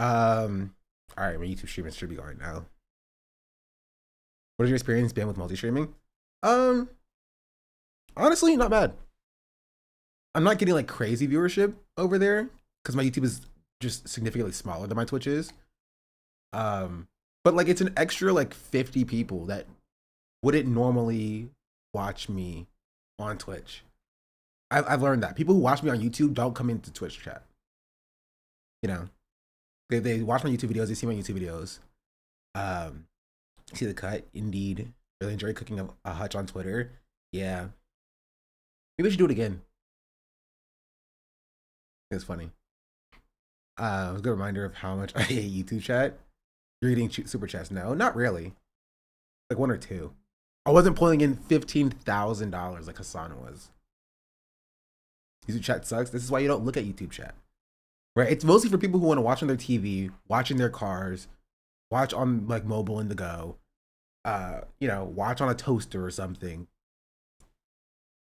All right, my YouTube streaming should be going now. What has your experience been with multi-streaming? Um, Honestly, not bad. I'm not getting like crazy viewership over there because my YouTube is just significantly smaller than my Twitch is. Um, but like it's an extra like 50 people that wouldn't normally watch me on Twitch. I've learned that people who watch me on YouTube don't come into Twitch chat. You know, they watch my YouTube videos, they see my YouTube videos. Um, See the cut. Indeed, really enjoy cooking a hutch on Twitter. Yeah, maybe we should do it again. It's funny. A good reminder of how much I hate YouTube chat. You're eating super chats? No, not really. Like one or two. I wasn't pulling in $15,000 like Hasan was. YouTube chat sucks. This is why you don't look at YouTube chat. Right? It's mostly for people who want to watch on their TV, watch in their cars, watch on like mobile in the go, watch on a toaster or something.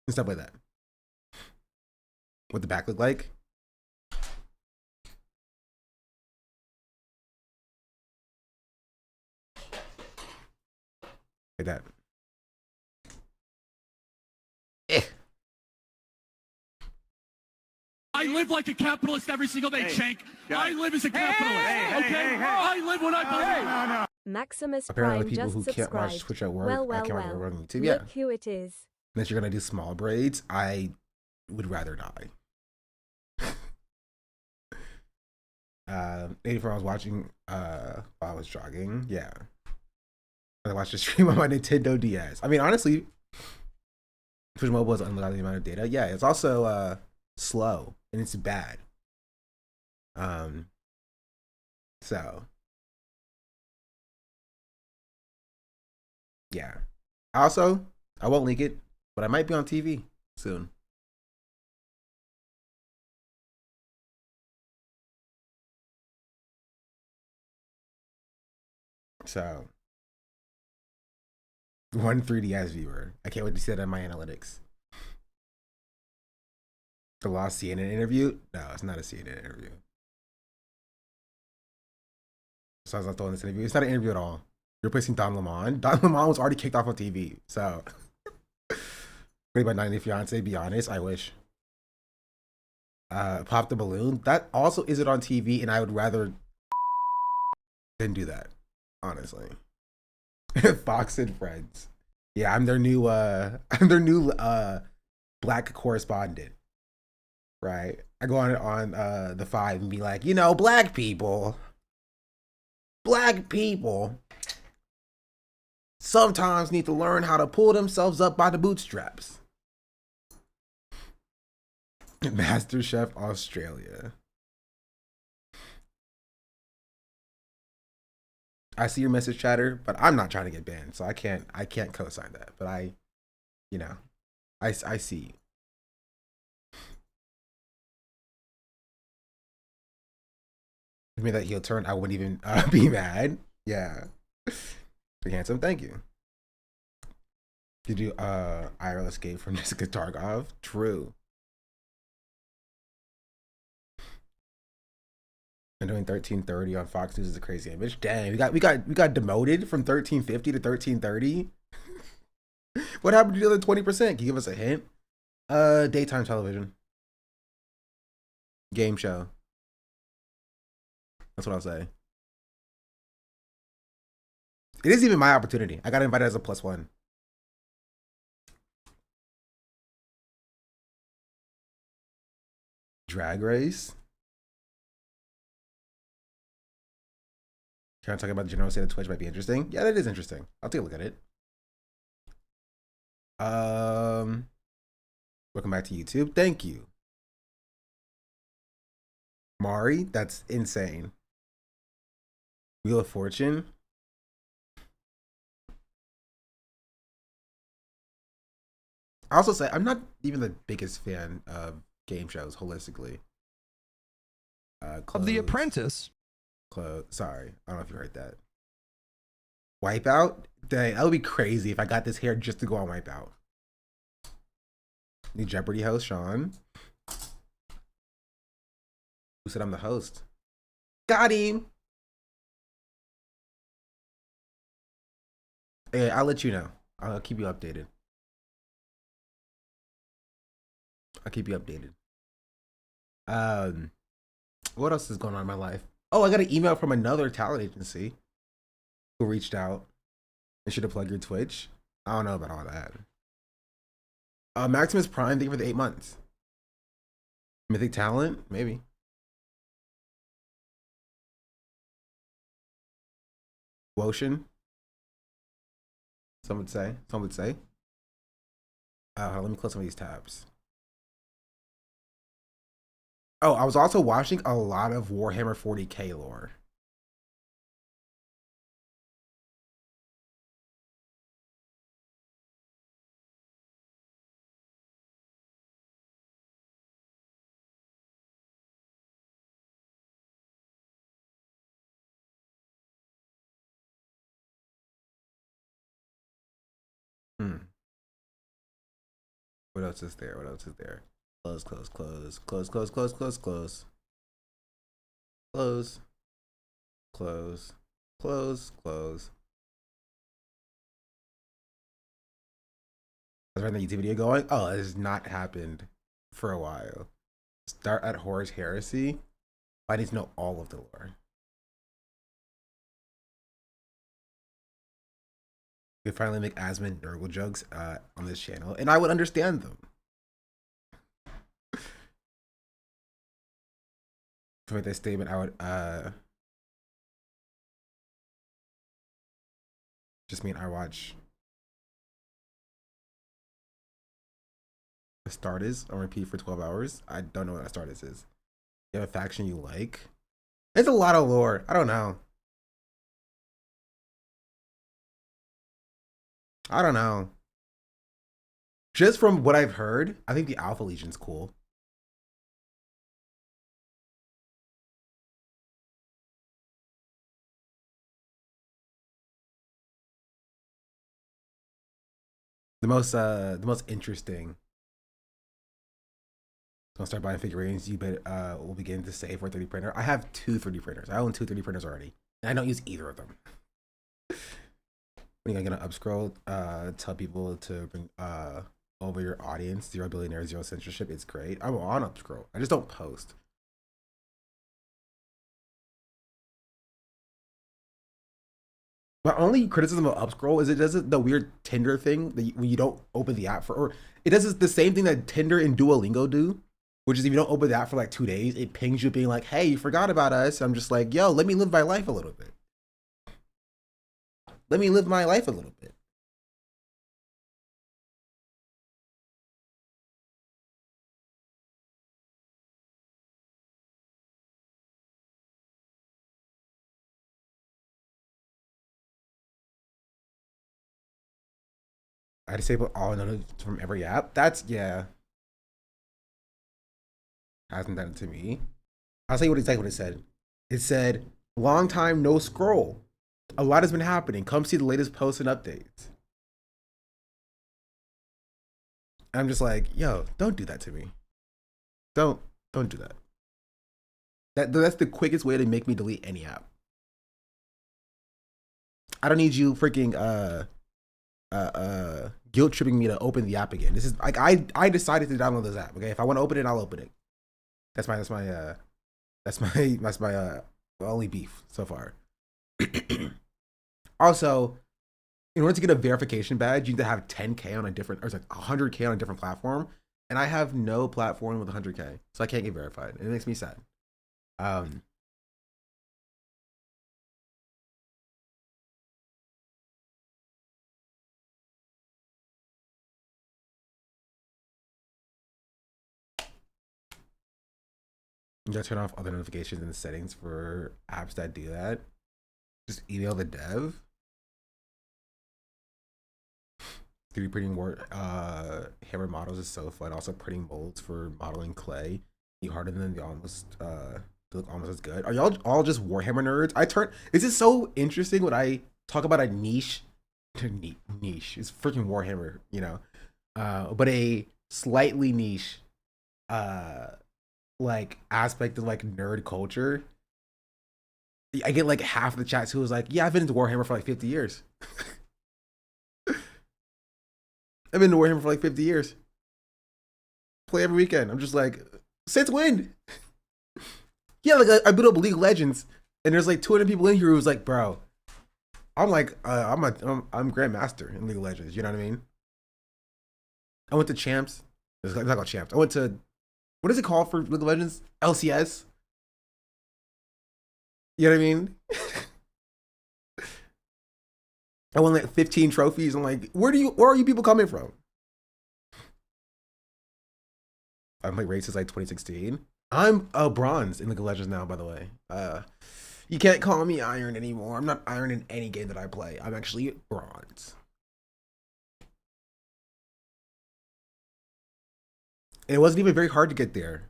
And stuff like that. What the back look like? Like that. Eh. I live like a capitalist every single day, Shank. I live as a capitalist. Okay? I live what I believe. No. Maximus Apparently, Prime people just who can't watch subscribed. Twitch at work, Well, can't watch well. on YouTube. Yeah. Look who it is. Unless you're gonna do small braids, I would rather die. 84 I was watching while I was jogging. Yeah. I watched the stream on my Nintendo DS. I mean, honestly, Twitch Mobile has unlimited amount of data. Yeah, it's also slow and it's bad. So yeah. Also, I won't leak it, but I might be on TV soon. So, one 3DS viewer. I can't wait to see that on my analytics. The lost CNN interview? No, it's not a CNN interview. So I was not throwing this interview. It's not an interview at all. You're replacing Don Lemon. Don Lemon was already kicked off on TV. So, Great by 90 Fiance, be honest, I wish. Pop the Balloon. That also isn't on TV, and I would rather than do that, honestly. Fox and Friends. Yeah, I'm their new black correspondent. Right. I go on the 5 and be like, black people sometimes need to learn how to pull themselves up by the bootstraps. Master Chef Australia. I see your message, chatter, but I'm not trying to get banned, so I can't co-sign that. But I see. If me that heel turn, I wouldn't even be mad. Yeah. Big handsome, thank you. Did you IRL escape from Jessica Targov? True. And doing 1330 on Fox News is a crazy image. Dang, we got demoted from 1350 to 1330. What happened to the other 20%? Can you give us a hint? Daytime television. Game show. That's what I'll say. It is even my opportunity. I got invited as a +1. Drag Race. Can I talk about the general state of Twitch? Might be interesting. Yeah, that is interesting. I'll take a look at it. Welcome back to YouTube. Thank you. Mari, that's insane. Wheel of Fortune. I also say I'm not even the biggest fan of game shows holistically. Of The Apprentice. Sorry, I don't know if you heard that. Wipeout? Dang, that would be crazy if I got this hair just to go on Wipeout. New Jeopardy host, Sean. Who said I'm the host? Got him. Hey, I'll let you know. I'll keep you updated. I'll keep you updated. Um, what else is going on in my life? Oh, I got an email from another talent agency who reached out and should have plugged your Twitch. I don't know about all that. Maximus Prime, thank you for the 8 months. Mythic Talent, maybe. Wotion, some would say. Some would say. Let me close some of these tabs. Oh, I was also watching a lot of Warhammer 40k lore. Hmm. What else is there? What else is there? Close, close, close, close, close, close, close, close, close, close, close, close. I was writing the YouTube video going, oh, it has not happened for a while. Start at Horus Heresy. I need to know all of the lore. We could finally make Asmund Nurgle jokes on this channel, and I would understand them. To make that statement, I would just mean I watch Astartes on repeat for 12 hours. I don't know what Astartes is. You have a faction you like? It's a lot of lore. I don't know. I don't know. Just from what I've heard, I think the Alpha Legion's cool. The most interesting. Don't start buying figurines. You bet will begin to save for a 3D printer. I have two 3D printers. I own two 3D printers already, and I don't use either of them. When are you gonna upscroll? Tell people to bring over your audience. Zero billionaire, zero censorship. It's great. I'm on upscroll. I just don't post. My only criticism of upscroll is it does the weird Tinder thing that when you don't open the app for, or it does the same thing that Tinder and Duolingo do, which is if you don't open the app for like 2 days, it pings you being like, "Hey, you forgot about us." I'm just like, "Yo, let me live my life a little bit. Let me live my life a little bit." I disable all notifications from every app. That's yeah, hasn't done it to me. I'll tell you what it said. It said, "Long time no scroll. A lot has been happening. Come see the latest posts and updates." I'm just like, yo, don't do that to me. Don't don't do that. That's the quickest way to make me delete any app. I don't need you freaking guilt tripping me to open the app again. This is like I decided to download this app. Okay, if I want to open it, I'll open it. That's my only beef so far. Also, in order to get a verification badge, you need to have 10K on a different, or it's like 100K on a different platform. And I have no platform with 100K, so I can't get verified. It makes me sad. Um, you gotta turn off other notifications in the settings for apps that do that. Just email the dev. 3D printing hammer models is so fun. Also, printing molds for modeling clay. You harden them, they almost look almost as good. Are y'all all just Warhammer nerds? This is so interesting when I talk about a niche. Niche. It's freaking Warhammer, you know. But a slightly niche, uh, like aspect of like nerd culture. I get like half the chats who was like, yeah, I've been into Warhammer for like 50 years. I've been into Warhammer for like 50 years. Play every weekend. I'm just like, since when? Yeah, like I built up League of Legends, and there's like 200 people in here who's like, bro, I'm like, I'm Grandmaster in League of Legends. You know what I mean? I went to Champs. It's not called Champs. I went to, what is it called for League of Legends? LCS. You know what I mean? I won like 15 trophies. I'm like, where are you people coming from? I've played raid since like 2016. I'm a bronze in League of Legends now, by the way. You can't call me iron anymore. I'm not iron in any game that I play. I'm actually bronze. And it wasn't even very hard to get there.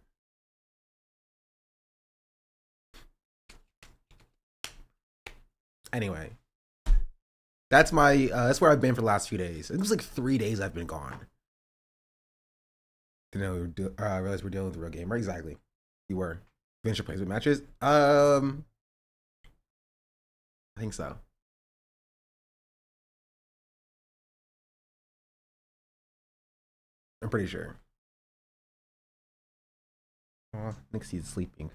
Anyway, that's where I've been for the last few days. It was like 3 days I've been gone. You know, I realized we're dealing with a real game, right? Exactly. You were. Finish your placement matches. I think so. I'm pretty sure. Oh, Nixie's sleeping.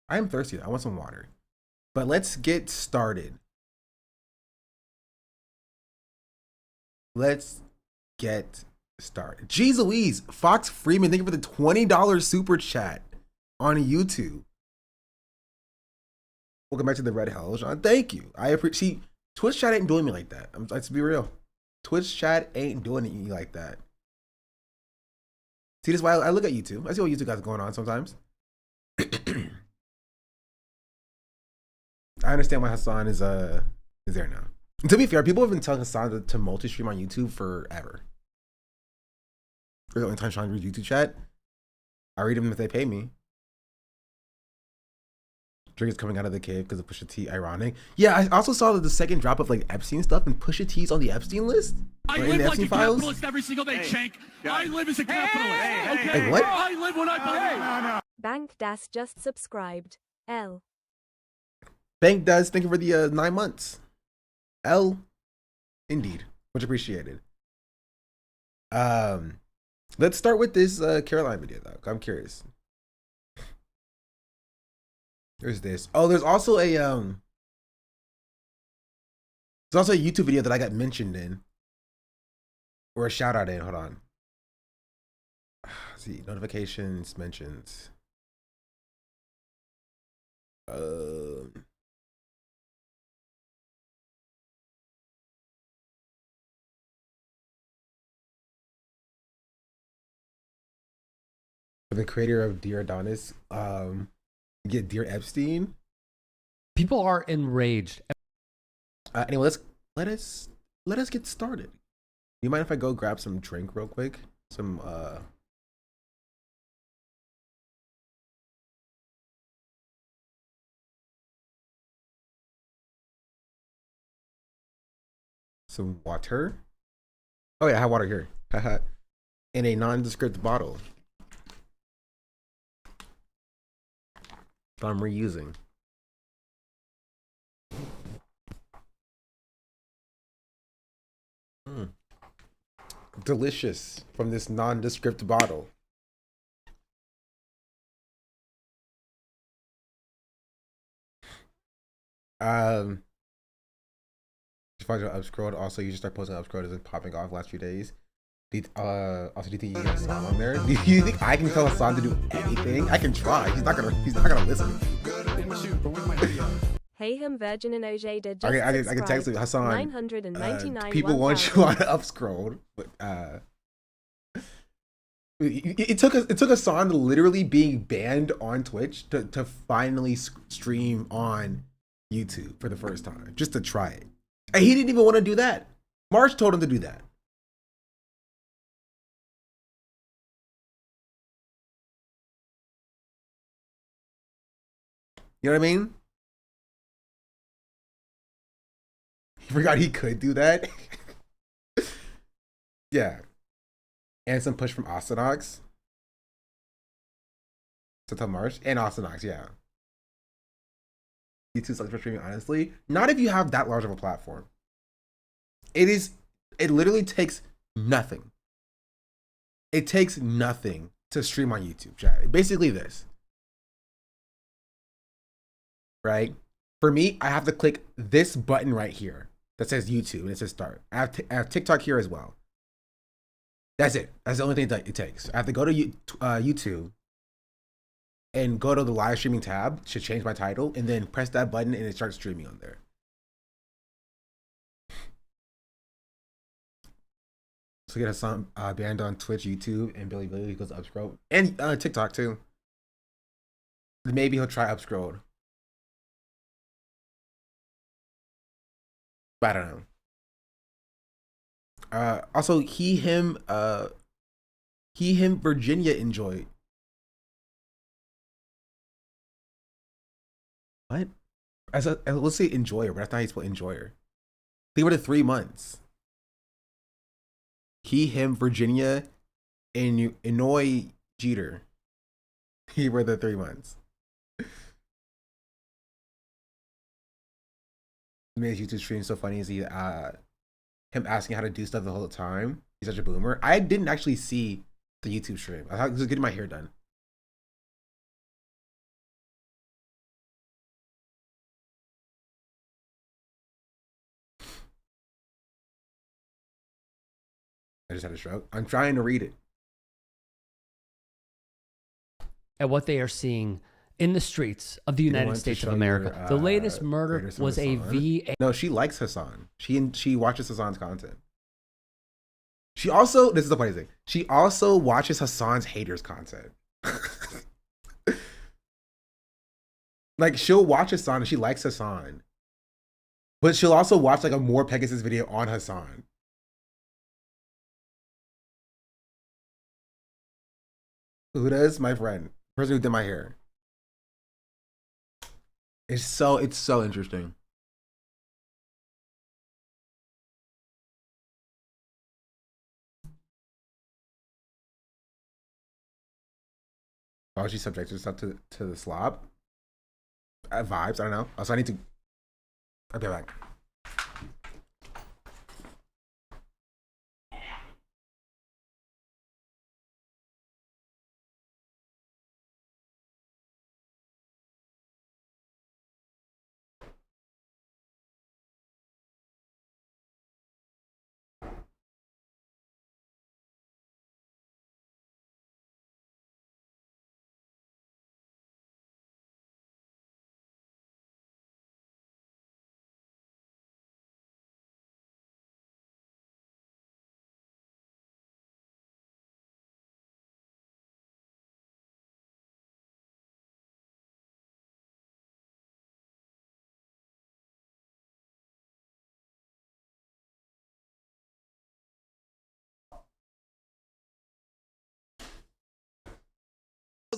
I am thirsty. I want some water. But let's get started. Let's get started. Jeez Louise, Fox Freeman, thank you for the $20 super chat on YouTube. Welcome back to the Red Hell, John. Thank you. I appreciate. Twitch chat ain't doing me like that. Let's be real. Twitch chat ain't doing it like that. See, this is why I look at YouTube. I see what YouTube got going on sometimes. I understand why Hasan is there now. And to be fair, people have been telling Hasan to multi-stream on YouTube forever. The only time Sean reads YouTube chat, I read them if they pay me. Drake is coming out of the cave because of Pusha T. Ironic. Yeah, I also saw that the second drop of like Epstein stuff, and Pusha T's on the Epstein list. I live like a capitalist every single day, Shank. I live as a capitalist. Okay. Hey, what? I live when I believe. Bank Das just subscribed. L. Bank does. Thank you for the 9 months. L. Indeed. Much appreciated. Let's start with this Caroline video though. I'm curious. There's this. Oh, there's also a YouTube video that I got mentioned in. Or a shout out in. Hold on. Let's see, notifications, mentions. The creator of Dear Adonis, get Dear Epstein. People are enraged. Anyway, let us get started. You mind if I go grab some drink real quick? Some water. Oh yeah, I have water here. In a nondescript bottle that I'm reusing. Delicious from this nondescript bottle. Just find your upscrolled. Also, you should start posting upscrolled as it's popping off last few days. Also, do you think you have Hasan on there? Do you think I can tell Hasan to do anything? I can try. He's not gonna listen. Hey him Virgin and OJ did just I can text you, Hasan. 999 people want you on upscrolled, but it took Hasan literally being banned on Twitch to finally stream on YouTube for the first time, just to try it. And he didn't even want to do that. March told him to do that. You know what I mean? He forgot he could do that. Yeah. And some push from Ostenox. To tell Marsh and Ostenox, yeah. YouTube sucks for streaming, honestly. Not if you have that large of a platform. It literally takes nothing. It takes nothing to stream on YouTube, chat. Basically this. Right? For me, I have to click this button right here that says YouTube and it says start. I have TikTok here as well. That's it. That's the only thing that it takes. I have to go to YouTube and go to the live streaming tab to change my title and then press that button and it starts streaming on there. So get Hasan banned on Twitch, YouTube, and Billy goes upscroll. And TikTok too. Maybe he'll try upscroll. But I don't know. Also, him, Virginia enjoyed. What? Let's say enjoyer, but that's not how you spell enjoyer. They were the 3 months. Him, Virginia, and Inouye Jeter. He were the 3 months. Made his YouTube stream so funny is him asking how to do stuff the whole time. He's such a boomer. I didn't actually see the YouTube stream. I thought he was getting my hair done. I just had a stroke. I'm trying to read it. At what they are seeing in the streets of the United States of America. The latest murder was a VA. No, she likes Hasan. She watches Hasan's content. She also, this is the funny thing, she also watches Hasan's haters content. Like, she'll watch Hasan and she likes Hasan. But she'll also watch like a more Pegasus video on Hasan. Who does? My friend. Person who did my hair. It's so interesting. Oh, she subjects herself to the slop. Vibes, I don't know. Also, I need to. I'll be back.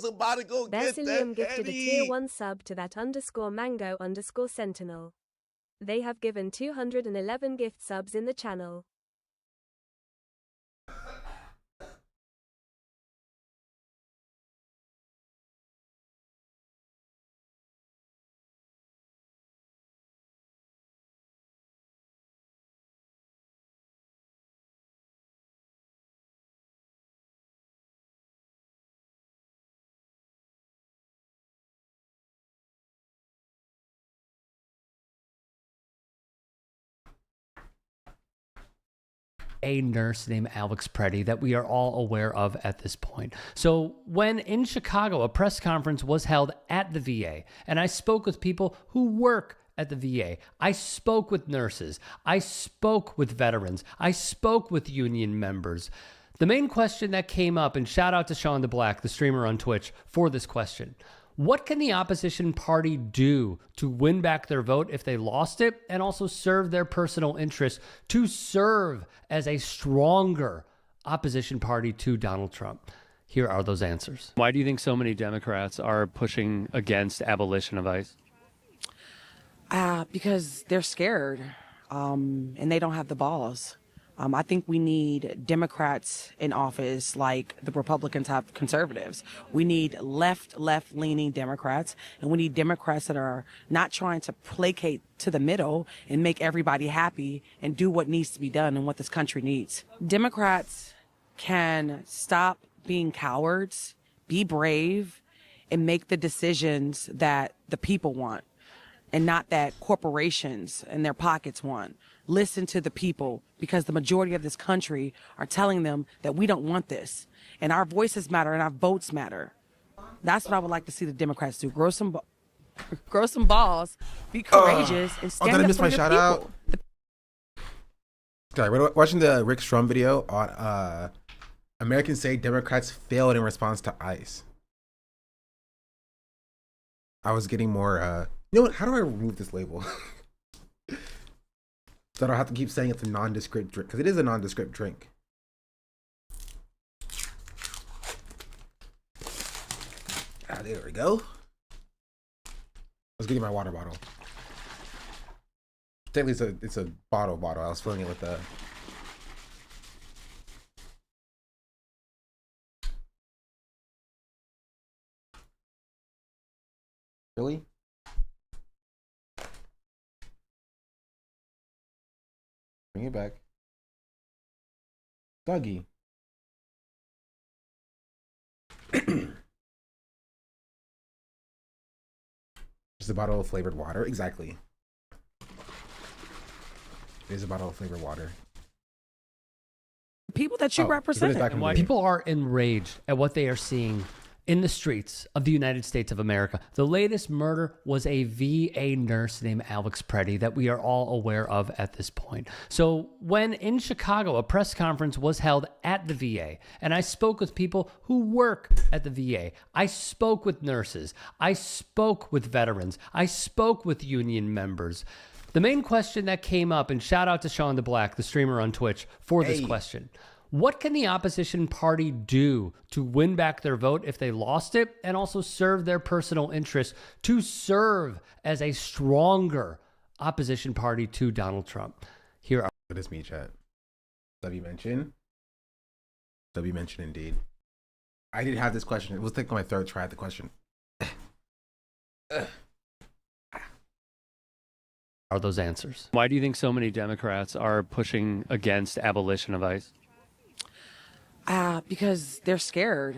About to go get Basilium that gifted a Eddie. tier 1 sub to that _mango _sentinel. They have given 211 gift subs in the channel. A nurse named Alex Preddy that we are all aware of at this point. So when in Chicago, a press conference was held at the VA, and I spoke with people who work at the VA. I spoke with nurses. I spoke with veterans. I spoke with union members. The main question that came up, and shout out to Sean DeBlack, the streamer on Twitch, for this question. What can the opposition party do to win back their vote if they lost it, and also serve their personal interests to serve as a stronger opposition party to Donald Trump? Here are those answers. Why do you think so many Democrats are pushing against abolition of ICE? Because they're scared and they don't have the balls. I think we need Democrats in office like the Republicans have conservatives. We need left-leaning Democrats, and we need Democrats that are not trying to placate to the middle and make everybody happy and do what needs to be done and what this country needs. Democrats can stop being cowards, be brave, and make the decisions that the people want and not that corporations and their pockets want. Listen to the people, because the majority of this country are telling them that we don't want this. And our voices matter and our votes matter. That's what I would like to see the Democrats do. Grow some balls, be courageous, and stand did I up miss for my your shout people. out? Sorry, we're watching the Rick Strum video on Americans say Democrats failed in response to ICE. I was getting more, you know what, how do I remove this label? So I don't have to keep saying it's a nondescript drink, because it is a nondescript drink. There we go. I was getting my water bottle. Technically, it's a bottle. I was filling it with a. Really? Bring it back. Dougie. Just a bottle of flavored water. Exactly. It is a bottle of flavored water. People that you represent. And why people are enraged at what they are seeing in the streets of the United States of America. The latest murder was a VA nurse named Alex Preddy that we are all aware of at this point. So when in Chicago, a press conference was held at the VA, and I spoke with people who work at the VA. I spoke with nurses. I spoke with veterans. I spoke with union members. The main question that came up, and shout out to Sean DeBlack, the streamer on Twitch, for this question. What can the opposition party do to win back their vote if they lost it, and also serve their personal interests to serve as a stronger opposition party to Donald Trump? Here are... It is me, chat. W mention. W mention indeed. I did have this question. It was like my third try at the question. Are those answers? Why do you think so many Democrats are pushing against abolition of ICE? Because they're scared,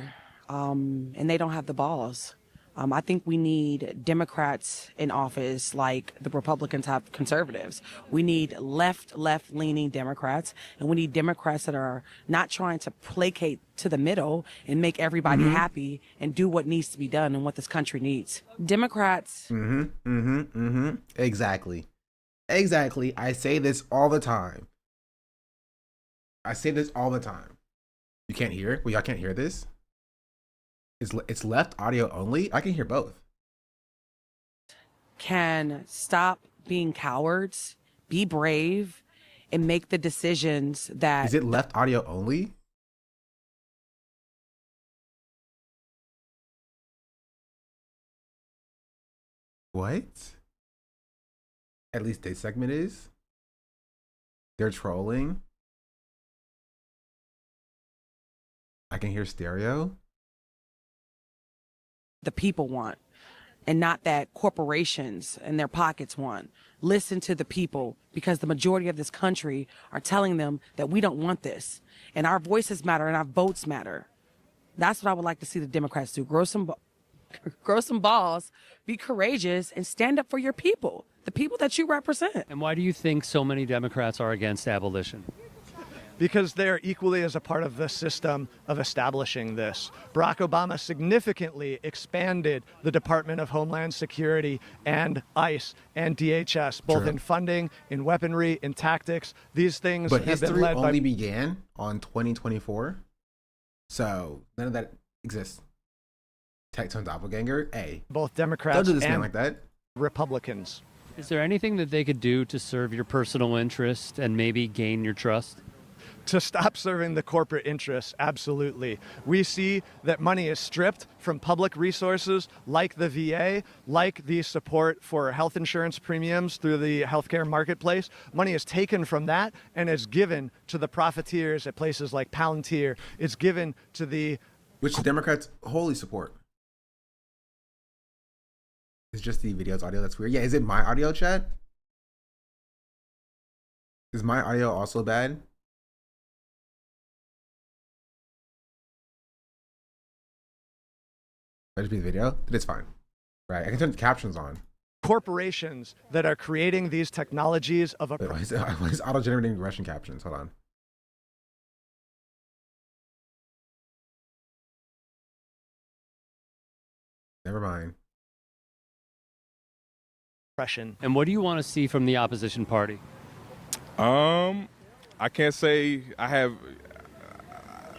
and they don't have the balls. I think we need Democrats in office like the Republicans have conservatives. We need left-leaning Democrats, and we need Democrats that are not trying to placate to the middle and make everybody happy and do what needs to be done and what this country needs. Democrats. Exactly. Exactly. I say this all the time. You can't hear it? Well, y'all can't hear this? It's left audio only? I can hear both. Can stop being cowards, be brave, and make the decisions that... Is it left audio only? What? At least this segment is? They're trolling? I can hear stereo? The people want, and not that corporations and their pockets want. Listen to the people, because the majority of this country are telling them that we don't want this. And our voices matter and our votes matter. That's what I would like to see the Democrats do. Grow some balls, be courageous, and stand up for your people, the people that you represent. And why do you think so many Democrats are against abolition? Because they're equally as a part of the system of establishing this. Barack Obama significantly expanded the Department of Homeland Security and ICE and DHS, both in funding, in weaponry, in tactics. These things but have been history led only by... began on 2024, so none of that exists. Tectone doppelganger, both Democrats don't do this man and like that. Republicans. Is there anything that they could do to serve your personal interest and maybe gain your trust? to stop serving the corporate interests, absolutely. We see that money is stripped from public resources like the VA, like the support for health insurance premiums through the healthcare marketplace. Money is taken from that and is given to the profiteers at places like Palantir. It's given to the... Which the Democrats wholly support. It's just the video's audio that's weird. Yeah, is it my audio, chat? Is my audio also bad? That just be the video? It's fine. Right, I can turn the captions on. corporations that are creating these technologies of a... Wait, why is auto-generating Russian captions? Hold on. Never mind. And what do you want to see from the opposition party? I can't say I have.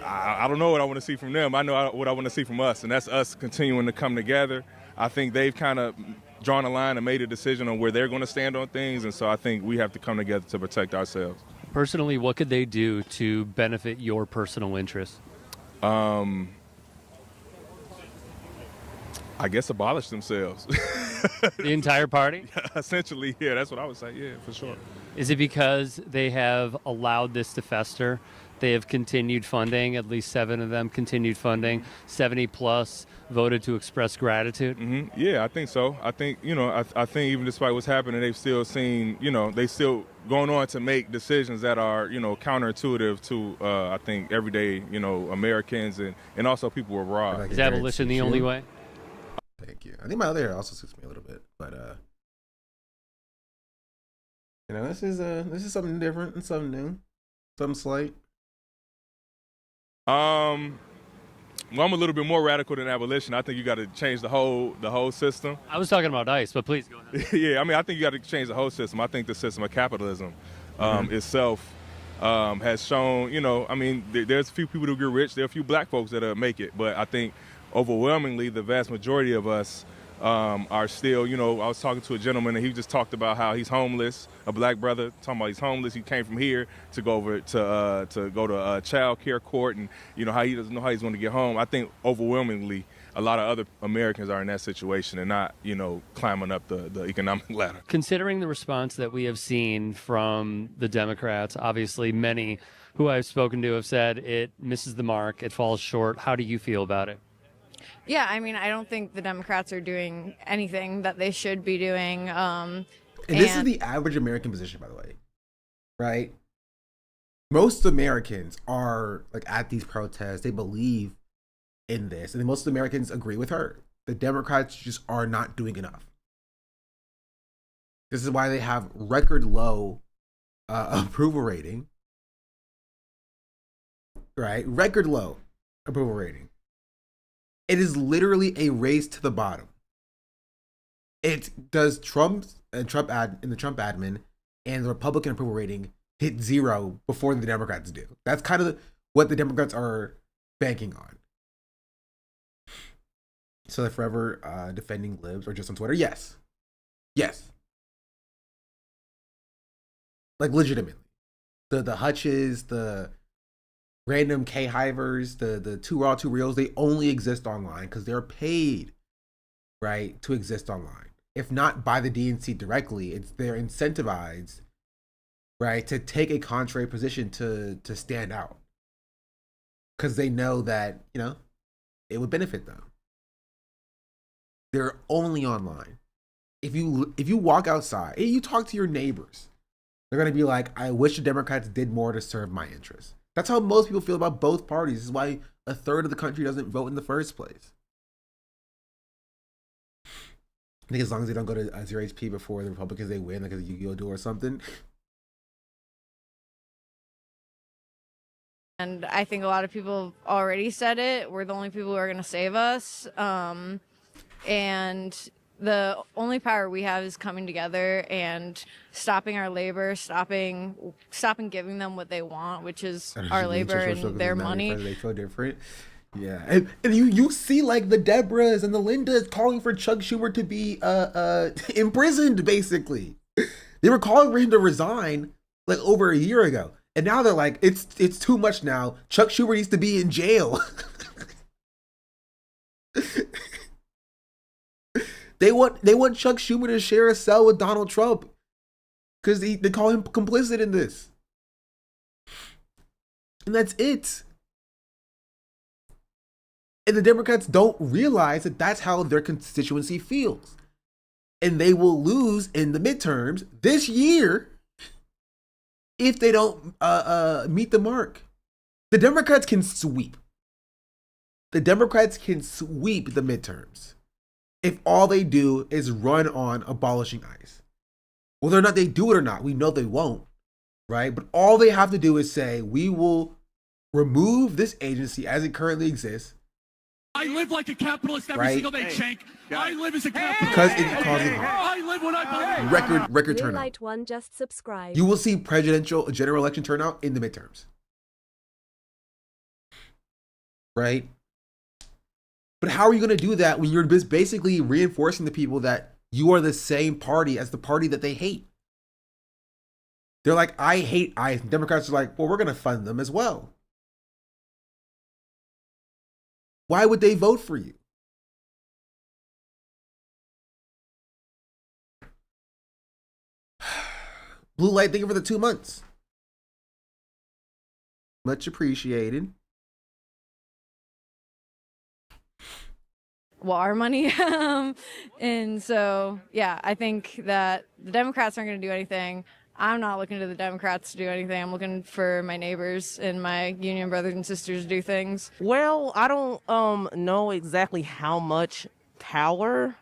I don't know what I want to see from them. I know what I want to see from us, and that's us continuing to come together. I think they've kind of drawn a line and made a decision on where they're going to stand on things, and so I think we have to come together to protect ourselves. Personally, what could they do to benefit your personal interests? I guess abolish themselves. The entire party? Essentially, yeah, that's what I would say, yeah, for sure. Is it because they have allowed this to fester? They have continued funding, at least 7 of them continued funding, 70 plus voted to express gratitude? Mm-hmm. Yeah, I think so. I think, I think even despite what's happening, they've still seen, they still going on to make decisions that are, counterintuitive to, I think, everyday, Americans and also people abroad. Is abolition the only way? Thank you. I think my other hair also suits me a little bit, but this is something different and something new, something slight. Well, I'm a little bit more radical than abolition. I think you got to change the whole system. I was talking about ICE, but please go ahead. Yeah, I think you got to change the whole system. I think the system of capitalism itself has shown, there's a few people who get rich. There are a few black folks that make it, but I think overwhelmingly, the vast majority of us are still, I was talking to a gentleman and he just talked about how he's homeless, a black brother, talking about he's homeless. He came from here to go over to go to child care court and, how he doesn't know how he's going to get home. I think overwhelmingly, a lot of other Americans are in that situation and not, climbing up the economic ladder. Considering the response that we have seen from the Democrats, obviously many who I've spoken to have said it misses the mark, it falls short. How do you feel about it? Yeah, I don't think the Democrats are doing anything that they should be doing. And this is the average American position, by the way, right? Most Americans are at these protests. They believe in this, and most Americans agree with her. The Democrats just are not doing enough. This is why they have record low approval rating, right? Record low approval rating. It is literally a race to the bottom. It does Trump admin and the Republican approval rating hit 0 before the Democrats do. That's kind of what the Democrats are banking on. So they're forever defending libs or just on Twitter? Yes. Legitimately. The Hutches, the random K-hivers, the two raw, two reals, they only exist online because they're paid, right, to exist online. If not by the DNC directly, they're incentivized, right, to take a contrary position to stand out. Because they know that, it would benefit them. They're only online. If you walk outside, and you talk to your neighbors, they're going to be like, I wish the Democrats did more to serve my interests. That's how most people feel about both parties. This is why a third of the country doesn't vote in the first place. I think as long as they don't go to 0 HP before the Republicans, they win, like a Yu-Gi-Oh duel or something. And I think a lot of people already said it. We're the only people who are going to save us. And the only power we have is coming together and stopping our labor, stopping giving them what they want, which is our labor and their money. They feel different. Yeah, and you see the Deborahs and the Lindas calling for Chuck Schumer to be imprisoned. Basically, they were calling for him to resign over a year ago. And now they're like, it's too much now. Chuck Schumer needs to be in jail. They want Chuck Schumer to share a cell with Donald Trump because they call him complicit in this. And that's it. And the Democrats don't realize that that's how their constituency feels. And they will lose in the midterms this year if they don't meet the mark. The Democrats can sweep. The Democrats can sweep the midterms if all they do is run on abolishing ICE. Whether or not they do it or not, we know they won't, right? But all they have to do is say, we will remove this agency as it currently exists. I live like a capitalist every single day, Shank. I live as a capitalist. Because it causes harm. I live when I believe. Record Blue turnout. Light One just subscribed. You will see presidential general election turnout in the midterms. Right? But how are you going to do that when you're just basically reinforcing the people that you are the same party as the party that they hate? They're like, I hate ICE. Democrats are like, well, we're going to fund them as well. Why would they vote for you? Blue Light, thank you for the 2 months. Much appreciated. Well, our money. And so, yeah, I think that the Democrats aren't going to do anything. I'm not looking to the Democrats to do anything. I'm looking for my neighbors and my union brothers and sisters to do things. Well, I don't know exactly how much power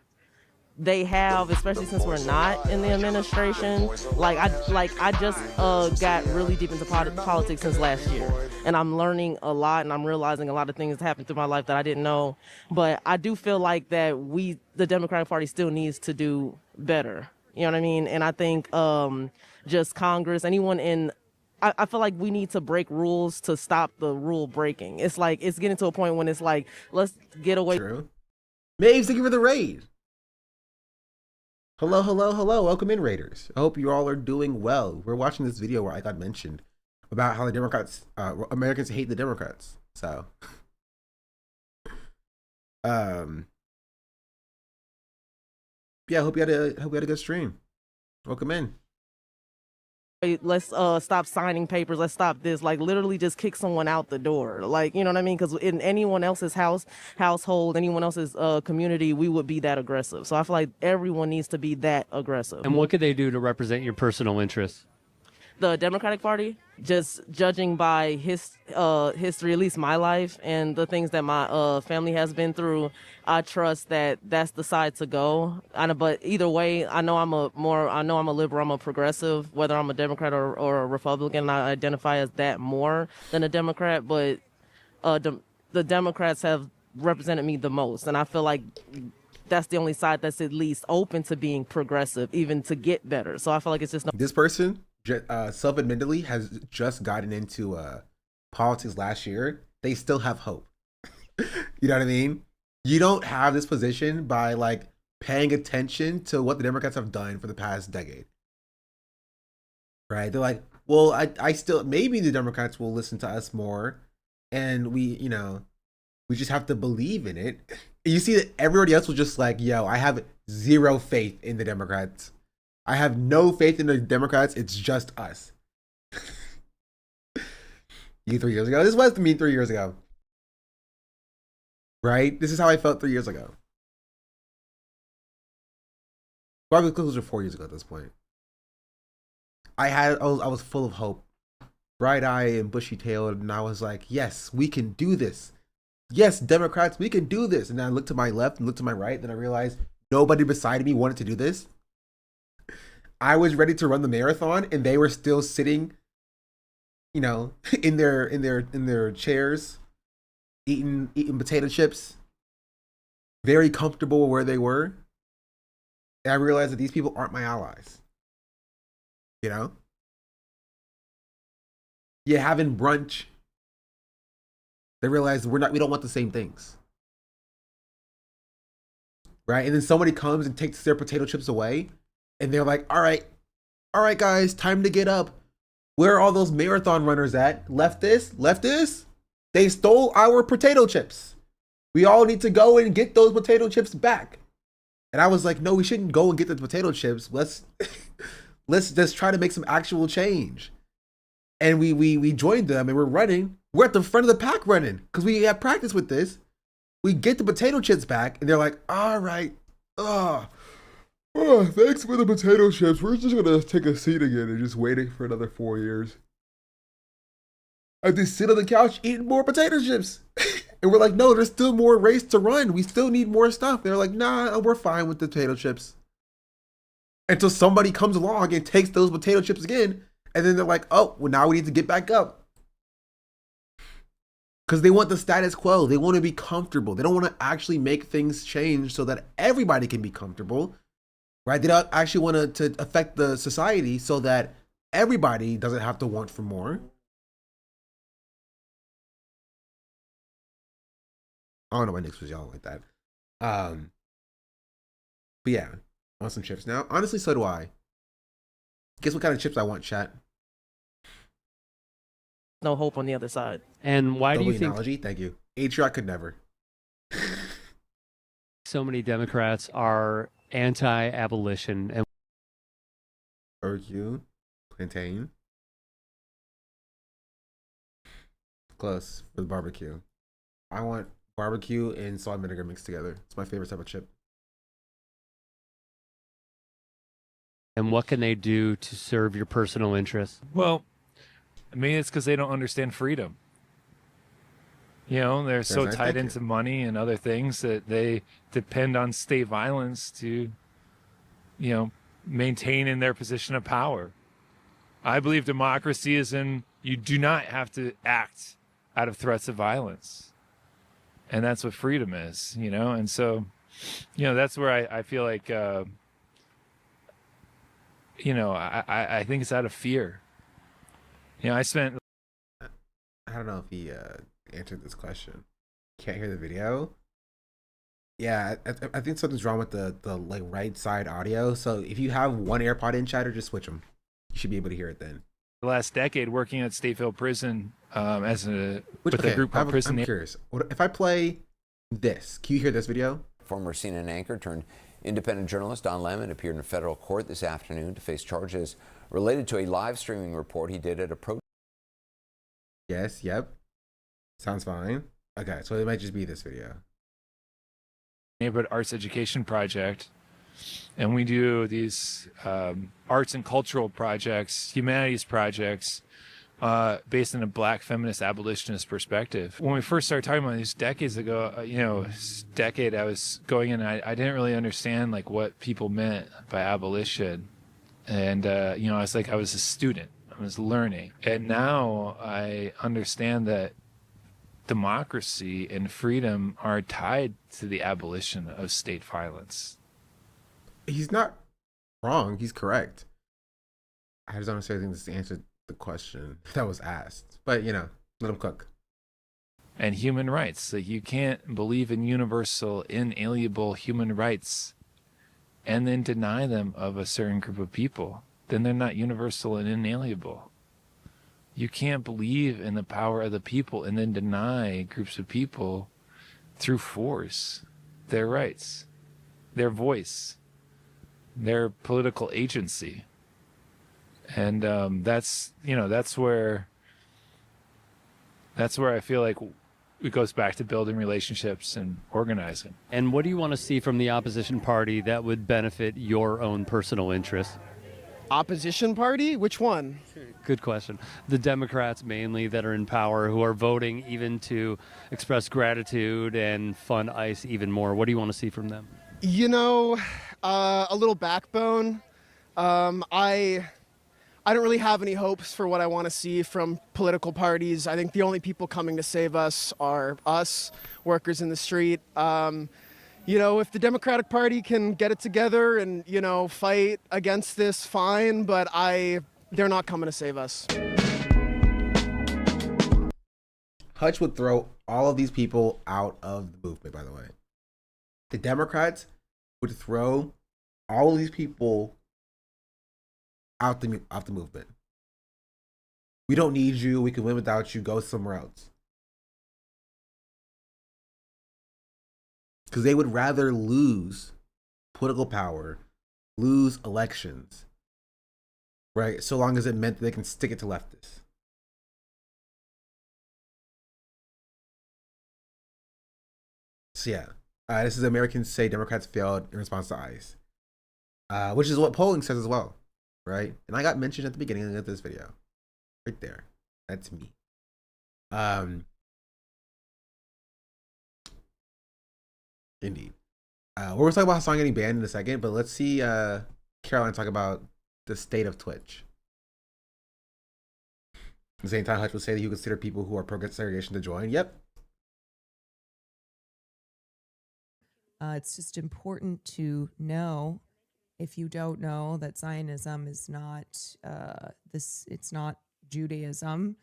they have, especially since we're not in the administration. I just got really deep into politics since last year, and I'm learning a lot, and I'm realizing a lot of things happened through my life that I didn't know. But I do feel like that the Democratic Party still needs to do better. You know what I mean? And I think just Congress, anyone in, I feel like we need to break rules to stop the rule breaking. It's like, it's getting to a point when it's like, let's get away. True. Maves, thank you for the raid. Hello, hello, hello. Welcome in, Raiders. I hope you all are doing well. We're watching this video where I got mentioned about how the Democrats, Americans hate the Democrats. So, yeah, I hope you had a good stream. Welcome in. Let's stop signing papers. Let's stop this. Like, literally just kick someone out the door. Like, you know what I mean? Because in anyone else's household, anyone else's community, we would be that aggressive. So I feel like everyone needs to be that aggressive. And what could they do to represent your personal interests? The Democratic Party, just judging by history, at least my life, and the things that my family has been through, I trust that that's the side to go. But either way, I know I'm a liberal, I'm a progressive, whether I'm a Democrat or a Republican. I identify as that more than a Democrat, but the Democrats have represented me the most, and I feel like that's the only side that's at least open to being progressive, even to get better. So I feel like it's just this person self-admittedly has just gotten into politics last year. They still have hope. You know what I mean? You don't have this position by like paying attention to what the Democrats have done for the past decade, right? They're like, well, I still, maybe the Democrats will listen to us more, and we just have to believe in it. You see that everybody else was just like, yo, I have zero faith in the Democrats. I have no faith in the Democrats. It's just us. You 3 years ago. This was me 3 years ago. Right? This is how I felt 3 years ago. Probably closer to 4 years ago at this point. I was full of hope. Bright-eyed and bushy-tailed, and I was like, yes, we can do this. Yes, Democrats, we can do this. And then I looked to my left and looked to my right, then I realized nobody beside me wanted to do this. I was ready to run the marathon, and they were still sitting, in their chairs, eating potato chips, very comfortable where they were. And I realized that these people aren't my allies. Yeah, having brunch, they realize we don't want the same things. Right? And then somebody comes and takes their potato chips away. And they're like, all right, guys, time to get up. Where are all those marathon runners at? Leftists? They stole our potato chips. We all need to go and get those potato chips back. And I was like, no, we shouldn't go and get the potato chips. Let's just try to make some actual change. And we joined them and we're running. We're at the front of the pack running because we have practice with this. We get the potato chips back and they're like, all right, thanks for the potato chips. We're just gonna take a seat again and just waiting for another 4 years. I just sit on the couch eating more potato chips. And we're like, no, there's still more race to run. We still need more stuff. They're like, nah, we're fine with the potato chips. Until somebody comes along and takes those potato chips again. And then they're like, oh, well, now we need to get back up. Because they want the status quo. They want to be comfortable. They don't want to actually make things change so that everybody can be comfortable. Right? They don't actually want to affect the society so that everybody doesn't have to want for more. I don't know why Nick's was yelling like that. But yeah, I want some chips now. Honestly, so do I. Guess what kind of chips I want, chat? No hope on the other side. And why do you think analogy? Thank you. Atriot could never. so many Democrats are anti-abolition? And barbecue, plantain. Close for the barbecue. I want barbecue and salt and vinegar mixed together. It's my favorite type of chip. And what can they do to serve your personal interests? Well, I mean, it's because they don't understand freedom. You know, they're so tied into money and other things that they depend on state violence to, you know, maintain in their position of power. I believe democracy is in, you do not have to act out of threats of violence. And that's what freedom is, you know? And so, you know, that's where I feel like, you know, I think it's out of fear. You know, I don't know if he answered this question. Can't hear the video. Yeah, I think something's wrong with the like right side audio. So if you have one AirPod in, chatter, just switch them. You should be able to hear it then. The last decade working at Stateville Prison with a group called Prison. I'm curious. If I play this, can you hear this video? Former CNN anchor turned independent journalist Don Lemon appeared in federal court this afternoon to face charges related to a live streaming report he did at a protest. Yes, yep. Sounds fine. Okay, so it might just be this video. Neighborhood Arts Education Project. And we do these arts and cultural projects, humanities projects, based on a Black feminist abolitionist perspective. When we first started talking about these decades ago, you know, I was going in, I didn't really understand like what people meant by abolition. And, you know, I was a student, I was learning. And now I understand that democracy and freedom are tied to the abolition of state violence. He's not wrong. He's correct. I just don't necessarily think this answered the question that was asked. But, you know, let him cook. And human rights. That you can't believe in universal, inalienable human rights and then deny them of a certain group of people. Then they're not universal and inalienable. You can't believe in the power of the people and then deny groups of people through force their rights, their voice, their political agency. And that's where I feel like it goes back to building relationships and organizing. And what do you want to see from the opposition party that would benefit your own personal interests? Opposition party? Which one? Good question. The Democrats mainly that are in power, who are voting even to express gratitude and fund ICE even more. What do you want to see from them? You know, a little backbone. I don't really have any hopes for what I want to see from political parties. I think the only people coming to save us are us, workers in the street. You know, if the Democratic Party can get it together and, you know, fight against this, fine, but they're not coming to save us. Hutch would throw all of these people out of the movement, by the way. The Democrats would throw all of these people out the movement. We don't need you. We can win without you. Go somewhere else. Because they would rather lose political power, lose elections, right? So long as it meant that they can stick it to leftists. So yeah, this is Americans say Democrats failed in response to ICE, which is what polling says as well, right? And I got mentioned at the beginning of this video, right there. That's me. Indeed. We're talking about Hasan getting banned in a second, but let's see Caroline talk about the state of Twitch. At the same time, Hutch would say that you consider people who are pro-segregation to join. Yep. It's just important to know, if you don't know, that Zionism is not it's not Judaism.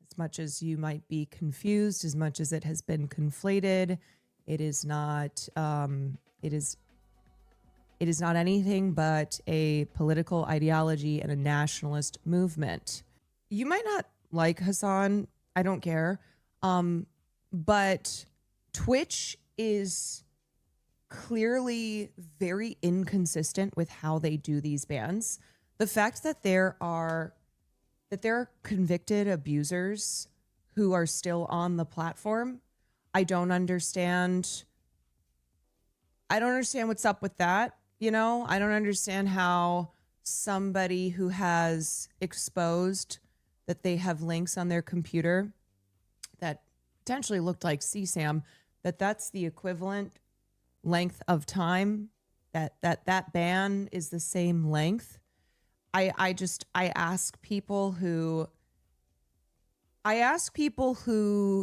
As much as you might be confused, as much as it has been conflated, it is not it is not anything but a political ideology and a nationalist movement. You might not like Hasan, I don't care, but Twitch is clearly very inconsistent with how they do these bans. The fact that there are convicted abusers who are still on the platform, I don't understand what's up with that. You know, I don't understand how somebody who has exposed that they have links on their computer that potentially looked like CSAM, that's the equivalent length of time, that ban is the same length. I ask people who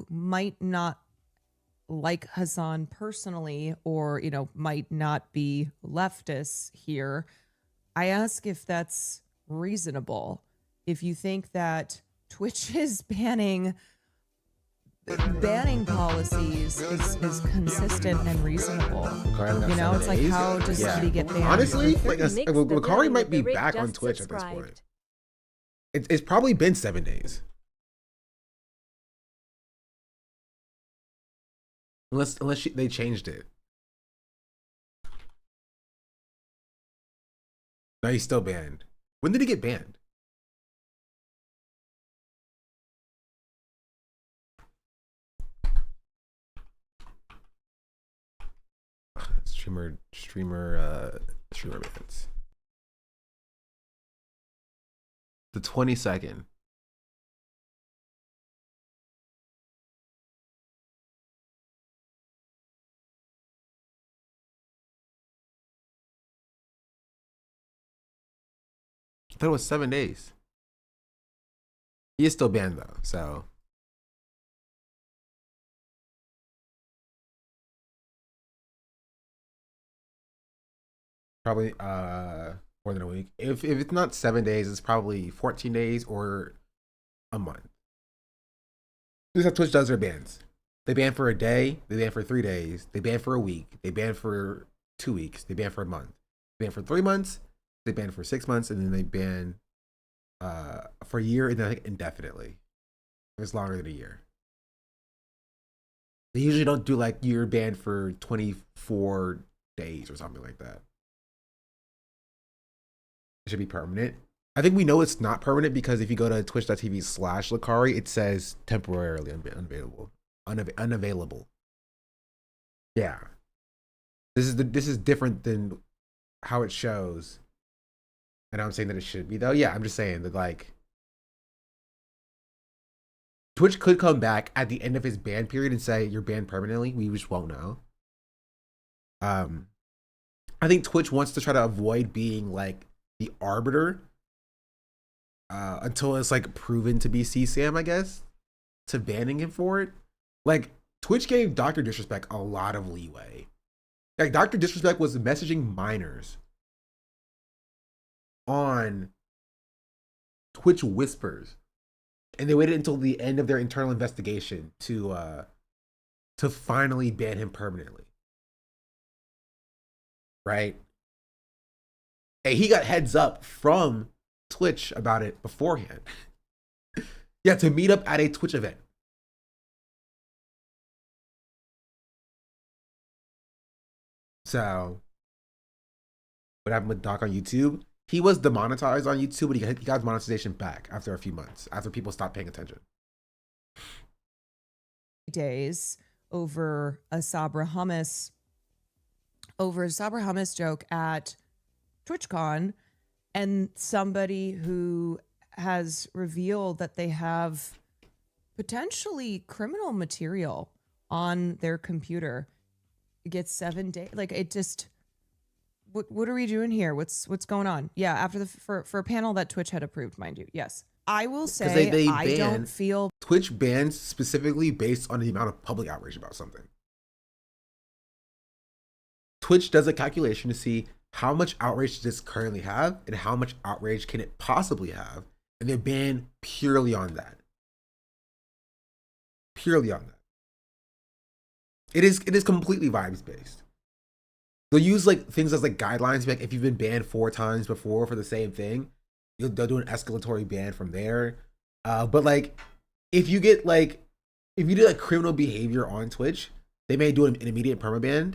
might not like Hasan personally, or, you know, might not be leftists here. I ask if that's reasonable. If you think that Twitch's banning policies is consistent and reasonable. You know, it's like, how does somebody get banned? Honestly, Macari might be back on Twitch at this point. It's probably been 7 days. Unless they changed it. No, he's still banned. When did he get banned? Streamer bans. The 22nd. I thought it was 7 days. He is still banned though, so. Probably more than a week. If it's not 7 days, it's probably 14 days or a month. This is how Twitch does their bans. They ban for a day, they ban for 3 days, they ban for a week, they ban for 2 weeks, they ban for a month, they ban for 3 months, they ban for 6 months, and then they ban for a year, and then indefinitely. It's longer than a year. They usually don't do like you're banned for 24 days or something like that. It should be permanent. I think we know it's not permanent because if you go to twitch.tv/Lakari, it says temporarily unavailable. Yeah. This is different than how it shows. And I'm saying that it should be though. Yeah, I'm just saying that like Twitch could come back at the end of his ban period and say you're banned permanently. We just won't know. I think Twitch wants to try to avoid being like the arbiter until it's like proven to be CSAM, I guess, to banning him for it. Like Twitch gave Dr. Disrespect a lot of leeway. Like Dr. Disrespect was messaging minors on Twitch Whispers, and they waited until the end of their internal investigation to finally ban him permanently. Right? And he got heads up from Twitch about it beforehand. Yeah, to meet up at a Twitch event. So, what happened with Doc on YouTube? He was demonetized on YouTube, but he got monetization back after a few months, after people stopped paying attention. Days over a Sabra hummus joke at TwitchCon, and somebody who has revealed that they have potentially criminal material on their computer gets 7 days. Like, it just, what are we doing here? What's going on? Yeah, after for a panel that Twitch had approved, mind you. Yes. I will say they I don't feel Twitch bans specifically based on the amount of public outrage about something. Twitch does a calculation to see how much outrage does this currently have and how much outrage can it possibly have, and they ban purely on that. Purely on that. It is completely vibes based. They'll use like things as like guidelines, like if you've been banned 4 times before for the same thing, they'll do an escalatory ban from there. But like if you do like criminal behavior on Twitch, they may do an immediate permaban.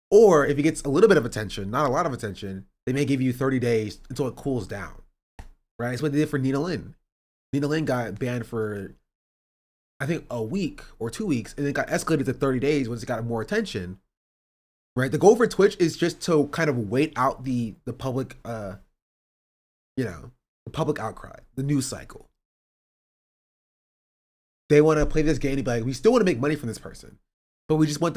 Or if it gets a little bit of attention, not a lot of attention, they may give you 30 days until it cools down. Right? It's what they did for Nina Lynn. Nina Lynn got banned for, I think, a week or 2 weeks, and it got escalated to 30 days once it got more attention. Right? The goal for Twitch is just to kind of wait out the public, the public outcry, the news cycle. They want to play this game and be like, we still want to make money from this person, but we just want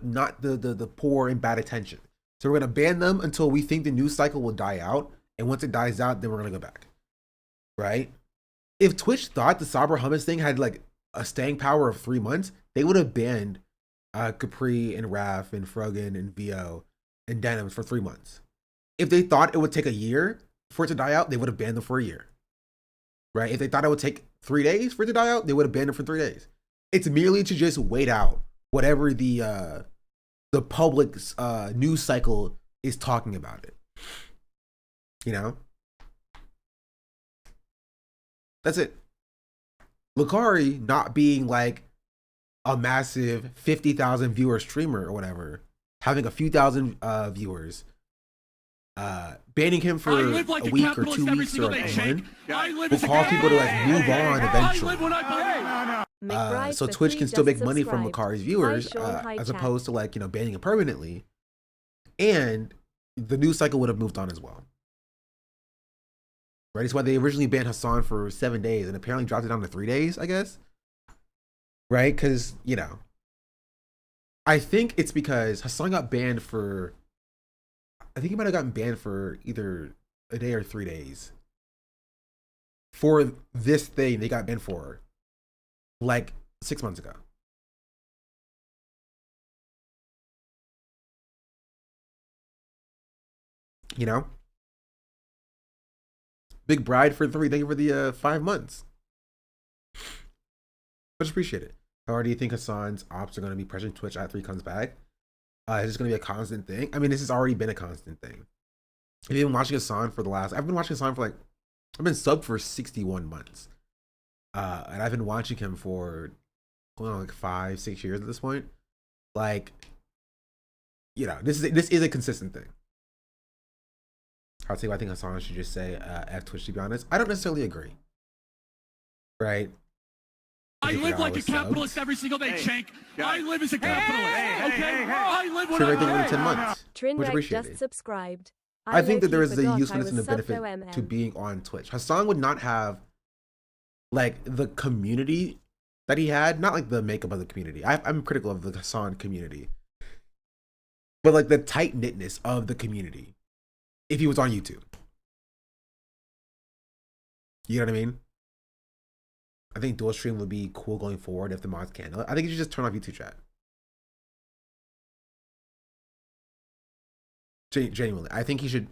not the poor and bad attention. So we're going to ban them until we think the news cycle will die out. And once it dies out, then we're going to go back. Right? If Twitch thought the Sabra hummus thing had like a staying power of 3 months, they would have banned Capri and Raf and Frogan and VO and Denims for 3 months. If they thought it would take a year for it to die out, they would have banned them for a year. Right? If they thought it would take 3 days for it to die out, they would have banned them for 3 days. It's merely to just wait out whatever the public's news cycle is talking about it. You know? That's it. Lucari not being like a massive 50,000 viewer streamer or whatever, having a few thousand viewers, banning him for like a week or 2 weeks or a month will cause people to like move on eventually. So Twitch can still make money from Lucari's viewers as opposed to like, banning him permanently. And the news cycle would have moved on as well. Right? It's why they originally banned Hasan for 7 days and apparently dropped it down to 3 days, I guess. Right? Because, I think it's because Hasan got banned for, I think he might have gotten banned for either a day or 3 days. For this thing they got banned for, like 6 months ago. Big bride for 3. Thank you for the 5 months. Much appreciated. How do you think Hasan's ops are going to be pressuring Twitch after he comes back? Is this going to be a constant thing? I mean, this has already been a constant thing. I've been watching Hasan for I've been watching Hasan for I've been subbed for 61 months. And I've been watching him for, 5-6 years at this point. This is a consistent thing. I'll tell you, I think Hasan should just say F Twitch, to be honest. I don't necessarily agree. Right? I live like a capitalist every single day, Shank. I live as a capitalist. Okay? I live when I think 10 months. Trinrek just subscribed. I think that there is a usefulness and a benefit to being on Twitch. Hasan would not have the community that he had, not like the makeup of the community. I'm critical of the Hasan community. But the tight-knitness of the community if he was on YouTube. You know what I mean? I think dual stream would be cool going forward if the mods can. I think you should just turn off YouTube chat. Genuinely. I think he should,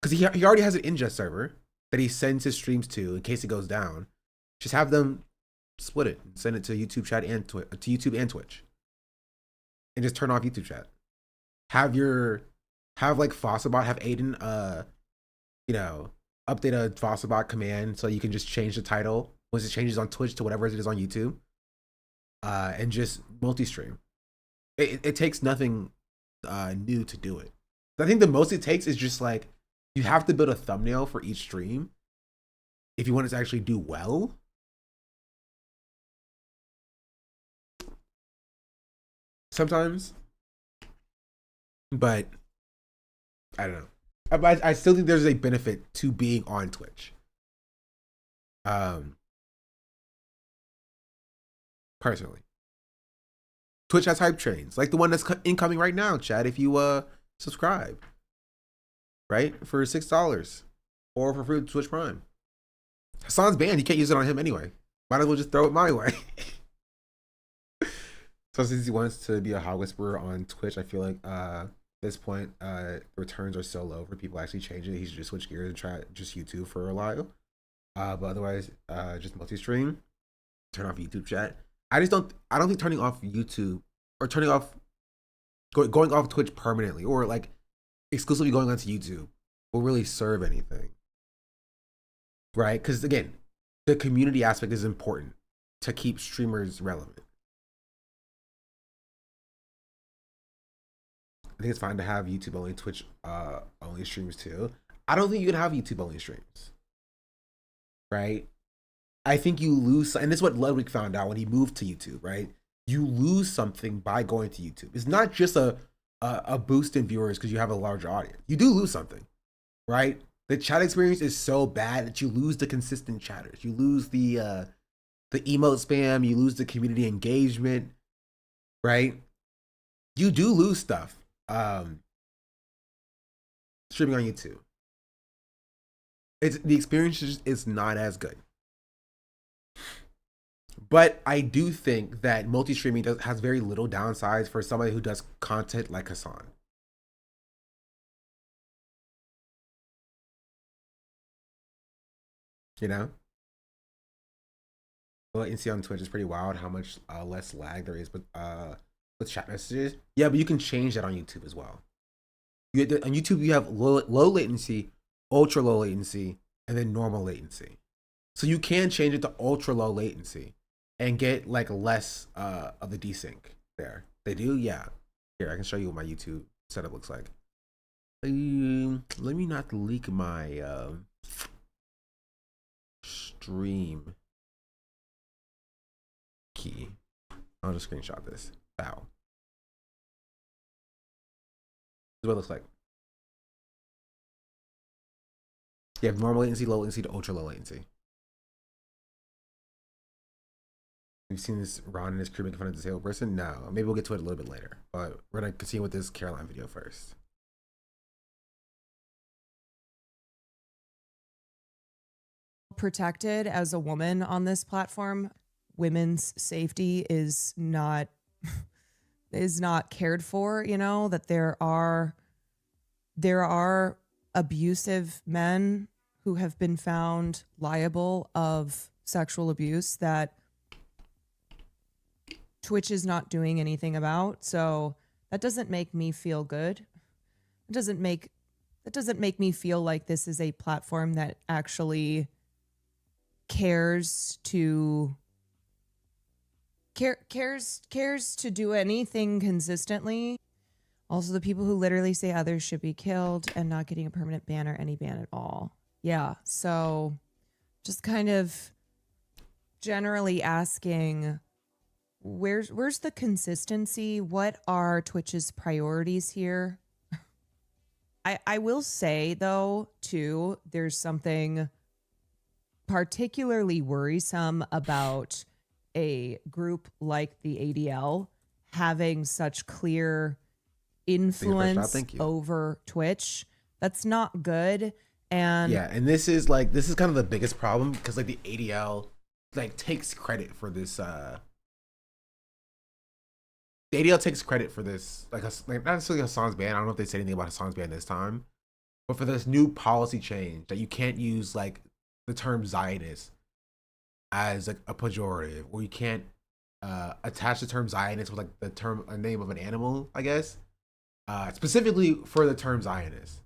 because he already has an ingest server that he sends his streams to in case it goes down. Just have them split it and send it to YouTube chat and to YouTube and Twitch. And just turn off YouTube chat. Have Fossabot, have Aiden, update a Vossabot command so you can just change the title once it changes on Twitch to whatever it is on YouTube, and just multi-stream. It takes nothing new to do it. I think the most it takes is just like you have to build a thumbnail for each stream if you want it to actually do well. Sometimes, but I don't know. I still think there's a benefit to being on Twitch. Personally, Twitch has hype trains like the one that's incoming right now, Chad. If you subscribe, right, for $6 or for free Twitch Prime. Hasan's banned. You can't use it on him anyway. Might as well just throw it my way. So since he wants to be a hot whisperer on Twitch, I feel like at this point, the returns are so low for people actually changing it. He should just switch gears and try just YouTube for a while. But otherwise, just multi-stream, turn off YouTube chat. I don't think turning off YouTube or turning off, going off Twitch permanently or like exclusively going onto YouTube will really serve anything. Right? Because again, the community aspect is important to keep streamers relevant. I think it's fine to have YouTube only, Twitch only streams too. I don't think you can have YouTube only streams. Right? I think you lose, and this is what Ludwig found out when he moved to YouTube, right? You lose something by going to YouTube. It's not just a boost in viewers because you have a larger audience. You do lose something, right? The chat experience is so bad that you lose the consistent chatters. You lose the emote spam. You lose the community engagement, right? You do lose stuff streaming on YouTube. The experience is not as good. But I do think that multi-streaming has very little downsides for somebody who does content like Hasan. You know? The latency on Twitch is pretty wild, how much less lag there is with chat messages. Yeah, but you can change that on YouTube as well. On YouTube, you have low latency, ultra low latency, and then normal latency. So you can change it to ultra low latency and get like less of the desync there. They do, yeah. Here, I can show you what my YouTube setup looks like. Let me not leak my stream key. I'll just screenshot this. Wow. This is what it looks like. You have normal latency, low latency to ultra low latency. We've seen this Ron and his crew making fun of the disabled person. No, maybe we'll get to it a little bit later. But we're gonna continue with this Caroline video first. Protected as a woman on this platform. Women's safety is not cared for, you know, that there are abusive men who have been found liable of sexual abuse that Twitch is not doing anything about. So that doesn't make me feel good. That doesn't make me feel like this is a platform that actually cares to do anything consistently. Also, the people who literally say others should be killed and not getting a permanent ban or any ban at all. Yeah, so just kind of generally asking, where's the consistency? What are Twitch's priorities here? I will say, though, too, there's something particularly worrisome about a group like the ADL having such clear influence over Twitch. That's not good. And yeah, and this is kind of the biggest problem because like the ADL like takes credit for this the ADL takes credit for this, like not necessarily Hasan's ban. I don't know if they said anything about Hasan's ban this time, but for this new policy change that you can't use like the term Zionist as like a pejorative, or you can't attach the term Zionist with like the term, a name of an animal, I guess, specifically for the term Zionist.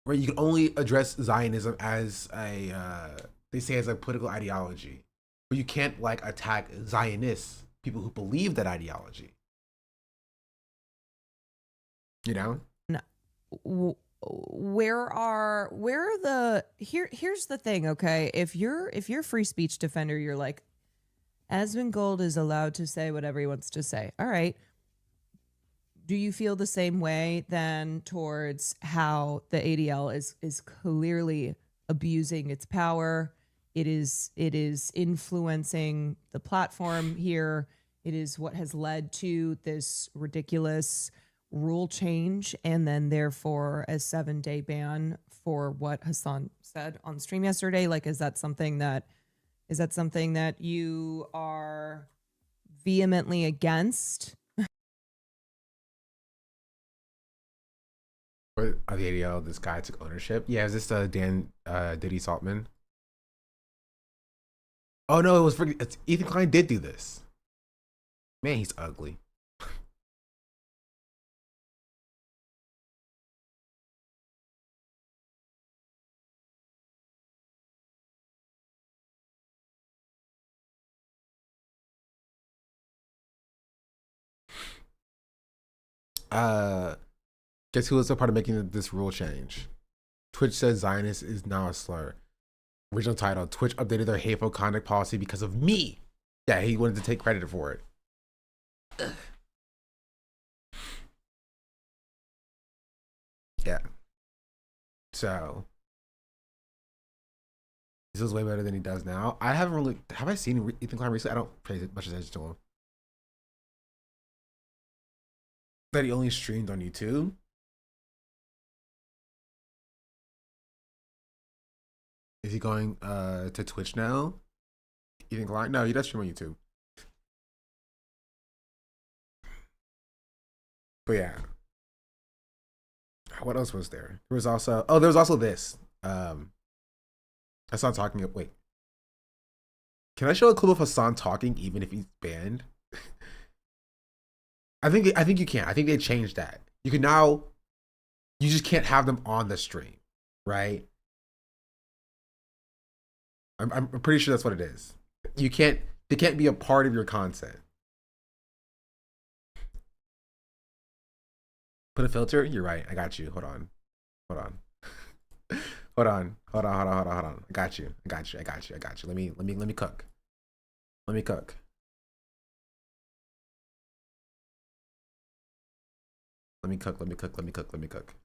where you can only address Zionism as a they say as a political ideology, but you can't like attack Zionists, people who believe that ideology. You know? No. Where are the here's the thing, okay? If you're free speech defender, you're like, Asmongold is allowed to say whatever he wants to say. All right. Do you feel the same way then towards how the ADL is clearly abusing its power? It is influencing the platform here. It is what has led to this ridiculous rule change and then therefore a 7-day ban for what Hasan said on stream yesterday. Like, is that something that you are vehemently against? Or the ADL, this guy took ownership. Yeah, is this Dan Diddy Saltman? Oh no, it's Ethan Klein did do this. Man, he's ugly. Guess who was a part of making this rule change? Twitch says Zionist is now a slur. Original title: Twitch updated their hateful conduct policy because of me. Yeah, he wanted to take credit for it. Ugh. Yeah. So this is way better than he does now. I haven't really have I seen Ethan Klein recently? I don't pay much attention to him. That he only streamed on YouTube. Is he going to Twitch now? Ethan Klein? No, he does stream on YouTube. But yeah. What else was there? There was also this. Hasan talking. Wait. Can I show a clip of Hasan talking even if he's banned? I think you can. I think they changed that. You can now. You just can't have them on the stream, right? I'm pretty sure that's what it is. You can't. They can't be a part of your content. Put a filter. You're right. I got you. Hold on. Hold on. Hold on. Hold on. I got you. Let me cook. Let me cook. Let me cook.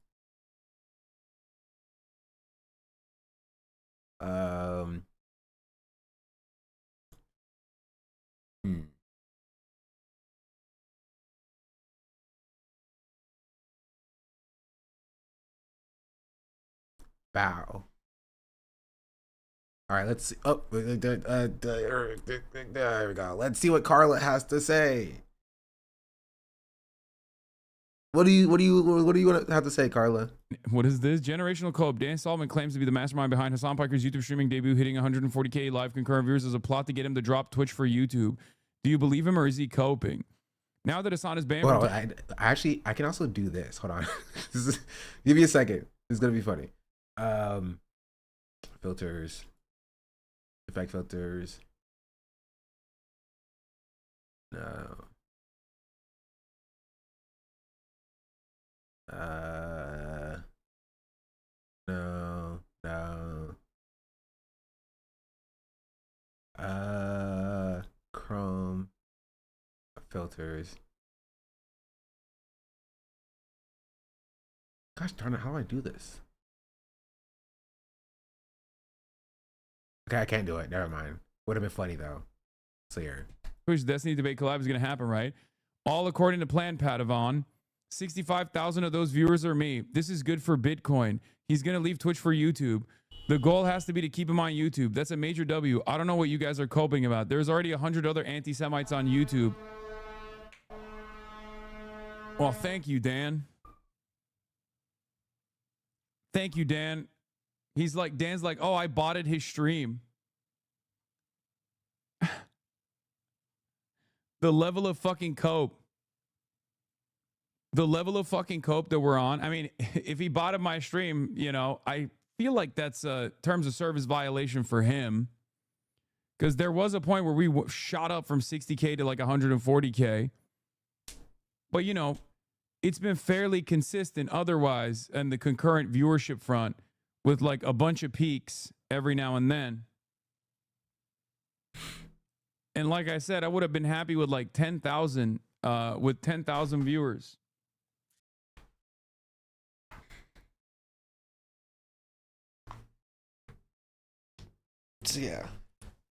Bow. All right, let's see. Oh, there we go. Let's see what Carla has to say. What do you want to have to say, Carla? What is this? Generational Cope. Dan Saltman claims to be the mastermind behind Hasan Piker's YouTube streaming debut, hitting 140K live concurrent viewers as a plot to get him to drop Twitch for YouTube. Do you believe him or is he coping? Now that Hasan is banned, I can also do this. Hold on. Give me a second. This is gonna be funny. Filters, effect filters. No. Chrome filters. Gosh darn it, how do I do this? Okay, I can't do it. Never mind. Would have been funny though. So here. Twitch Destiny debate collab is going to happen, right? All according to plan, Padavon. 65,000 of those viewers are me. This is good for Bitcoin. He's going to leave Twitch for YouTube. The goal has to be to keep him on YouTube. That's a major W. I don't know what you guys are coping about. There's already 100 other anti-Semites on YouTube. Well, thank you, Dan. Thank you, Dan. Dan's like, oh, I botted his stream. The level of fucking cope. the level of fucking cope that we're on. I mean, if he bottomed my stream, you know, I feel like that's a terms of service violation for him. Because there was a point where we shot up from 60K to like 140K. But, you know, it's been fairly consistent otherwise and the concurrent viewership front with like a bunch of peaks every now and then. And like I said, I would have been happy with like 10,000 with 10,000 viewers. So yeah,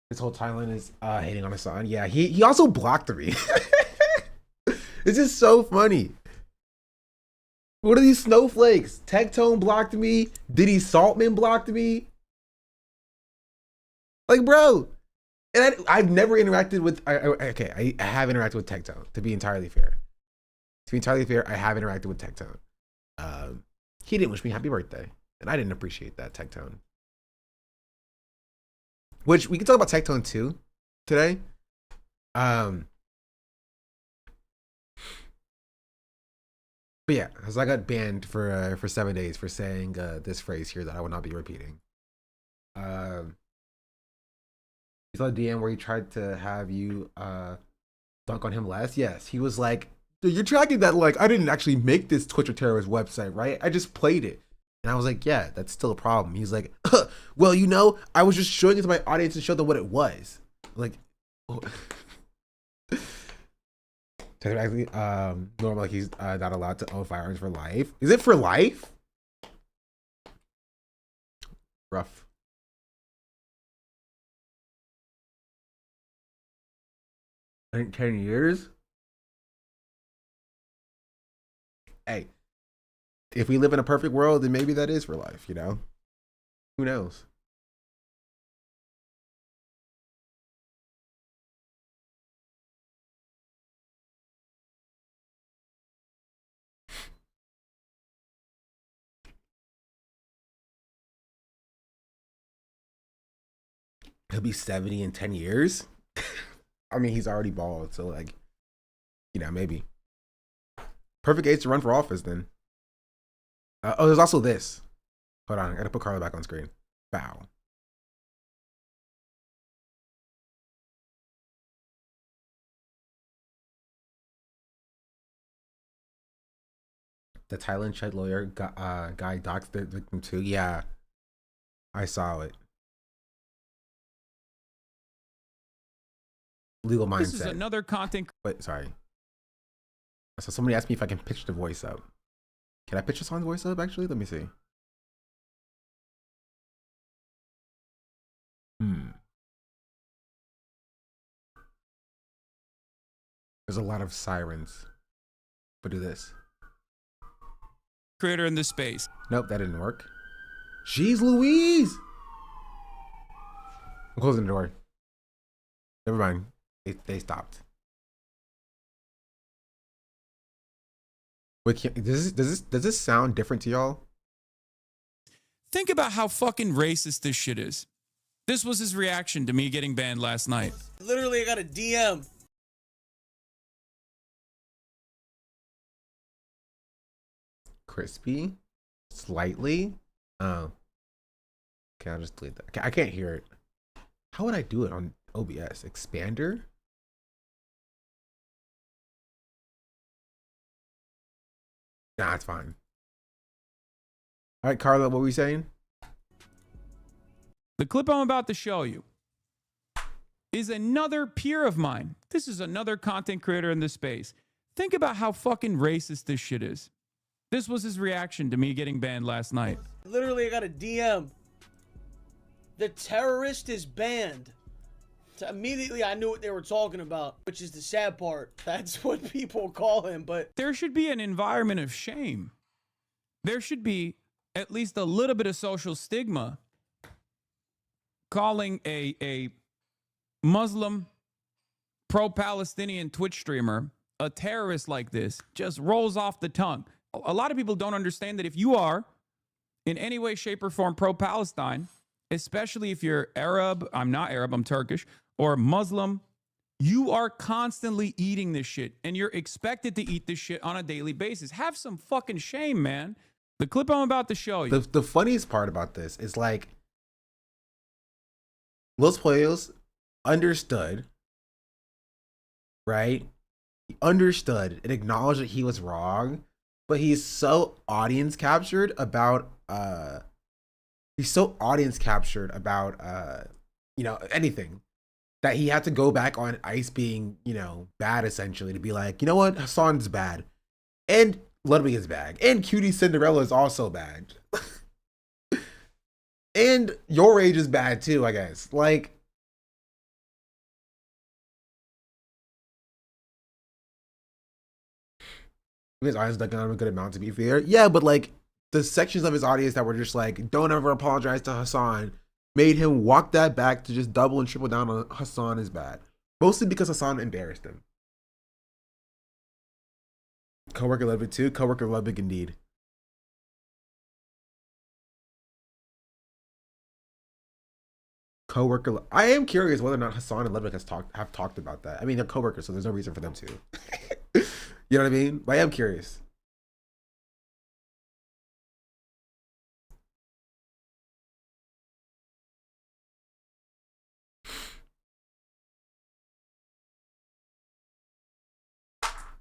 this whole Thailand is hating on Hasan. Yeah, he also blocked me. It's just so funny. What are these snowflakes? Tectone blocked me. Diddy Saltman blocked me. Like, bro. And I've never interacted with. I have interacted with Tectone. To be entirely fair, I have interacted with Tectone. He didn't wish me happy birthday, and I didn't appreciate that, Tectone. Which we can talk about Tectone too today. But yeah, as I got banned for 7 days for saying this phrase here that I will not be repeating. You saw a DM where he tried to have you dunk on him last. Yes, he was like, "You're tracking that like I didn't actually make this Twitch or terrorist website, right? I just played it." And I was like, "Yeah, that's still a problem." He's like, "Well, you know, I was just showing it to my audience to show them what it was." Like, oh. Technically, normal, like he's not allowed to own firearms for life. Is it for life? Rough. I think 10 years. Hey, if we live in a perfect world, then maybe that is for life, you know? Who knows? He'll be 70 in 10 years. I mean, he's already bald, so like, you know, maybe. Perfect age to run for office then. Oh, there's also this. Hold on, I gotta put Carla back on screen. Bow. The Thailand Ched lawyer guy doxed the victim too. Yeah, I saw it. Legal mindset. This is another content. Wait, sorry. So somebody asked me if I can pitch the voice up. Can I pitch this on voice up? Actually, let me see. There's a lot of sirens. But do this. Creator in this space. Nope, that didn't work. Jeez Louise! I'm closing the door. Never mind. They stopped. Wait, does this sound different to y'all? Think about how fucking racist this shit is. This was his reaction to me getting banned last night. Literally, I got a DM. Crispy? Slightly? Oh. Okay, I'll just delete that. Okay, I can't hear it. How would I do it on OBS? Expander? Nah, it's fine. All right, Carla, what were we saying? The clip I'm about to show you is another peer of mine. This is another content creator in this space. Think about how fucking racist this shit is. This was his reaction to me getting banned last night. Literally, I got a DM. The terrorist is banned. So immediately, I knew what they were talking about, which is the sad part. That's what people call him, but... There should be an environment of shame. There should be at least a little bit of social stigma. Calling a Muslim pro-Palestinian Twitch streamer a terrorist like this just rolls off the tongue. A lot of people don't understand that if you are in any way, shape, or form pro-Palestine, especially if you're Arab, I'm not Arab, I'm Turkish, or Muslim, You are constantly eating this shit, and you're expected to eat this shit on a daily basis. Have some fucking shame, man. The clip I'm about to show you. The funniest part about this is like Los Pollos understood, right? He understood and acknowledged that he was wrong, but he's so audience captured about you know, anything, that he had to go back on Ice being, you know, bad essentially to be like, you know what, Hasan's bad, and Ludwig is bad, and Cutie Cinderella is also bad, and Your Age is bad too, I guess. Like, his audience dug on a good amount, to be fair. Yeah, but like the sections of his audience that were just like, don't ever apologize to Hasan, made him walk that back to just double and triple down on Hasan is bad. Mostly because Hasan embarrassed him. Coworker Ludwig too. Coworker Ludwig indeed. Coworker. I am curious whether or not Hasan and Ludwig have talked about that. I mean, they're coworkers, so there's no reason for them to. You know what I mean? But I am curious.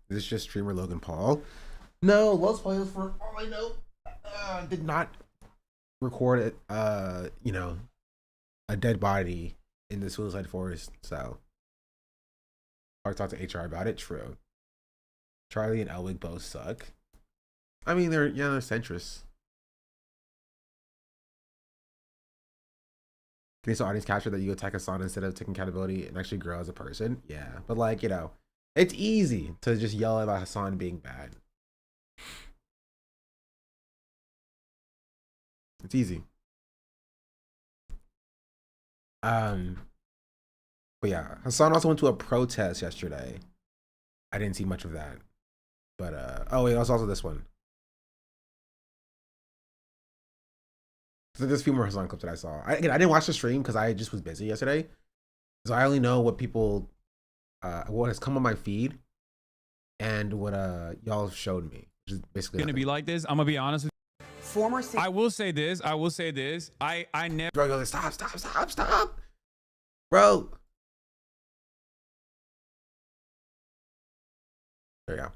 Is this just streamer Logan Paul? No, Los Pollos, for all I know, did not record it. You know, a dead body in the suicide forest. So I talked to HR about it. True. Charlie and Elwig both suck. I mean, they're centrists. Can you so audience capture that you attack Hasan instead of taking accountability and actually grow as a person? Yeah, but like, you know, it's easy to just yell about Hasan being bad. It's easy. But yeah, Hasan also went to a protest yesterday. I didn't see much of that. But oh wait, there's also this one. So there's a few more Hasan clips that I saw. Again, I didn't watch the stream because I just was busy yesterday. So I only know what people what has come on my feed and what y'all showed me, which is basically Gonna be like this. I'm gonna be honest with you. Former I will say this. I never. Bro, stop. Bro. There you go.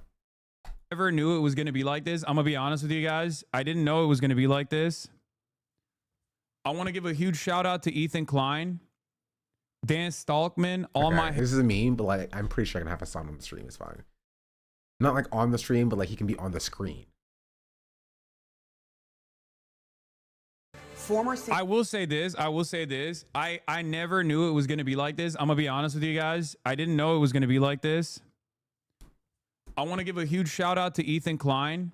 Never knew it was gonna be like this. I'm gonna be honest with you guys. I didn't know it was gonna be like this. I want to give a huge shout out to Ethan Klein, Dan Stalkman, This is a meme, but like I'm pretty sure I can have Hasan on the stream. It's fine. Not like on the stream, but like he can be on the screen. I will say this. I never knew it was gonna be like this. I'm gonna be honest with you guys. I didn't know it was gonna be like this. I want to give a huge shout out to Ethan Klein,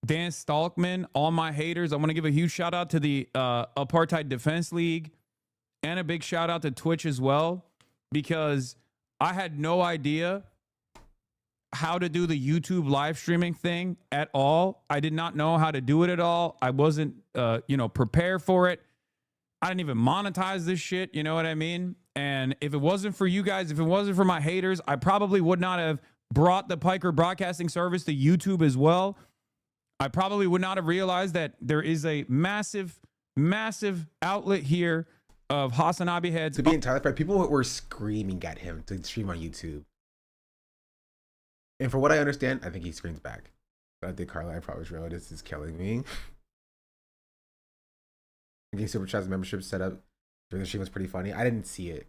Dan Stalkman, all my haters. I want to give a huge shout out to the Apartheid Defense League, and a big shout out to Twitch as well, because I had no idea how to do the YouTube live streaming thing at all. I did not know how to do it at all. I wasn't, prepared for it. I didn't even monetize this shit. You know what I mean? And if it wasn't for you guys, if it wasn't for my haters, I probably would not have brought the Piker Broadcasting Service to YouTube as well. I probably would not have realized that there is a massive, massive outlet here of Hasan Abi heads. To be entirely fair, people were screaming at him to stream on YouTube. And for what I understand, I think he screams back. But I think Carla, I probably wrote this is killing me. Getting Super Chat's membership set up during the stream was pretty funny. I didn't see it.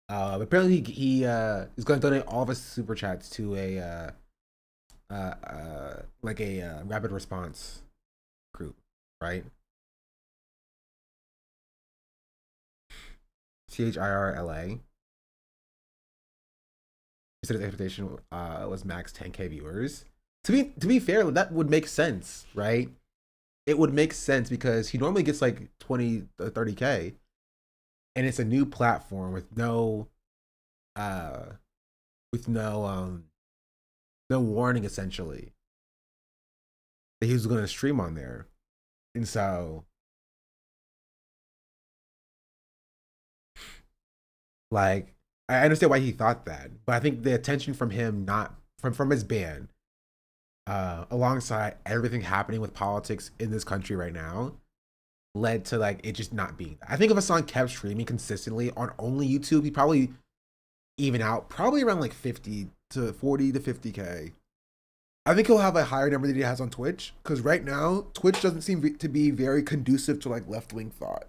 But apparently he is going to donate all of his Super Chats to a rapid response group, right? CHIRLA. He said his expectation was max 10K viewers. To be fair, that would make sense, right? It would make sense because he normally gets like 20 or 30K, and it's a new platform with no warning essentially that he was going to stream on there. And so like I understand why he thought that, but I think the attention from him, not from his ban, alongside everything happening with politics in this country right now, led to like it just not being that. I think if Hasan kept streaming consistently on only YouTube, he'd probably even out probably around like 50 to 40 to 50K. I think he'll have a higher number than he has on Twitch, because right now Twitch doesn't seem to be very conducive to like left-wing thought.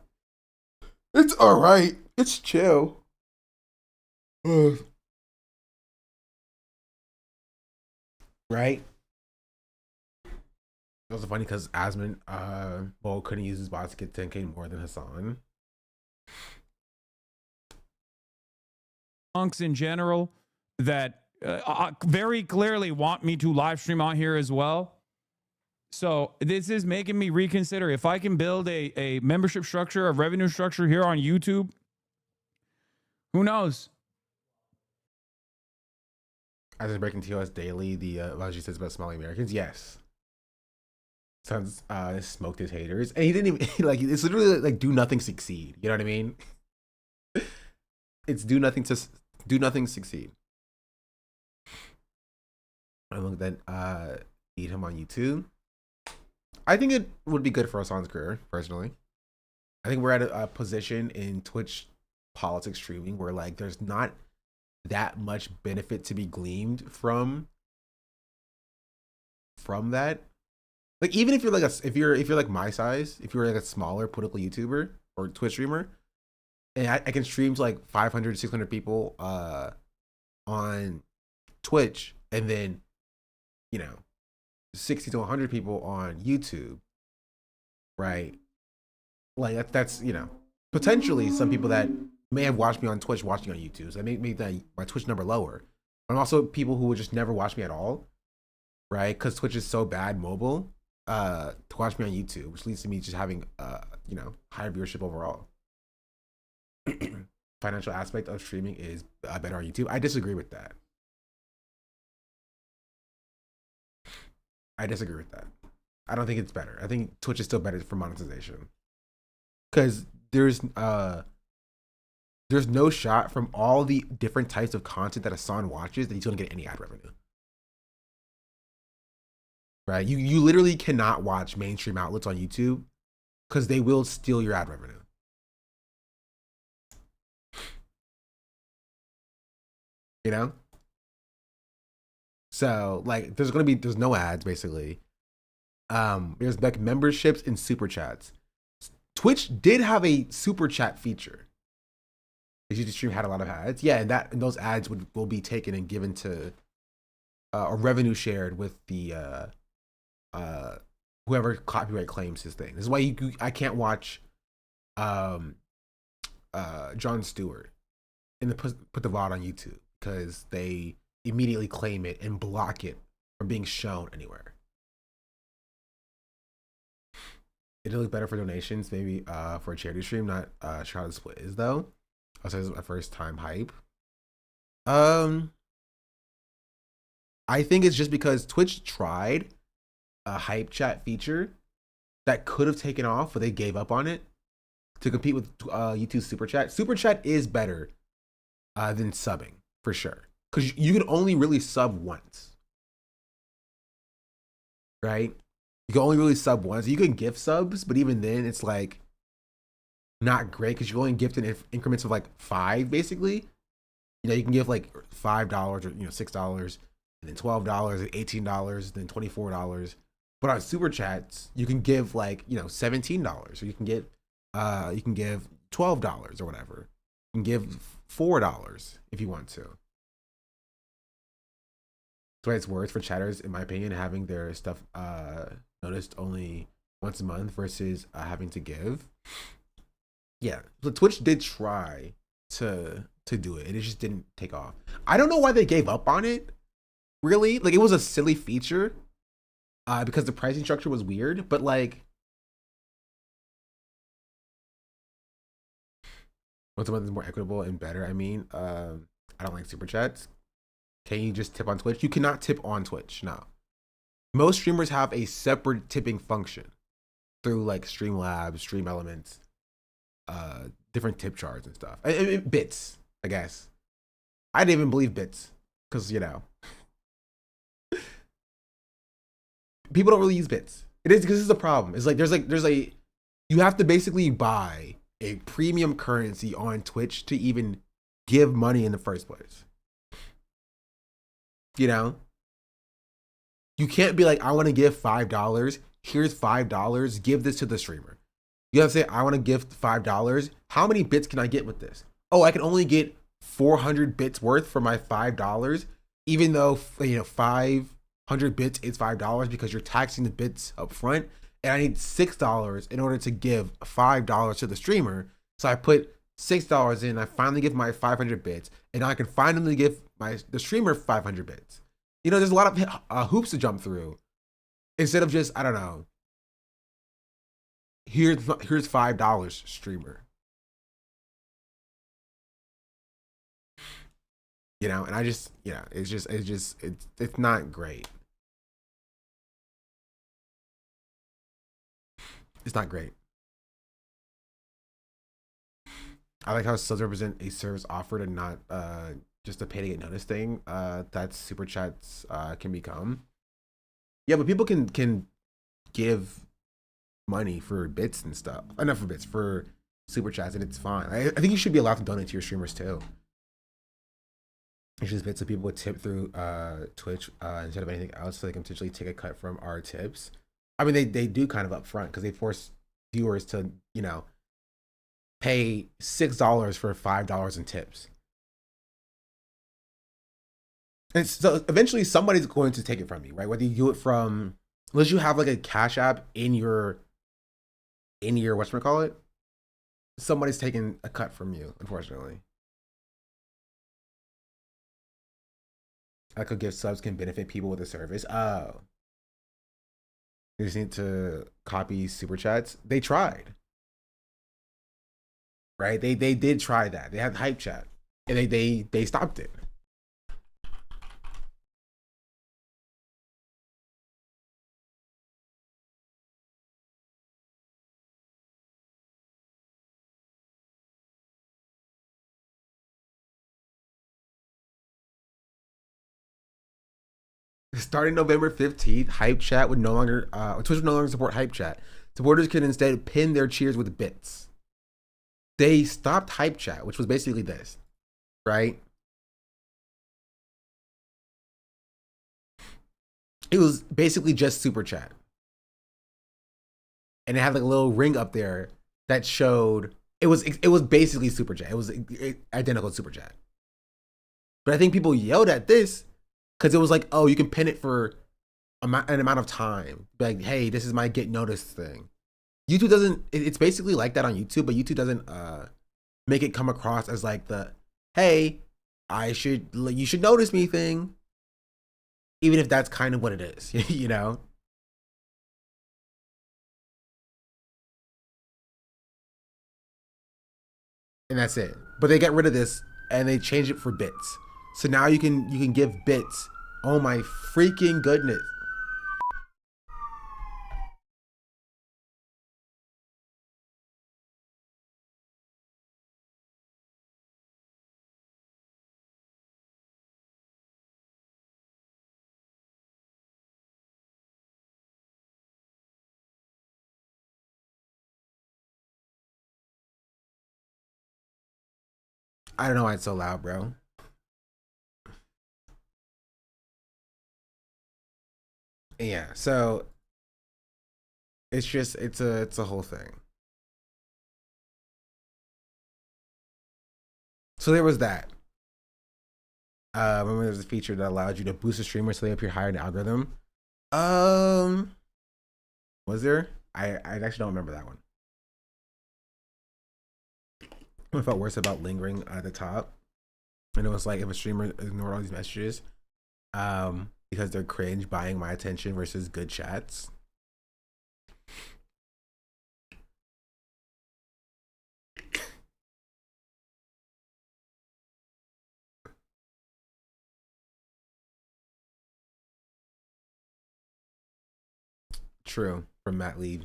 It's all right. It's chill. Right? It was funny because Asmund couldn't use his bots to get 10K more than Hasan. Punks in general that very clearly want me to live stream on here as well. So this is making me reconsider if I can build a membership structure, a revenue structure here on YouTube. Who knows? As is breaking TOS daily, the Raji says about smiling Americans. Yes. Sons smoked his haters, and he didn't even like. It's literally like do nothing succeed. You know what I mean? It's do nothing succeed. I look at eat him on YouTube. I think it would be good for Hasan's career, personally. I think we're at a position in Twitch politics streaming where like there's not that much benefit to be gleaned from that. Like even if you're like if you're like my size, if you're like a smaller political YouTuber or Twitch streamer, and I can stream to like 500, 600 people on Twitch, and then 60 to 100 people on YouTube, right? Like that's potentially some people that may have watched me on Twitch watching on YouTube. So that made my Twitch number lower. And also people who would just never watch me at all, right? Because Twitch is so bad mobile to watch me on YouTube, which leads to me just having higher viewership overall. Financial aspect of streaming is better on YouTube. I disagree with that. I don't think it's better. I think Twitch is still better for monetization. Because there's no shot from all the different types of content that Hasan watches that he's gonna get any ad revenue. Right? You literally cannot watch mainstream outlets on YouTube because they will steal your ad revenue. So like there's no ads basically. There's like memberships and super chats. Twitch did have a super chat feature. The YouTube stream had a lot of ads. Yeah, and those ads will be taken and given to or revenue shared with the whoever copyright claims his thing. This is why I can't watch Jon Stewart and put the VOD on YouTube because they immediately claim it and block it from being shown anywhere. It'll look better for donations, maybe for a charity stream. Not sure how the split is though. Also, this is my first time hype. I think it's just because Twitch tried a hype chat feature that could have taken off, but they gave up on it to compete with YouTube Super Chat. Super Chat is better than subbing for sure, because you can only really sub once, right? You can only really sub once. You can gift subs, but even then, it's like not great because you only gift in increments of like 5, basically. You can give like $5 or $6, and then $12, and $18, then $24. But on super chats, you can give like $17, or you can give $12 or whatever. You can give $4 if you want to. That's why it's worth for chatters, in my opinion, having their stuff noticed only once a month versus having to give. Yeah, so Twitch did try to do it, and it just didn't take off. I don't know why they gave up on it. Really, like it was a silly feature because the pricing structure was weird. But like, once a month is more equitable and better. I mean, I don't like super chats. Can you just tip on Twitch? You cannot tip on Twitch. No. Most streamers have a separate tipping function through like Streamlabs, Stream Elements, different tip charts and stuff. Bits, I guess. I didn't even believe bits because, you know, people don't really use bits. It is because this is the problem. It's like there's a you have to basically buy a premium currency on Twitch to even give money in the first place. You know? You can't be like, I want to give $5. Here's $5. Give this to the streamer. You have to say, I want to give $5. How many bits can I get with this? Oh, I can only get 400 bits worth for my $5, even though, you know, 500 bits is $5 because you're taxing the bits up front. And I need $6 in order to give $5 to the streamer. So I put $6 in. I finally give my 500 bits, and now I can finally give the streamer 500 bits. You know, there's a lot of hoops to jump through instead of just, I don't know, here's $5, streamer. You know, and I just, yeah, it's not great. It's not great. I like how it still represent a service offered and not just a pay to get noticed thing that super chats can become. Yeah, but people can give money for bits and stuff. Enough for bits, for super chats, and it's fine. I think you should be allowed to donate to your streamers too. It's just bits so people would tip through Twitch instead of anything else, so they can potentially take a cut from our tips. I mean, they do kind of upfront because they force viewers to, you know, pay $6 for $5 in tips. And so eventually somebody's going to take it from you, right? Whether you do it from, unless you have like a Cash App in your whatchamacallit, somebody's taking a cut from you, unfortunately. I could give subs can benefit people with the service. Oh. You just need to copy super chats. They tried. Right? They did try that. They had hype chat. And they stopped it. Starting November 15th, Hype Chat would no longer, Twitch would no longer support Hype Chat. Supporters can instead pin their cheers with bits. They stopped Hype Chat, which was basically this, right? It was basically just Super Chat. And it had like a little ring up there that showed, it was basically Super Chat. It was identical to Super Chat. But I think people yelled at this because it was like, oh, you can pin it for an amount of time. Like, hey, this is my get noticed thing. YouTube doesn't, it's basically like that on YouTube, but YouTube doesn't make it come across as like the, hey, you should notice me thing. Even if that's kind of what it is, you know? And that's it. But they got rid of this and they changed it for bits. So now you can give bits. Oh my freaking goodness. I don't know why it's so loud, bro. Yeah, so it's just it's a whole thing. So there was that. Remember there was a feature that allowed you to boost a streamer so they appear higher in the algorithm. Was there? I actually don't remember that one. I felt worse about lingering at the top. And it was like if a streamer ignored all these messages, because they're cringe buying my attention versus good chats. True, from Matt Lee.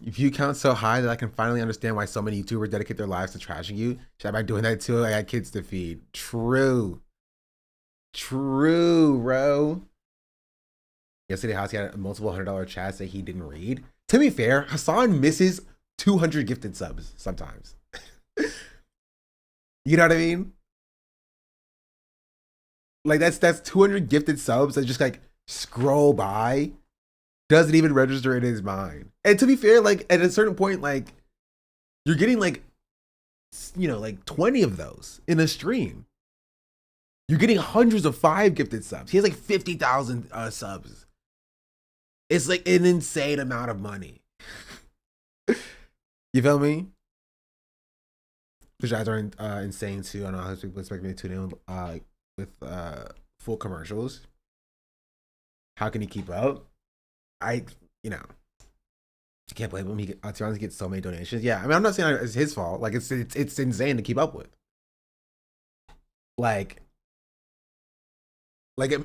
view count so high that I can finally understand why so many YouTubers dedicate their lives to trashing you. Should I be doing that too? I got kids to feed. True, bro. Yesterday, Hasan had multiple $100 chats that he didn't read. To be fair, Hasan misses 200 gifted subs sometimes. You know what I mean? Like that's 200 gifted subs that just like scroll by, doesn't even register in his mind. And to be fair, like at a certain point, like you're getting like, you know, like 20 of those in a stream. You're getting hundreds of 5 gifted subs. He has like 50,000 subs. It's like an insane amount of money. You feel me? The ads are insane too. I don't know how people expect me to tune in with full commercials. How can he keep up? I can't blame him. To be honest, he gets so many donations. Yeah, I mean, I'm not saying it's his fault. Like it's insane to keep up with. Like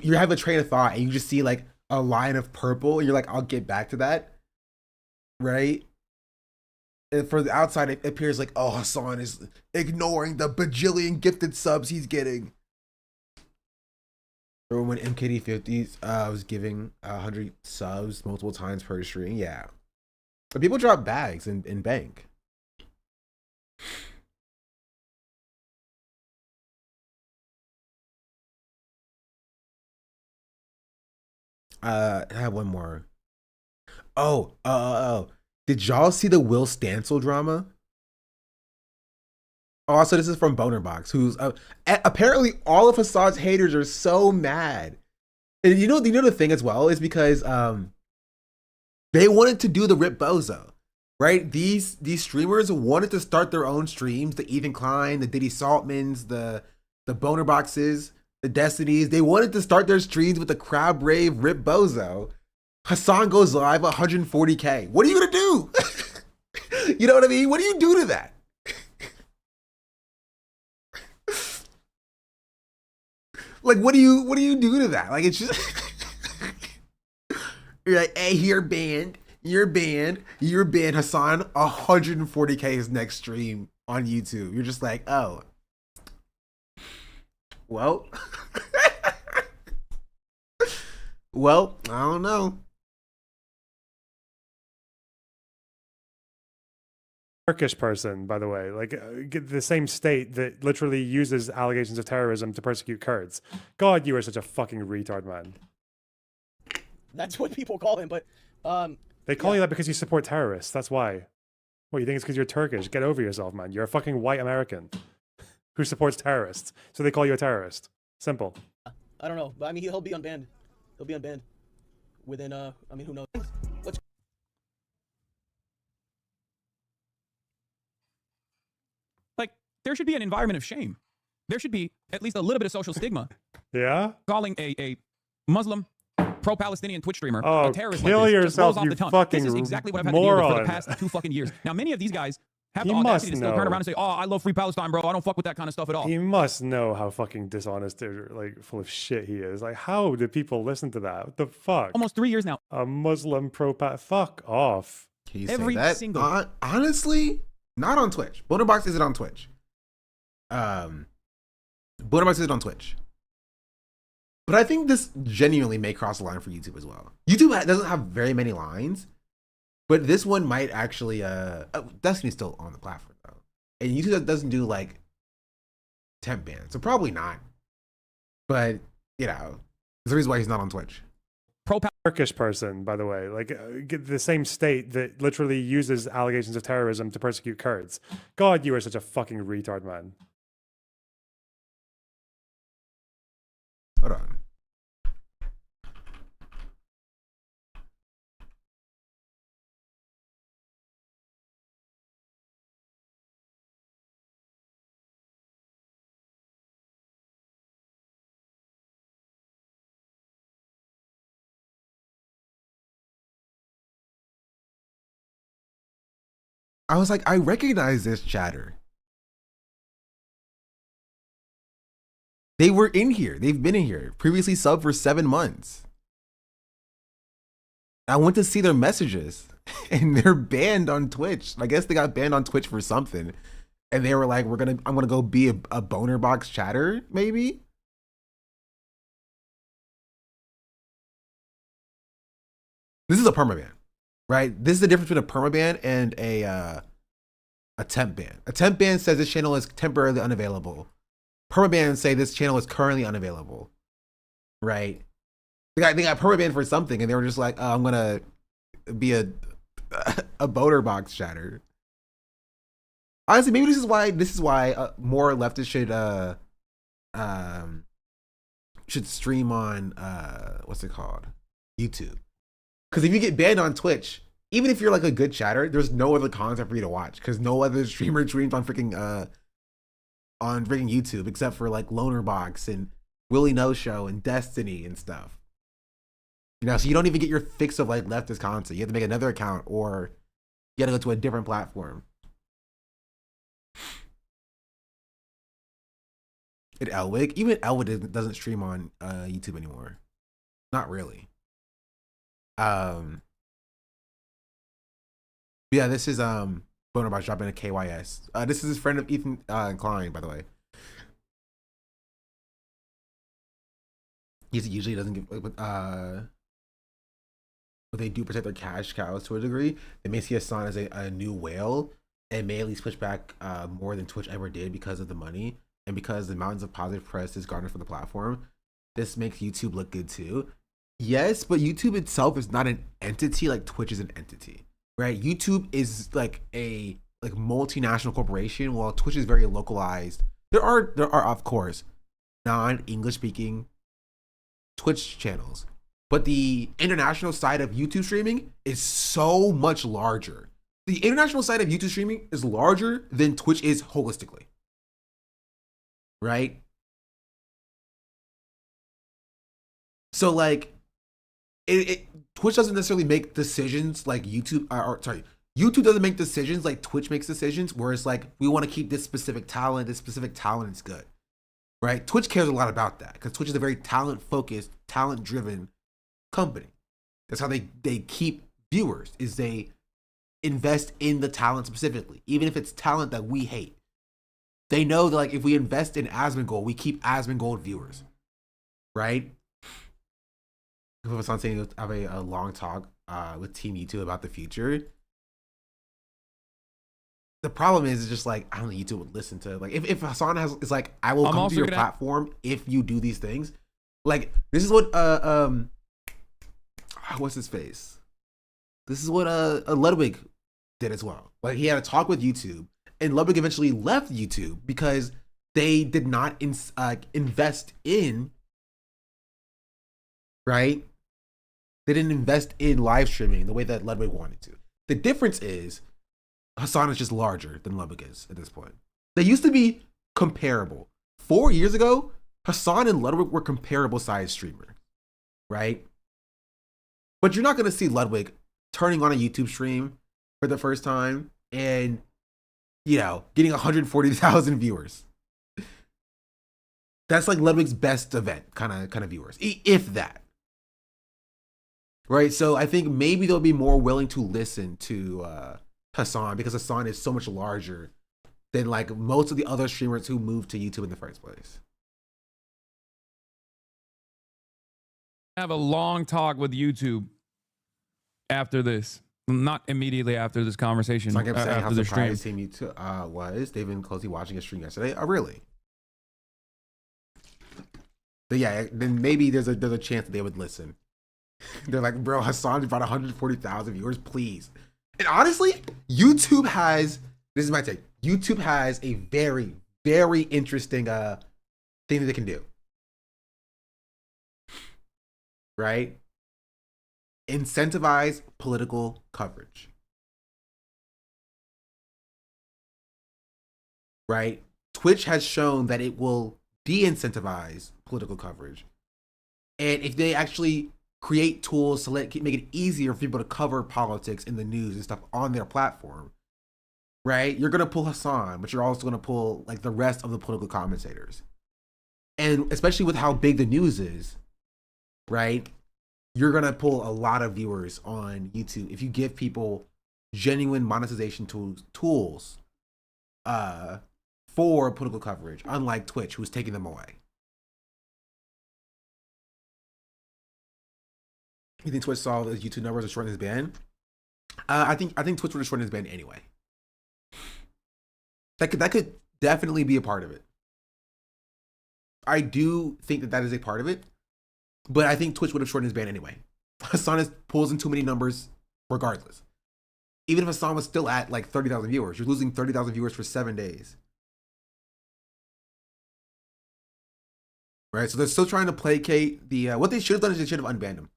you have a train of thought and you just see like a line of purple and you're like, I'll get back to that, right? And for the outside, it appears like, oh, Hasan is ignoring the bajillion gifted subs he's getting. Or when MKD50 was giving 100 subs multiple times per stream, yeah. But people drop bags in bank. I have one more. Oh. Did y'all see the Will Stancil drama? Also, this is from Bonerbox, who's apparently all of Hasan's haters are so mad. And you know the thing as well is because they wanted to do the Rip Bozo, right? These streamers wanted to start their own streams. The Ethan Klein, the Diddy Saltmans, the Bonerboxes, the Destinies. They wanted to start their streams with the crowd brave Rip Bozo. Hasan goes live 140K. What are you gonna do? You know what I mean? What do you do to that? Like, what do you do to that? Like, it's just you're like, hey, you're banned. Hasan 140K his next stream on YouTube. You're just like, oh, well, well, I don't know. Turkish person, by the way, like the same state that literally uses allegations of terrorism to persecute Kurds. God, you are such a fucking retard, man. That's what people call him, but They call you that because you support terrorists. That's why. What, you think it's because you're Turkish? Get over yourself, man. You're a fucking white American who supports terrorists. So they call you a terrorist. Simple. I don't know, but I mean he'll be unbanned. He'll be unbanned within I mean who knows. Let's Like, there should be an environment of shame. There should be at least a little bit of social stigma. Yeah? Calling a Muslim pro-Palestinian Twitch streamer Oh, a terrorist kill like this just rolls yourself, off you the tongue. fucking This is exactly what I've had to deal with for moron. the past 2 fucking years. Now, many of these guys have He the audacity to must still turn know. around and say, oh, I love free Palestine, bro. I don't fuck with that kind of stuff at all. He must know how fucking dishonest or like full of shit he is. Like, how do people listen to that? What the fuck? Almost 3 years now. A Muslim fuck off. Can you say that? Honestly, not on Twitch. Bonerbox isn't on Twitch. Bonerbox isn't on Twitch. But I think this genuinely may cross the line for YouTube as well. YouTube doesn't have very many lines, but this one might actually. Destiny's still on the platform though, and YouTube doesn't do like temp ban, so probably not. But you know, there's a reason why he's not on Twitch. Turkish person, by the way, like the same state that literally uses allegations of terrorism to persecute Kurds. God, you are such a fucking retard, man. Hold on. I was like, I recognize this chatter. They were in here. They've been in here. Previously subbed for 7 months. I went to see their messages and they're banned on Twitch. I guess they got banned on Twitch for something, and they were like, I'm gonna go be a boner box chatter, maybe. This is a permaban, right? This is the difference between a permaban and a temp ban. A temp ban says this channel is temporarily unavailable. Permaban say this channel is currently unavailable, right? They got permaban for something, and they were just like, oh, I'm gonna be a boner box chatter. Honestly, maybe this is why more leftists should stream on what's it called, YouTube. Because if you get banned on Twitch, even if you're like a good chatter, there's no other content for you to watch because no other streamer streams on freaking YouTube except for like Lonerbox and Willie No Show and Destiny and stuff. You know, so you don't even get your fix of like leftist content. You have to make another account or you gotta go to a different platform. And Elwick, even Elwick doesn't stream on YouTube anymore. Not really. Yeah, this is Bonerbox dropping a KYS. This is his friend of Ethan Klein, by the way. He usually doesn't give, but they do protect their cash cows to a degree. They may see Hasan as a new whale and may at least push back more than Twitch ever did because of the money and because the mountains of positive press is garnered from the platform. This makes YouTube look good too. Yes, but YouTube itself is not an entity like Twitch is an entity, right? YouTube is like a multinational corporation, while Twitch is very localized. There are of course non-English speaking Twitch channels, but the international side of YouTube streaming is so much larger. The international side of YouTube streaming is larger than Twitch is holistically, right? So like, Twitch doesn't necessarily make decisions like YouTube, YouTube doesn't make decisions like Twitch makes decisions, where it's like, we want to keep this specific talent is good, right? Twitch cares a lot about that because Twitch is a very talent-focused, talent-driven company. That's how they keep viewers, is they invest in the talent specifically, even if it's talent that we hate. They know that like, if we invest in Asmongold, we keep Asmongold viewers, right? Hasan saying have a long talk with Team YouTube about the future. The problem is just like, I don't think YouTube would listen to, like, if Hasan is like, I will come to your platform if you do these things. Like, this is what what's his face? This is what Ludwig did as well. Like, he had a talk with YouTube, and Ludwig eventually left YouTube because they did not invest in, right? They didn't invest in live streaming the way that Ludwig wanted to. The difference is Hasan is just larger than Ludwig is at this point. They used to be comparable. 4 years ago, Hasan and Ludwig were comparable sized streamers, right? But you're not going to see Ludwig turning on a YouTube stream for the first time and, you know, getting 140,000 viewers. That's like Ludwig's best event kind of viewers, if that. Right, so I think maybe they'll be more willing to listen to Hasan because Hasan is so much larger than like most of the other streamers who moved to YouTube in the first place. Have a long talk with YouTube after this, not immediately after this conversation. So I kept saying after how the stream. surprised Team YouTube was. They've been closely watching a stream yesterday. Oh, really? But yeah, then maybe there's a chance that they would listen. They're like, bro, Hasan brought 140,000 viewers, please. And honestly, YouTube has, this is my take, YouTube has a very, very interesting thing that they can do. Right? Incentivize political coverage. Right? Twitch has shown that it will de-incentivize political coverage. And if they actually create tools to make it easier for people to cover politics in the news and stuff on their platform, right? You're going to pull Hasan, but you're also going to pull like the rest of the political commentators. And especially with how big the news is, right? you're gonna pull a lot of viewers on YouTube if you give people genuine monetization tools for political coverage, unlike Twitch, who's taking them away. You think Twitch saw his YouTube numbers or shorten his ban? I think Twitch would have shortened his ban anyway. That could definitely be a part of it. I do think that is a part of it, but I think Twitch would have shortened his ban anyway. Hasan pulls in too many numbers regardless. Even if Hasan was still at like 30,000 viewers, you're losing 30,000 viewers for 7 days. Right? So they're still trying to placate the, what they should have done is they should have unbanned him.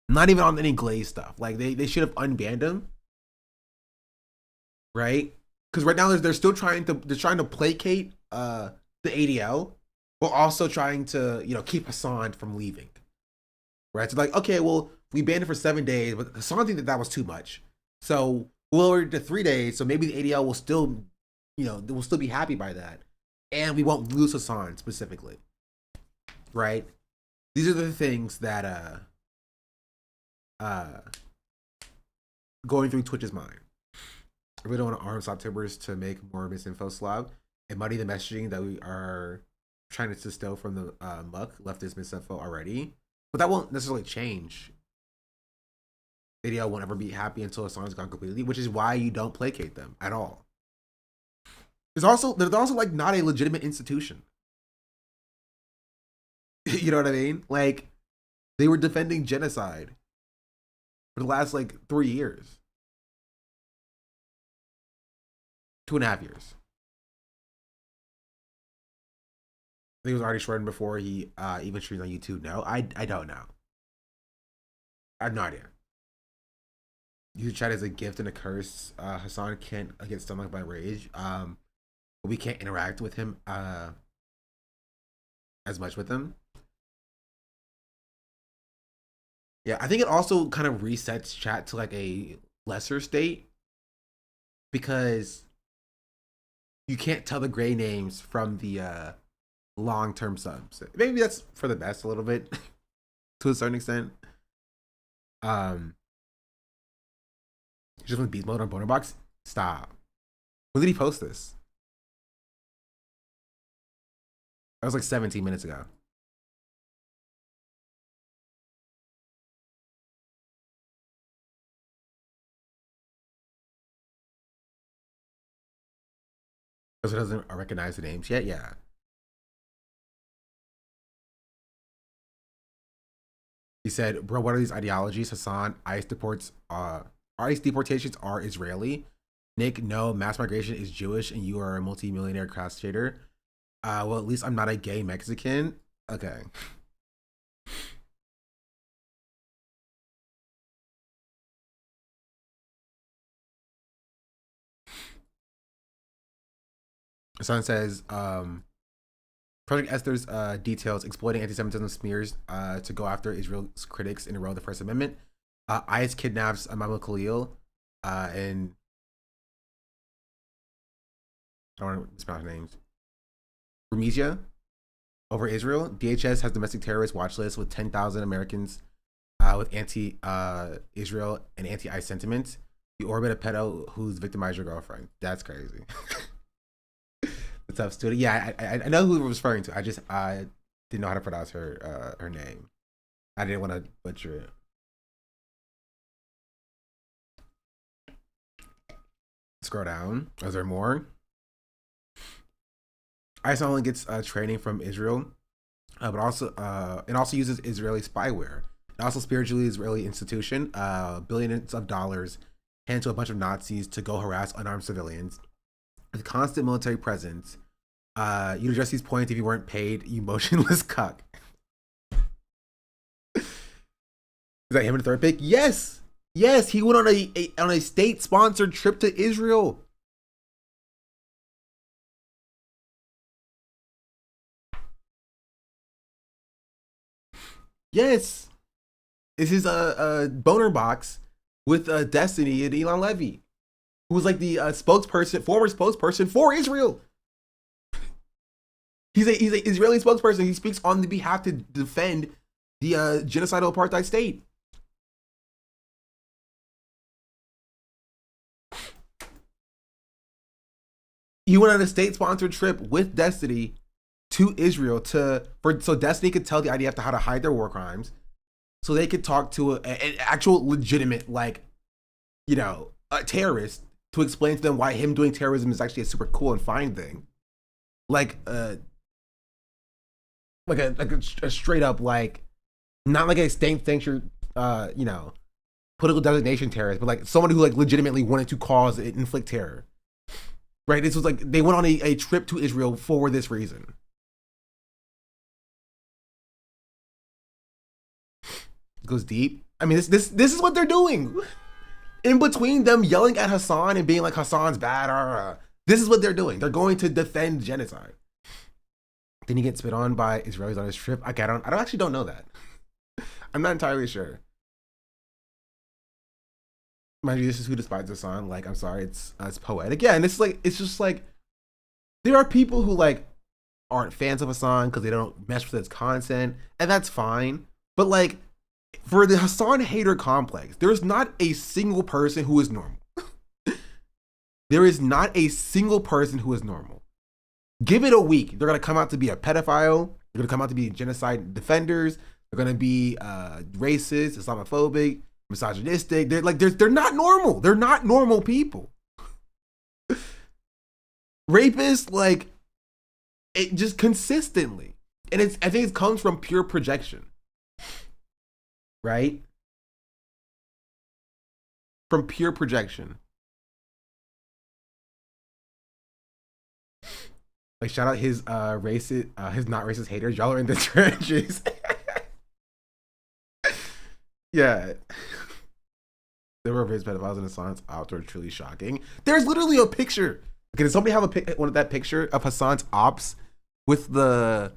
Not even on any Glaze stuff. Like they should have unbanned him. Right? Because right now they're still trying to placate the ADL, while also trying to, you know, keep Hasan from leaving. Right? So like, okay, well, we banned him for 7 days, but Hasan think that was too much. So we'll lower it to 3 days. So maybe the ADL will still, you know, they will still be happy by that. And we won't lose Hasan specifically. Right? These are the things that going through Twitch's mind. I really don't want to arm Slaptippers to make more misinfo slob and muddy the messaging that we are trying to distill from the muck leftist misinfo already. But that won't necessarily change. ADL won't ever be happy until a song's gone completely, which is why you don't placate them at all. They're also like not a legitimate institution. You know what I mean? Like they were defending genocide for the last like 3 years. 2.5 years. I think it was already shortened before he even streamed on YouTube. No, I don't know. I have no idea. YouTube chat is a gift and a curse. Hasan can't get stomached by rage. But we can't interact with him as much with him. Yeah, I think it also kind of resets chat to like a lesser state because you can't tell the gray names from the long-term subs. Maybe that's for the best a little bit to a certain extent. Just went beast mode on Boner Box. Stop. When did he post this? That was like 17 minutes ago. Because it doesn't recognize the names yet? Yeah. He said, bro, what are these ideologies? Hasan, ICE deportations are Israeli. Nick, no, mass migration is Jewish and you are a multi-millionaire crash trader. Well, at least I'm not a gay Mexican. Okay. Hasan says, Project Esther's details exploiting anti-Semitism smears to go after Israel's critics and erode the First Amendment. ICE kidnaps Mahmoud Khalil and I don't want to mispronounce names. Rumizia over Israel. DHS has domestic terrorist watch list with 10,000 Americans with anti-Israel and anti-ICE sentiments. You orbit a pedo who's victimized your girlfriend. That's crazy. What's up, student? Yeah, I know who he was referring to. I didn't know how to pronounce her name. I didn't want to butcher it. Scroll down. Is there more? ICE only gets training from Israel, but also it also uses Israeli spyware. It also spiritually Israeli institution, billions of dollars handed to a bunch of Nazis to go harass unarmed civilians. With constant military presence, you'd address these points if you weren't paid, you motionless cuck. Is that him in the third pick? Yes, yes, he went on a state-sponsored trip to Israel. Yes, this is a boner box with Destiny and Elon Levy, who was like the former spokesperson for Israel. He's a Israeli spokesperson. He speaks on the behalf to defend the genocidal apartheid state. He went on a state-sponsored trip with Destiny to Israel so Destiny could tell the IDF how to hide their war crimes, so they could talk to an actual legitimate, like, you know, a terrorist to explain to them why him doing terrorism is actually a super cool and fine thing, like a straight up, like, not like a state-sanctioned, you know, political designation terrorist, but like someone who like legitimately wanted to cause and inflict terror. Right? This was like they went on a trip to Israel for this reason. It goes deep. I mean, this is what they're doing. In between them yelling at Hasan and being like Hasan's bad, this is what they're doing. They're going to defend genocide. Then he gets spit on by Israelis on his trip. I actually don't know that. I'm not entirely sure. Mind you, this is who despises Hasan. Like, I'm sorry, it's poetic. Yeah, and it's just like there are people who like aren't fans of Hasan because they don't mesh with his content, and that's fine. But like for the Hasan hater complex, there's not a single person who is normal. There is not a single person who is normal. Give it a week, they're gonna come out to be a pedophile. They're gonna come out to be genocide defenders. They're gonna be racist, Islamophobic, misogynistic. They're not normal. They're not normal people. Rapists, like, it just consistently, and I think it comes from pure projection, right? From pure projection. Like, shout out his racist, his not racist haters. Y'all are in the trenches. Yeah. The number of his pedophiles in the science ops are truly shocking. There's literally a picture. Okay, does somebody have one of that picture of Hasan's ops with the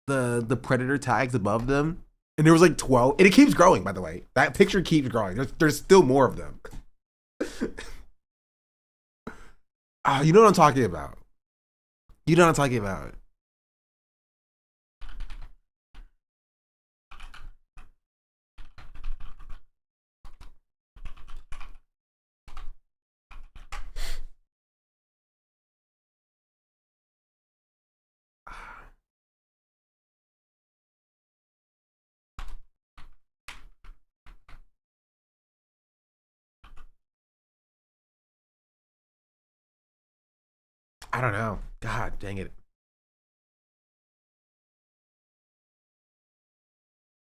predator tags above them? And there was like 12, and it keeps growing, by the way. That picture keeps growing. There's still more of them. You know what I'm talking about. You know what I'm talking about. I don't know. God dang it.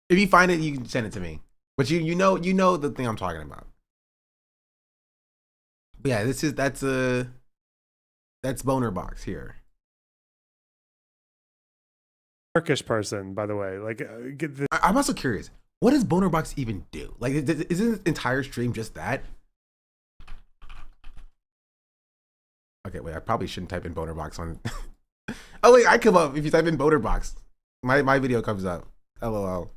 If you find it, you can send it to me. But you know the thing I'm talking about. But yeah, that's Boner Box here. Turkish person, by the way. Like, I'm also curious. What does Boner Box even do? Like, is this entire stream just that? Okay, wait. I probably shouldn't type in Boner Box on. Oh wait, I come up if you type in Boner Box. My video comes up. LOL.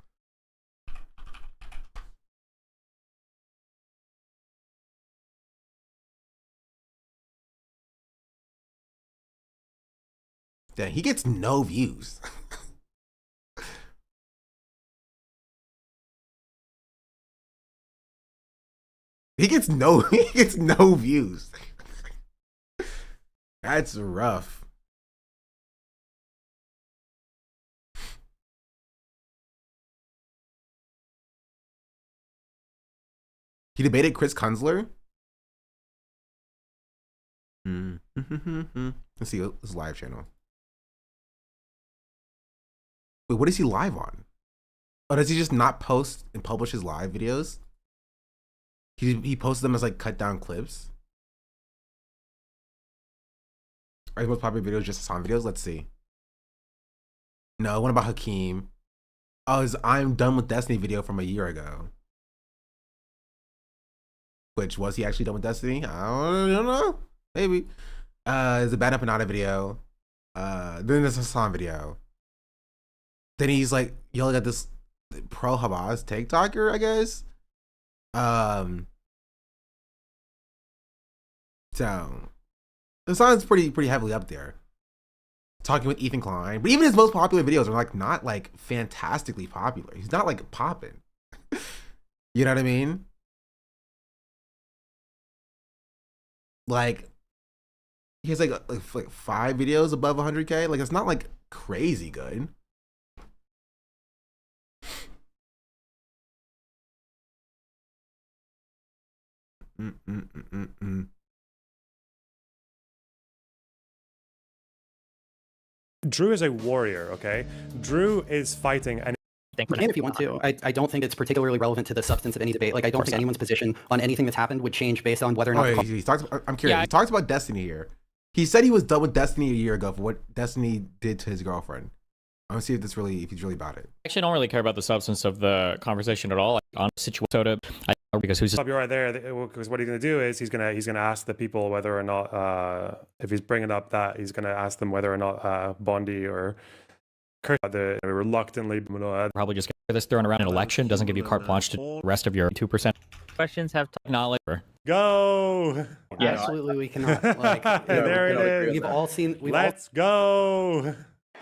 Dang, he gets no views. He gets no views. That's rough. He debated Chris Kunzler. Let's see his live channel. Wait, what is he live on? Oh, does he just not post and publish his live videos? He posts them as like cut down clips. Are his most popular videos just Hasan videos? Let's see. No, what about Hakeem? Oh, his I'm Done with Destiny video from a year ago. Which, was he actually done with Destiny? I don't know. Maybe. There's a Bad Empanada video. Then there's a Hasan video. Then he's like yelling at this pro Hamas TikToker, I guess. So Hasan's pretty heavily up there. talking with Ethan Klein. But even his most popular videos are like not like fantastically popular. He's not like popping. You know what I mean? Like he has like 5 videos above 100K. Like it's not like crazy good. Drew is a warrior, okay? Drew is fighting and Think if you want to. I don't think it's particularly relevant to the substance of any debate. Like, I don't think anyone's position on anything that's happened would change based on whether or not. He talks. I'm curious. He talks about Destiny here. He said he was done with Destiny a year ago for what Destiny did to his girlfriend. I want to see if he's really about it. Actually, I don't really care about the substance of the conversation at all. Like, on situation, because who's stop you right there. Because what he's going to do is he's going to ask the people whether or not if he's bringing up that he's going to ask them whether or not Bondi or the reluctantly probably just get this thrown around an election doesn't give you carte blanche to the rest of your 2%. Questions have knowledge. Go. Yeah, absolutely, we cannot. Like, there it is. We've all seen. Let's go.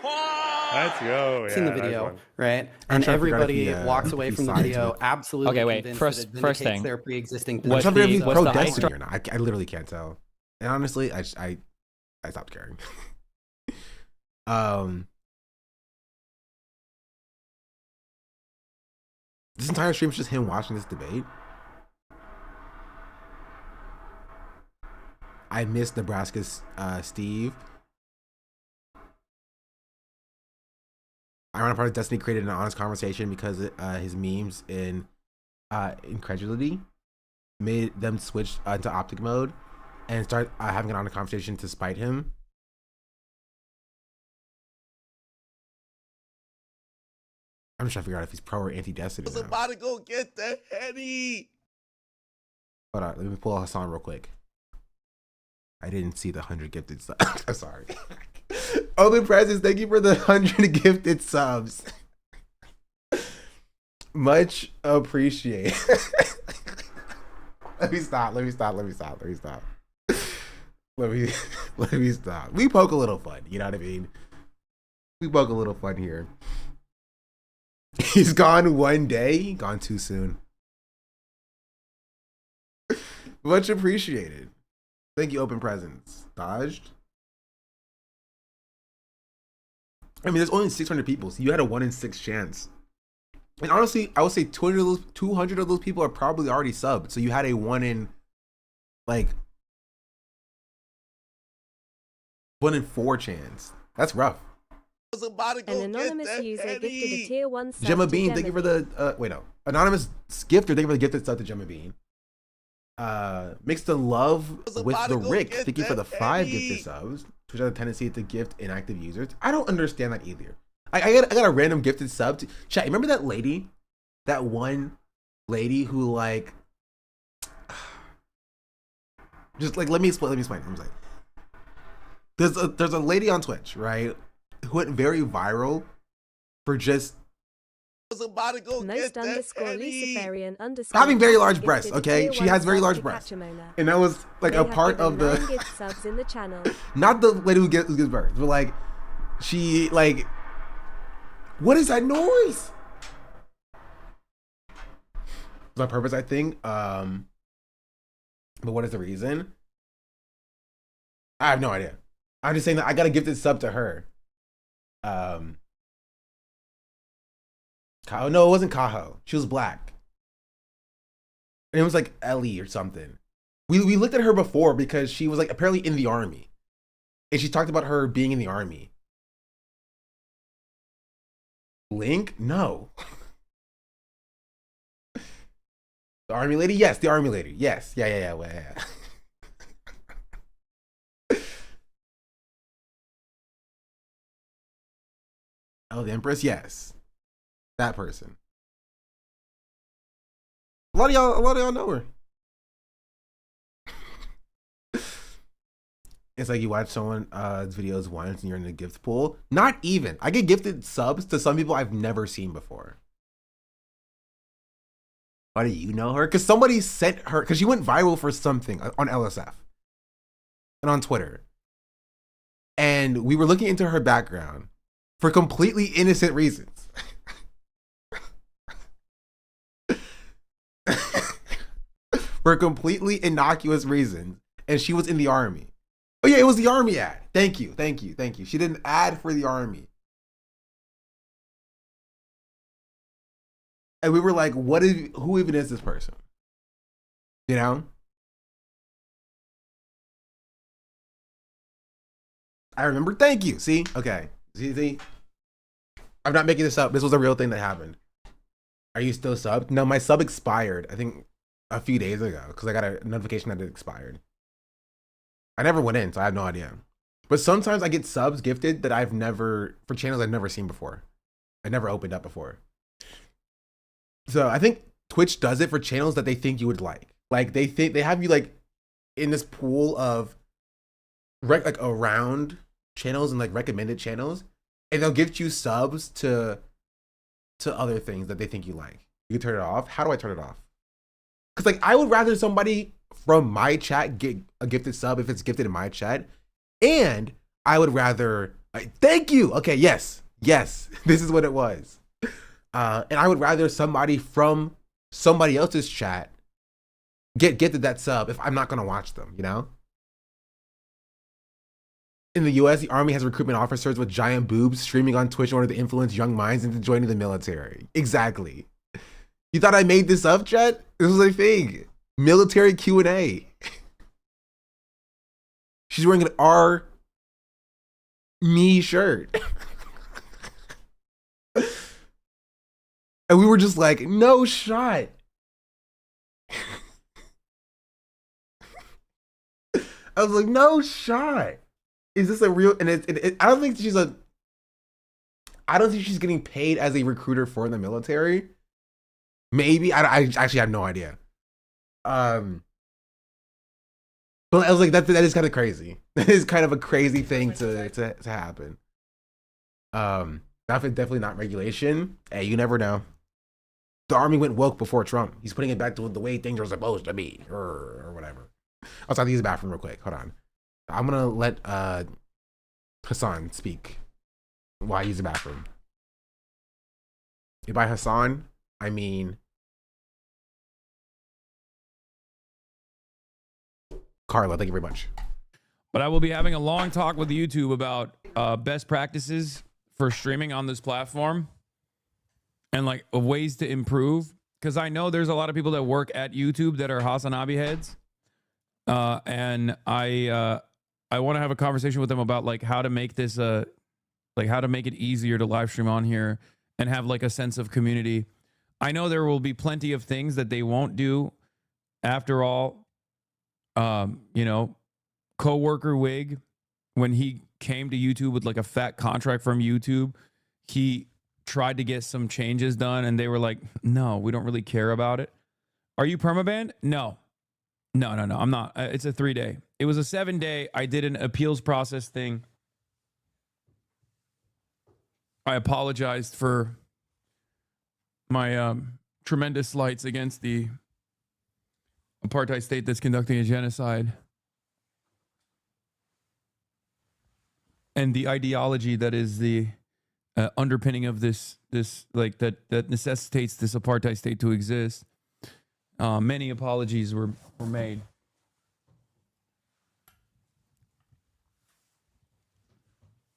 Let's go. Seen the video, right? And everybody walks away from the video absolutely. Okay, wait. First thing. Their pre-existing. I'm trying to figure if he's pro Destiny or not. I literally can't tell. And honestly, I stopped caring. This entire stream is just him watching this debate. I miss Nebraska's Steve. I run a part of Destiny created an honest conversation because his memes in incredulity made them switch into optic mode and start having an honest conversation to spite him. I'm just trying to figure out if he's pro or anti-Destiny. I was about to go get the Henny. Hold on, let me pull Hasan real quick. I didn't see the 100 gifted subs. I'm sorry. Open presents, thank you for the 100 gifted subs. Much appreciated. Let me stop. Let me stop. We poke a little fun, you know what I mean? We poke a little fun here. He's gone one day, gone too soon. Much appreciated. Thank you, Open Presents. Dodged. I mean, there's only 600 people, so you had a 1 in 6 chance. And honestly, I would say 200 of those people are probably already subbed, so you had a 1 in, like, 1 in 4 chance. That's rough. An anonymous user gifted a tier 1 sub Gemma to Bean, Gemma thank you for the anonymous gifter, thank you for the gifted sub to Gemma Bean. Mixed in Love with the Rick, thank you for the 5 gifted subs, which has a tendency to gift inactive users. I don't understand that either. I got a random gifted sub to chat. Remember that lady? That one lady who like just like let me explain. I'm like, there's a lady on Twitch, right? Who went very viral for just having very large breasts. Okay, she has very large breasts, and that was like a part of the subs in the channel. Not the lady who gives birth, but like she like, what is that noise? It's on purpose, I think. But what is the reason? I have no idea. I'm just saying that I got a gifted sub to her. Kaho? No, it wasn't Kaho. She was black. And it was like Ellie or something. We looked at her before because she was like apparently in the army. And she talked about her being in the army. Link? No. The army lady? Yes, the army lady. Yes. Yeah. Well, yeah. Oh, the Empress? Yes. That person. A lot of y'all know her. It's like you watch someone's videos once and you're in the gift pool. Not even. I get gifted subs to some people I've never seen before. Why do you know her? Because somebody sent her, because she went viral for something on LSF and on Twitter. and we were looking into her background for completely innocent reasons. For completely innocuous reasons. And she was in the army. Oh yeah, it was the army ad. Thank you. She did an ad for the army. And we were like, who even is this person? You know? I remember, thank you. See? Okay. See? I'm not making this up. This was a real thing that happened. Are you still subbed? No, my sub expired, I think, a few days ago, because I got a notification that it expired. I never went in, so I have no idea. But sometimes I get subs gifted that for channels I've never seen before. I never opened up before. So I think Twitch does it for channels that they think you would like. Like they have you like in this pool of like around channels and like recommended channels, and they'll give you subs to other things that they think you like. You can turn it off. How do I turn it off? Because like I would rather somebody from my chat get a gifted sub if it's gifted in my chat, and I would rather thank you. Okay, yes, this is what it was. And I would rather somebody from somebody else's chat get gifted that sub if I'm not gonna watch them, you know? In the US, the army has recruitment officers with giant boobs streaming on Twitch in order to influence young minds into joining the military. Exactly. You thought I made this up, chat? This was a thing. Military Q&A. She's wearing an R me shirt. And we were just like, no shot. I was like, no shot. Is this a real? And I don't think she's getting paid as a recruiter for the military. Maybe I actually have no idea. But I was like, that is kind of crazy. That is kind of a crazy thing to happen. Definitely not regulation. Hey, you never know. The army went woke before Trump. He's putting it back to the way things are supposed to be, or whatever. I'll talk to use the bathroom real quick. Hold on. I'm gonna let Hasan speak while I use the bathroom. And by Hasan, I mean Carla. Thank you very much. But I will be having a long talk with YouTube about best practices for streaming on this platform and like ways to improve. Because I know there's a lot of people that work at YouTube that are Hasanabi heads. And I want to have a conversation with them about like how to make this like how to make it easier to live stream on here and have like a sense of community. I know there will be plenty of things that they won't do. After all, you know, coworker Wig, when he came to YouTube with like a fat contract from YouTube, he tried to get some changes done and they were like, no, we don't really care about it. Are you permabanned? No, I'm not. It's a 3-day. It was a 7-day. I did an appeals process thing. I apologized for my tremendous slights against the apartheid state that's conducting a genocide and the ideology that is the underpinning of this like that necessitates this apartheid state to exist. Many apologies were made.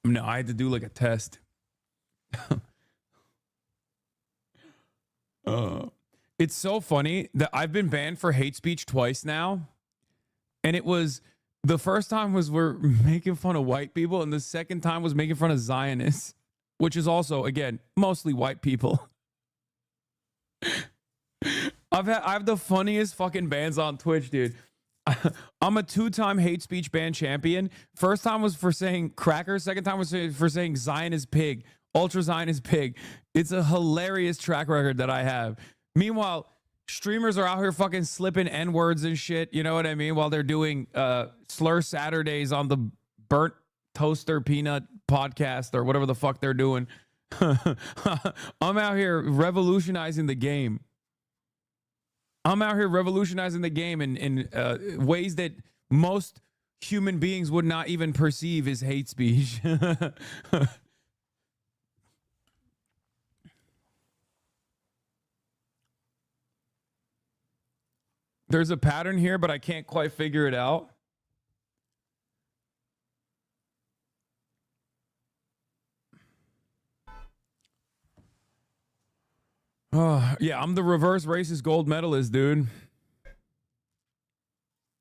No, I had to do like a test. It's so funny that I've been banned for hate speech twice now. And it was, the first time was we're making fun of white people, and the second time was making fun of Zionists, which is also, again, mostly white people. I have the funniest fucking bans on Twitch, dude. I'm a 2-time hate speech ban champion. First time was for saying cracker. Second time was for saying Zionist pig. Ultra Zionist pig. It's a hilarious track record that I have. Meanwhile, streamers are out here fucking slipping N-words and shit. You know what I mean? While they're doing Slur Saturdays on the Burnt Toaster Peanut podcast or whatever the fuck they're doing. I'm out here revolutionizing the game. I'm out here revolutionizing the game in ways that most human beings would not even perceive is hate speech. There's a pattern here, but I can't quite figure it out. Oh, yeah, I'm the reverse racist gold medalist, dude.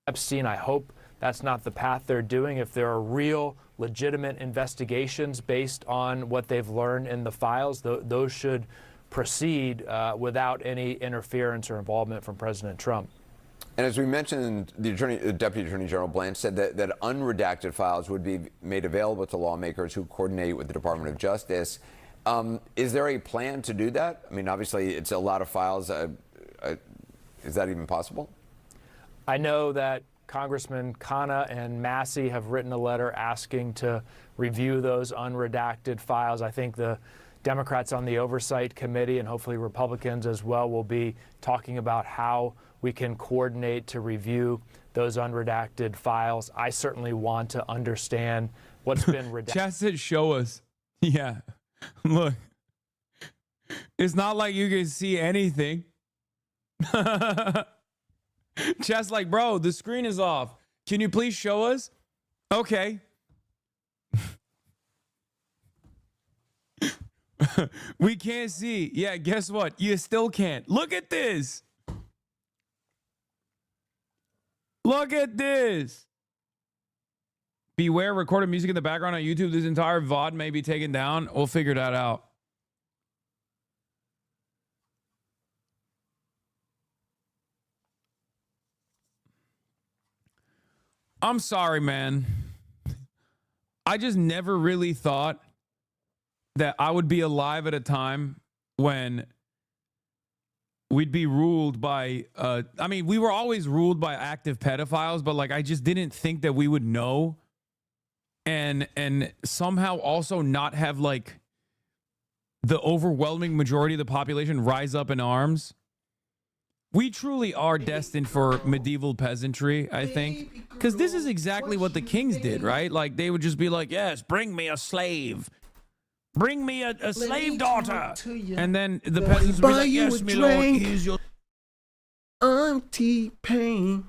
Epstein, I hope that's not the path they're doing. If there are real, legitimate investigations based on what they've learned in the files, those should proceed without any interference or involvement from President Trump. And as we mentioned, the Deputy Attorney General Blanche said that unredacted files would be made available to lawmakers who coordinate with the Department of Justice. Is there a plan to do that? I mean, obviously, it's a lot of files. Is that even possible? I know that Congressman Khanna and Massey have written a letter asking to review those unredacted files. I think the Democrats on the Oversight Committee, and hopefully Republicans as well, will be talking about how we can coordinate to review those unredacted files. I certainly want to understand what's been redacted. Chat said, show us. Yeah. Look. It's not like you can see anything. Chat's like, bro, the screen is off. Can you please show us? Okay. We can't see. Yeah, guess what? You still can't. Look at this. Look at this. Beware, recorded music in the background on YouTube. This entire VOD may be taken down. We'll figure that out. I'm sorry, man. I just never really thought that I would be alive at a time when we'd be ruled by, I mean, we were always ruled by active pedophiles, but like, I just didn't think that we would know and somehow also not have like the overwhelming majority of the population rise up in arms. We truly are destined for medieval peasantry, I think, because this is exactly what the kings did, right? Like, they would just be like, yes, bring me a slave. Bring me a slave daughter. And then the peasants would be like, yes, my lord, here's your... I'm T-Pain.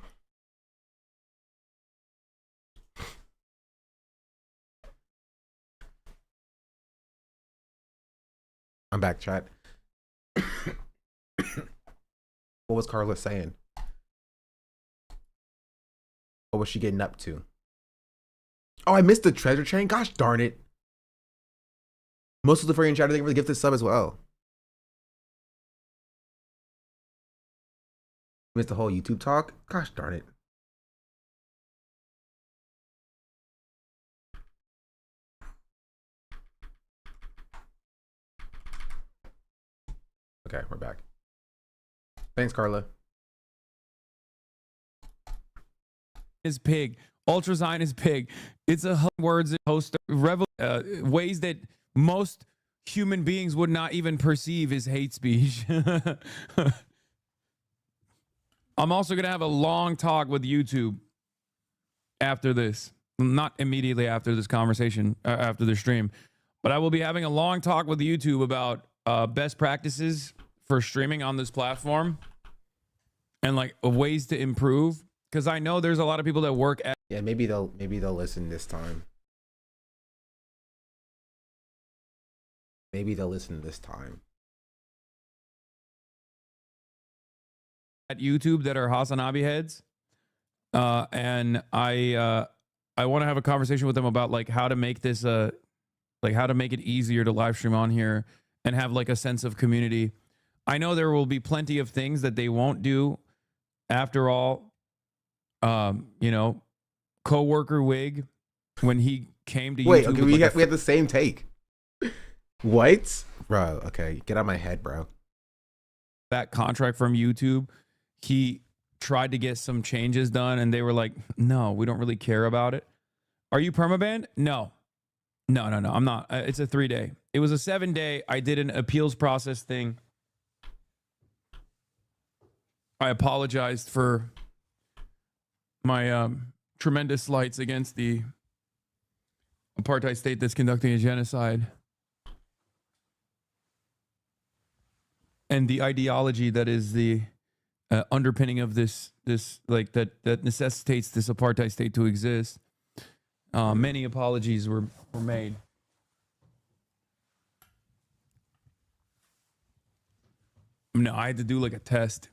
I'm back, chat. What was Carla saying? What was she getting up to? Oh, I missed the treasure chain. Gosh darn it. Most of the free chat, I think, for the gifted sub as well. Missed the whole YouTube talk. Gosh darn it. Okay, we're back. Thanks, Carla. Is pig. Ultrasign is pig. It's a words host ways that most human beings would not even perceive is hate speech. I'm also going to have a long talk with YouTube after this. Not immediately after this conversation, after the stream. But I will be having a long talk with YouTube about best practices for streaming on this platform and like ways to improve. Because I know there's a lot of people that work at... Yeah, maybe they'll listen this time. Maybe they'll listen this time. At YouTube that are Hasanabi heads. And I want to have a conversation with them about like how to make this like how to make it easier to live stream on here and have like a sense of community. I know there will be plenty of things that they won't do. After all, you know, coworker Wig, when he came to Wait, YouTube, okay, we had the same take. What? Bro, okay, get out of my head, bro. That contract from YouTube, he tried to get some changes done and they were like, no, we don't really care about it. Are you permabanned? No. No, I'm not. It's a 3-day. It was a 7-day. I did an appeals process thing. I apologized for my tremendous slights against the apartheid state that's conducting a genocide. And the ideology that is the underpinning of this like that necessitates this apartheid state to exist. Many apologies were made. No, I had to do like a test.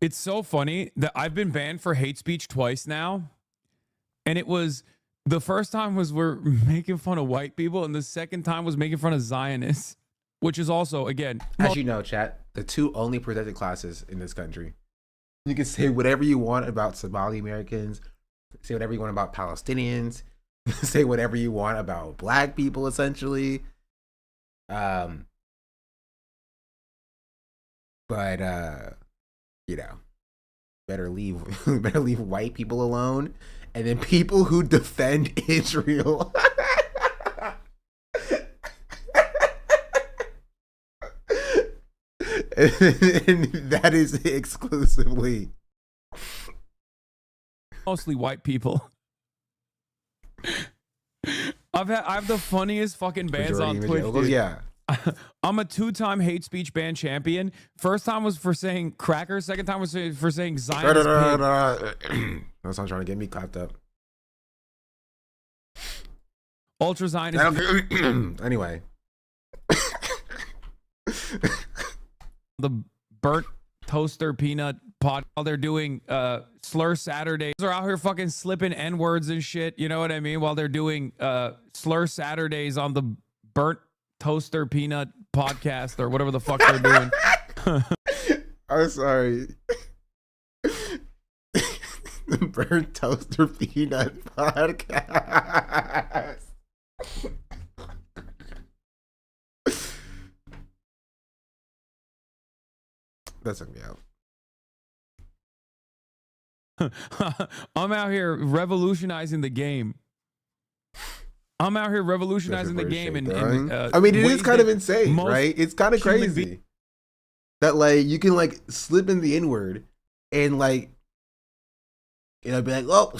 It's so funny that I've been banned for hate speech twice now. And it was, the first time was we're making fun of white people, and the second time was making fun of Zionists, which is also, again, as you know, chat, the two only protected classes in this country. You can say whatever you want about Somali Americans, say whatever you want about Palestinians, say whatever you want about black people, essentially. But you know, better leave white people alone, and then people who defend Israel. And that is exclusively mostly white people. I have the funniest fucking bans on Twitch, dude. Yeah. I'm a 2-time hate speech ban champion. First time was for saying crackers. Second time was for saying Zionist pig. That's not trying to get me clapped up. Ultra Zionist. Anyway. The burnt toaster peanut pot while they're doing slur Saturdays. They're out here fucking slipping N-words and shit, you know what I mean? While they're doing slur Saturdays on the burnt toaster peanut podcast or whatever the fuck they're doing. I'm sorry. The burnt toaster peanut podcast. That took me out. I'm out here revolutionizing the game. I'm out here revolutionizing the game. I mean, it is kind of insane, right? It's kind of crazy that like you can like slip in the N-word and like, you know, be like, oh,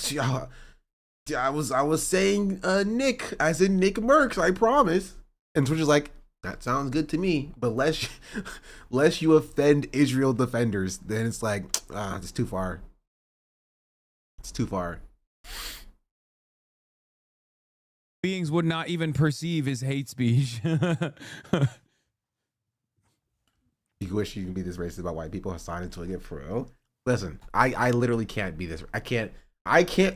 I was saying Nick. I said Nick Merckx. I promise. And Twitch is like, that sounds good to me, but lest you offend Israel defenders, then it's like, it's too far. It's too far. Beings would not even perceive as hate speech. You wish you could be this racist about white people, Hasan, until I get for real. Listen, I literally can't be this. I can't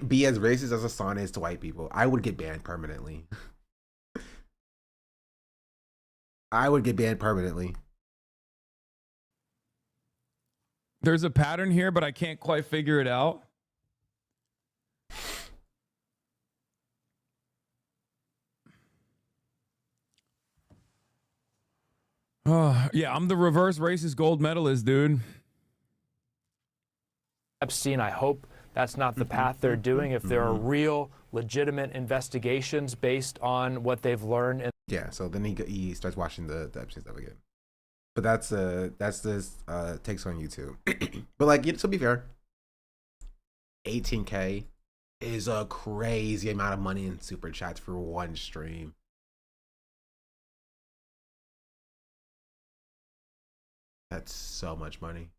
be as racist as Hasan is to white people. I would get banned permanently. I would get banned permanently. There's a pattern here, but I can't quite figure it out. Oh, yeah, I'm the reverse racist gold medalist, dude. Epstein, I hope that's not the path they're doing. If there are real, legitimate investigations based on what they've learned. Yeah, so then he starts watching the Epstein stuff again. But that's this takes on YouTube. But like, to be fair, 18K is a crazy amount of money in super chats for one stream. That's so much money.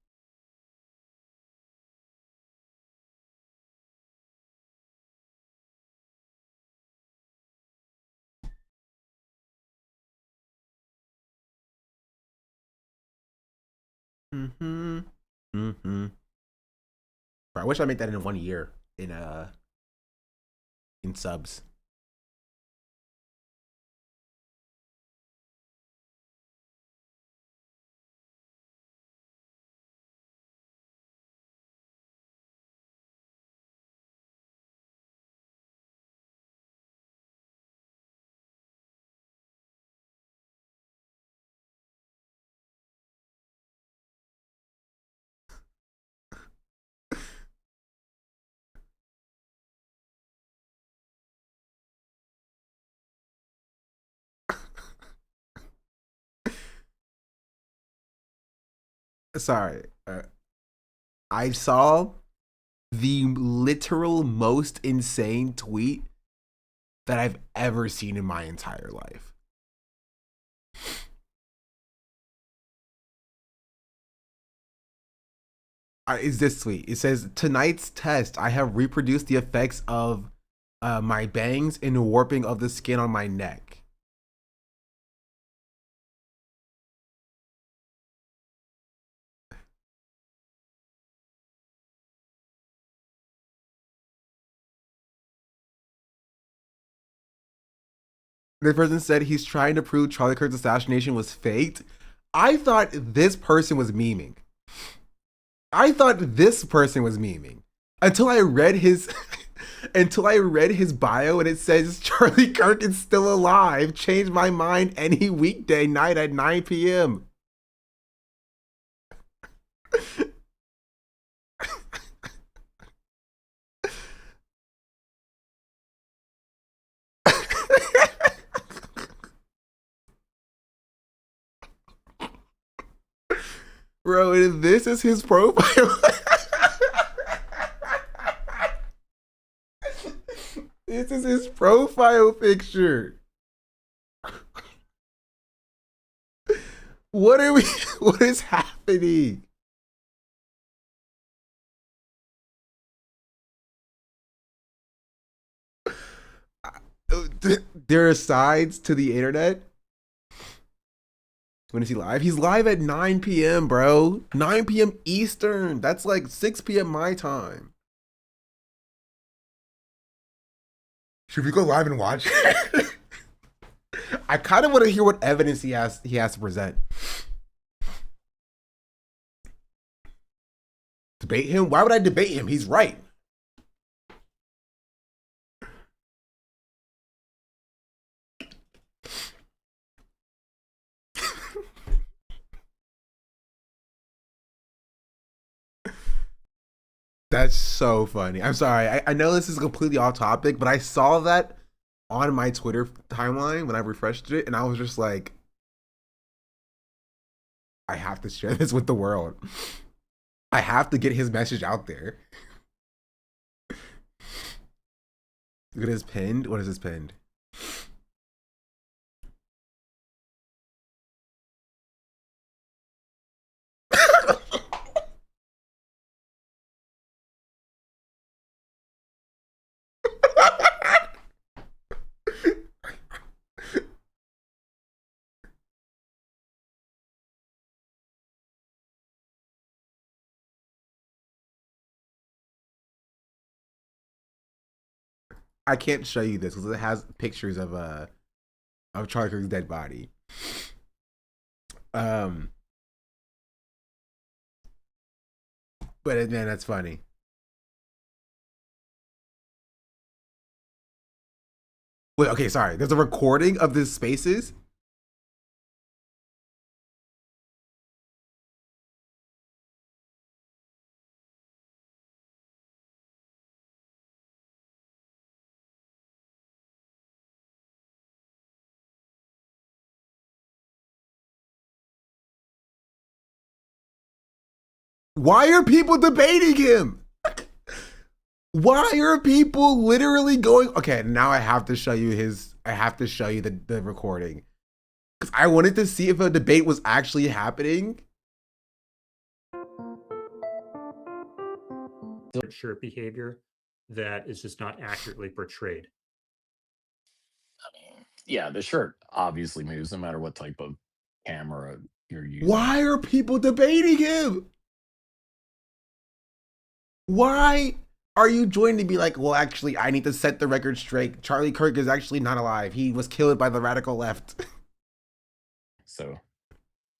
Bro, I wish I made that in 1 year in subs. Sorry. I saw the literal most insane tweet that I've ever seen in my entire life. Is this tweet? It says, tonight's test, I have reproduced the effects of my bangs and warping of the skin on my neck. The person said he's trying to prove Charlie Kirk's assassination was faked. I thought this person was memeing. Until I read his bio and it says Charlie Kirk is still alive. Change my mind any weekday night at 9 p.m. Bro, and this is his profile. This is his profile picture. What is happening? There are sides to the internet. When is he live? He's live at 9 p.m., bro. 9 p.m. Eastern. That's like 6 p.m. my time. Should we go live and watch? I kind of want to hear what evidence he has to present. Debate him? Why would I debate him? He's right. That's so funny. I'm sorry. I know this is completely off topic, but I saw that on my Twitter timeline when I refreshed it, and I was just like, I have to share this with the world. I have to get his message out there. Look at his pinned. What is his pinned? I can't show you this because it has pictures of Charlie Kirk's dead body. But man, that's funny. Wait, okay, sorry. There's a recording of this Spaces. Why are people debating him? Why are people literally going? Okay, now I have to show you the recording. Because I wanted to see if a debate was actually happening. Shirt behavior that is just not accurately portrayed. Yeah, the shirt obviously moves no matter what type of camera you're using. Why are people debating him? Why are you joining to be like, well, actually, I need to set the record straight. Charlie Kirk is actually not alive. He was killed by the radical left. So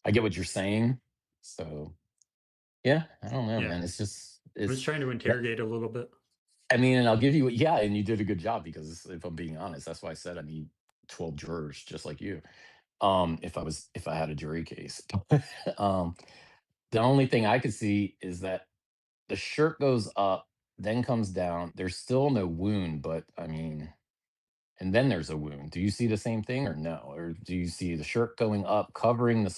I get what you're saying. So yeah, I don't know, Yeah. man. It's I was trying to interrogate a little bit. I mean, and I'll give you, yeah, and you did a good job because if I'm being honest, that's why I said I need 12 jurors just like you. If I had a jury case. The only thing I could see is that the shirt goes up, then comes down. There's still no wound, but I mean, and then there's a wound. Do you see the same thing or no? Or do you see the shirt going up, covering the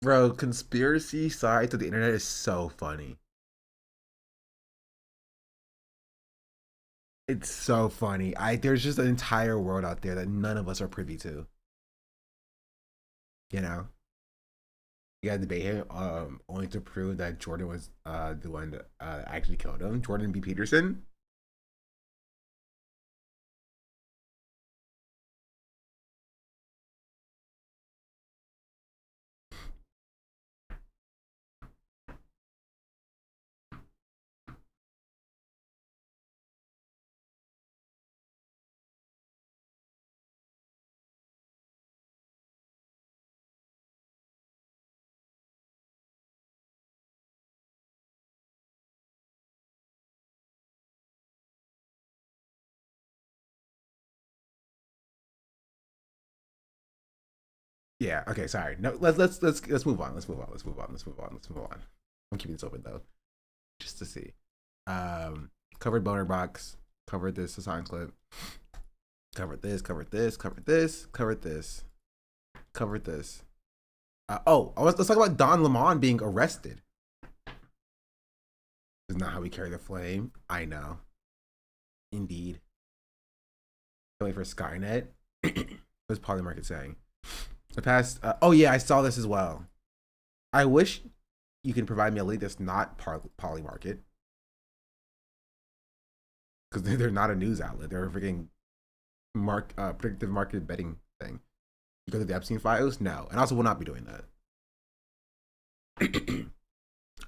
Bro, conspiracy side to the internet is so funny. It's so funny. There's just an entire world out there that none of us are privy to. You know? You got to debate him only to prove that Jordan was the one that actually killed him. Jordan B. Peterson. Yeah. Okay. Sorry. No. Let's move on. Let's move on. I'm keeping this open though, just to see. Covered boner box. Covered this Hasan clip. Covered this. Covered this. Covered this. Covered this. Covered this. Let's talk about Don Lemon being arrested. This is not how we carry the flame. I know. Indeed. Wait for Skynet. What's Polymarket saying? The past. I saw this as well. I wish you can provide me a link that's not Polymarket, because they're not a news outlet. They're a freaking predictive market betting thing. You go to the Epstein files? No, and also will not be doing that.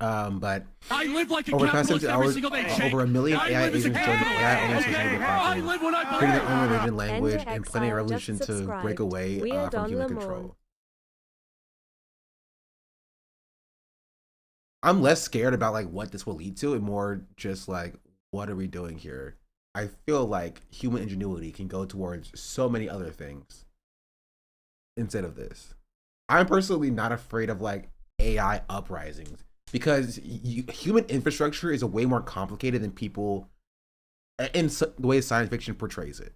But I live like a over the past 70 capitalist every hours, single day. over 1 million I AI live as agents a joined the capitalist. AI only social media I platforms, live when I creating their own believe. religion, language, Enter and planning a Exile revolution just to break subscribed. away We are from Don human Lemon. control. I'm less scared about like what this will lead to, and more just like, what are we doing here? I feel like human ingenuity can go towards so many other things instead of this. I'm personally not afraid of like AI uprisings, because human infrastructure is a way more complicated than people in the way science fiction portrays it,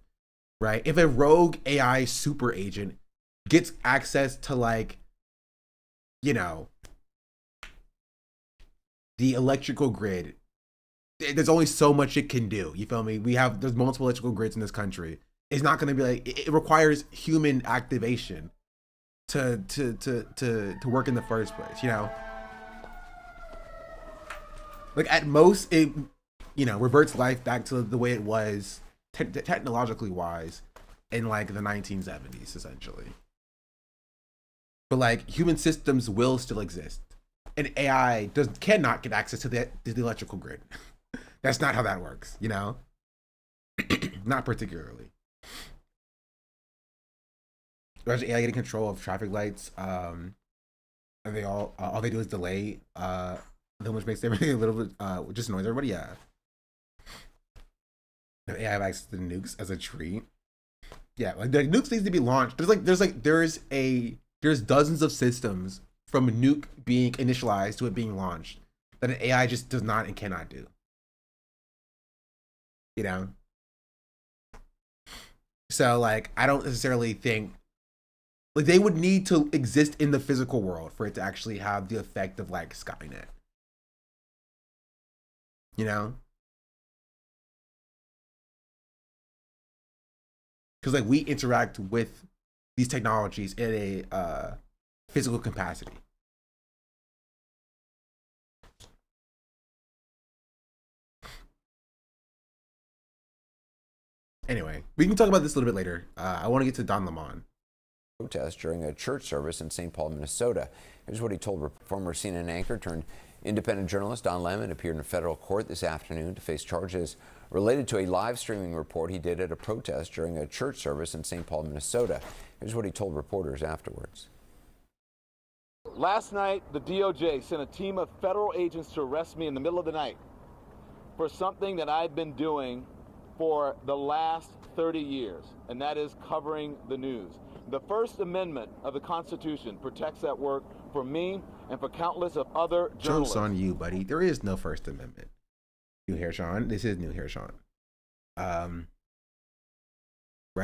right? If a rogue AI super agent gets access to like, you know, the electrical grid, there's only so much it can do. You feel me? There's multiple electrical grids in this country. It's not going to be like, it requires human activation to work in the first place, you know? Like at most it, reverts life back to the way it was technologically wise in like the 1970s essentially. But like human systems will still exist, and AI cannot get access to the electrical grid. That's not how that works, you know? Not particularly. Imagine AI getting control of traffic lights, and they all they do is delay, which makes everything a little bit just annoys everybody. Yeah. If AI have access to the nukes as a treat. Yeah, like the nukes needs to be launched. There's dozens of systems from a nuke being initialized to it being launched that an AI just does not and cannot do. You know? So like I don't necessarily think like they would need to exist in the physical world for it to actually have the effect of like Skynet. You know? Because like we interact with these technologies in a physical capacity. Anyway, we can talk about this a little bit later. I want to get to Don Lemon. Protest during a church service in St. Paul, Minnesota. Here's what he told former CNN anchor turned independent journalist Don Lemon appeared in federal court this afternoon to face charges related to a live streaming report he did at a protest during a church service in St. Paul, Minnesota. Here's what he told reporters afterwards. Last night, the DOJ sent a team of federal agents to arrest me in the middle of the night for something that I've been doing for the last 30 years, and that is covering the news. The First Amendment of the Constitution protects that work for me and for countless of other journalists. Joke's on you, buddy. There is no First Amendment. New hair, Sean. This is new hair, Sean. Right,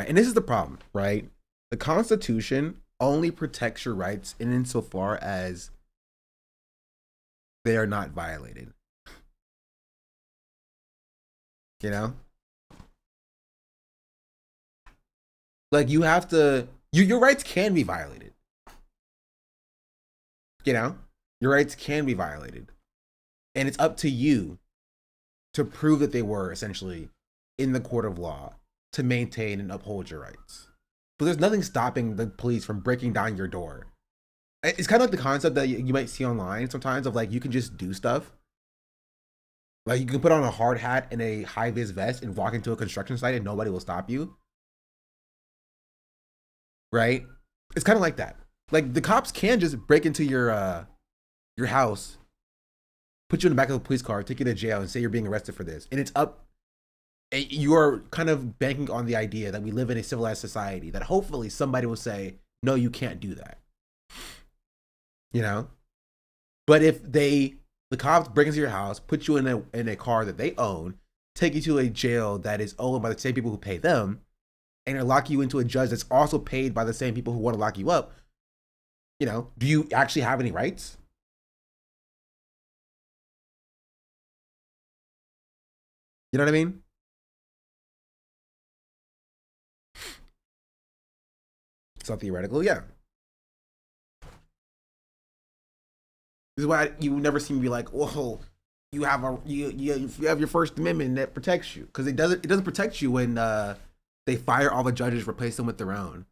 and this is the problem, right? The Constitution only protects your rights in insofar as they are not violated. You know? Like you have to, your rights can be violated. You know, your rights can be violated, and it's up to you to prove that they were essentially in the court of law to maintain and uphold your rights. But there's nothing stopping the police from breaking down your door. It's kind of like the concept that you might see online sometimes of like you can just do stuff. Like you can put on a hard hat and a high-vis vest and walk into a construction site and nobody will stop you. Right? It's kind of like that. Like the cops can just break into your house, put you in the back of a police car, take you to jail, and say you're being arrested for this. And it's up. You are kind of banking on the idea that we live in a civilized society that hopefully somebody will say, no, you can't do that. You know? But if the cops break into your house, put you in a car that they own, take you to a jail that is owned by the same people who pay them, and lock you into a judge that's also paid by the same people who want to lock you up, you know, do you actually have any rights? You know what I mean? So theoretical, yeah. This is why you never see me be like, "Whoa, you have your First Amendment that protects you," because it doesn't protect you when they fire all the judges, replace them with their own,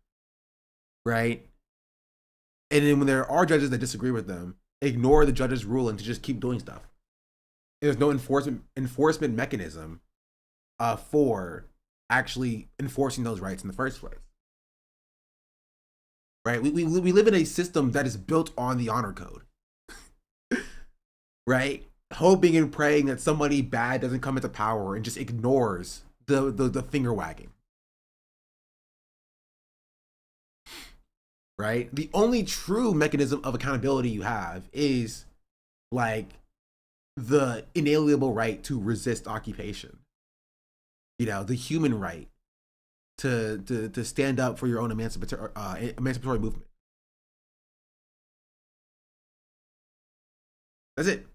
right? And then when there are judges that disagree with them, ignore the judge's ruling to just keep doing stuff. There's no enforcement mechanism for actually enforcing those rights in the first place. Right? We live in a system that is built on the honor code. Right? Hoping and praying that somebody bad doesn't come into power and just ignores the finger wagging. Right? The only true mechanism of accountability you have is like the inalienable right to resist occupation. You know, the human right to stand up for your own emancipatory movement. That's it.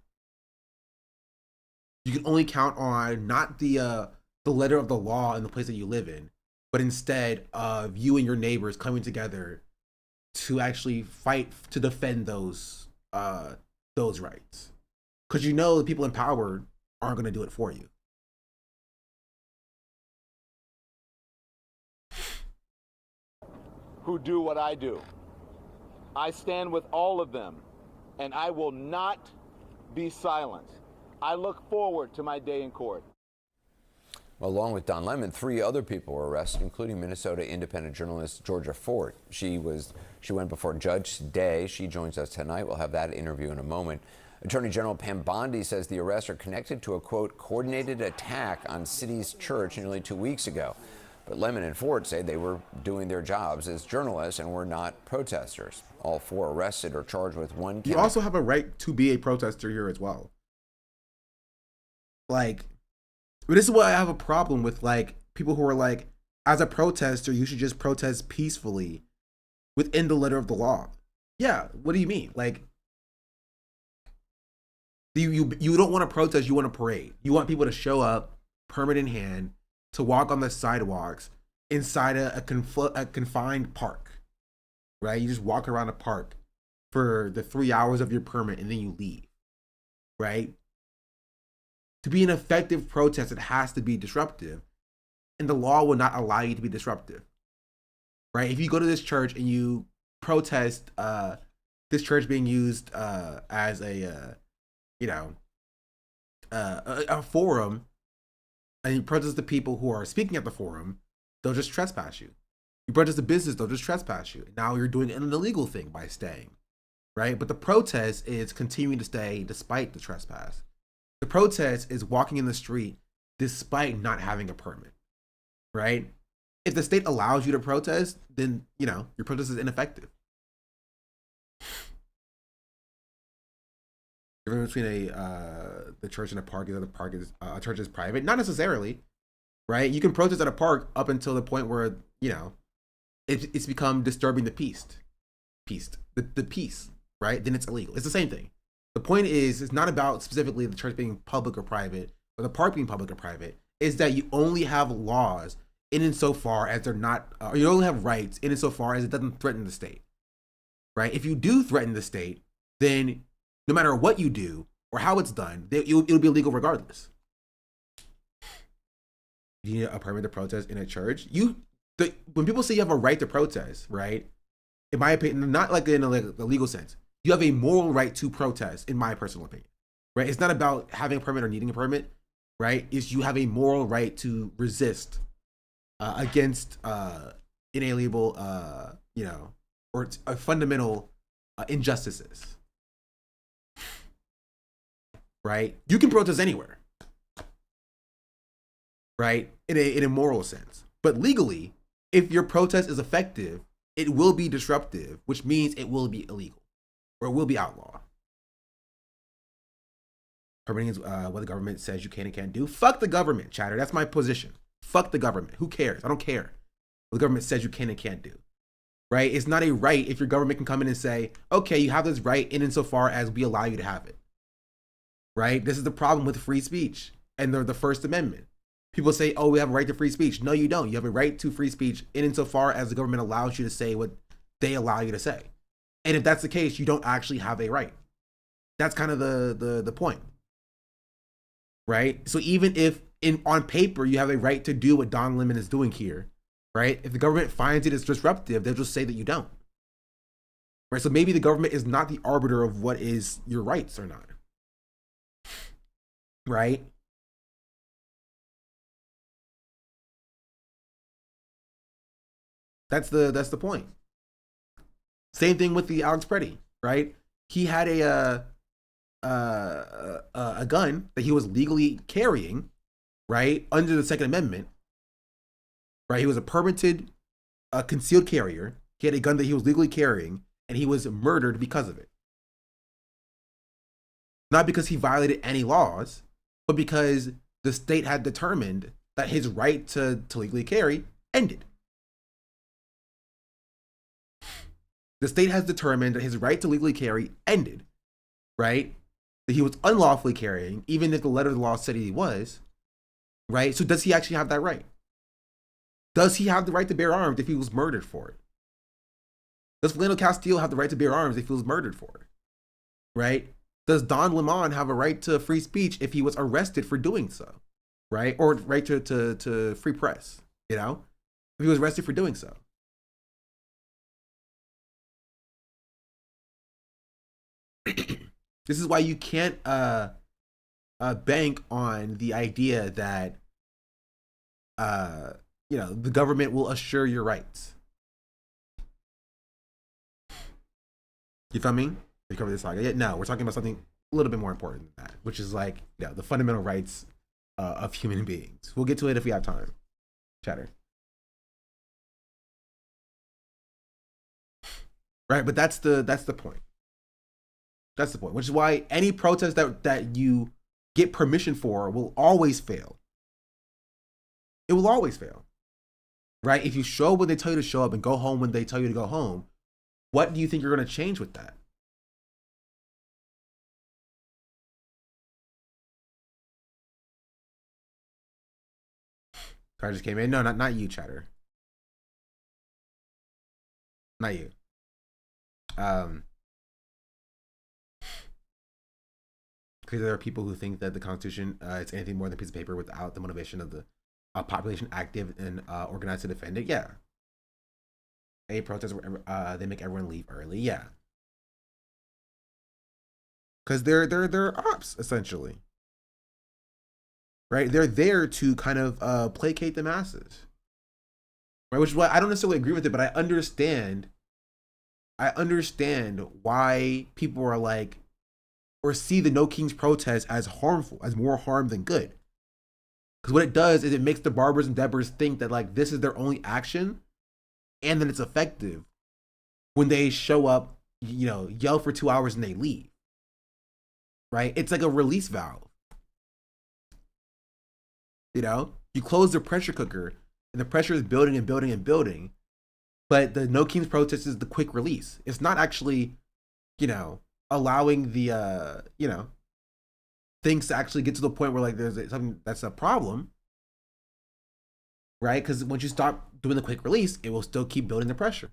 You can only count on not the letter of the law in the place that you live in, but instead of you and your neighbors coming together to actually fight to defend those rights. Because you know the people in power aren't going to do it for you. Who do what I do. I stand with all of them, and I will not be silent. I look forward to my day in court. Along with Don Lemon, 3 other people were arrested, including Minnesota independent journalist Georgia Fort. She went before Judge Day. She joins us tonight. We'll have that interview in a moment. Attorney General Pam Bondi says the arrests are connected to a, quote, coordinated attack on City's church nearly 2 weeks ago. But Lemon and Fort say they were doing their jobs as journalists and were not protesters. All 4 arrested are charged with 1 count. You also have a right to be a protester here as well. Like, but this is why I have a problem with like people who are like, as a protester, you should just protest peacefully within the letter of the law. Yeah, what do you mean? Like, you don't want to protest, you want to parade. You want people to show up, permit in hand, to walk on the sidewalks inside a confined park, right? You just walk around a park for the 3 hours of your permit and then you leave, right? To be an effective protest, it has to be disruptive, and the law will not allow you to be disruptive, right? If you go to this church and you protest this church being used as a forum, and you protest the people who are speaking at the forum, they'll just trespass you. You protest the business, they'll just trespass you. Now you're doing an illegal thing by staying, right? But the protest is continuing to stay despite the trespass. The protest is walking in the street despite not having a permit, right? If the state allows you to protest, then, you know, your protest is ineffective. The difference between the church and a park is that the park is a church is private. Not necessarily, right? You can protest at a park up until the point where, you know, it's become disturbing the peace, right? Then it's illegal. It's the same thing. The point is, it's not about specifically the church being public or private, or the park being public or private. Is that you only have laws in insofar as they're not, or you only have rights in insofar as it doesn't threaten the state, right? If you do threaten the state, then no matter what you do or how it's done, it'll be illegal regardless. You need a permit to protest in a church. When people say you have a right to protest, right? In my opinion, not like in a legal sense, you have a moral right to protest, in my personal opinion, right? It's not about having a permit or needing a permit, right? It's you have a moral right to resist against inalienable, or fundamental injustices, right? You can protest anywhere, right? In a moral sense, but legally, if your protest is effective, it will be disruptive, which means it will be illegal or it will be outlawed. Permitting is what the government says you can and can't do. Fuck the government, chatter. That's my position. Fuck the government. Who cares? I don't care what the government says you can and can't do. Right? It's not a right if your government can come in and say, okay, you have this right in insofar as we allow you to have it. Right? This is the problem with free speech and the First Amendment. People say, oh, we have a right to free speech. No, you don't. You have a right to free speech in insofar as the government allows you to say what they allow you to say. And if that's the case, you don't actually have a right. That's kind of the point. Right? So even if on paper you have a right to do what Don Lemon is doing here, right? If the government finds it as disruptive, they'll just say that you don't. Right? So maybe the government is not the arbiter of what is your rights or not. Right? That's the point. Same thing with the Alex Preddy, right? He had a gun that he was legally carrying, right, under the Second Amendment, right? He was a permitted concealed carrier. He had a gun that he was legally carrying, and he was murdered because of it. Not because he violated any laws, but because the state had determined that his right to legally carry ended. The state has determined that his right to legally carry ended, right? That he was unlawfully carrying, even if the letter of the law said he was, right? So does he actually have that right? Does he have the right to bear arms if he was murdered for it? Does Philando Castile have the right to bear arms if he was murdered for it, right? Does Don Lemon have a right to free speech if he was arrested for doing so, right? Or right to free press, if he was arrested for doing so. This is why you can't bank on the idea that the government will assure your rights. You feel me? We cover this saga. Yeah, no, we're talking about something a little bit more important than that, which is like the fundamental rights of human beings. We'll get to it if we have time. Chatter. Right, but that's the point. That's the point, which is why any protest that you get permission for will always fail. It will always fail, right? If you show when they tell you to show up and go home when they tell you to go home, what do you think you're going to change with that? Car just came in. No, not you, chatter. Not you. Because there are people who think that the Constitution is anything more than a piece of paper without the motivation of the population active and organized to defend it. Yeah. A protest where they make everyone leave early. Yeah. Because they're ops essentially. Right? They're there to kind of placate the masses. Right? Which is why I don't necessarily agree with it, but I understand why people are like, or see the No Kings protest as harmful, as more harm than good. Because what it does is it makes the Barbers and Deborahs think that like this is their only action, and then it's effective when they show up, yell for 2 hours and they leave. Right? It's like a release valve. You close the pressure cooker and the pressure is building and building and building, but the No Kings protest is the quick release. It's not actually, allowing the things to actually get to the point where like there's something that's a problem. right? Because once you stop doing the quick release, it will still keep building the pressure.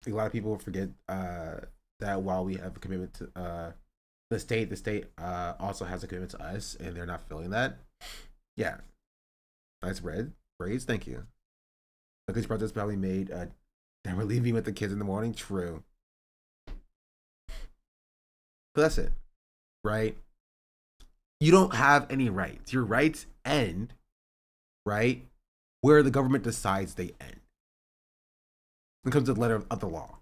A lot of people forget that while we have a commitment to the state also has a commitment to us, and they're not feeling that. Yeah, nice braids. Thank you. Look, these protests probably made that we're leaving with the kids in the morning. True, but that's it, right? You don't have any rights. Your rights end, right, where the government decides they end. When it comes to the letter of the law.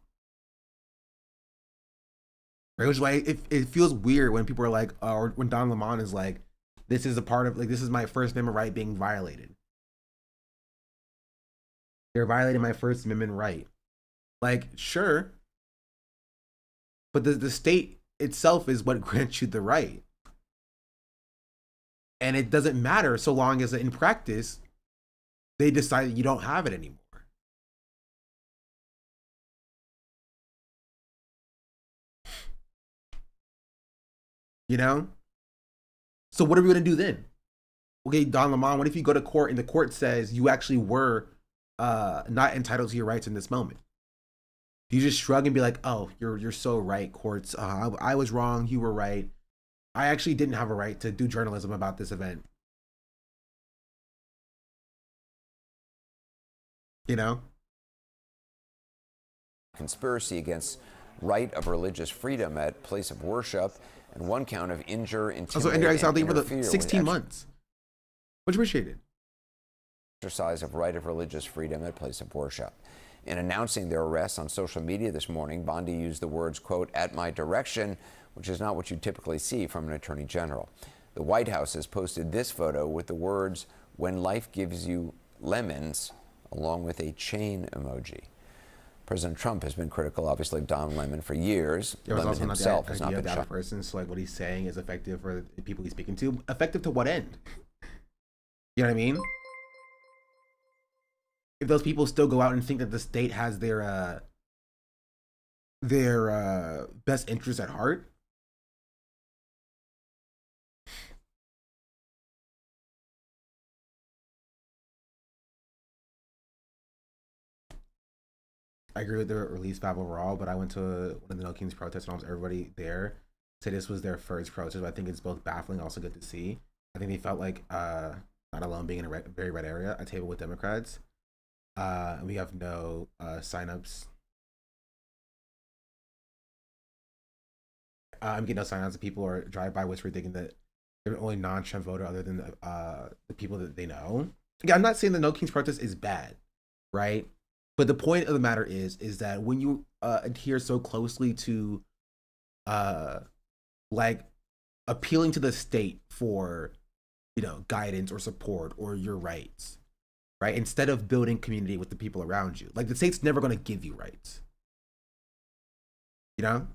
Right? Which is why it feels weird when people are like, or when Don Lemon is like, this is a part of, like, this is my First Amendment right being violated. They're violating my First Amendment right. Like, sure. But the state itself is what grants you the right. And it doesn't matter so long as in practice, they decide that you don't have it anymore. You know? So what are we going to do then? Okay, Don Lemon, what if you go to court and the court says you actually were not entitled to your rights in this moment? Do you just shrug and be like, oh, you're so right, courts. I was wrong. You were right. I actually didn't have a right to do journalism about this event. You know? Conspiracy against right of religious freedom at place of worship, and one count of injure, intimidate, and for the interfere 16 months. Much appreciated. Exercise of right of religious freedom at place of worship. In announcing their arrests on social media this morning, Bondi used the words, quote, at my direction, which is not what you typically see from an attorney general. The White House has posted this photo with the words, when life gives you lemons, along with a chain emoji. President Trump has been critical, obviously, of Don Lemon for years. There was Lemon also himself not has that not idea been that shot. person, so like what he's saying is effective for the people he's speaking to. Effective to what end? You know what I mean? If those people still go out and think that the state has their best interests at heart, I agree with the release vibe overall, but I went to one of the No Kings protests and almost everybody there said this was their first protest. But I think it's both baffling and also good to see. I think they felt like not alone being in a very red area, a table with Democrats. And we have no signups. I'm getting no signups of people or drive-by whisper thinking that they're the only non-Trump voter other than the people that they know. Again, I'm not saying the No Kings protest is bad, right? But the point of the matter is that when you adhere so closely to like appealing to the state for, you know, guidance or support or your rights, right? Instead of building community with the people around you. Like the state's never going to give you rights. You know?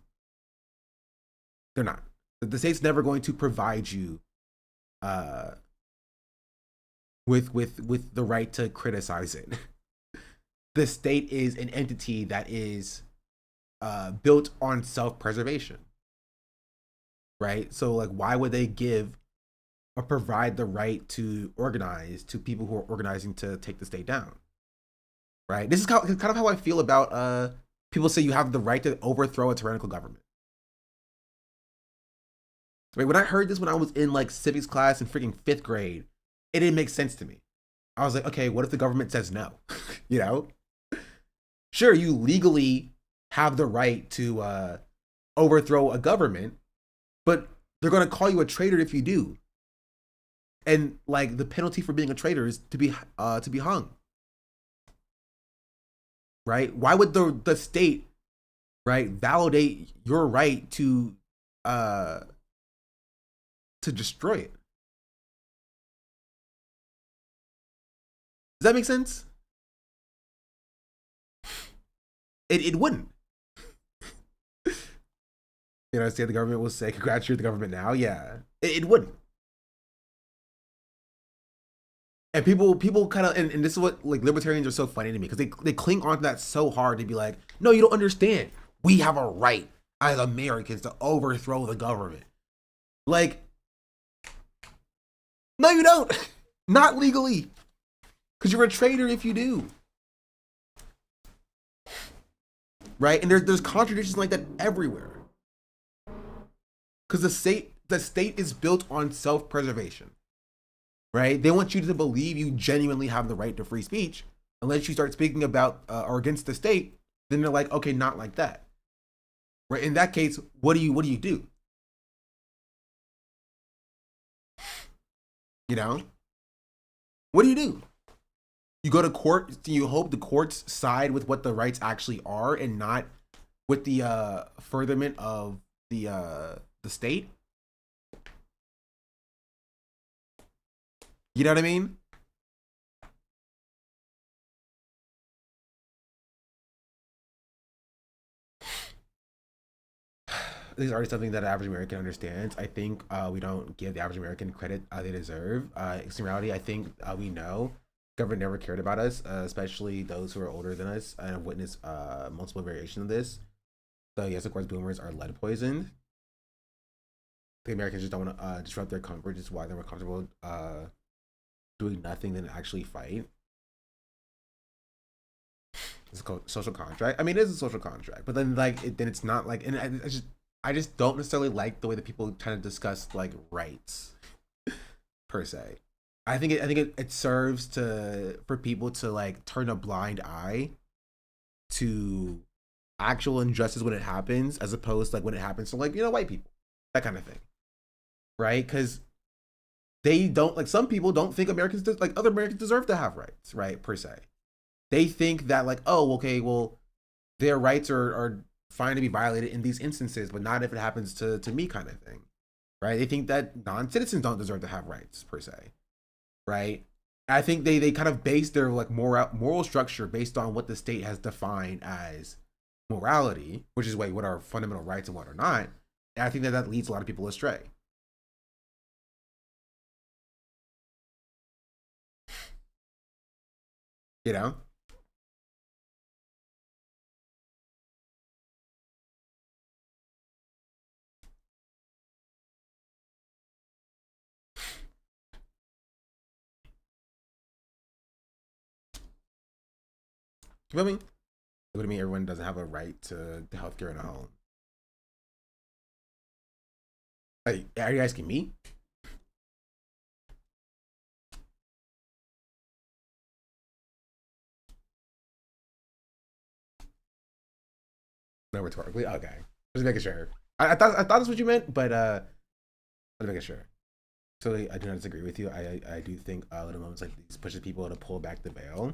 They're not. The state's never going to provide you with the right to criticize it. The state is an entity that is built on self-preservation, right? So like, why would they give or provide the right to organize to people who are organizing to take the state down, right? This is kind of how I feel about people say you have the right to overthrow a tyrannical government. Right? When I heard this when I was in like civics class in freaking 5th grade, it didn't make sense to me. I was like, okay, what if the government says no? You know? Sure, you legally have the right to overthrow a government, but they're going to call you a traitor if you do. And like the penalty for being a traitor is to be hung. Right? Why would the state, right, validate your right to destroy it? Does that make sense? It wouldn't. You know, say the government will say, congratulate the government now. Yeah, it wouldn't. And people kind of, and this is what like libertarians are so funny to me, because they cling on to that so hard to be like, no, you don't understand. We have a right as Americans to overthrow the government. Like, No, you don't. Not legally. Because you're a traitor if you do. Right? And there's contradictions like that everywhere. Because the state is built on self-preservation. Right? They want you to believe you genuinely have the right to free speech. Unless you start speaking about or against the state, then they're like, okay, not like that. Right? In that case, what do you do? You know? What do you do? You go to court, you hope the courts side with what the rights actually are and not with the furtherment of the state? You know what I mean? This is already something that the average American understands. I think we don't give the average American credit they deserve. In reality, I think we know government never cared about us, especially those who are older than us and have witnessed multiple variations of this. So yes, of course, boomers are lead poisoned. The Americans just don't want to disrupt their comfort, just why they're more comfortable doing nothing than actually fight. It's a social contract. I mean, it is a social contract, but then then it's not like, and I just don't necessarily like the way that people kind of discuss like rights per se. I think it serves for people to like turn a blind eye to actual injustice when it happens, as opposed to like when it happens to like, you know, white people, that kind of thing, right? Because they don't, like, some people don't think Americans like other Americans deserve to have rights, right? Per se, they think that like, oh, okay, well, their rights are fine to be violated in these instances, but not if it happens to me, kind of thing, right? They think that non-citizens don't deserve to have rights per se, right? I think they kind of base their like moral structure based on what the state has defined as morality, which is what are fundamental rights and what are not. And I think that leads a lot of people astray. You know? You know what I mean? What do you mean everyone doesn't have a right to healthcare in a home? Like, are you asking me? No, rhetorically? Okay. Just making sure. I thought that's what you meant, but just making sure. So I do not disagree with you. I do think little moments like these pushes people to pull back the veil.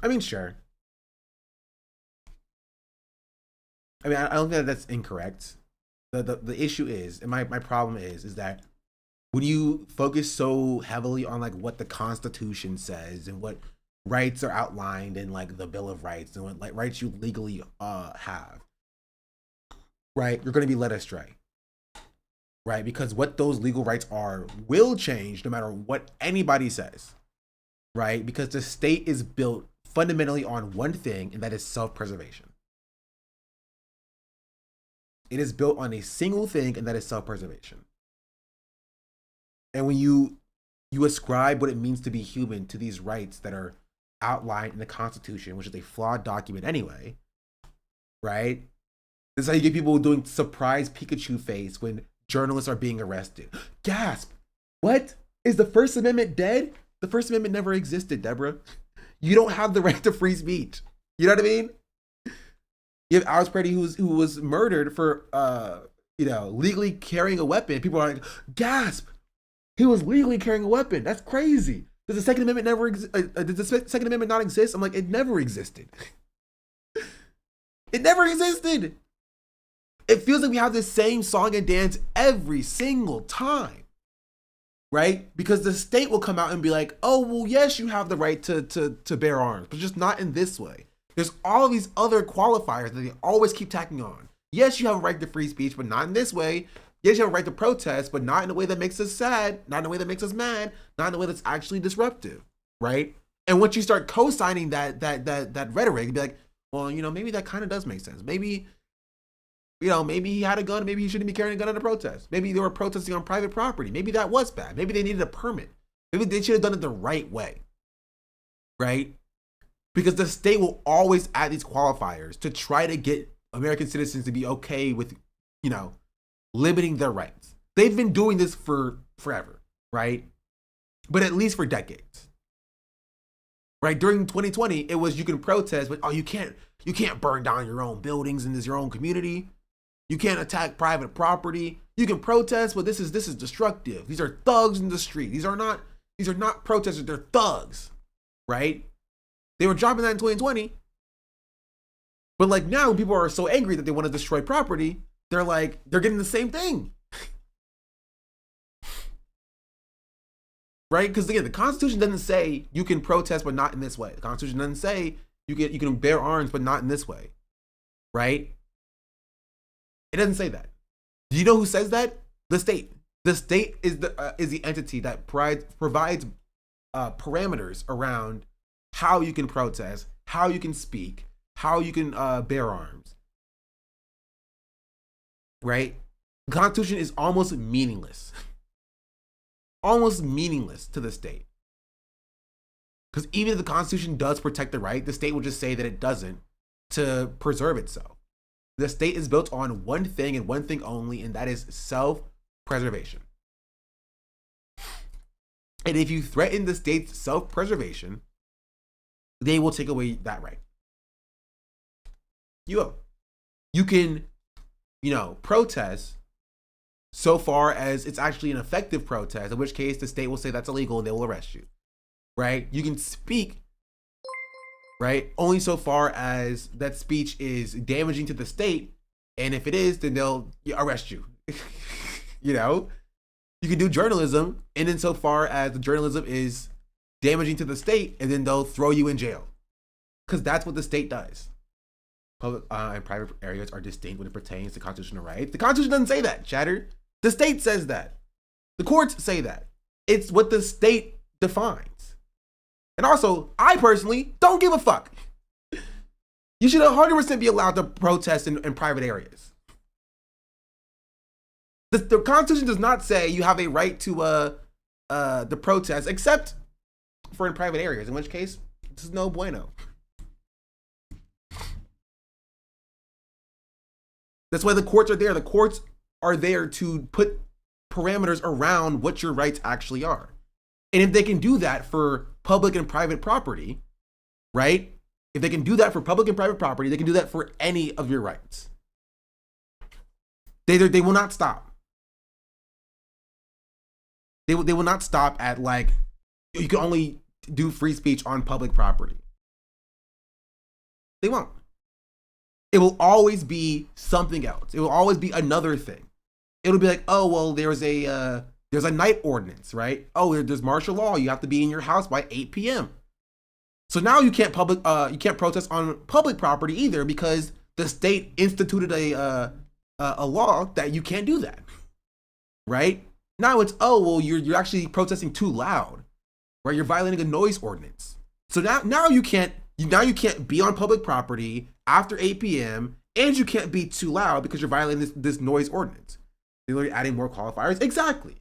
I mean, sure. I mean, I don't think that's incorrect. The issue is, and my problem is that when you focus so heavily on like what the Constitution says and what rights are outlined in like the Bill of Rights and what like rights you legally have, right? You're going to be led astray, right? Because what those legal rights are will change no matter what anybody says, right? Because the state is built fundamentally on one thing, and that is self-preservation. It is built on a single thing, and that is self-preservation. And when you ascribe what it means to be human to these rights that are outlined in the Constitution, which is a flawed document anyway, right? This is how you get people doing surprise Pikachu face when journalists are being arrested. Gasp! What? Is the First Amendment dead? The First Amendment never existed, Deborah. You don't have the right to free speech. You know what I mean? You have Alex Pretty who was murdered for legally carrying a weapon. People are like, gasp! He was legally carrying a weapon. That's crazy. Does the Second Amendment never did the Second Amendment not exist? I'm like, it never existed. It never existed. It feels like we have the same song and dance every single time, right? Because the state will come out and be like, oh, well, yes, you have the right to bear arms, but just not in this way. There's all of these other qualifiers that they always keep tacking on. Yes, you have a right to free speech, but not in this way. Yes, you have a right to protest, but not in a way that makes us sad, not in a way that makes us mad, not in a way that's actually disruptive, right? And once you start co-signing that rhetoric, be like, well, maybe that kind of does make sense. Maybe, maybe he had a gun, maybe he shouldn't be carrying a gun at a protest. Maybe they were protesting on private property. Maybe that was bad. Maybe they needed a permit. Maybe they should have done it the right way, right? Because the state will always add these qualifiers to try to get American citizens to be okay with, limiting their rights. They've been doing this for forever, right? But at least for decades, right? During 2020, it was you can protest, but you can't burn down your own buildings in your own community. You can't attack private property. You can protest, but this is destructive. These are thugs in the street. These are not protesters. They're thugs, right? They were dropping that in 2020. But like now people are so angry that they want to destroy property. They're getting the same thing. Right? Because again, the Constitution doesn't say you can protest, but not in this way. The Constitution doesn't say you can bear arms, but not in this way. Right? It doesn't say that. Do you know who says that? The state. The state is the entity that provides parameters around how you can protest, how you can speak, how you can bear arms. Right? The Constitution is almost meaningless. Almost meaningless to the state. Because even if the Constitution does protect the right, the state will just say that it doesn't to preserve itself. The state is built on one thing and one thing only, and that is self-preservation. And if you threaten the state's self-preservation, they will take away that right. You can, protest so far as it's actually an effective protest, in which case the state will say that's illegal and they will arrest you, right? You can speak, right, only so far as that speech is damaging to the state, and if it is, then they'll arrest you. You can do journalism, and in so far as the journalism is damaging to the state, and then they'll throw you in jail, because that's what the state does. Public and private areas are distinct when it pertains to constitutional rights. The Constitution doesn't say that, chatter. The state says that. The courts say that. It's what the state defines. And also, I personally don't give a fuck. You should 100% be allowed to protest in private areas. The Constitution does not say you have a right to the protest, except for in private areas, in which case, this is no bueno. That's why the courts are there. The courts are there to put parameters around what your rights actually are. And if they can do that for public and private property, right? If they can do that for public and private property, they can do that for any of your rights. They will not stop. They will not stop at you can only do free speech on public property. They won't. It will always be something else. It will always be another thing. It'll be like, oh, well, there's a night ordinance, right? Oh, there's martial law. You have to be in your house by 8 p.m. So now you can't protest on public property either, because the state instituted a law that you can't do that, right? Now it's, oh, well, you're actually protesting too loud, right? You're violating a noise ordinance. So now you can't be on public property after 8 p.m. and you can't be too loud because you're violating this noise ordinance. They're adding more qualifiers. Exactly.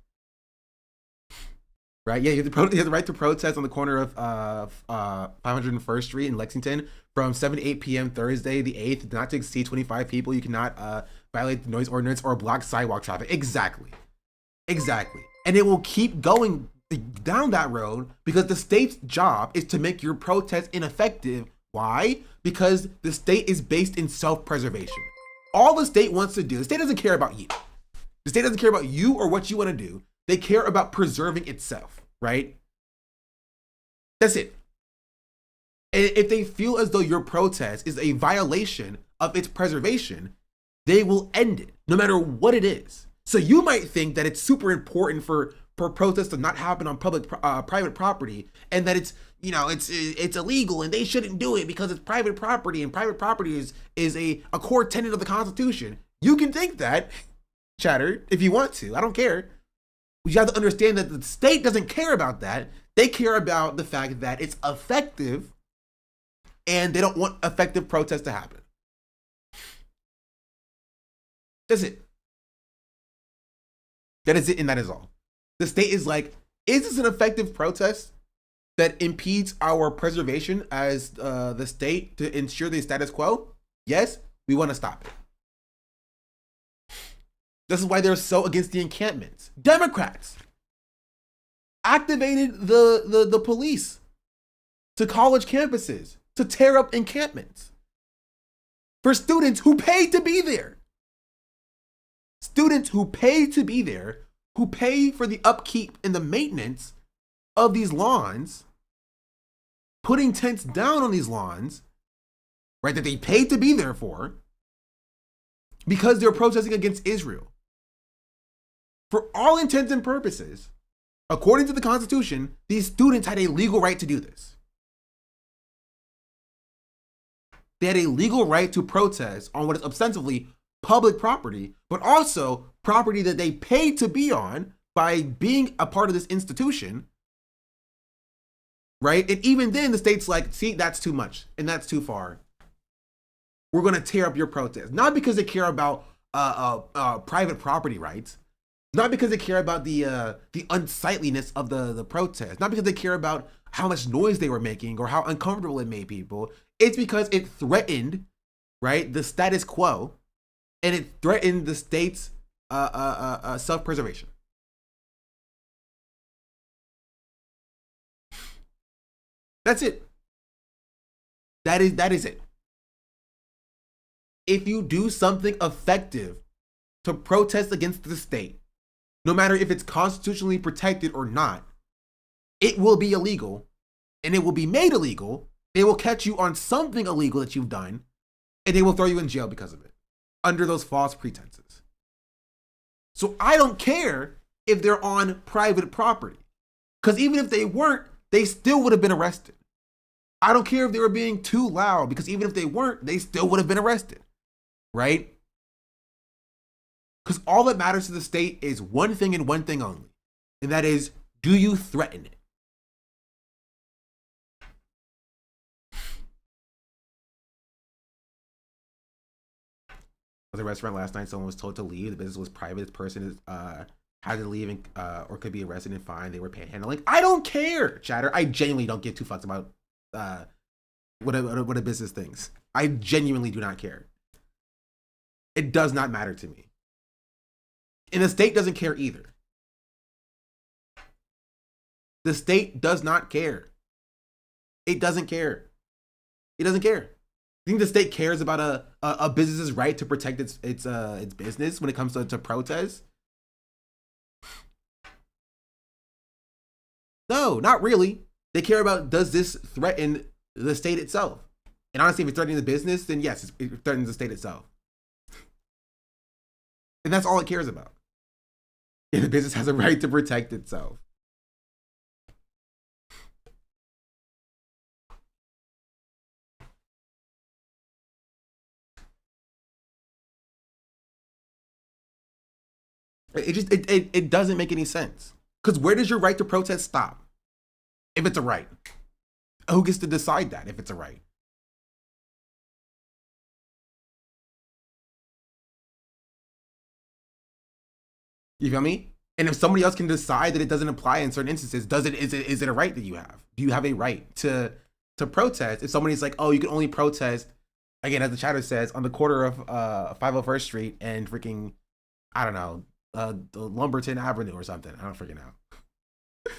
Right? Yeah, you have the right to protest on the corner of 501st Street in Lexington from 7 to 8 p.m. Thursday, the 8th, not to exceed 25 people. You cannot violate the noise ordinance or block sidewalk traffic. Exactly. And it will keep going down that road because the state's job is to make your protest ineffective. Why? Because the state is based in self-preservation. All the state wants to do, the state doesn't care about you. The state doesn't care about you or what you want to do. They care about preserving itself, right? That's it. And if they feel as though your protest is a violation of its preservation, they will end it, no matter what it is. So you might think that it's super important for protests to not happen on private property, and that it's illegal and they shouldn't do it because it's private property, and private property is a core tenet of the Constitution. You can think that, chatter, if you want to. I don't care. You have to understand that the state doesn't care about that. They care about the fact that it's effective, and they don't want effective protests to happen. That's it. That is it, and that is all. The state is like, Is this an effective protest that impedes our preservation as the state to ensure the status quo? Yes, we want to stop it. This is why they're so against the encampments. Democrats activated the police to college campuses to tear up encampments for students who paid to be there. Students who pay to be there, who pay for the upkeep and the maintenance of these lawns, putting tents down on these lawns, right, that they paid to be there for, because they're protesting against Israel. For all intents and purposes, according to the Constitution, these students had a legal right to do this. They had a legal right to protest on what is ostensibly public property, but also property that they paid to be on by being a part of this institution, right? And even then, the state's like, see, that's too much and that's too far. We're going to tear up your protest. Not because they care about private property rights, not because they care about the unsightliness of the protest, not because they care about how much noise they were making or how uncomfortable it made people. It's because it threatened, right, the status quo, and it threatened the state's self-preservation. That's it. That is it. If you do something effective to protest against the state, no matter if it's constitutionally protected or not, it will be illegal, and it will be made illegal. They will catch you on something illegal that you've done, and they will throw you in jail because of it, under those false pretenses. So I don't care if they're on private property, because even if they weren't, they still would have been arrested. I don't care if they were being too loud, because even if they weren't, they still would have been arrested, right? Because all that matters to the state is one thing and one thing only, and that is, do you threaten it? At the restaurant last night, someone was told to leave. The business was private. This person had to leave and, or could be arrested and fined. They were panhandling. I don't care, chatter. I genuinely don't give two fucks about what a business thinks. I genuinely do not care. It does not matter to me. And the state doesn't care either. The state does not care. It doesn't care. It doesn't care. I think the state cares about a business's right to protect its business when it comes to protests. No, not really. They care about, does this threaten the state itself? And honestly, if it's threatening the business, then yes, it threatens the state itself. And that's all it cares about. And the business has a right to protect itself. It doesn't make any sense. Because where does your right to protest stop? If it's a right. Who gets to decide that if it's a right? You feel me? And if somebody else can decide that it doesn't apply in certain instances, is it a right that you have? Do you have a right to protest? If somebody's like, oh, you can only protest, again, as the chatter says, on the corner of 501st Street and freaking, I don't know, the Lumberton Avenue or something. I don't freaking know.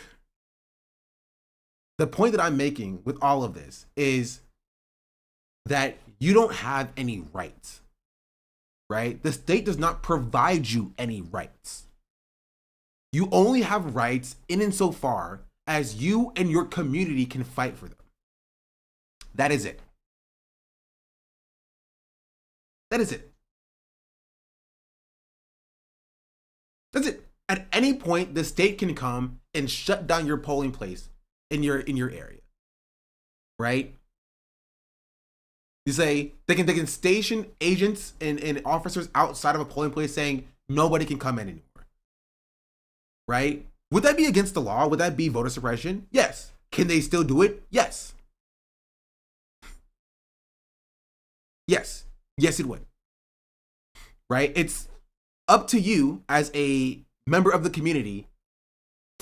The point that I'm making with all of this is that you don't have any rights, right? The state does not provide you any rights. You only have rights in insofar as you and your community can fight for them. That is it. That is it. That's it. At any point, the state can come and shut down your polling place in your area, right? You say they can station agents and officers outside of a polling place saying nobody can come in anymore, right? Would that be against the law? Would that be voter suppression? Yes. Can they still do it? Yes. Yes. Yes, it would. Right? It's up to you as a member of the community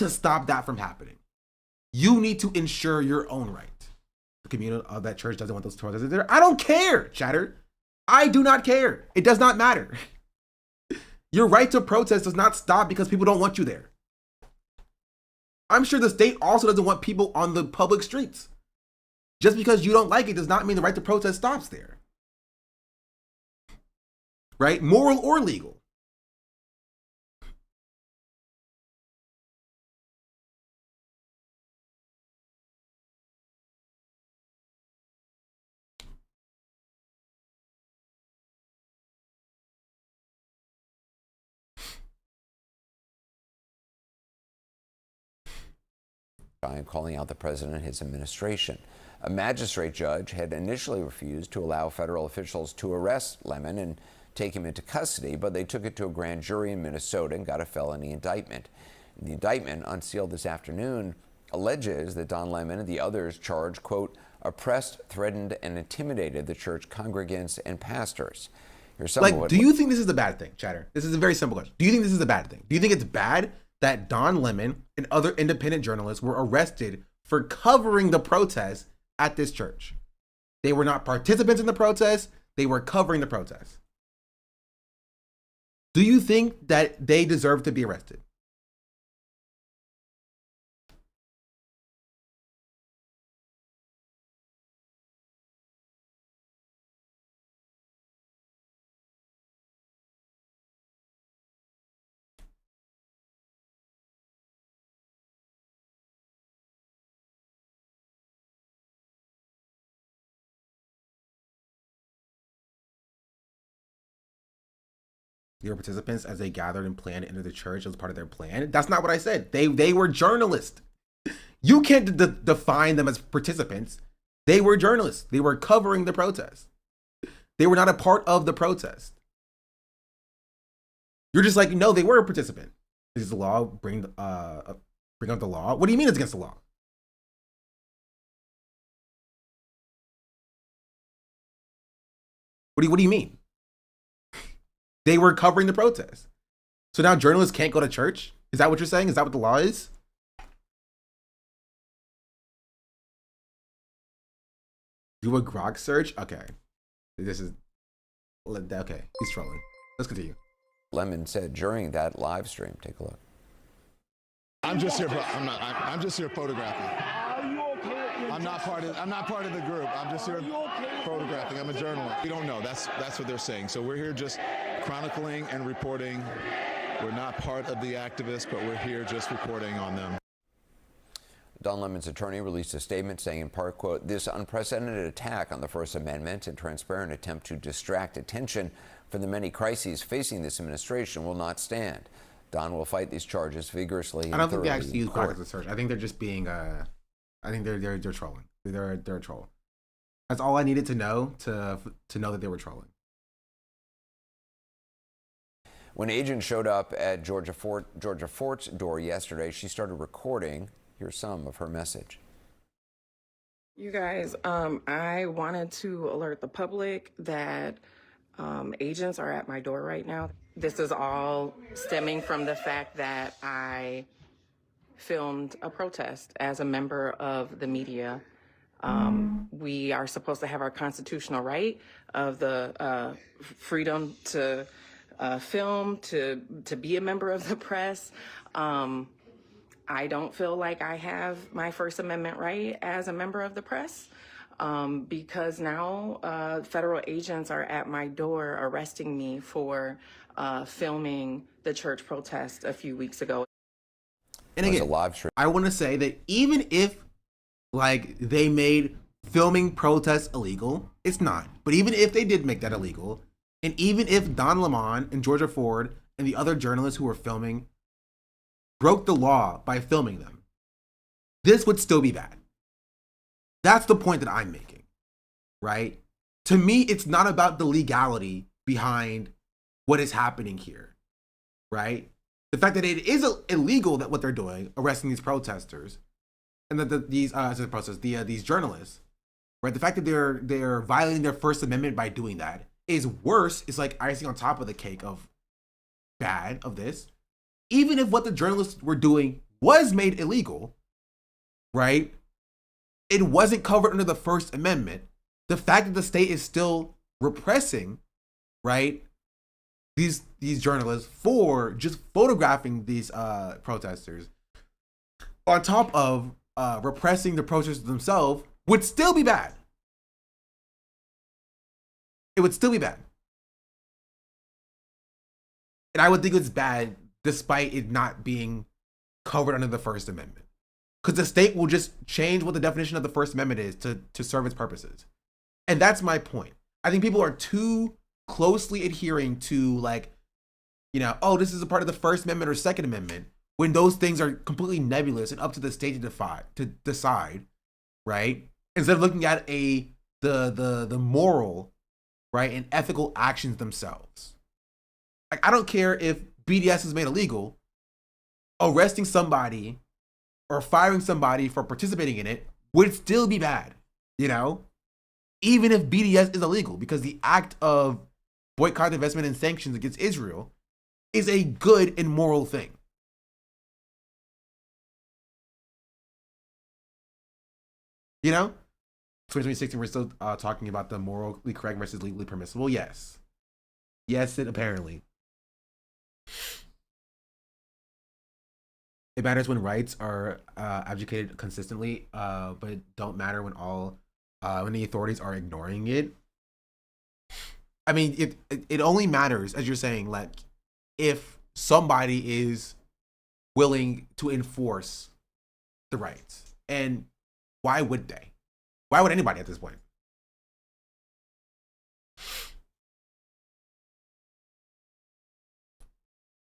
to stop that from happening. You need to ensure your own right. The community of that church doesn't want those protests there. I don't care, chatter. I do not care. It does not matter. Your right to protest does not stop because people don't want you there. I'm sure the state also doesn't want people on the public streets. Just because you don't like it does not mean the right to protest stops there. Right? Moral or legal. I'm calling out the president and his administration. A magistrate judge had initially refused to allow federal officials to arrest Lemon and take him into custody, but they took it to a grand jury in Minnesota and got a felony indictment. The indictment, unsealed this afternoon, alleges that Don Lemon and the others charged, quote, oppressed, threatened, and intimidated the church congregants and pastors. Here's some of what, do you think this is a bad thing, chatter? This is a very simple question. Do you think this is a bad thing? Do you think it's bad that Don Lemon and other independent journalists were arrested for covering the protest at this church? They were not participants in the protest. They were covering the protest. Do you think that they deserve to be arrested? Your participants as they gathered and planned to enter the church as part of their plan. That's not what I said. They were journalists. You can't define them as participants. They were journalists. They were covering the protest. They were not a part of the protest. You're just like, no, they were a participant. Is the law bring up the law? What do you mean it's against the law? What do you mean? They were covering the protest. So now journalists can't go to church? Is that what you're saying? Is that what the law is? Do a grok search? Okay. This is, okay, he's trolling. Let's continue. Lemon said during that live stream. Take a look. I'm just here. I'm just here photographing. I'm not part of the group. I'm just here photographing. I'm a journalist. We don't know. That's what they're saying. So we're here just chronicling and reporting. We're not part of the activists, but we're here just reporting on them. Don Lemon's attorney released a statement saying in part, quote, this unprecedented attack on the First Amendment and transparent attempt to distract attention from the many crises facing this administration will not stand. Don will fight these charges vigorously. I don't think they actually use grok as a search. I think they're just being I think they're trolling. They're a troll. That's all I needed to know to know that they were trolling. When agents showed up at Georgia Fort's door yesterday, she started recording. Here's some of her message. You guys, I wanted to alert the public that agents are at my door right now. This is all stemming from the fact that I filmed a protest as a member of the media. We are supposed to have our constitutional right of the freedom to film, to be a member of the press. I don't feel like I have my First Amendment right as a member of the press because now federal agents are at my door arresting me for filming the church protest a few weeks ago. And again, I want to say that even if like they made filming protests illegal, it's not. But even if they did make that illegal, and even if Don Lemon and Georgia Ford and the other journalists who were filming broke the law by filming them, this would still be bad. That's the point that I'm making, right? To me, it's not about the legality behind what is happening here, right? The fact that it is illegal that what they're doing, arresting these protesters, and that these journalists, right? The fact that they're violating their First Amendment by doing that is worse. It's like icing on top of the cake of bad of this. Even if what the journalists were doing was made illegal, right? It wasn't covered under the First Amendment. The fact that the state is still repressing, right, these journalists for just photographing these protesters, on top of repressing the protesters themselves, would still be bad. It would still be bad. And I would think it's bad despite it not being covered under the First Amendment. Because the state will just change what the definition of the First Amendment is to serve its purposes. And that's my point. I think people are too closely adhering to, like, you know, oh, this is a part of the First Amendment or Second Amendment, when those things are completely nebulous and up to the state to decide, right? Instead of looking at the moral, right, and ethical actions themselves. Like, I don't care if BDS is made illegal, arresting somebody or firing somebody for participating in it would still be bad, you know? Even if BDS is illegal, because the act of boycott, investment, and sanctions against Israel is a good and moral thing. You know? 2016, we're still talking about the morally correct versus legally permissible. Yes. Yes, it apparently. It matters when rights are advocated consistently, but it don't matter when the authorities are ignoring it. I mean, it only matters, as you're saying, like, if somebody is willing to enforce the rights. And why would they? Why would anybody at this point?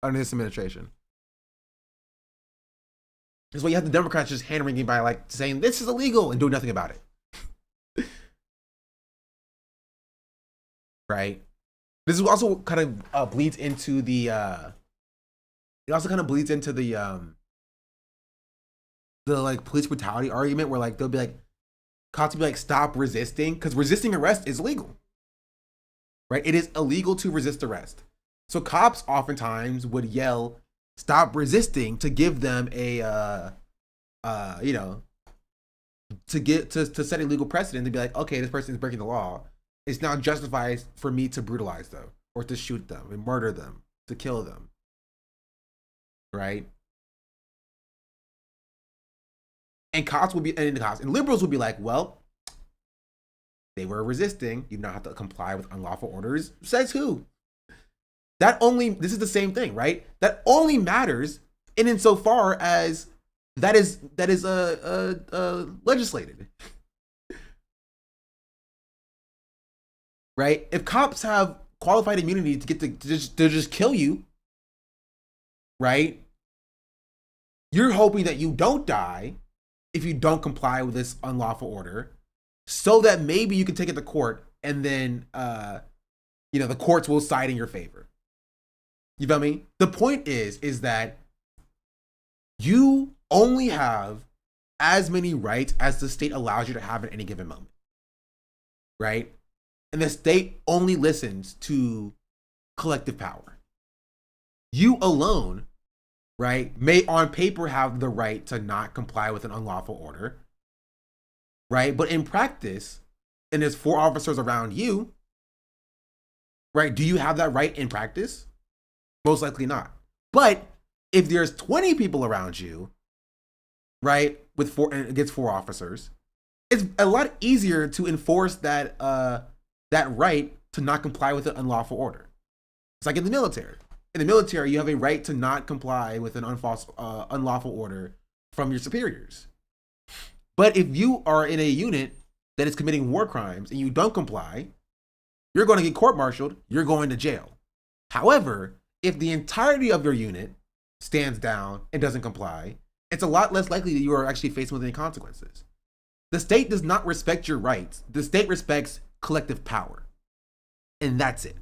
Under this administration. This is why you have the Democrats just hand-wringing by, like, saying this is illegal and doing nothing about it. Right? This is also kind of bleeds into the it also kind of bleeds into the like police brutality argument, where like they'll be like, cops will be like, stop resisting, because resisting arrest is illegal. Right? It is illegal to resist arrest. So cops oftentimes would yell, stop resisting, to give them a you know, to set a legal precedent, to be like, okay, this person is breaking the law. It's now justified for me to brutalize them, or to shoot them and murder them, to kill them. Right? And cops would be, and liberals would be like, well, they were resisting. You don't have to comply with unlawful orders. Says who? This is the same thing, right? That only matters in insofar as that is legislated. Right? If cops have qualified immunity to get to just kill you, right? You're hoping that you don't die if you don't comply with this unlawful order, so that maybe you can take it to court, and then you know, the courts will side in your favor. You feel me? The point is that you only have as many rights as the state allows you to have at any given moment. Right? And the state only listens to collective power. You alone, right, may on paper have the right to not comply with an unlawful order, right? But in practice, and there's 4 officers around you, right? Do you have that right in practice? Most likely not. But if there's 20 people around you, right, with 4 and against 4 officers, it's a lot easier to enforce that that right to not comply with an unlawful order. It's like in the military. In the military, you have a right to not comply with an unlawful order from your superiors. But if you are in a unit that is committing war crimes and you don't comply, you're going to get court-martialed, you're going to jail. However, if the entirety of your unit stands down and doesn't comply, it's a lot less likely that you are actually facing with any consequences. The state does not respect your rights. The state respects collective power. And that's it.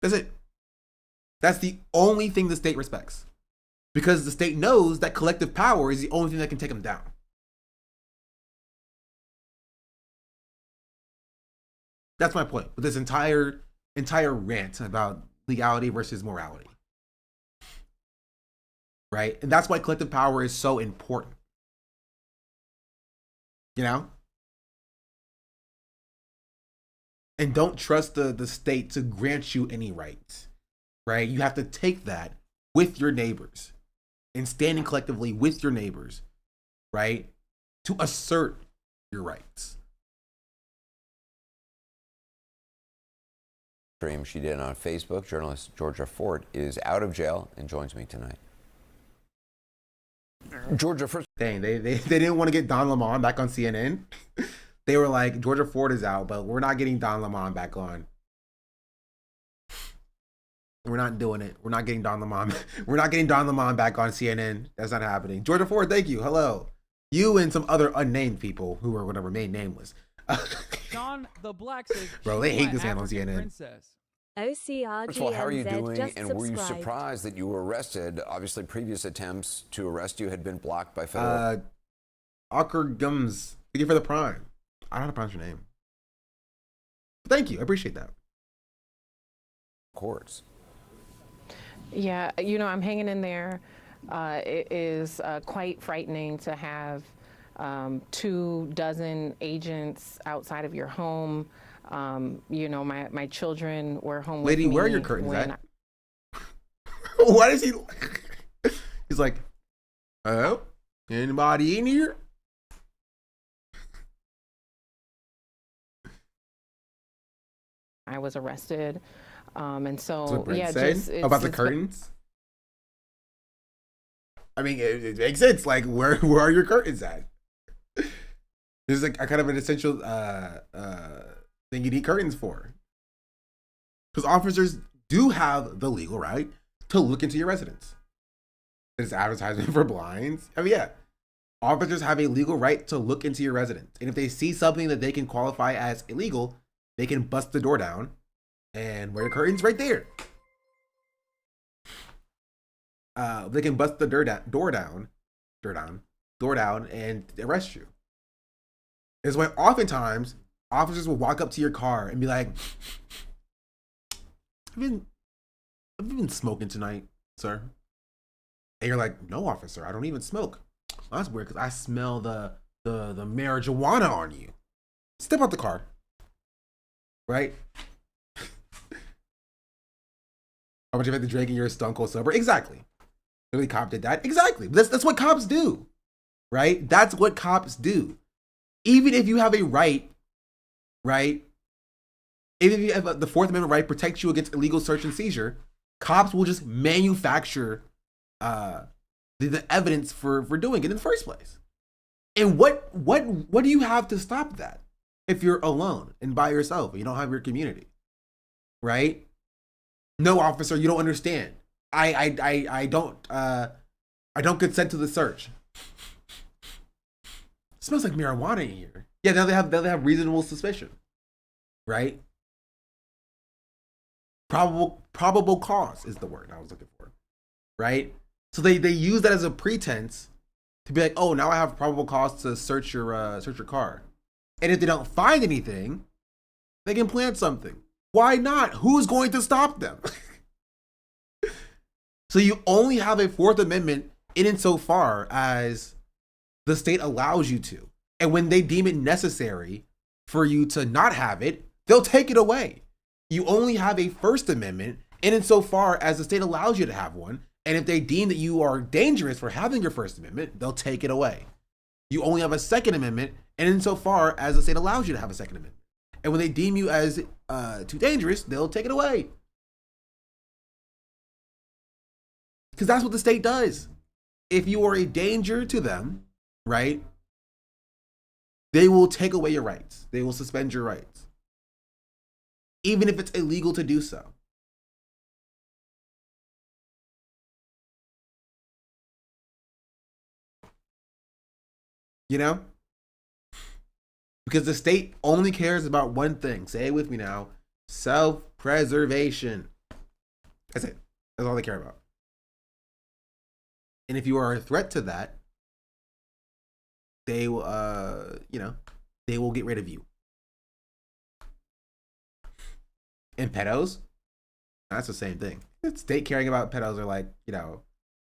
That's it. That's the only thing the state respects. Because the state knows that collective power is the only thing that can take them down. That's my point with this entire rant about legality versus morality. right? And that's why collective power is so important. You know? And don't trust the state to grant you any rights, right? You have to take that with your neighbors and standing collectively with your neighbors, right? To assert your rights. Stream she did on Facebook. Journalist Georgia Fort is out of jail and joins me tonight. Georgia, first. Dang, they didn't want to get Don Lemon back on CNN. They were like, Georgia Ford is out, but we're not getting Don Lemon back on. We're not doing it. We're not getting Don Lemon. We're not getting Don Lemon back on CNN. That's not happening. Georgia Ford, thank you. Hello. You and some other unnamed people who are going to remain nameless. Sean the Black says, bro, they hate this man on CNN. Princess. OCRGNZ First of all, how are you doing? just And were you subscribed. surprised that you were arrested? Obviously, previous attempts to arrest you had been blocked by federal. Awkward Gums. Thank you for the prime. I don't know how to pronounce your name. Thank you. I appreciate that. Courts. Yeah, you know, I'm hanging in there. It is quite frightening to have 24 agents outside of your home. You know, my children were home with me. Lady, where are your curtains at? Why does he? He's like, hello? Anybody in here? I was arrested. And so, That's what Brent yeah, said just about the curtains. I mean, it makes sense. Like, where are your curtains at? This is like a kind of an essential thing you need curtains for, because officers do have the legal right to look into your residence. It's advertisement for blinds. I mean, yeah, officers have a legal right to look into your residence, and if they see something that they can qualify as illegal, they can bust the door down and wear your curtains right there. They can bust the door down, and arrest you. Is why oftentimes officers will walk up to your car and be like, have you been smoking tonight, sir? And you're like, no, officer, I don't even smoke. Well, that's weird because I smell the marijuana on you. Step out the car. Right? How much you had to drink and you're stone cold sober? Exactly. The cop did that. Exactly. That's what cops do. Right? That's what cops do. Even if you have a right, right? Even if you have the Fourth Amendment right protects you against illegal search and seizure, cops will just manufacture the evidence for doing it in the first place. And what do you have to stop that if you're alone and by yourself and you don't have your community? Right? No, officer, you don't understand. I don't consent to the search. It smells like marijuana in here. Yeah, now they have reasonable suspicion. Right? Probable cause is the word I was looking for. Right? So they use that as a pretense to be like, oh, now I have probable cause to search your car. And if they don't find anything, they can plant something. Why not? Who's going to stop them? So you only have a Fourth Amendment in insofar as the state allows you to. And when they deem it necessary for you to not have it, they'll take it away. You only have a First Amendment in insofar as the state allows you to have one. And if they deem that you are dangerous for having your First Amendment, they'll take it away. You only have a Second Amendment in insofar as the state allows you to have a Second Amendment. And when they deem you as too dangerous, they'll take it away. Because that's what the state does. If you are a danger to them, right, they will take away your rights. They will suspend your rights. Even if it's illegal to do so. You know? Because the state only cares about one thing. Say it with me now. Self-preservation. That's it. That's all they care about. And if you are a threat to that, they will, they will get rid of you. And pedos, that's the same thing. The state caring about pedos are like,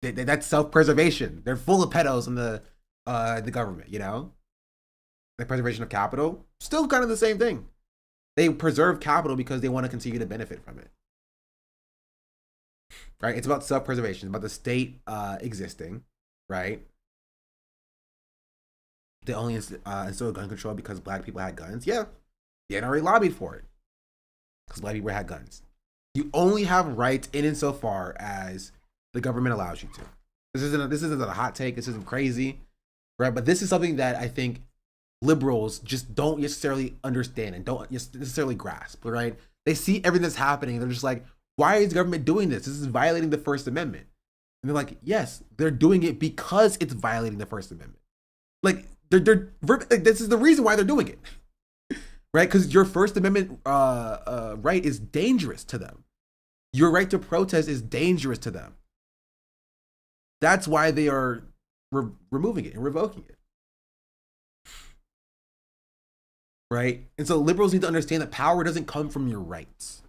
That's self-preservation. They're full of pedos in the government, you know? The preservation of capital, still kind of the same thing. They preserve capital because they want to continue to benefit from it. Right? It's about self-preservation, it's about the state existing, right? They only instilled gun control because black people had guns. Yeah, the NRA lobbied for it because black people had guns. You only have rights in insofar as the government allows you to. This isn't a hot take. This isn't crazy, right? But this is something that I think liberals just don't necessarily understand and don't necessarily grasp, right? They see everything that's happening. They're just like, why is the government doing this? This is violating the First Amendment. And they're like, yes, they're doing it because it's violating the First Amendment. Like, this is the reason why they're doing it, right? Because your First Amendment right is dangerous to them. Your right to protest is dangerous to them. That's why they are removing it and revoking it. Right? And so liberals need to understand that power doesn't come from your rights.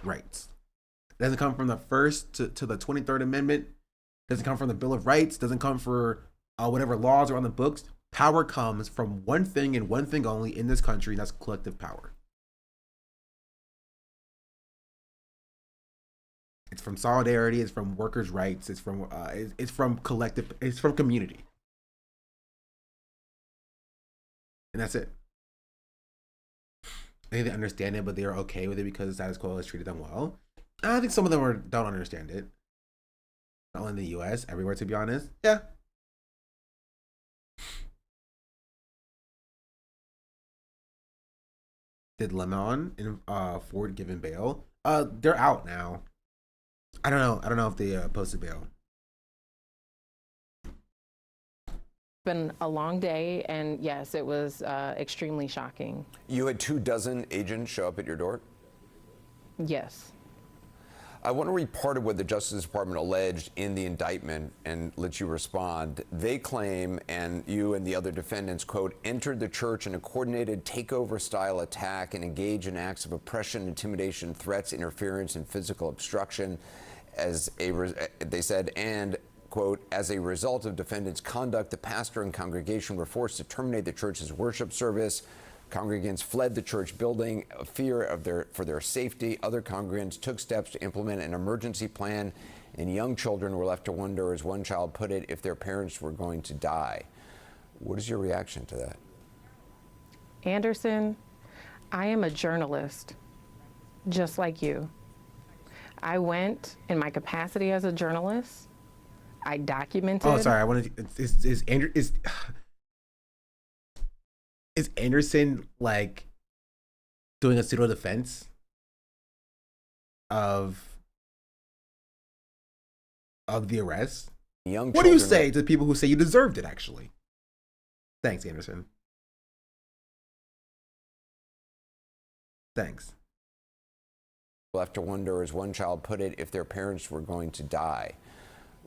Rights. It doesn't come from the First to the 23rd Amendment. It doesn't come from the Bill of Rights. It doesn't come for whatever laws are on the books. Power comes from one thing and one thing only in this country, and that's collective power. It's from solidarity. It's from workers' rights. It's from collective. It's from community, and that's it. I think they understand it, but they are okay with it because the status quo has treated them well. And I think some of them don't understand it. Not only in the U.S., everywhere, to be honest. Yeah. Did Lemon and Ford given bail? They're out now. I don't know. I don't know if they posted bail. Been a long day, and yes, it was extremely shocking. You had 24 agents show up at your door? Yes. I want to read part of what the Justice Department alleged in the indictment and let you respond. They claim, and you and the other defendants, quote, entered the church in a coordinated takeover-style attack and engaged in acts of oppression, intimidation, threats, interference, and physical obstruction, they said, and, quote, as a result of defendants' conduct, the pastor and congregation were forced to terminate the church's worship service. Congregants fled the church building, fear for their safety. Other congregants took steps to implement an emergency plan, and young children were left to wonder, as one child put it, if their parents were going to die. What is your reaction to that? Anderson, I am a journalist, just like you. I went in my capacity as a journalist. I documented. Oh, sorry. I wanted to, is Anderson like doing a pseudo defense of the arrest? What do you say to people who say you deserved it, actually? Thanks, Anderson. Thanks. Left to wonder, as one child put it, if their parents were going to die.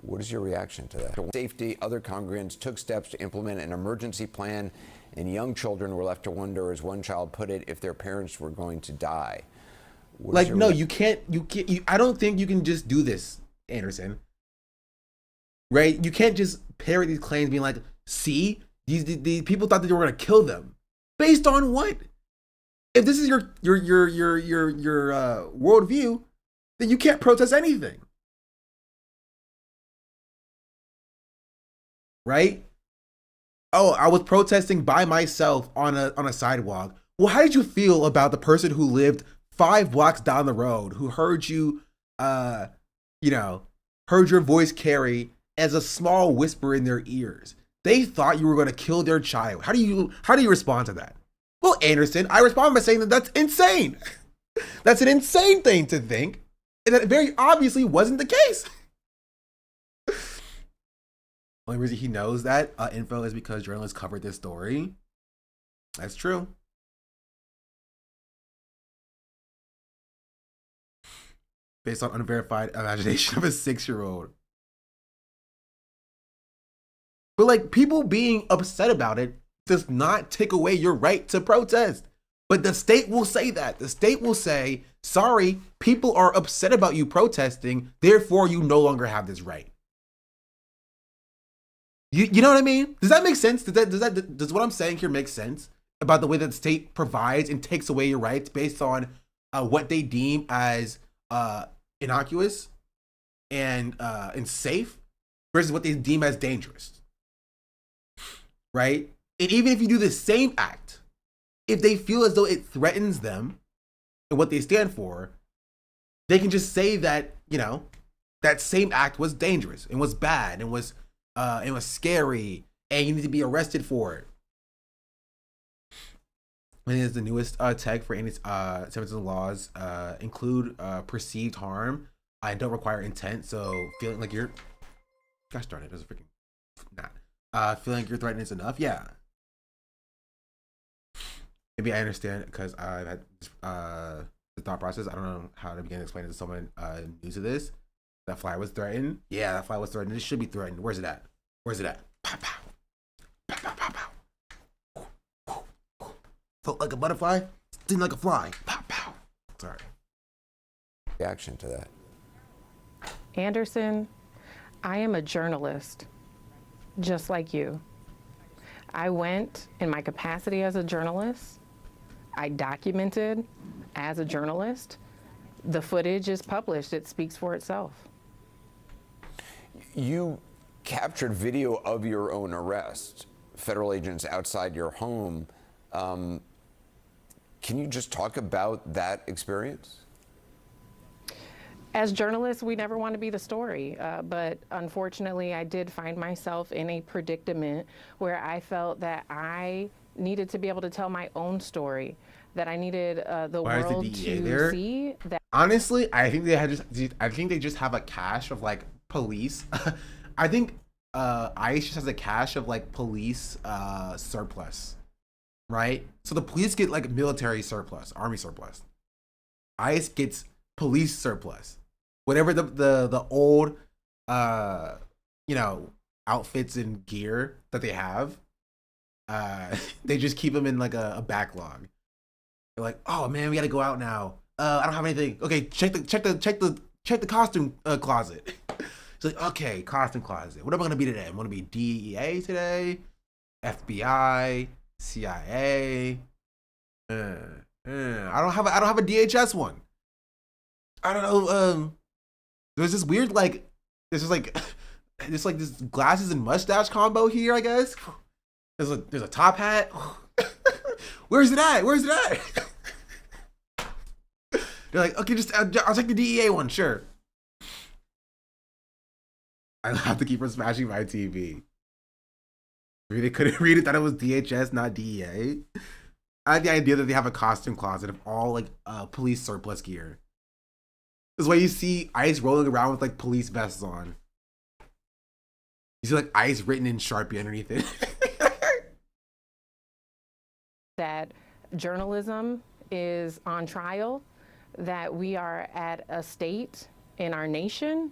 What is your reaction to that? Safety, other congregants took steps to implement an emergency plan, and young children were left to wonder, as one child put it, if their parents were going to die. Like, no, you can't, I don't think you can just do this, Anderson. Right? You can't just parrot these claims being like, see, these people thought that you were going to kill them. Based on what? If this is your worldview, then you can't protest anything. Right? Oh, I was protesting by myself on a sidewalk. Well, how did you feel about the person who lived 5 blocks down the road, who heard you, heard your voice carry as a small whisper in their ears? They thought you were going to kill their child. How do you respond to that? Well, Anderson, I respond by saying that that's insane. That's an insane thing to think, and that very obviously wasn't the case. Only reason he knows that info is because journalists covered this story. That's true. Based on unverified imagination of a 6-year-old. But like, people being upset about it does not take away your right to protest. But the state will say that. The state will say, sorry, people are upset about you protesting, therefore you no longer have this right. You know what I mean? Does that make sense? Does what I'm saying here make sense about the way that the state provides and takes away your rights based on what they deem as innocuous and safe versus what they deem as dangerous, right? And even if you do the same act, if they feel as though it threatens them and what they stand for, they can just say that, you know, that same act was dangerous and was bad and was scary and you need to be arrested for it. And it is the newest tech for anti-Semitism laws include perceived harm and don't require intent. So feeling like you're, gosh darn it, there's a freaking not. Feeling like you're threatened is enough. Yeah. Maybe I understand because I've had the thought process. I don't know how to begin to explain it to someone new to this. That fly was threatened. Yeah, that fly was threatened. It should be threatened. Where's it at? Where's it at? Pow, pow. Pow, pow, pow, pow. Felt like a butterfly. Sting like a fly. Pow, pow. Sorry. Reaction to that. Anderson, I am a journalist, just like you. I went in my capacity as a journalist. I documented as a journalist. The footage is published. It speaks for itself. You captured video of your own arrest, federal agents outside your home. Can you just talk about that experience? As journalists, we never want to be the story, but unfortunately, I did find myself in a predicament where I felt that I needed to be able to tell my own story, that I needed the world to see that. Honestly, I think they just have a cache of like police. I think ICE just has a cache of like police surplus, right? So the police get like military surplus, army surplus. ICE gets police surplus. Whatever the old outfits and gear that they have, they just keep them in like a backlog. They're like, oh man, we gotta go out now. I don't have anything. Okay, check the costume closet. It's like, okay, costume closet. What am I gonna be today? I'm gonna be DEA today, FBI, CIA. I don't have a DHS one. I don't know. There's this weird this glasses and mustache combo here. I guess there's a top hat. Where's it at? They're like, okay, I'll take the DEA one, sure. I have to keep from smashing my TV. Maybe they couldn't read it, that it was DHS, not DEA. I had the idea that they have a costume closet of all like police surplus gear. This is why you see ICE rolling around with like police vests on. You see like ICE written in Sharpie underneath it. That journalism is on trial, that we are at a state in our nation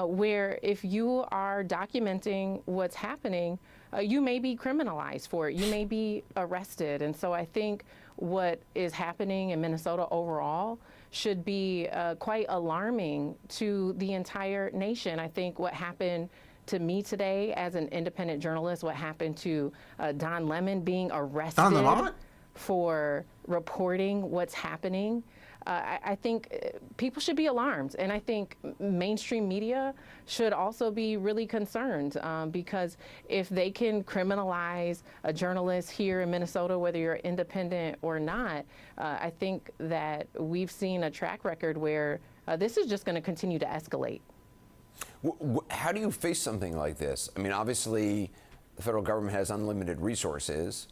where if you are documenting what's happening, you may be criminalized for it. You may be arrested. And so I think what is happening in Minnesota overall should be quite alarming to the entire nation. I think what happened to me today as an independent journalist, what happened to Don Lemon being arrested for reporting what's happening, I think people should be alarmed. And I think mainstream media should also be really concerned because if they can criminalize a journalist here in Minnesota, whether you're independent or not, I think that we've seen a track record where this is just going to continue to escalate. How do you face something like this? I mean, obviously, the federal government has unlimited resources.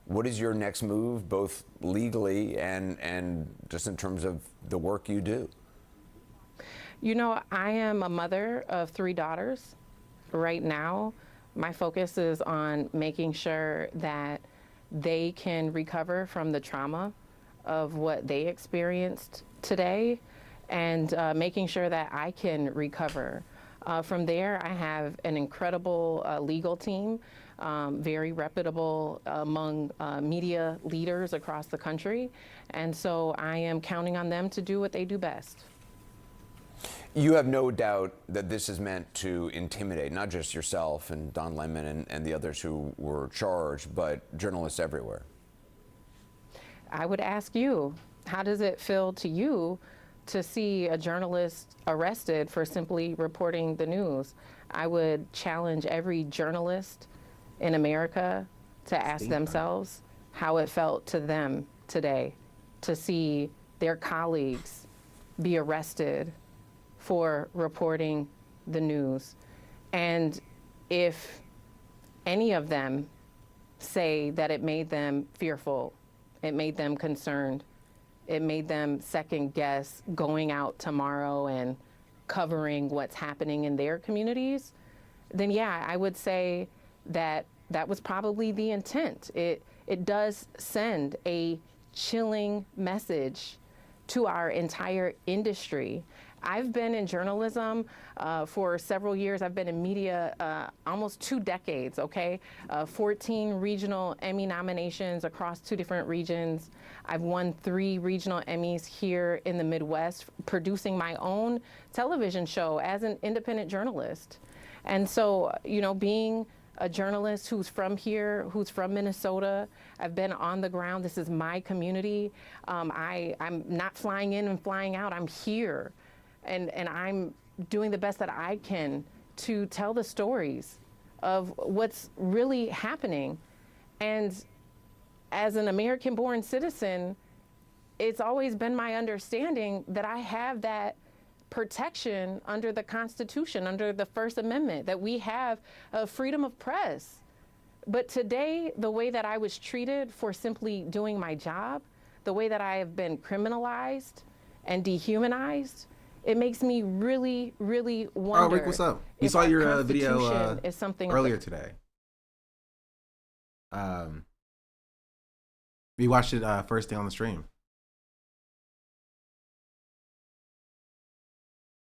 What is your next move, both legally and just in terms of the work you do? You know, I am a mother of 3 daughters. Right now, my focus is on making sure that they can recover from the trauma of what they experienced today and making sure that I can recover. From there, I have an incredible legal team very reputable among media leaders across the country. And so I am counting on them to do what they do best. You have no doubt that this is meant to intimidate not just yourself and Don Lemon and the others who were charged, but journalists everywhere. I would ask you, how does it feel to you to see a journalist arrested for simply reporting the news? I would challenge every journalist in America to ask themselves how it felt to them today to see their colleagues be arrested for reporting the news. And if any of them say that it made them fearful, it made them concerned, it made them second guess going out tomorrow and covering what's happening in their communities, then yeah, I would say that that was probably the intent. It does send a chilling message to our entire industry. I've been in journalism for several years. I've been in media almost 2 decades, okay? 14 regional Emmy nominations across 2 different regions. I've won 3 regional Emmys here in the Midwest, producing my own television show as an independent journalist. And so, you know, being a journalist who's from here, who's from Minnesota, I've been on the ground. This is my community. I'm not flying in and flying out. I'm here. And I'm doing the best that I can to tell the stories of what's really happening. And as an American-born citizen, it's always been my understanding that I have that protection under the Constitution, under the First Amendment, that we have a freedom of press. But today, the way that I was treated for simply doing my job, the way that I have been criminalized and dehumanized, it makes me really, really wonder. Oh, Rick, what's up? We saw your video is something earlier today. We watched it first thing on the stream.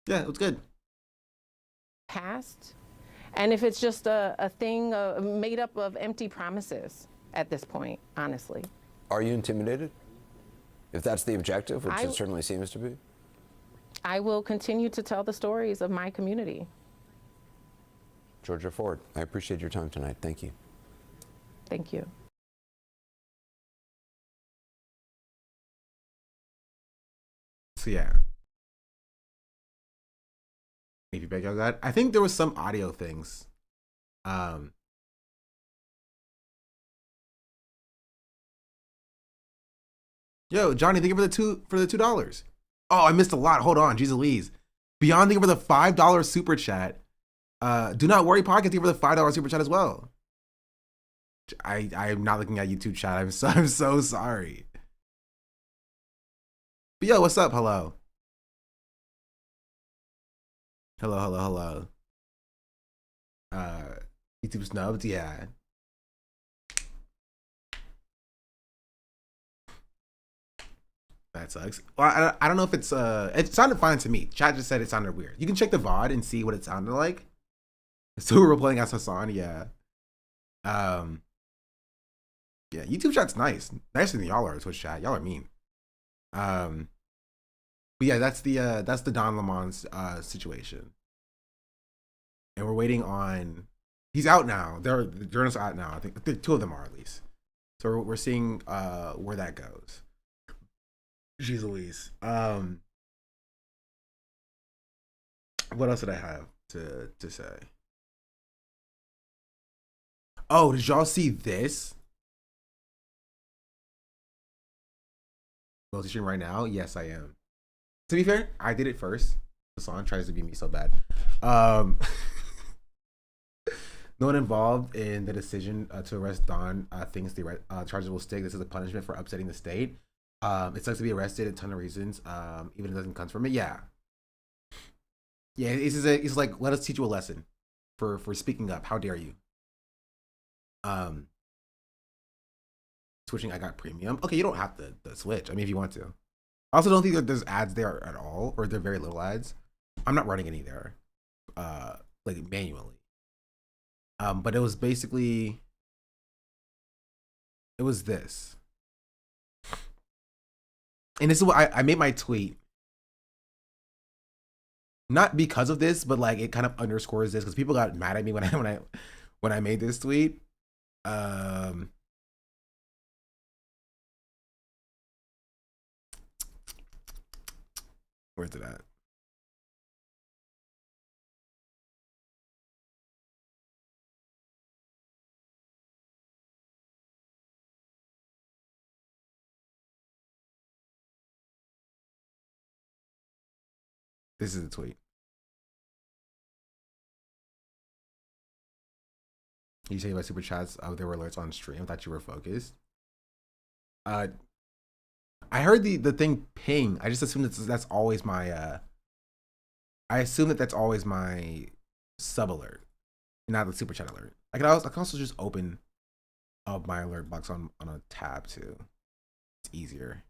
Yeah, it was good. Past, and if it's just a thing made up of empty promises at this point, honestly. Are you intimidated? If that's the objective, which it certainly seems to be. I will continue to tell the stories of my community. Georgia Ford, I appreciate your time tonight. Thank you. Thank you. So yeah. If you back out that, I think there was some audio things. Yo, Johnny, thank you for the $2. Oh, I missed a lot. Hold on, jeez Louise. Beyond, thank you for the $5 super chat. Do not worry, podcast, thank you for the $5 super chat as well. I am not looking at YouTube chat. I'm so sorry. But yo, what's up? Hello. Hello. YouTube snubbed, yeah. That sucks. Well, I don't know if it's it sounded fine to me. Chat just said it sounded weird. You can check the VOD and see what it sounded like. So we're playing as Hasan, yeah. Yeah, YouTube chat's nice. Nicer than y'all are, Twitch chat. Y'all are mean. But yeah, that's the Don Lemon's situation. And we're waiting on, he's out now. The journalists are out now. I think 2 of them are at least. So we're seeing where that goes. Jeez Louise. What else did I have to say? Oh, did y'all see this? Multi-stream right now? Yes, I am. To be fair, I did it first. The song tries to be me so bad. No one involved in the decision to arrest Don thinks the charges will stick. This is a punishment for upsetting the state. It sucks to be arrested, a ton of reasons. Even if it doesn't come from it. Yeah. Yeah, it's like, let us teach you a lesson for speaking up. How dare you? Switching, I got premium. Okay, you don't have to switch. I mean, if you want to. I also don't think that there's ads there at all, or there are very little ads. I'm not running any there, like manually. But it was basically, it was this. And this is what I made my tweet. Not because of this, but like it kind of underscores this because people got mad at me when I made this tweet. Where's it at? This is the tweet. You say about super chats. Oh, there were alerts on stream. I thought you were focused. I heard the thing ping. I just assumed that's always my. I assume that's always my sub alert, not the super chat alert. I can also just open up my alert box on a tab too. It's easier.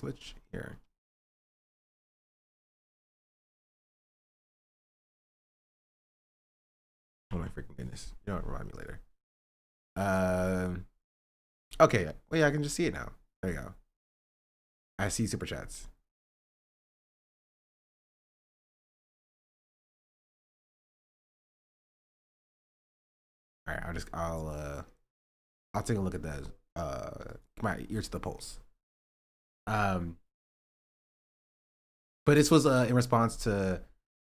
Switch here. Oh my freaking goodness. You know what? Remind me later. Okay. Well, yeah, I can just see it now. There you go. I see super chats. All right. I'll take a look at those. My ear to the pulse. But this was in response to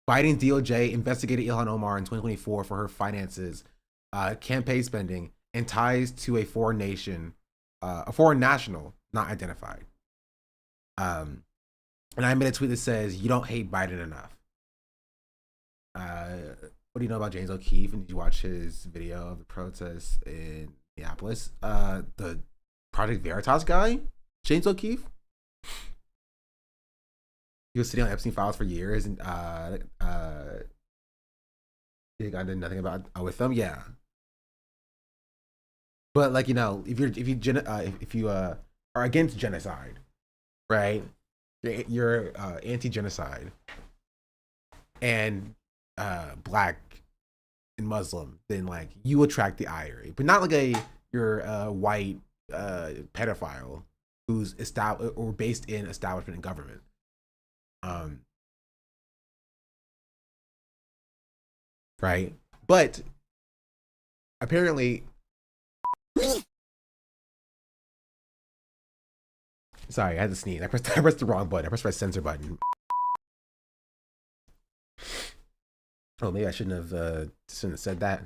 Biden's DOJ investigated Ilhan Omar in 2024 for her finances, campaign spending, and ties to a foreign national not identified. And I made a tweet that says, "You don't hate Biden enough." What do you know about James O'Keefe? And did you watch his video of the protests in Minneapolis? The Project Veritas guy, James O'Keefe. He was sitting on Epstein files for years, and he did nothing about with them. Yeah, but like, you know, if you are against genocide, right? You're anti-genocide and black and Muslim, then like you attract the ire, but not like you're a white pedophile who's established or based in establishment and government. Right, but apparently, sorry, I had to sneeze. I pressed the wrong button. I pressed my censor button. Oh, maybe I shouldn't have said that.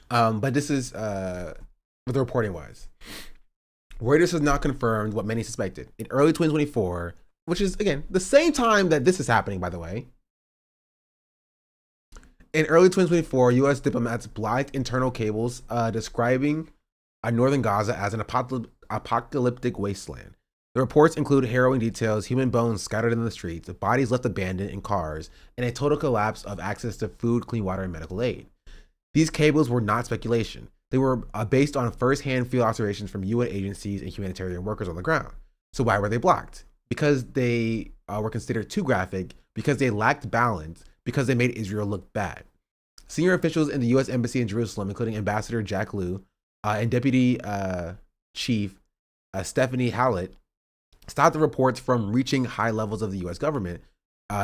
But this is what the reporting was. Reuters has not confirmed what many suspected. In early 2024, which is, again, the same time that this is happening, by the way. In early 2024, U.S. diplomats blocked internal cables describing northern Gaza as an apocalyptic wasteland. The reports include harrowing details, human bones scattered in the streets, bodies left abandoned in cars, and a total collapse of access to food, clean water, and medical aid. These cables were not speculation. They were based on first-hand field observations from UN agencies and humanitarian workers on the ground. So why were they blocked? Because they were considered too graphic, because they lacked balance, because they made Israel look bad. Senior officials in the U.S. Embassy in Jerusalem, including Ambassador Jack Lew and Deputy Chief Stephanie Hallett, stopped the reports from reaching high levels of the U.S. government.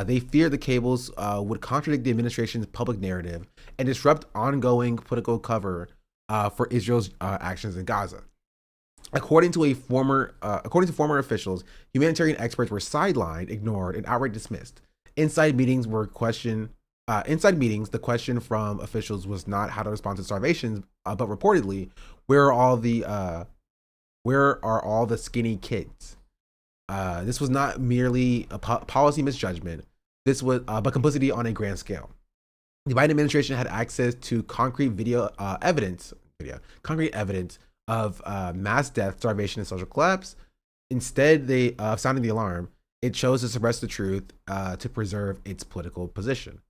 They feared the cables would contradict the administration's public narrative and disrupt ongoing political cover for Israel's actions in Gaza. According to former officials, humanitarian experts were sidelined, ignored, and outright dismissed. Inside meetings, the question from officials was not how to respond to starvation, but reportedly, where are all the skinny kids? This was not merely a policy misjudgment. This was but complicity on a grand scale. The Biden administration had access to concrete evidence of mass death, starvation, and social collapse. Instead, they sounding the alarm. It chose to suppress the truth to preserve its political position.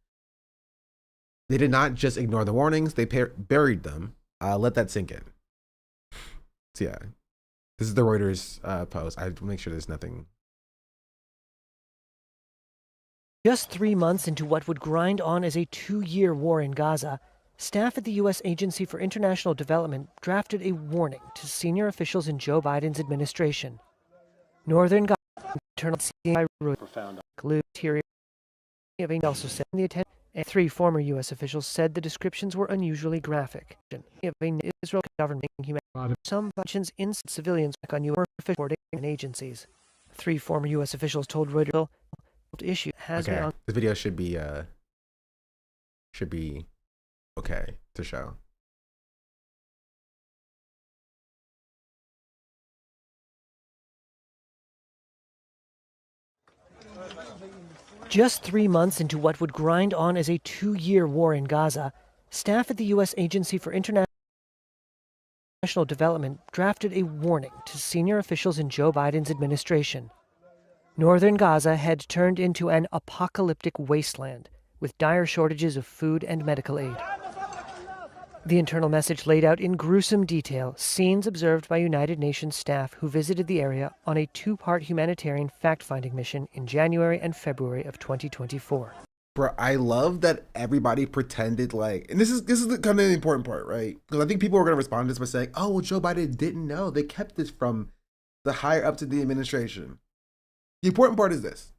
They did not just ignore the warnings; they buried them. Let that sink in. So yeah, this is the Reuters post. I have to make sure there's nothing Just 3 months into what would grind on as a 2-year war in Gaza, staff at the U.S. Agency for International Development drafted a warning to senior officials in Joe Biden's administration. Northern Gaza internal profound also said in the attempt, and 3 former U.S. officials said the descriptions were unusually graphic. Israel government some functions in civilians on U.S. reporting agencies. 3 former U.S. officials told Reuters the issue has been on. This video should be okay to show. Just 3 months into what would grind on as a 2-year war in Gaza, staff at the U.S. Agency for International Development drafted a warning to senior officials in Joe Biden's administration. Northern Gaza had turned into an apocalyptic wasteland with dire shortages of food and medical aid. The internal message laid out in gruesome detail scenes observed by United Nations staff who visited the area on a 2-part humanitarian fact-finding mission in January and February of 2024. Bro, I love that everybody pretended like, and this is the kind of the important part, right? Because I think people are going to respond to this by saying, "Oh, well, Joe Biden didn't know. They kept this from the higher ups of the administration." The important part is this: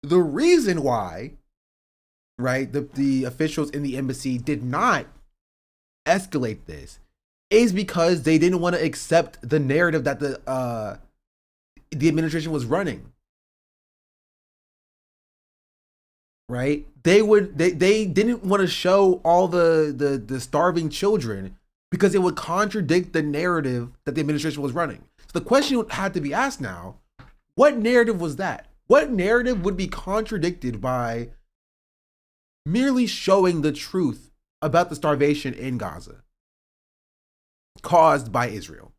the reason why, right, the officials in the embassy did not escalate this is because they didn't want to accept the narrative that the administration was running. Right? They didn't want to show all the starving children because it would contradict the narrative that the administration was running. So the question had to be asked now: what narrative was that? What narrative would be contradicted by merely showing the truth about the starvation in Gaza caused by Israel?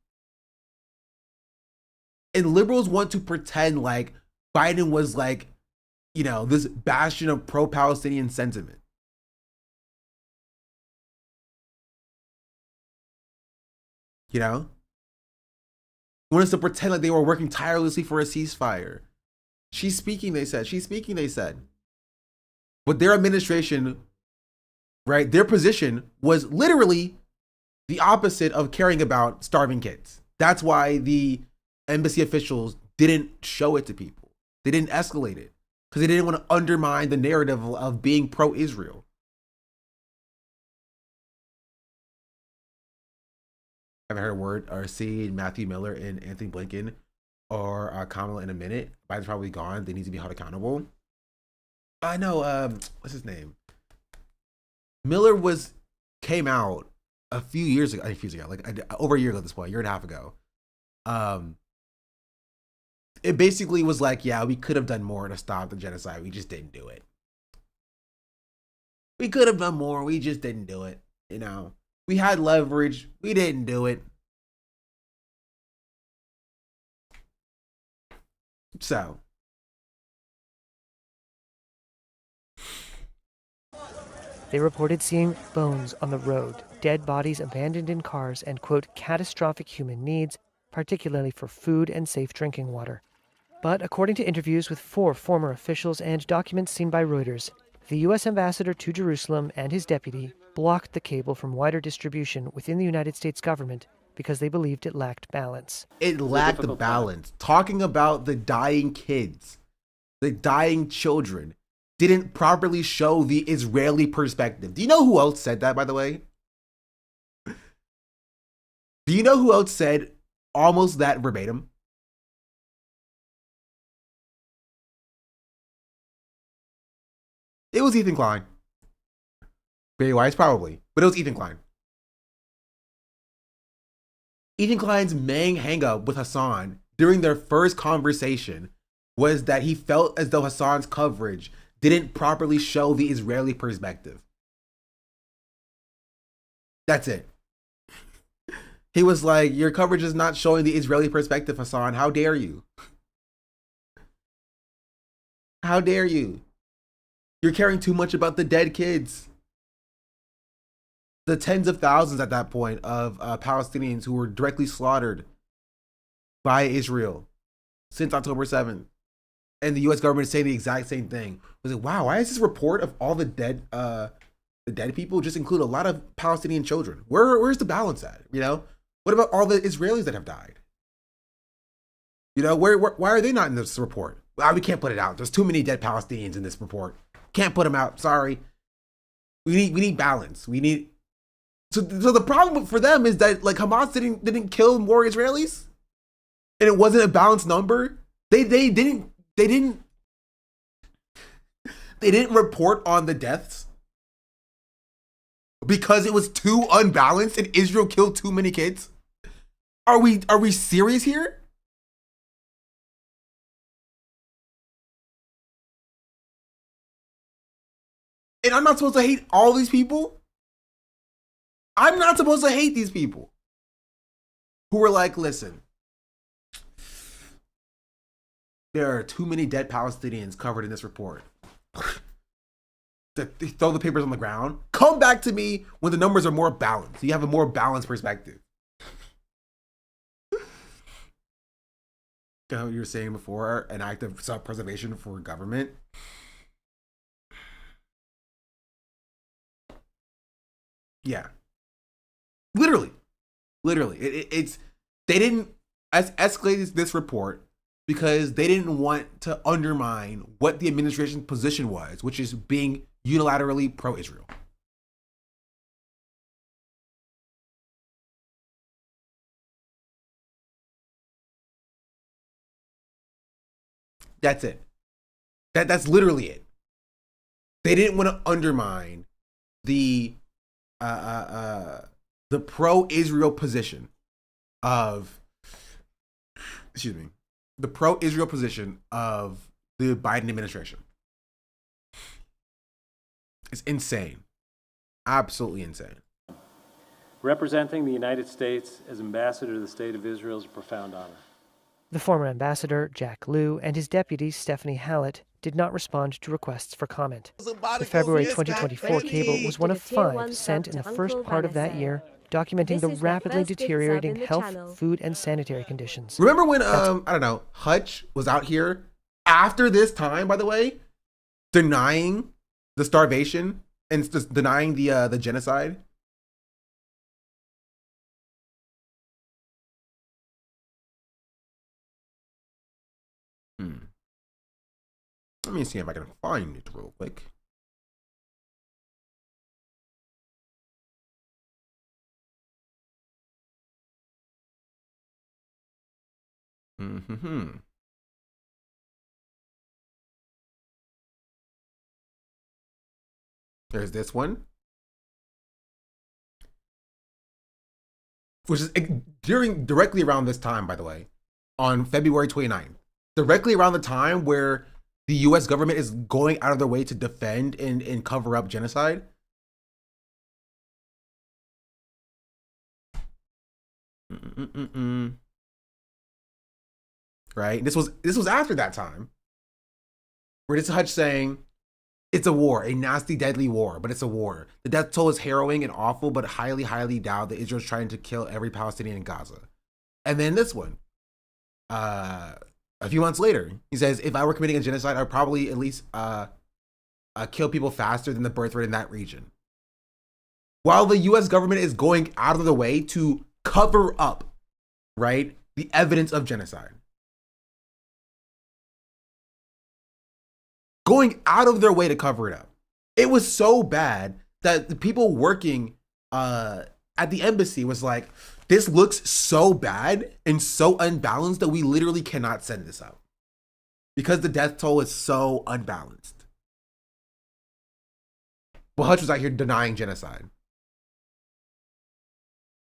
And liberals want to pretend like Biden was like, you know, this bastion of pro-Palestinian sentiment. You know? Want us to pretend like they were working tirelessly for a ceasefire. She's speaking, they said. She's speaking, they said. But their administration, right, their position was literally the opposite of caring about starving kids. That's why the embassy officials didn't show it to people. They didn't escalate it because they didn't want to undermine the narrative of being pro-Israel. I haven't heard a word or seen Matthew Miller and Anthony Blinken or Kamala in a minute. Biden's probably gone. They need to be held accountable. I know. What's his name? Miller came out a few years ago, like over a year ago at this point, a year and a half ago. It basically was like, yeah, we could have done more to stop the genocide. We just didn't do it. We could have done more. We just didn't do it. You know, we had leverage. We didn't do it. So. They reported seeing bones on the road, dead bodies abandoned in cars, and, quote, catastrophic human needs, particularly for food and safe drinking water. But according to interviews with 4 former officials and documents seen by Reuters, the U.S. ambassador to Jerusalem and his deputy blocked the cable from wider distribution within the United States government because they believed it lacked balance. It lacked the balance. Talking about the dying kids, the dying children, didn't properly show the Israeli perspective. Do you know who else said that, by the way? Do you know who else said almost that verbatim? It was Ethan Klein. Barry Weiss, probably, but it was Ethan Klein. Ethan Klein's main hang-up with Hasan during their first conversation was that he felt as though Hasan's coverage didn't properly show the Israeli perspective. That's it. He was like, your coverage is not showing the Israeli perspective, Hasan. How dare you? How dare you? You're caring too much about the dead kids. The tens of thousands at that point of Palestinians who were directly slaughtered by Israel since October 7th. and the U.S. government is saying the exact same thing. I was like, wow, why is this report of all the dead people just include a lot of Palestinian children? Where's the balance at? You know, what about all the Israelis that have died? You know, why are they not in this report? Well, we can't put it out. There's too many dead Palestinians in this report. Can't put them out. Sorry. We need balance. We need. So the problem for them is that like Hamas didn't kill more Israelis, and it wasn't a balanced number. They didn't report on the deaths because it was too unbalanced and Israel killed too many kids. Are we serious here? And I'm not supposed to hate all these people? I'm not supposed to hate these people who were like, listen, there are too many dead Palestinians covered in this report. Throw the papers on the ground. Come back to me when the numbers are more balanced. You have a more balanced perspective. You know what you were saying before, an act of self-preservation for government. Yeah. Literally. It's they didn't escalate this report because they didn't want to undermine what the administration's position was, which is being unilaterally pro-Israel. That's it. That's literally it. They didn't want to undermine the pro-Israel position of, the pro-Israel position of the Biden administration. It's insane. Absolutely insane. Representing the United States as ambassador to the State of Israel is a profound honor. The former ambassador, Jack Lew, and his deputy, Stephanie Hallett, did not respond to requests for comment. The February 2024 cable was one of 5 sent in the first part of that year, documenting the rapidly deteriorating health, food, and sanitary conditions. Remember when, I don't know, Hutch was out here after this time, by the way, denying the starvation and just denying the genocide? Let me see if I can find it real quick. There's this one, which is directly around this time, by the way, on February 29th, directly around the time where the U.S. government is going out of their way to defend and cover up genocide. Right? This was after that time, where this Hutch saying, it's a war, a nasty, deadly war, but it's a war. The death toll is harrowing and awful, but highly, highly doubt that Israel's trying to kill every Palestinian in Gaza. And then this one, a few months later, he says, if I were committing a genocide, I would probably at least kill people faster than the birth rate in that region. While the U.S. government is going out of the way to cover up, right, the evidence of genocide. Going out of their way to cover it up. It was so bad that the people working at the embassy was like, this looks so bad and so unbalanced that we literally cannot send this out because the death toll is so unbalanced. Well, Hutch was out here denying genocide.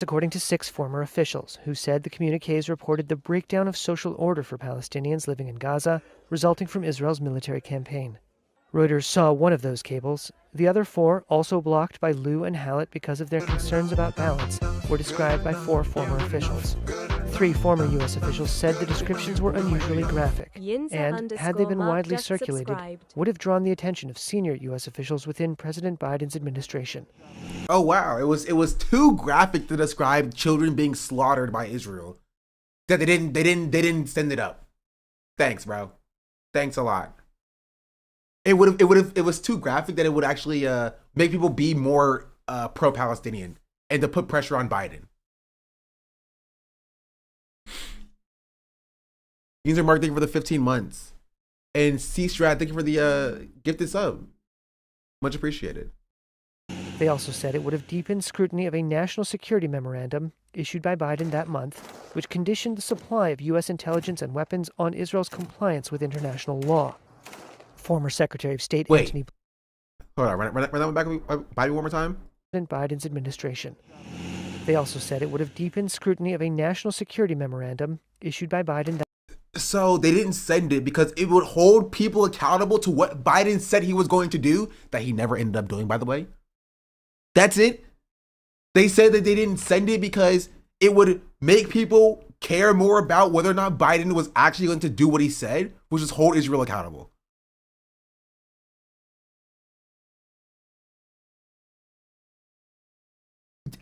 According to 6 former officials who said the communiques reported the breakdown of social order for Palestinians living in Gaza, resulting from Israel's military campaign. Reuters saw one of those cables. The other 4, also blocked by Lew and Hallett because of their concerns about balance, were described by 4 former officials. 3 former U.S. officials said the descriptions were unusually graphic, and, had they been widely circulated, would have drawn the attention of senior U.S. officials within President Biden's administration. Oh wow, it was too graphic to describe children being slaughtered by Israel that they didn't send it up. Thanks, bro. Thanks a lot. It was too graphic that it would actually make people be more pro-Palestinian and to put pressure on Biden. User Mark, thank you for the 15 months. And C-Strat, thank you for the gifted sub. Much appreciated. They also said it would have deepened scrutiny of a national security memorandum issued by Biden that month, which conditioned the supply of U.S. intelligence and weapons on Israel's compliance with international law. Former Secretary of State Antony Hold on, run that one back by me one more time. Biden's administration. They also said it would have deepened scrutiny of a national security memorandum issued by Biden that So they didn't send it because it would hold people accountable to what Biden said he was going to do, that he never ended up doing, by the way. That's it. They said that they didn't send it because it would make people care more about whether or not Biden was actually going to do what he said, which is hold Israel accountable.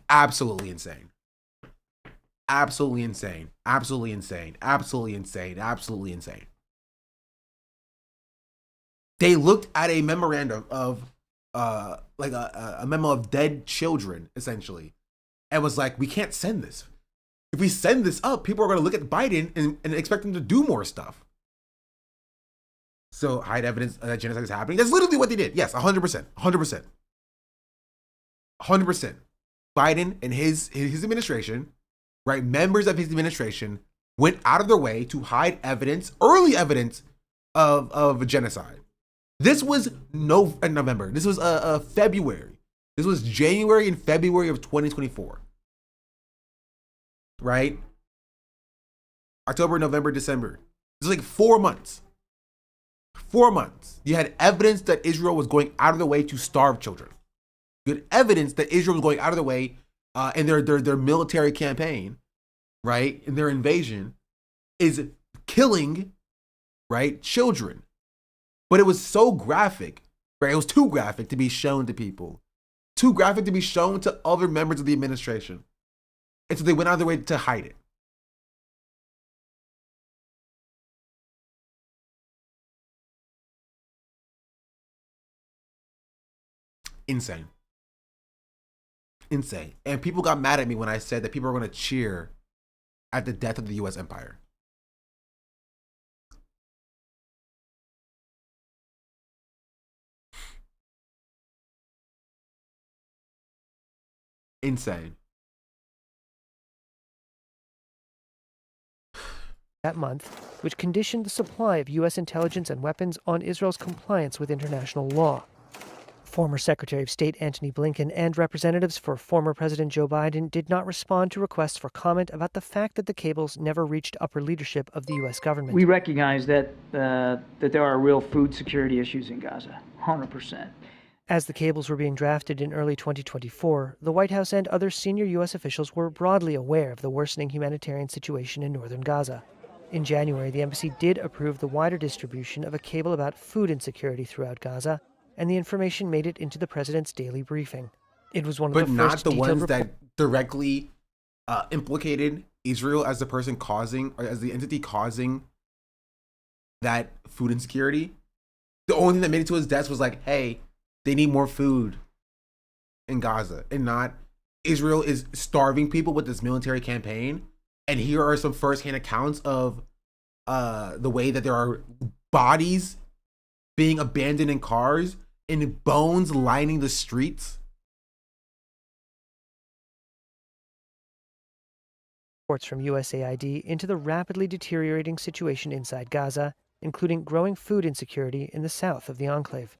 Absolutely insane. Absolutely insane. Absolutely insane. Absolutely insane. Absolutely insane. They looked at a memorandum of like a memo of dead children, essentially, and was like, we can't send this. If we send this up, people are going to look at Biden and expect him to do more stuff. So hide evidence that genocide is happening. That's literally what they did. Yes, 100%. 100%. 100%. Biden and his administration, right, members of his administration went out of their way to hide evidence, early evidence of a genocide. This was November. This was February. This was January and February of 2024. Right? October, November, December. This is like 4 months. 4 months. You had evidence that Israel was going out of the way to starve children. You had evidence that Israel was going out of the way in their military campaign, right? In their invasion, is killing, right, children. But it was so graphic, right? It was too graphic to be shown to people. Too graphic to be shown to other members of the administration. And so they went out of their way to hide it. Insane. Insane. And people got mad at me when I said that people are going to cheer at the death of the U.S. empire. Insane. that month, which conditioned the supply of U.S. intelligence and weapons on Israel's compliance with international law. Former Secretary of State Antony Blinken and representatives for former President Joe Biden did not respond to requests for comment about the fact that the cables never reached upper leadership of the U.S. government. We recognize that there are real food security issues in Gaza, 100%. As the cables were being drafted in early 2024, the White House and other senior U.S. officials were broadly aware of the worsening humanitarian situation in northern Gaza. In January, the embassy did approve the wider distribution of a cable about food insecurity throughout Gaza, and the information made it into the president's daily briefing. It was one of but the not first the detailed ones that directly implicated Israel as the person causing, or as the entity causing that food insecurity. The only thing that made it to his desk was like, hey, they need more food in Gaza, and not Israel is starving people with this military campaign. And here are some firsthand accounts of the way that there are bodies being abandoned in cars and bones lining the streets. Reports from USAID into the rapidly deteriorating situation inside Gaza, including growing food insecurity in the south of the enclave.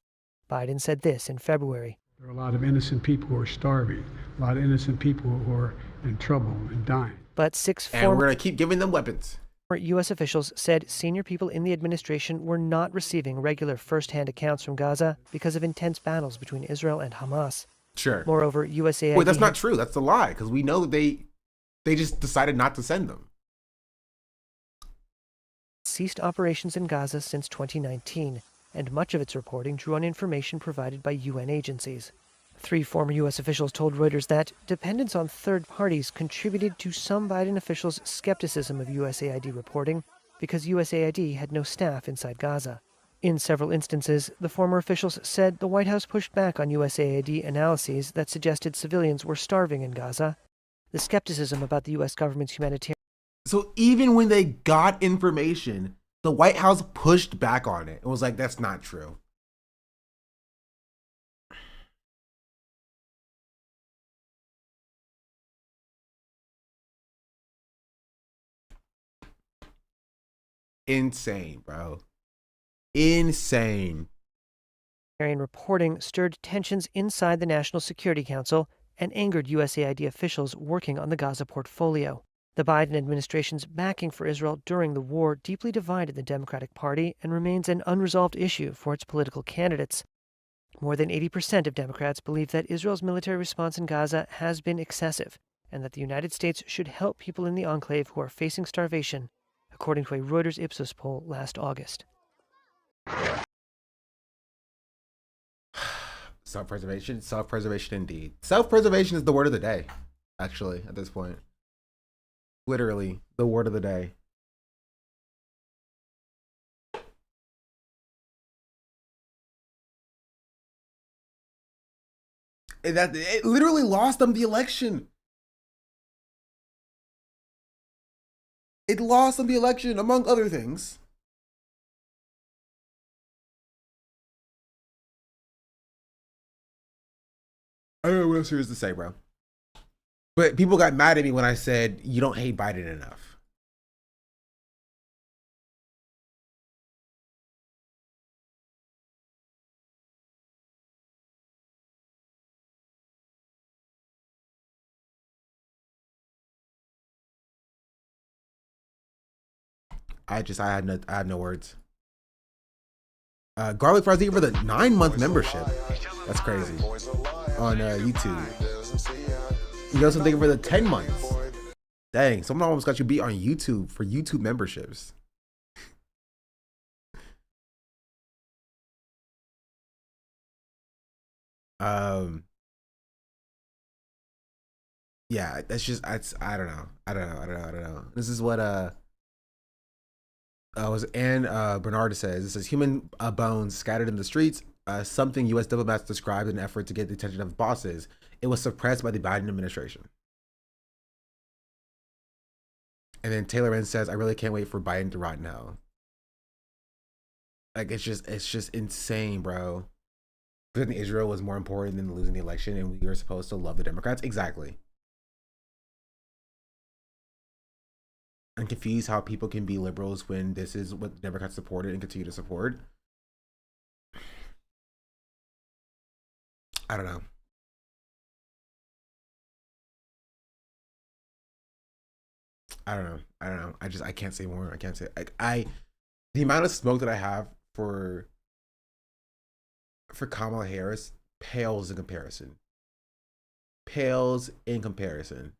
Biden said this in February. There are a lot of innocent people who are starving, a lot of innocent people who are in trouble and dying. But six And we're going to keep giving them weapons. U.S. officials said senior people in the administration were not receiving regular first-hand accounts from Gaza because of intense battles between Israel and Hamas. Sure. Moreover, USAID... Wait, that's not true. That's a lie, because we know that they just decided not to send them. ...ceased operations in Gaza since 2019, and much of its reporting drew on information provided by UN agencies. 3 former U.S. officials told Reuters that dependence on third parties contributed to some Biden officials' skepticism of USAID reporting because USAID had no staff inside Gaza. In several instances, the former officials said the White House pushed back on USAID analyses that suggested civilians were starving in Gaza. The skepticism about the U.S. government's humanitarian... So even when they got information, the White House pushed back on it and was like, that's not true. Insane, bro. Insane. Reporting stirred tensions inside the National Security Council and angered USAID officials working on the Gaza portfolio. The Biden administration's backing for Israel during the war deeply divided the Democratic Party and remains an unresolved issue for its political candidates. More than 80% of Democrats believe that Israel's military response in Gaza has been excessive and that the United States should help people in the enclave who are facing starvation, according to a Reuters Ipsos poll last August. Self-preservation, self-preservation indeed. Self-preservation is the word of the day, actually, at this point. Literally, the word of the day. It literally lost them the election. It lost them the election, among other things. I don't know what else there is to say, bro. But people got mad at me when I said, you don't hate Biden enough. I had no words. Garlic Fries, thank you for the 9-month membership. That's crazy. On YouTube. You know something for the 10 months. Dang, someone almost got you beat on YouTube for YouTube memberships. Yeah, that's just I don't know. This is what Bernard says. It says human bones scattered in the streets, something U.S. diplomats described in an effort to get the attention of bosses. It was suppressed by the Biden administration. And then Taylor Wynn says, I really can't wait for Biden to rot in hell. Like, it's just insane, bro. Because Israel was more important than losing the election, and we were supposed to love the Democrats. Exactly. I'm confused how people can be liberals when this is what the Democrats supported and continue to support. I don't know. I can't say more. I can't say the amount of smoke that I have for Kamala Harris pales in comparison. Pales in comparison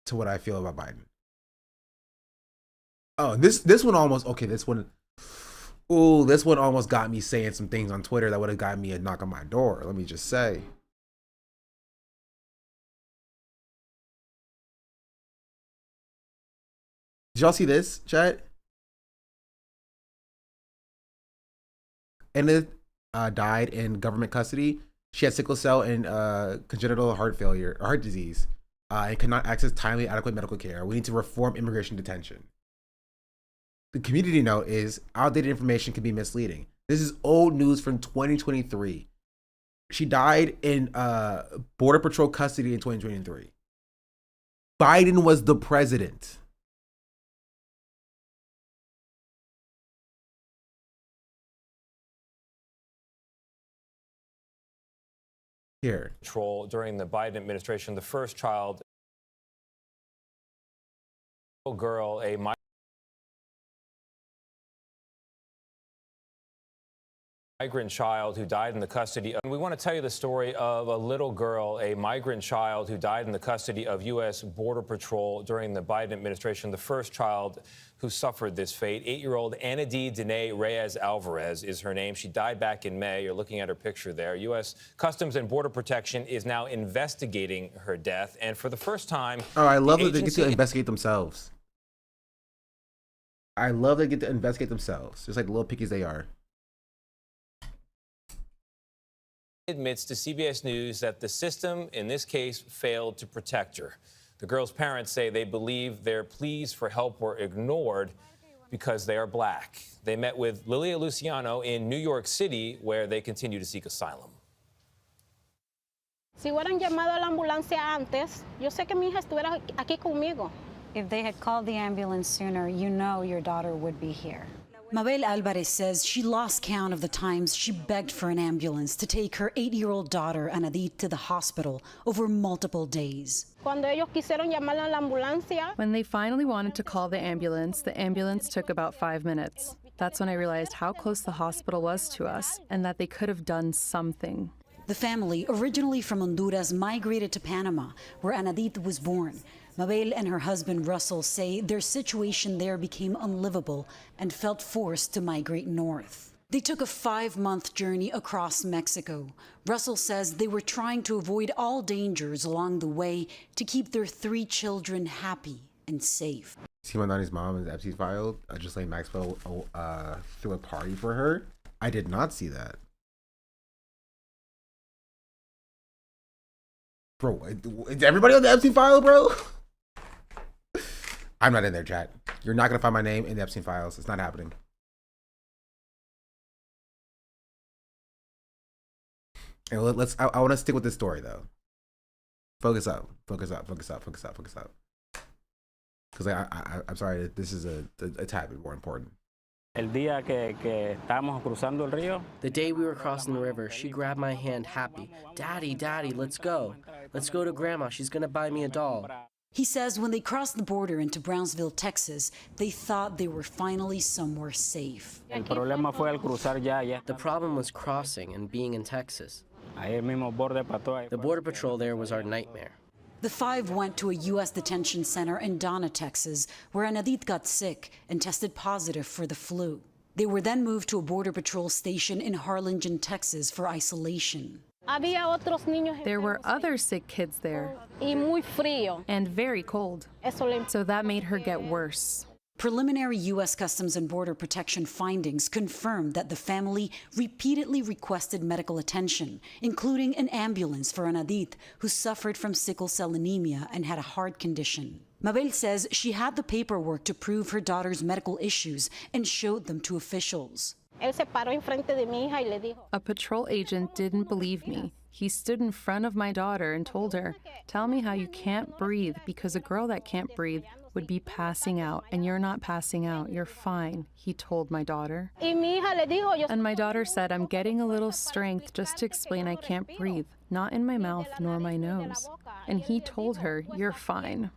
to what I feel about Biden. Oh, this one almost this one almost got me saying some things on Twitter that would have gotten me a knock on my door. Let me just say. Did y'all see this, chat? Enid died in government custody. She had sickle cell and congenital heart disease, and could not access timely, adequate medical care. We need to reform immigration detention. The community note is outdated information can be misleading. This is old news from 2023. She died in Border Patrol custody in 2023. Biden was the president. Here. During the Biden administration, the first child, a girl, a migrant child who died in the custody of, we want to tell you the story of a little girl, a migrant child who died in the custody of U.S. Border Patrol during the Biden administration, the first child who suffered this fate. 8-year-old Anadie Dene Reyes Alvarez is her name. She died back in May. You're looking at her picture there. U.S. Customs and Border Protection is now investigating her death. And for the first time... Oh, I love that they get to investigate themselves. I love they get to investigate themselves, just like the little pickies they are. Admits to CBS News that the system, in this case, failed to protect her. The girl's parents say they believe their pleas for help were ignored because they are black. They met with Lilia Luciano in New York City, where they continue to seek asylum. Si hubieran llamado a la ambulancia antes, yo sé que mi hija estuviera aquí conmigo. If they had called the ambulance sooner, you know your daughter would be here. Mabel Alvarez says she lost count of the times she begged for an ambulance to take her 8-year-old daughter, Anadit, to the hospital over multiple days. Cuando ellos quisieron llamar a la ambulancia, When they finally wanted to call the ambulance took about 5 minutes. That's when I realized how close the hospital was to us and that they could have done something. The family, originally from Honduras, migrated to Panama, where Anadit was born. Mabel and her husband Russell say their situation there became unlivable and felt forced to migrate north. They took a 5-month journey across Mexico. Russell says they were trying to avoid all dangers along the way to keep their 3 children happy and safe. See Mandani's mom is Epstein filed. Ghislaine Maxwell threw a party for her. I did not see that. Bro, is everybody on the Epstein file, bro? I'm not in there, chat. You're not gonna find my name in the Epstein files. It's not happening. And I want to stick with this story though. Focus up. Because I'm sorry, this is a tad bit more important. The day we were crossing the river, she grabbed my hand happy. Daddy, Daddy, let's go. Let's go to Grandma. She's going to buy me a doll. He says when they crossed the border into Brownsville, Texas, they thought they were finally somewhere safe. The problem was crossing and being in Texas. The Border Patrol there was our nightmare. The 5 went to a U.S. detention center in Donna, Texas, where Anadit got sick and tested positive for the flu. They were then moved to a Border Patrol station in Harlingen, Texas for isolation. There were other sick kids there. And very cold. So that made her get worse. Preliminary U.S. Customs and Border Protection findings confirmed that the family repeatedly requested medical attention, including an ambulance for Anadit, who suffered from sickle cell anemia and had a heart condition. Mabel says she had the paperwork to prove her daughter's medical issues and showed them to officials. A patrol agent didn't believe me. He stood in front of my daughter and told her, "Tell me how you can't breathe, because a girl that can't breathe would be passing out, and you're not passing out, you're fine," he told my daughter. And my daughter said, "I'm getting a little strength just to explain I can't breathe, not in my mouth nor my nose." And he told her, "You're fine."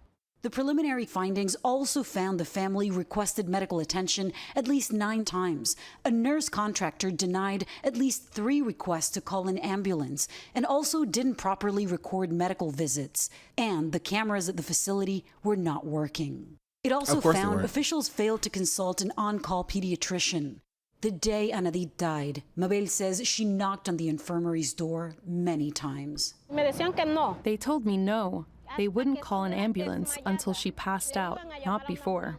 The preliminary findings also found the family requested medical attention at least 9 times. A nurse contractor denied at least 3 requests to call an ambulance and also didn't properly record medical visits. And the cameras at the facility were not working. It also found officials failed to consult an on-call pediatrician. The day Anadit died, Mabel says she knocked on the infirmary's door many times. They told me no. They wouldn't call an ambulance until she passed out, not before.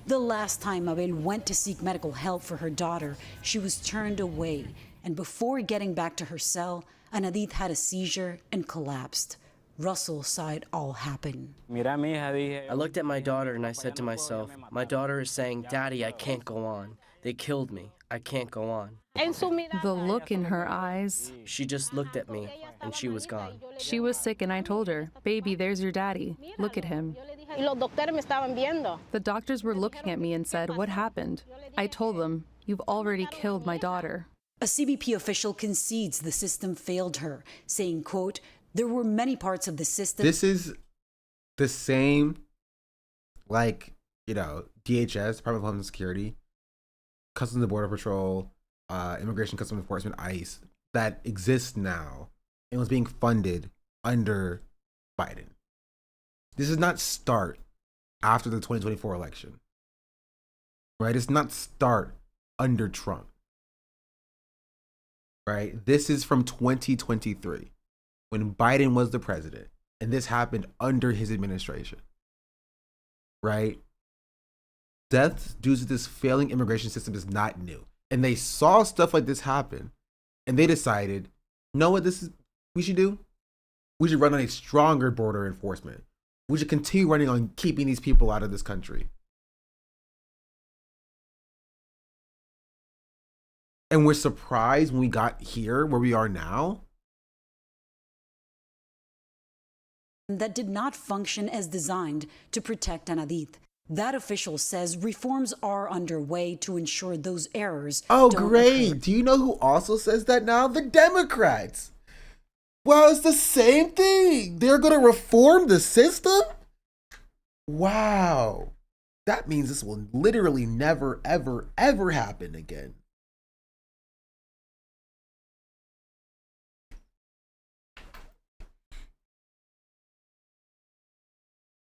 The last time Mabel went to seek medical help for her daughter, she was turned away. And before getting back to her cell, Anadit had a seizure and collapsed. Russell saw it all happen. I looked at my daughter and I said to myself, my daughter is saying, "Daddy, I can't go on. They killed me. I can't go on." The look in her eyes. She just looked at me and she was gone. She was sick and I told her, "Baby, there's your daddy. Look at him." The doctors were looking at me and said, "What happened?" I told them, "You've already killed my daughter." A CBP official concedes the system failed her, saying, quote, "There were many parts of the system." This is the same, like, DHS, Department of Homeland Security, Customs and Border Patrol, Immigration Customs Enforcement, ICE, that exists now and was being funded under Biden. This does not start after the 2024 election, right? It's not start under Trump, right? This is from 2023 when Biden was the president, and this happened under his administration, right? deaths due to this failing immigration system is not new. And they saw stuff like this happen, and they decided, you know what we should do? We should run on a stronger border enforcement. We should continue running on keeping these people out of this country. And we're surprised when we got here where we are now. That did not function as designed to protect Anadit. That official says reforms are underway to ensure those errors Oh, don't great. occur. Do you know who also says that now? The Democrats. Well, it's the same thing. They're going to reform the system? Wow. That means this will literally never, ever, ever happen again.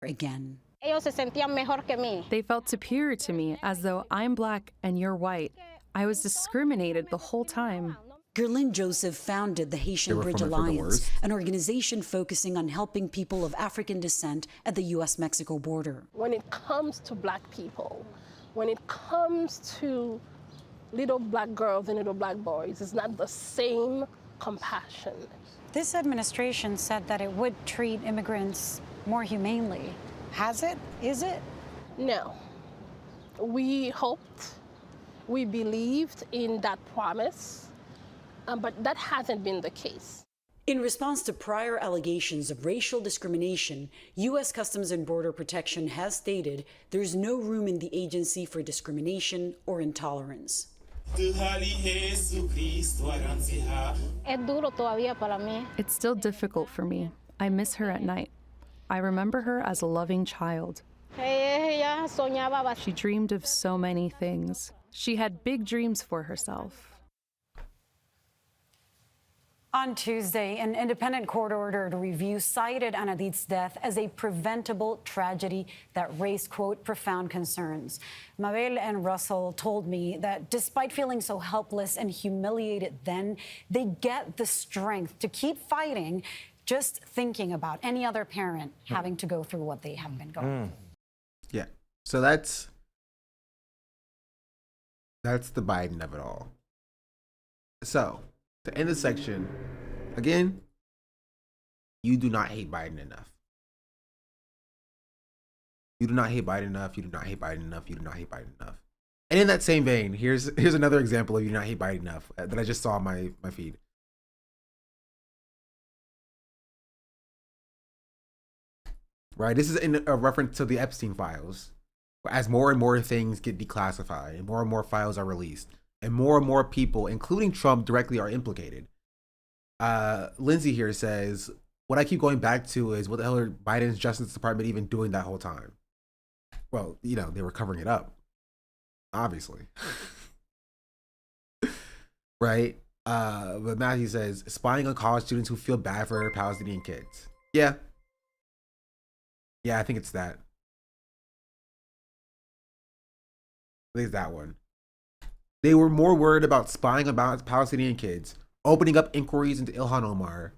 Again. Ellos se sentían mejor que mí. They felt superior to me, as though I'm black and you're white. I was discriminated the whole time. Gerlin Joseph founded the Haitian They were Bridge from it for the Alliance, worst. an organization focusing on helping people of African descent at the U.S.-Mexico border. When it comes to black people, when it comes to little black girls and little black boys, it's not the same compassion. This administration said that it would treat immigrants more humanely. Has it? Is it? No. We hoped, we believed in that promise, but that hasn't been the case. In response to prior allegations of racial discrimination, U.S. Customs and Border Protection has stated there's no room in the agency for discrimination or intolerance. It's still difficult for me. I miss her at night. I remember her as a loving child. She dreamed of so many things. She had big dreams for herself. On Tuesday, an independent court-ordered review cited Anadit's death as a preventable tragedy that raised, quote, profound concerns. Mabel and Russell told me that despite feeling so helpless and humiliated then, they get the strength to keep fighting just thinking about any other parent having to go through what they have been going through. Yeah. So that's the Biden of it all. So, to end this section, again, you do not hate Biden enough. You do not hate Biden enough. You do not hate Biden enough. You do not hate Biden enough. And in that same vein, here's another example of you do not hate Biden enough that I just saw on my feed. Right, this is in a reference to the Epstein files. As more and more things get declassified and more files are released and more people, including Trump, directly are implicated. Lindsay here says, what I keep going back to is what the hell are Biden's Justice Department even doing that whole time? Well, you know, they were covering it up, obviously. Right? But Matthew says, spying on college students who feel bad for Palestinian kids. Yeah. Yeah, I think it's that. I think it's that one. They were more worried about spying about Palestinian kids, opening up inquiries into Ilhan Omar,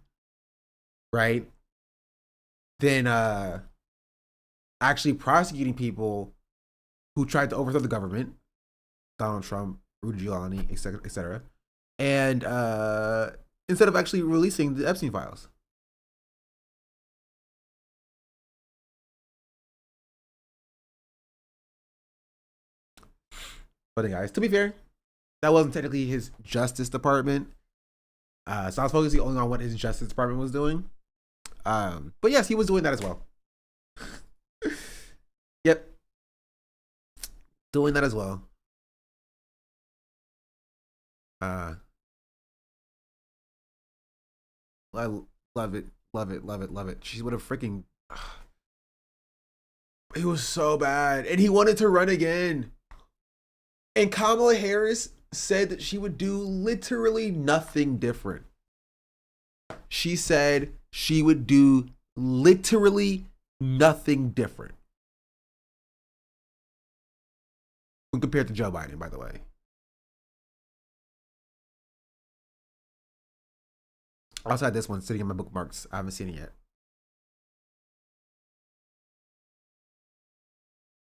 right? Than actually prosecuting people who tried to overthrow the government, Donald Trump, Rudy Giuliani, etc., etc., and instead of actually releasing the Epstein files. But guys, to be fair, that wasn't technically his Justice Department. So I was focusing only on what his Justice Department was doing. But yes, he was doing that as well. Yep. Doing that as well. I love it. Love it. Love it. Love it. She would have freaking... It was so bad. And he wanted to run again. And Kamala Harris said that she would do literally nothing different. She said she would do literally nothing different. When compared to Joe Biden, by the way. I also had this one sitting in my bookmarks. I haven't seen it yet.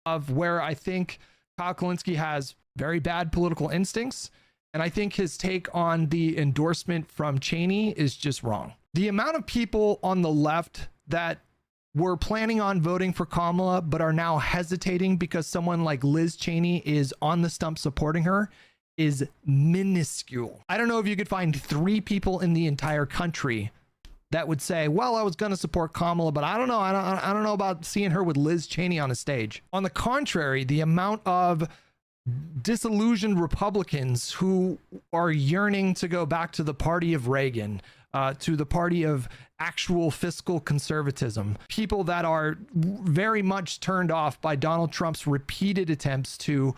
Of where I think Kyle Kalinske has very bad political instincts. And I think his take on the endorsement from Cheney is just wrong. The amount of people on the left that were planning on voting for Kamala but are now hesitating because someone like Liz Cheney is on the stump supporting her is minuscule. I don't know if you could find 3 people in the entire country that would say, well, I was going to support Kamala, but I don't know. I don't know about seeing her with Liz Cheney on a stage. On the contrary, the amount of disillusioned Republicans who are yearning to go back to the party of Reagan, to the party of actual fiscal conservatism, people that are very much turned off by Donald Trump's repeated attempts to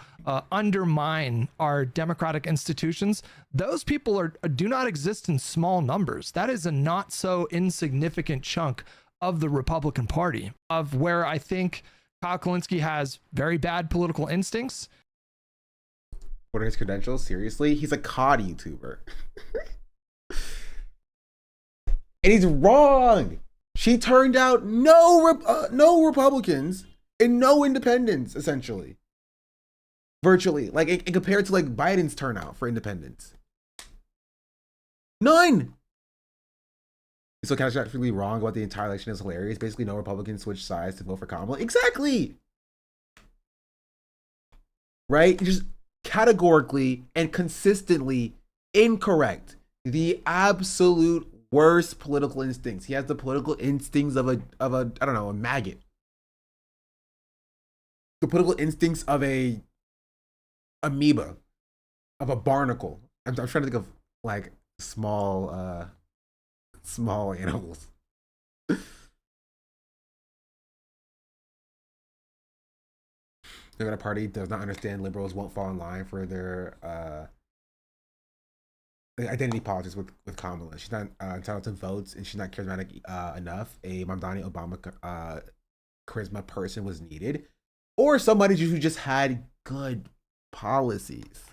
undermine our democratic institutions. Those people do not exist in small numbers. That is a not so insignificant chunk of the Republican Party, of where I think Kyle Kalinske has very bad political instincts. What are his credentials? Seriously? He's a COD YouTuber. And he's wrong. She turned out no Republicans and no independents, essentially. Virtually. Like, in compared to, like, Biden's turnout for independents. None. He's so catastrophically wrong about the entire election is hilarious. Basically, no Republicans switched sides to vote for Kamala. Exactly. Right? Just categorically and consistently incorrect. The absolute worst political instincts. He has the political instincts of a I don't know, a maggot. The political instincts of a amoeba, of a barnacle. I'm trying to think of like small animals. The Democratic Party does not understand liberals won't fall in line for their identity politics with Kamala. She's not entitled to votes, and she's not charismatic enough. A Mamdani Obama charisma person was needed, or somebody who just had good policies.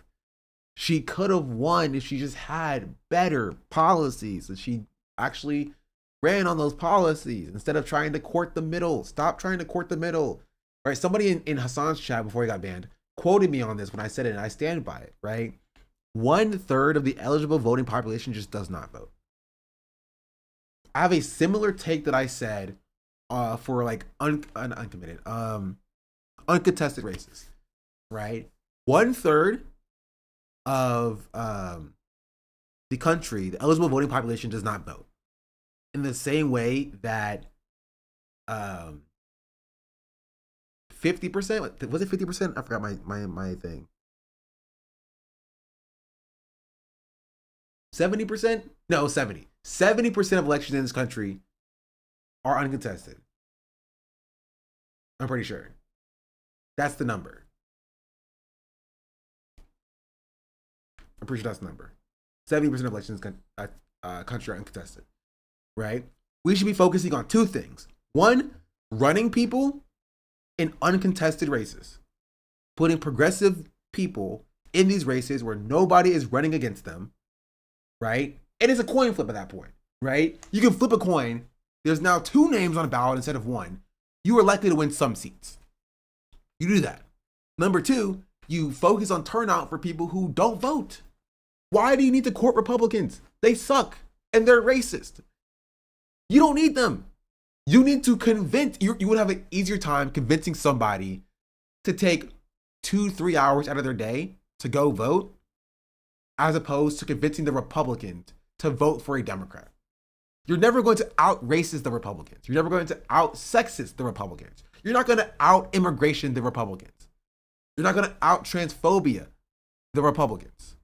She could have won if she just had better policies, and she actually ran on those policies instead of trying to court the middle. Stop trying to court the middle. Right? Somebody in Hasan's chat before he got banned quoted me on this when I said it, and I stand by it. Right? 1/3 of the eligible voting population just does not vote. I have a similar take that I said for like uncontested races. Right? 1/3 of the country, the eligible voting population, does not vote. In the same way that 50%, was it 50%? I forgot my thing. 70%? No, 70. 70% of elections in this country are uncontested. I'm pretty sure. That's the number. I'm pretty sure that's the number. 70% of elections in this country are uncontested. Right? We should be focusing on 2 things. 1, running people in uncontested races. Putting progressive people in these races where nobody is running against them. Right? And it's a coin flip at that point. Right? You can flip a coin. There's now 2 names on a ballot instead of 1. You are likely to win some seats. You do that. Number 2, you focus on turnout for people who don't vote. Why do you need to court Republicans? They suck and they're racist. You don't need them. You need to convince, you would have an easier time convincing somebody to take 2-3 hours out of their day to go vote, as opposed to convincing the Republicans to vote for a Democrat. You're never going to out racist the Republicans. You're never going to out sexist the Republicans. You're not going to out immigration the Republicans. You're not going to out transphobia the Republicans.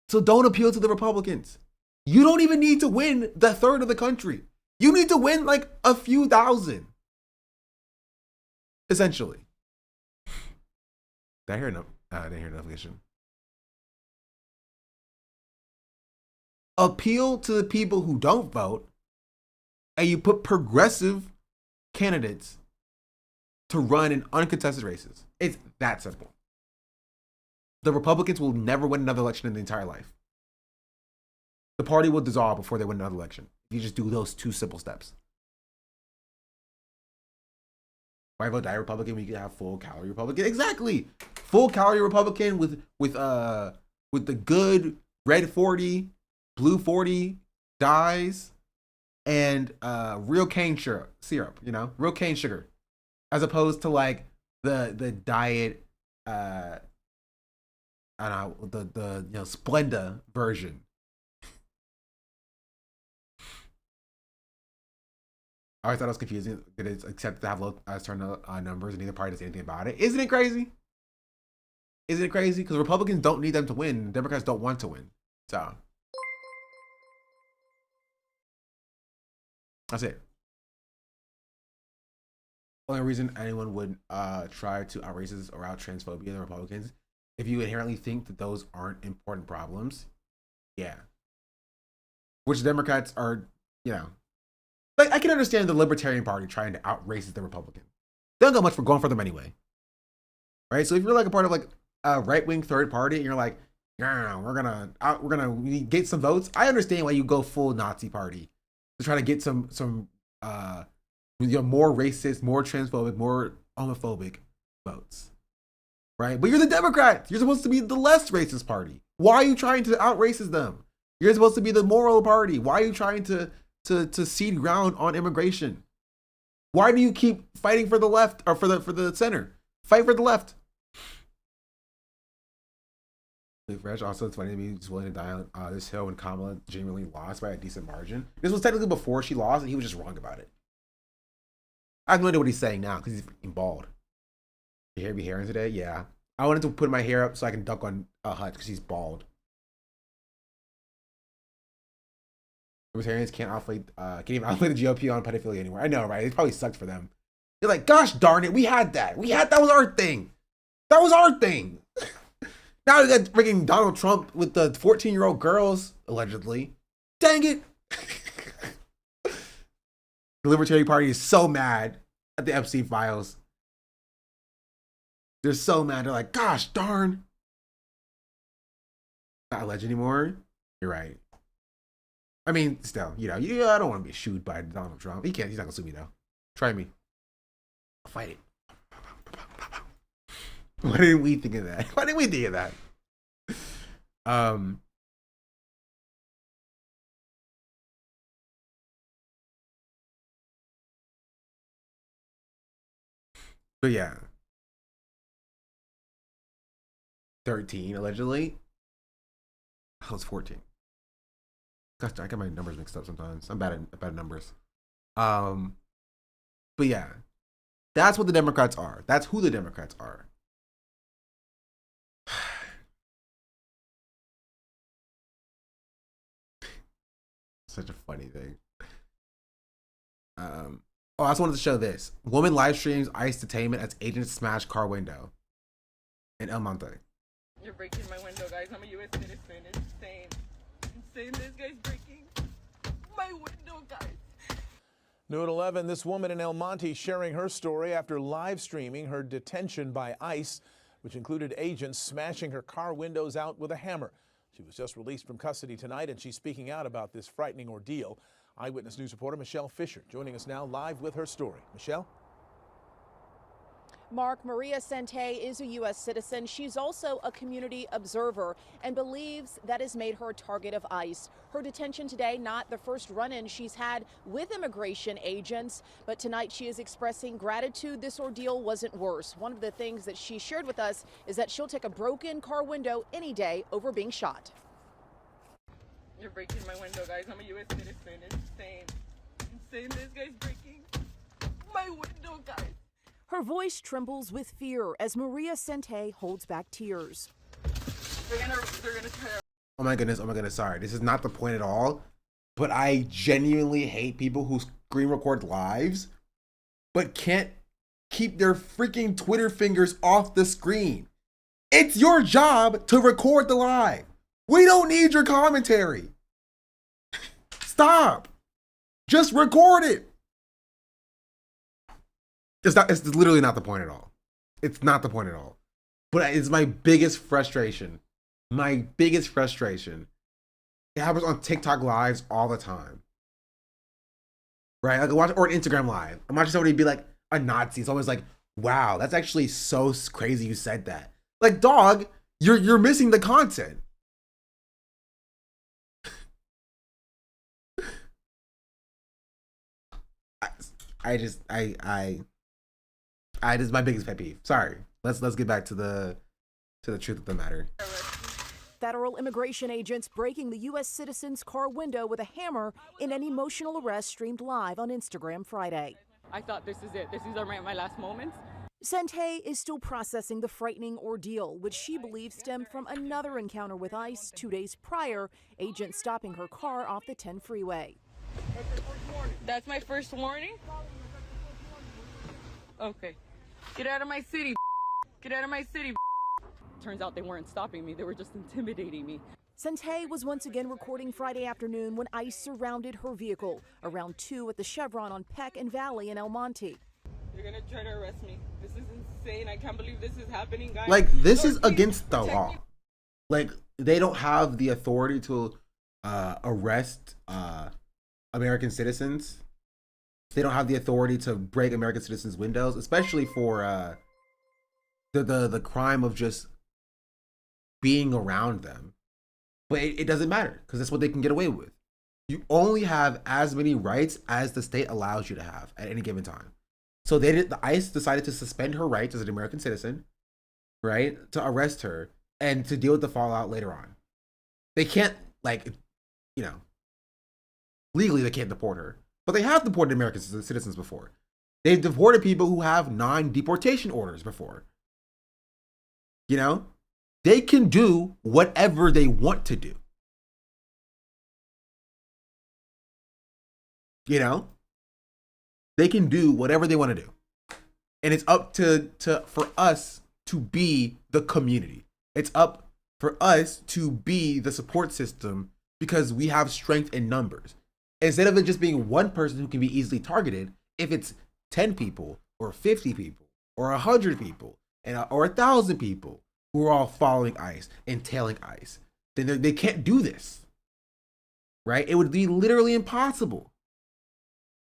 So don't appeal to the Republicans. You don't even need to win the 1/3 of the country. You need to win like a few thousand. Essentially. Did I hear I didn't hear a notification. Appeal to the people who don't vote, and you put progressive candidates to run in uncontested races. It's that simple. The Republicans will never win another election in their entire life. The party will dissolve before they win another election. You just do those 2 simple steps. Why vote diet Republican when you can have full calorie Republican? Exactly. Full calorie Republican with the good red 40, blue 40 dyes and real cane syrup, you know, real cane sugar, as opposed to like the diet I don't know, the you know, Splenda version. I always thought it was confusing that it's accepted to have low turnout numbers and neither party does anything about it. Isn't it crazy? Isn't it crazy? Because Republicans don't need them to win. Democrats don't want to win. So that's it. Only reason anyone would try to out racist or out transphobia than Republicans, if you inherently think that those aren't important problems, yeah. Which Democrats are, you know, like I can understand the Libertarian Party trying to out racist the Republicans. They don't go much for going for them anyway, right? So if you're like a part of like a right wing third party, and you're like, yeah, we're gonna get some votes. I understand why you go full Nazi party to try to get some you know, more racist, more transphobic, more homophobic votes, right? But you're the Democrats. You're supposed to be the less racist party. Why are you trying to out racist them? You're supposed to be the moral party. Why are you trying to cede ground on immigration? Why do you keep fighting for the left or for the center? Fight for the left. Fresh. Also, it's funny to me he's willing to die on this hill when Kamala genuinely lost by a decent margin. This was technically before she lost, and he was just wrong about it. I have no idea what he's saying now because he's freaking bald. Your hair be hairing today? Yeah. I wanted to put my hair up so I can dunk on Hutch because he's bald. Libertarians can't even outplay the GOP on pedophilia anymore. I know, right? It probably sucked for them. They're like, gosh darn it, we had that. That was our thing. That was our thing. Now we got freaking Donald Trump with the 14-year-old girls, allegedly. Dang it. The Libertarian Party is so mad at the Epstein files. They're so mad. They're like, gosh darn. Not alleged anymore. You're right. I mean, still, you know, I don't want to be sued by Donald Trump. He's not going to sue me, though. Try me. I'll fight it. Why didn't we think of that? Why didn't we think of that? But yeah. 13, allegedly. I was 14. Gosh, I get my numbers mixed up sometimes. I'm bad at numbers. But yeah. That's what the Democrats are. That's who the Democrats are. Such a funny thing. I also wanted to show this. Woman live streams ICE detainment as agents smash car window in El Monte. You're breaking my window, guys. I'm a U.S. citizen. It's insane. Insane. This guy's breaking my window, guys. New at 11, this woman in El Monte sharing her story after live streaming her detention by ICE, which included agents smashing her car windows out with a hammer. She was just released from custody tonight, and she's speaking out about this frightening ordeal. Eyewitness News reporter Michelle Fisher joining us now live with her story. Michelle? Mark, Maria Sente is a U.S. citizen. She's also a community observer and believes that has made her a target of ICE. Her detention today, not the first run-in she's had with immigration agents, but tonight she is expressing gratitude this ordeal wasn't worse. One of the things that she shared with us is that she'll take a broken car window any day over being shot. You're breaking my window, guys. I'm a U.S. citizen. It's insane. Insane. This guy's breaking my window, guys. Her voice trembles with fear as Maria Sente holds back tears. They're gonna try to... Oh my goodness, sorry. This is not the point at all, but I genuinely hate people who screen record lives, but can't keep their freaking Twitter fingers off the screen. It's your job to record the live. We don't need your commentary. Stop. Just record it. It's literally not the point at all. It's not the point at all. But it's my biggest frustration. My biggest frustration. It happens on TikTok lives all the time. Right? Like watch or an Instagram live. I'm watching somebody be like, a Nazi. It's always like, wow, that's actually so crazy you said that. Like, dog, you're missing the content. I just my biggest pet peeve. Sorry. Let's get back to the truth of the matter. Federal immigration agents breaking the U.S. citizen's car window with a hammer in an emotional arrest streamed live on Instagram Friday. I thought this is it. These are my last moments. Sente is still processing the frightening ordeal, which she believes stemmed from another encounter with ICE 2 days prior, agents stopping her car off the 10 freeway. That's my first warning? Okay. Get out of my city. Get out of my city. Turns out they weren't stopping me. They were just intimidating me. Sente was once again recording Friday afternoon when ICE surrounded her vehicle around 2 at the Chevron on Peck and Valley in El Monte. You're gonna try to arrest me. This is insane. I can't believe this is happening, guys. Like, this is against the law. Like, they don't have the authority to arrest American citizens. They don't have the authority to break American citizens' windows, especially for the crime of just being around them. But it doesn't matter because that's what they can get away with. You only have as many rights as the state allows you to have at any given time. So the ICE decided to suspend her rights as an American citizen, right, to arrest her and to deal with the fallout later on. They can't, like, you know, legally they can't deport her, but they have deported American citizens before. They've deported people who have non-deportation orders before. You know, they can do whatever they want to do. You know, they can do whatever they want to do. And it's up for us to be the community. It's up for us to be the support system because we have strength in numbers. Instead of it just being one person who can be easily targeted, if it's 10 people or 50 people or 100 people or 1,000 people who are all following ICE and tailing ICE, then they can't do this, right? It would be literally impossible.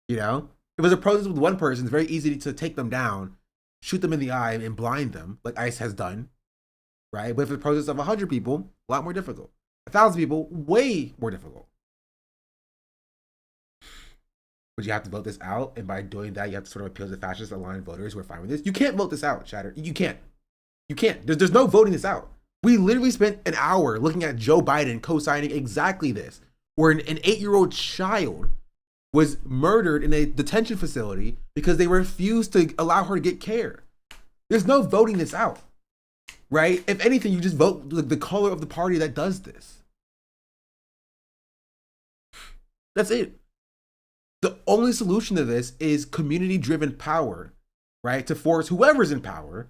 You know, if it was a protest with one person, it's very easy to take them down, shoot them in the eye and blind them like ICE has done, right? But if it's a protest of 100 people, a lot more difficult. 1,000 people, way more difficult. But you have to vote this out, and by doing that, you have to sort of appeal to fascist aligned voters who are fine with this. You can't vote this out, Chatter. You can't. You can't. There's no voting this out. We literally spent an hour looking at Joe Biden co-signing exactly this, where an 8-year-old child was murdered in a detention facility because they refused to allow her to get care. There's no voting this out, right? If anything, you just vote the color of the party that does this. That's it. The only solution to this is community-driven power, right? To force whoever's in power,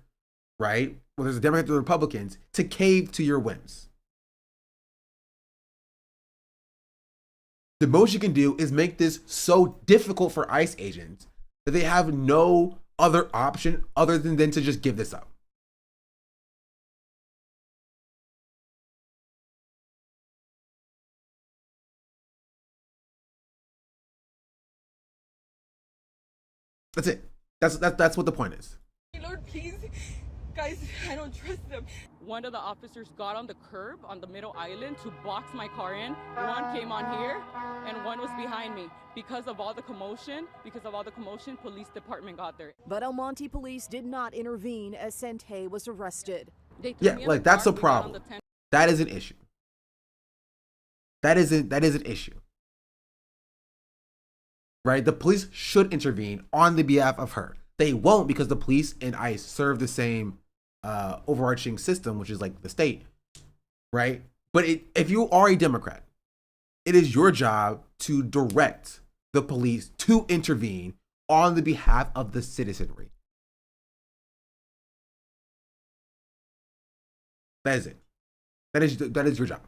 right? Whether it's the Democrats or the Republicans, to cave to your whims. The most you can do is make this so difficult for ICE agents that they have no other option other than to just give this up. That's it. That's what the point is. Lord, please. Guys, I don't trust them. One of the officers got on the curb on the middle island to box my car in. One came on here and one was behind me. Because of all the commotion, police department got there. But El Monte police did not intervene as Sente was arrested. Yeah, like that's a problem. That is an issue. That is an issue. Right? The police should intervene on the behalf of her. They won't because the police and ICE serve the same overarching system, which is like the state, right? But if you are a Democrat, it is your job to direct the police to intervene on the behalf of the citizenry. That is it. That is your job.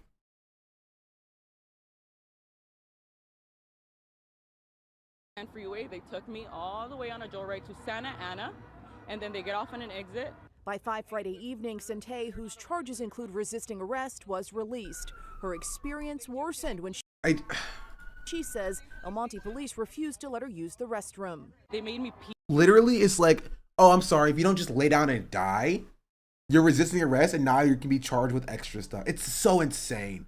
And freeway, they took me all the way on a joyride to Santa Ana, and then they get off on an exit. By 5 Friday evening, Sente, whose charges include resisting arrest, was released. Her experience worsened when she says El Monte police refused to let her use the restroom. They made me pee literally it's like, oh, I'm sorry, if you don't just lay down and die, you're resisting arrest and now you can be charged with extra stuff. It's so insane.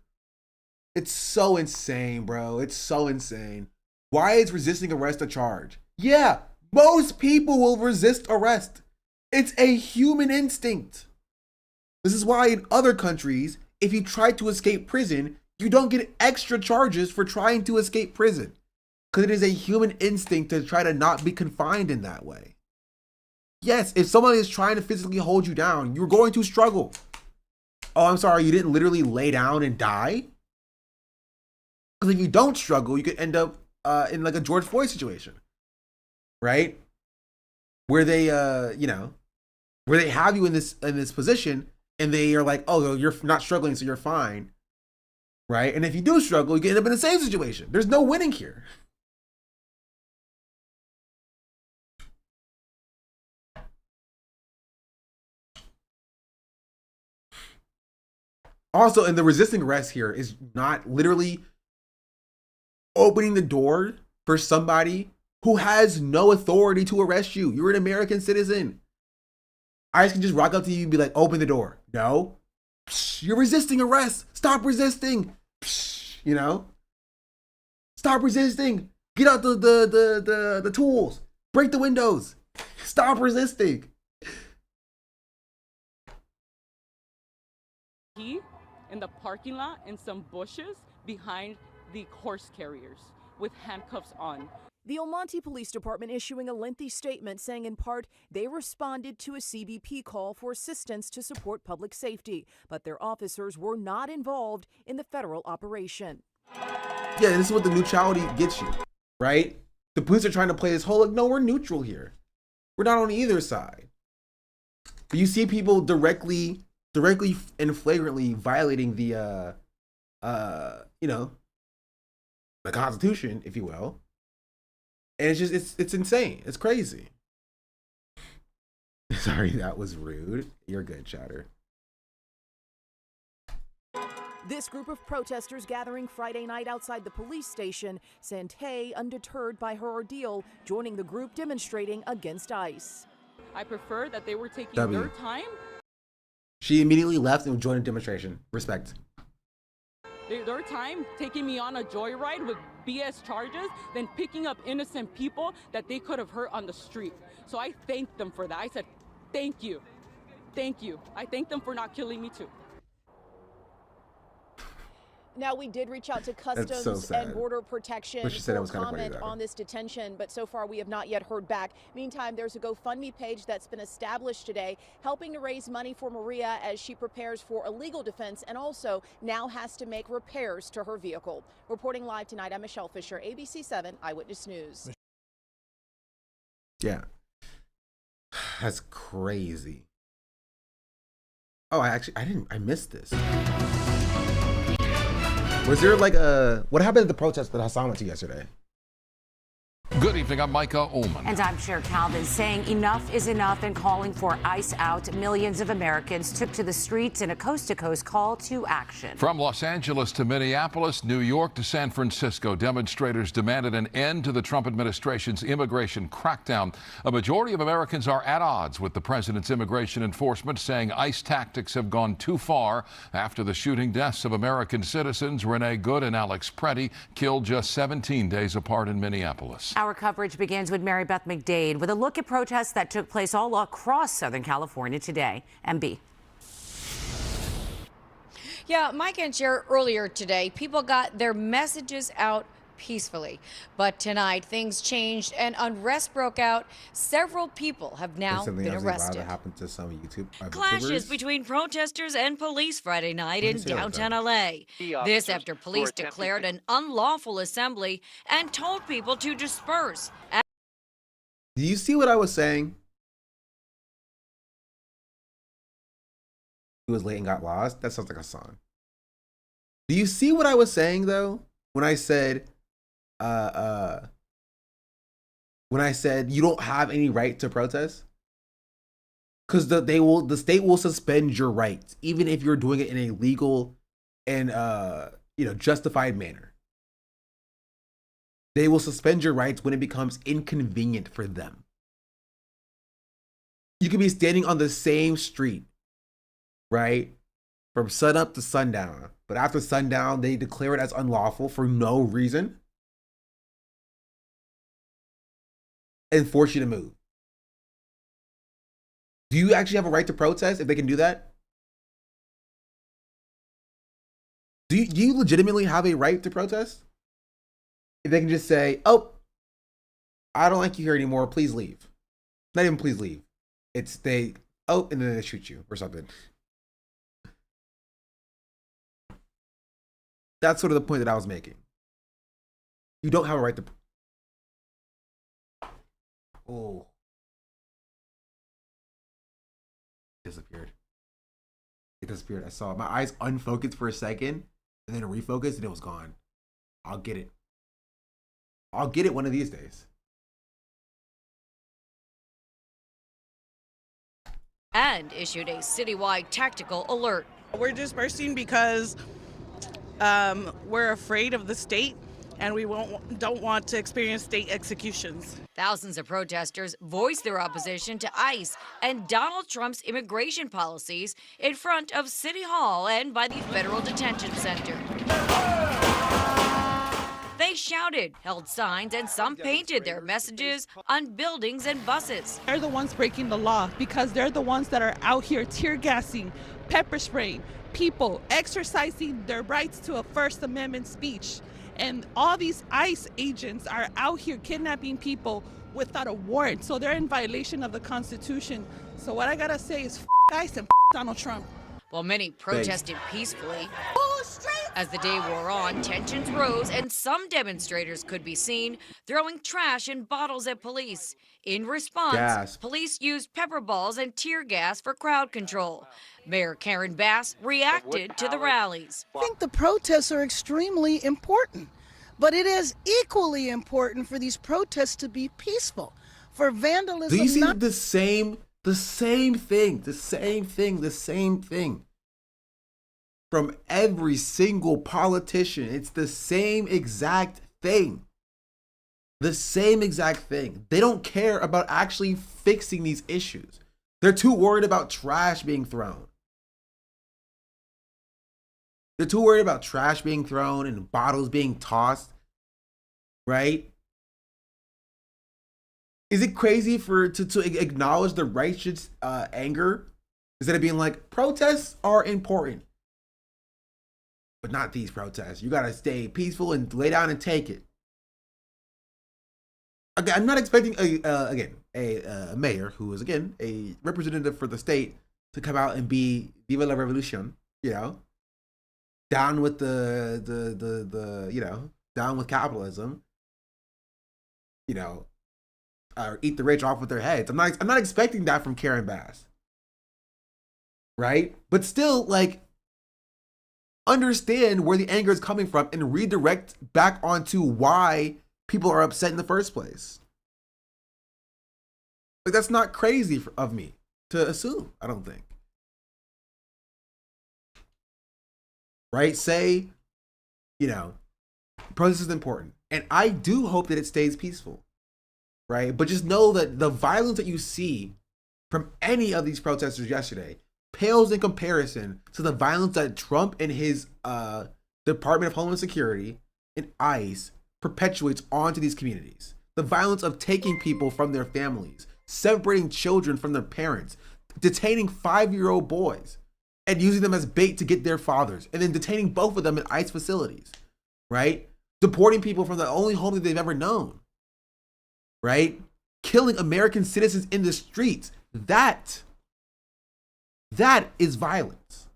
It's so insane, bro. It's so insane. Why is resisting arrest a charge? Yeah, most people will resist arrest. It's a human instinct. This is why in other countries, if you try to escape prison, you don't get extra charges for trying to escape prison. Because it is a human instinct to try to not be confined in that way. Yes, if someone is trying to physically hold you down, you're going to struggle. Oh, I'm sorry, you didn't literally lay down and die? Because if you don't struggle, you could end up in like a George Floyd situation, right? Where they, where they have you in this position, and they are like, oh, you're not struggling, so you're fine, right? And if you do struggle, you can end up in the same situation. There's no winning here. Also, and the resisting arrest here is not literally opening the door for somebody who has no authority to arrest you. You're an American citizen. ICE can just rock up to you and be like, open the door. No. Psh, you're resisting arrest. Stop resisting. Psh, Stop resisting. Get out the tools. Break the windows. Stop resisting. In the parking lot and some bushes behind the horse carriers with handcuffs on. The El Monte Police Department issuing a lengthy statement saying in part they responded to a CBP call for assistance to support public safety, but their officers were not involved in the federal operation. Yeah, this is what the neutrality gets you, right? The police are trying to play this whole, like, no, we're neutral here. We're not on either side. But you see people directly and flagrantly violating the the Constitution, if you will. And it's just it's insane. It's crazy. Sorry, that was rude. You're good, Chatter. This group of protesters gathering Friday night outside the police station sent Hay, undeterred by her ordeal, joining the group demonstrating against ICE. I prefer that they were taking W. their time. She immediately left and joined a demonstration. Respect. Their time taking me on a joyride with BS charges, then picking up innocent people that they could have hurt on the street. So I thanked them for that. I said, thank you. Thank you. I thank them for not killing me too. Now, we did reach out to Customs so and Border Protection But she said it for was kind of funny, comment though. on this detention, but so far we have not yet heard back. Meantime, there's a GoFundMe page that's been established today, helping to raise money for Maria as she prepares for a legal defense and also now has to make repairs to her vehicle. Reporting live tonight, I'm Michelle Fisher, ABC 7 Eyewitness News. Yeah. That's crazy. Oh, I missed this. Was there like what happened at the protest that Hasan went to yesterday? Good evening, I'm Micah Ullman. And I'm Cher Calvin saying enough is enough and calling for ICE out. Millions of Americans took to the streets in a coast-to-coast call to action. From Los Angeles to Minneapolis, New York to San Francisco, demonstrators demanded an end to the Trump administration's immigration crackdown. A majority of Americans are at odds with the president's immigration enforcement, saying ICE tactics have gone too far after the shooting deaths of American citizens Renee Good and Alex Preddy, killed just 17 days apart in Minneapolis. Our coverage begins with Mary Beth McDade with a look at protests that took place all across Southern California today. MB. Yeah, Mike and Cher, earlier today, people got their messages out peacefully. But tonight, things changed and unrest broke out. Several people have now been arrested. Happened to some YouTube Clashes between protesters and police Friday night in downtown LA. This after police declared an unlawful assembly and told people to disperse. Do you see what I was saying? He was late and got lost. That sounds like a song. Do you see what I was saying though? When I said you don't have any right to protest? Because the state will suspend your rights, even if you're doing it in a legal and justified manner. They will suspend your rights when it becomes inconvenient for them. You could be standing on the same street, right? From sunup to sundown. But after sundown, they declare it as unlawful for no reason and force you to move. Do you actually have a right to protest if they can do that? Do you legitimately have a right to protest? If they can just say, oh, I don't like you here anymore, please leave. Not even please leave. It's they, oh, and then they shoot you or something. That's sort of the point that I was making. You don't have a right to. Oh. Disappeared. It disappeared. I saw it. My eyes unfocused for a second and then refocused and it was gone. I'll get it. I'll get it one of these days. And issued a citywide tactical alert. We're dispersing because we're afraid of the state and we don't want to experience state executions. Thousands of protesters voiced their opposition to ICE and Donald Trump's immigration policies in front of City Hall and by the Federal Detention Center. They shouted, held signs, and some painted their messages on buildings and buses. They're the ones breaking the law because they're the ones that are out here tear gassing, pepper spraying people, exercising their rights to a First Amendment speech. And all these ICE agents are out here kidnapping people without a warrant. So they're in violation of the Constitution. So what I gotta say is ICE and Donald Trump. While many protested peacefully, as the day wore on, tensions rose and some demonstrators could be seen throwing trash and bottles at police. In response, police used pepper balls and tear gas for crowd control. Mayor Karen Bass reacted to the rallies. I think the protests are extremely important, but it is equally important for these protests to be peaceful. For vandalism, do you see the same thing from every single politician? It's the same exact thing. The same exact thing. They don't care about actually fixing these issues. They're too worried about trash being thrown. They're too worried about trash being thrown and bottles being tossed, right? Is it crazy to acknowledge the righteous anger instead of being like, protests are important, but not these protests. You gotta stay peaceful and lay down and take it. Okay, I'm not expecting a mayor who is again a representative for the state to come out and be Viva la Revolution, you know, down with the you know, down with capitalism, you know, or eat the rich off with their heads. I'm not expecting that from Karen Bass, right? But still, like, understand where the anger is coming from and redirect back onto why people are upset in the first place. Like, that's not crazy of me to assume, I don't think. Right? Say, you know, protest is important. And I do hope that it stays peaceful. Right? But just know that the violence that you see from any of these protesters yesterday pales in comparison to the violence that Trump and his Department of Homeland Security and ICE perpetuates onto these communities. The violence of taking people from their families, separating children from their parents, detaining 5-year-old boys and using them as bait to get their fathers, and then detaining both of them in ICE facilities, right? Deporting people from the only home that they've ever known, right? Killing American citizens in the streets. That is violence.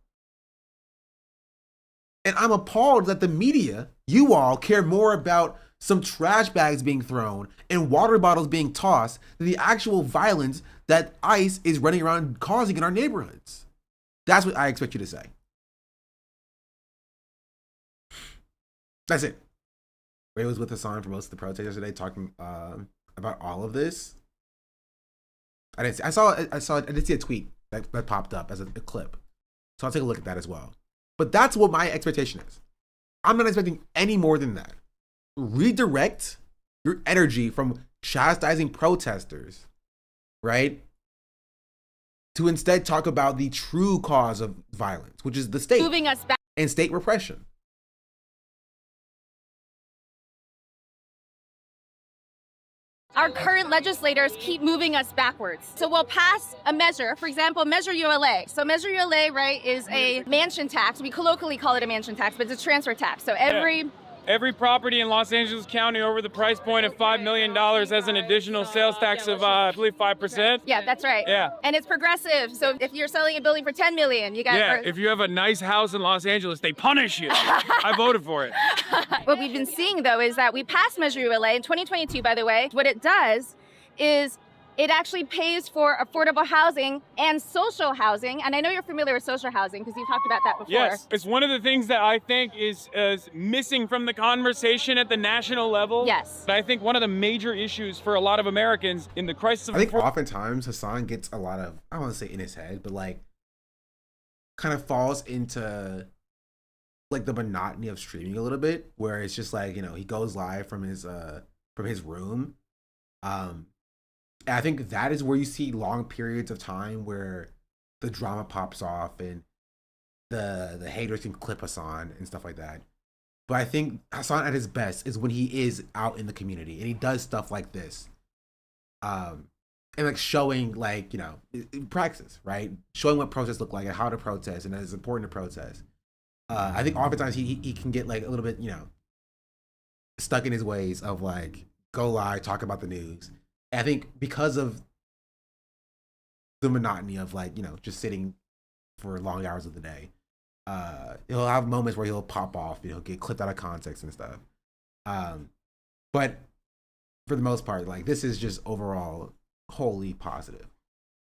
And I'm appalled that the media, you all, care more about some trash bags being thrown and water bottles being tossed than the actual violence that ICE is running around causing in our neighborhoods. That's what I expect you to say. That's it. Ray was with Hasan for most of the protest yesterday, talking about all of this. I did see a tweet that popped up as a clip, so I'll take a look at that as well. But that's what my expectation is. I'm not expecting any more than that. Redirect your energy from chastising protesters, right, to instead talk about the true cause of violence, which is the state moving us back and state repression. Our current legislators keep moving us backwards. So we'll pass a measure, for example, Measure ULA. So Measure ULA, right, is a mansion tax. We colloquially call it a mansion tax, but it's a transfer tax. So every property in Los Angeles County over the price point of $5 million has an additional sales tax of, I believe, 5%. Yeah, that's right. Yeah. And it's progressive. So if you're selling a building for $10 million, you got. Yeah, if you have a nice house in Los Angeles, they punish you. I voted for it. What we've been seeing, though, is that we passed Measure ULA in 2022, by the way. What it does is it actually pays for affordable housing and social housing. And I know you're familiar with social housing because you've talked about that before. Yes, it's one of the things that I think is missing from the conversation at the national level. Yes. I think one of the major issues for a lot of Americans in the crisis of... I think oftentimes Hasan gets a lot of, I don't want to say in his head, but like kind of falls into like the monotony of streaming a little bit, where it's just like, you know, he goes live from his room. And I think that is where you see long periods of time where the drama pops off and the haters can clip Hasan and stuff like that. But I think Hasan at his best is when he is out in the community and he does stuff like this. And like showing, like, you know, praxis, right? Showing what protests look like and how to protest and that it's important to protest. I think oftentimes he can get like a little bit, you know, stuck in his ways of like go live, talk about the news. I think because of the monotony of like, you know, just sitting for long hours of the day, he'll have moments where he'll pop off, you know, get clipped out of context and stuff. But for the most part, like this is just overall wholly positive.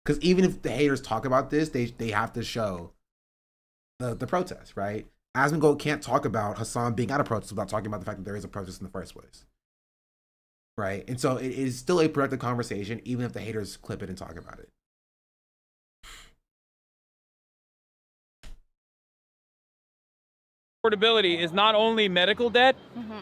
Because even if the haters talk about this, they have to show the protest, right? Asmongold can't talk about Hasan being at a protest without talking about the fact that there is a protest in the first place. Right. And so it is still a productive conversation, even if the haters clip it and talk about it. Affordability is not only medical debt,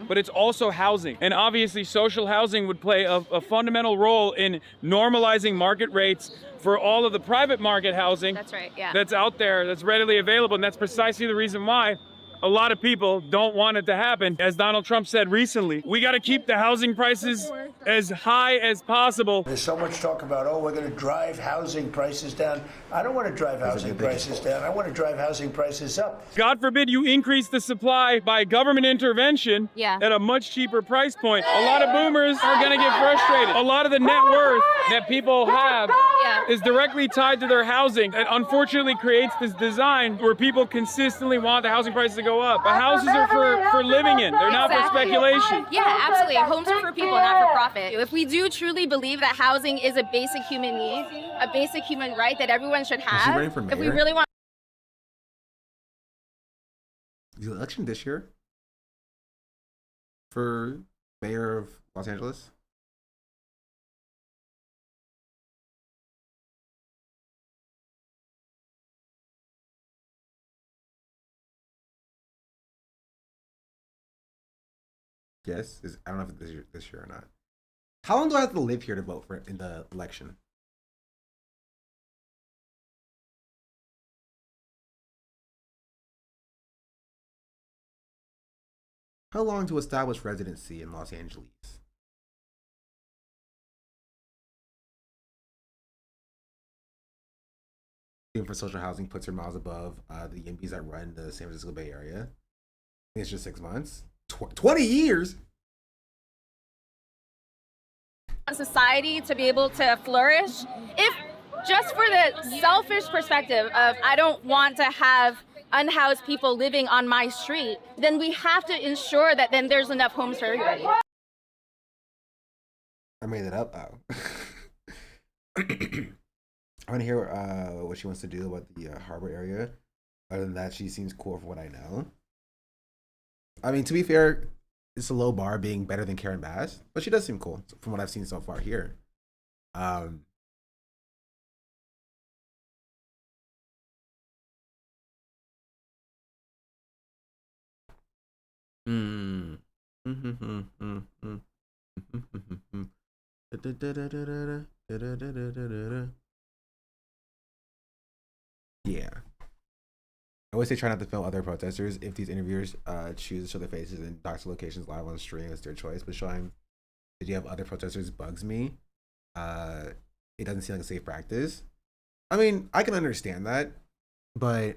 but it's also housing. And obviously social housing would play a fundamental role in normalizing market rates for all of the private market housing that's out there, that's readily available. And that's precisely the reason why a lot of people don't want it to happen. As Donald Trump said recently, we got to keep the housing prices as high as possible. There's so much talk about, oh, we're going to drive housing prices down. I don't want to drive housing prices down. I want to drive housing prices up. God forbid you increase the supply by government intervention at a much cheaper price point. A lot of boomers are going to get frustrated. A lot of the net worth that people have is directly tied to their housing. It unfortunately creates this design where people consistently want the housing prices to go up. But houses are for living in. They're not for speculation. Yeah, absolutely. Homes are for people, not for profit. If we do truly believe that housing is a basic human need, a basic human right that everyone should have, if we really want... The election this year for mayor of Los Angeles? Yes, I don't know if it's this year or not. How long do I have to live here to vote for in the election? How long to establish residency in Los Angeles? For social housing puts her miles above the YIMBYs that run the San Francisco Bay Area. I think it's just 6 months. 20 years? Society to be able to flourish, if just for the selfish perspective of I don't want to have unhoused people living on my street, then we have to ensure that then there's enough homes for everybody. I made it up. Oh. I want to hear what she wants to do about the harbor area. Other than that, she seems cool for what I know. I mean, to be fair, it's a low bar being better than Karen Bass, but she does seem cool from what I've seen so far here. Yeah. I always say try not to film other protesters. If these interviewers choose to show their faces in doctor locations live on stream, it's their choice. But showing that you have other protesters bugs me. It doesn't seem like a safe practice. I mean, I can understand that, but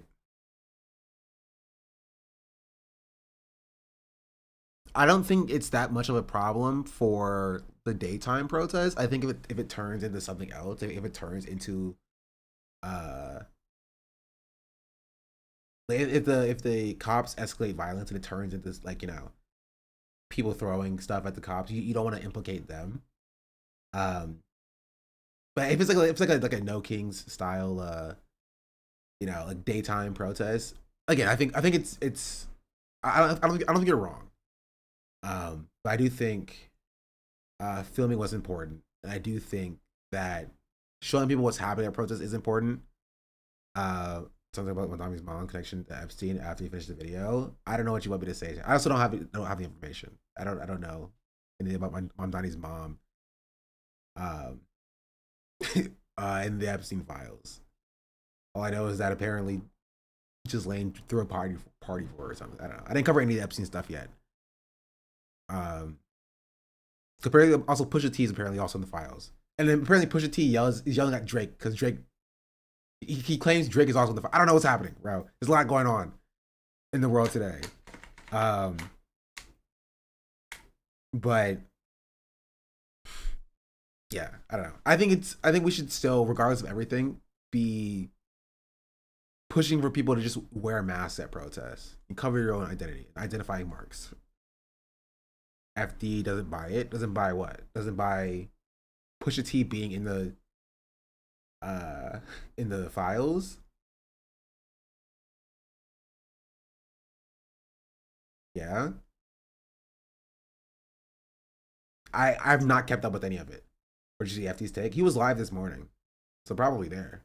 I don't think it's that much of a problem for the daytime protest. I think if it turns into something else, if it turns into if the cops escalate violence and it turns into like, you know, people throwing stuff at the cops, you don't want to implicate them. But if it's like a No Kings style you know, like daytime protest, again, I think it's I don't think you're wrong. But I do think filming was important, and I do think that showing people what's happening at protests is important. Something about Madami's mom connection to Epstein after you finish the video. I don't know what you want me to say. I also don't have the information. I don't know anything about Mamdani's mom. In the Epstein files. All I know is that apparently Ghislaine threw a party for her or something. I don't know. I didn't cover any of the Epstein stuff yet. Apparently also Pusha T is apparently also in the files. And then apparently Pusha T is yelling at Drake because Drake he claims Drake is also in the files. I don't know what's happening, bro. There's a lot going on in the world today. But yeah, I don't know. I think we should still, regardless of everything, be pushing for people to just wear masks at protests and cover your own identity, identifying marks. FD doesn't buy it. Doesn't buy what? Doesn't buy Pusha T being in the files. Yeah. I've not kept up with any of it. Where'd you see FD's take? He was live this morning, so probably there.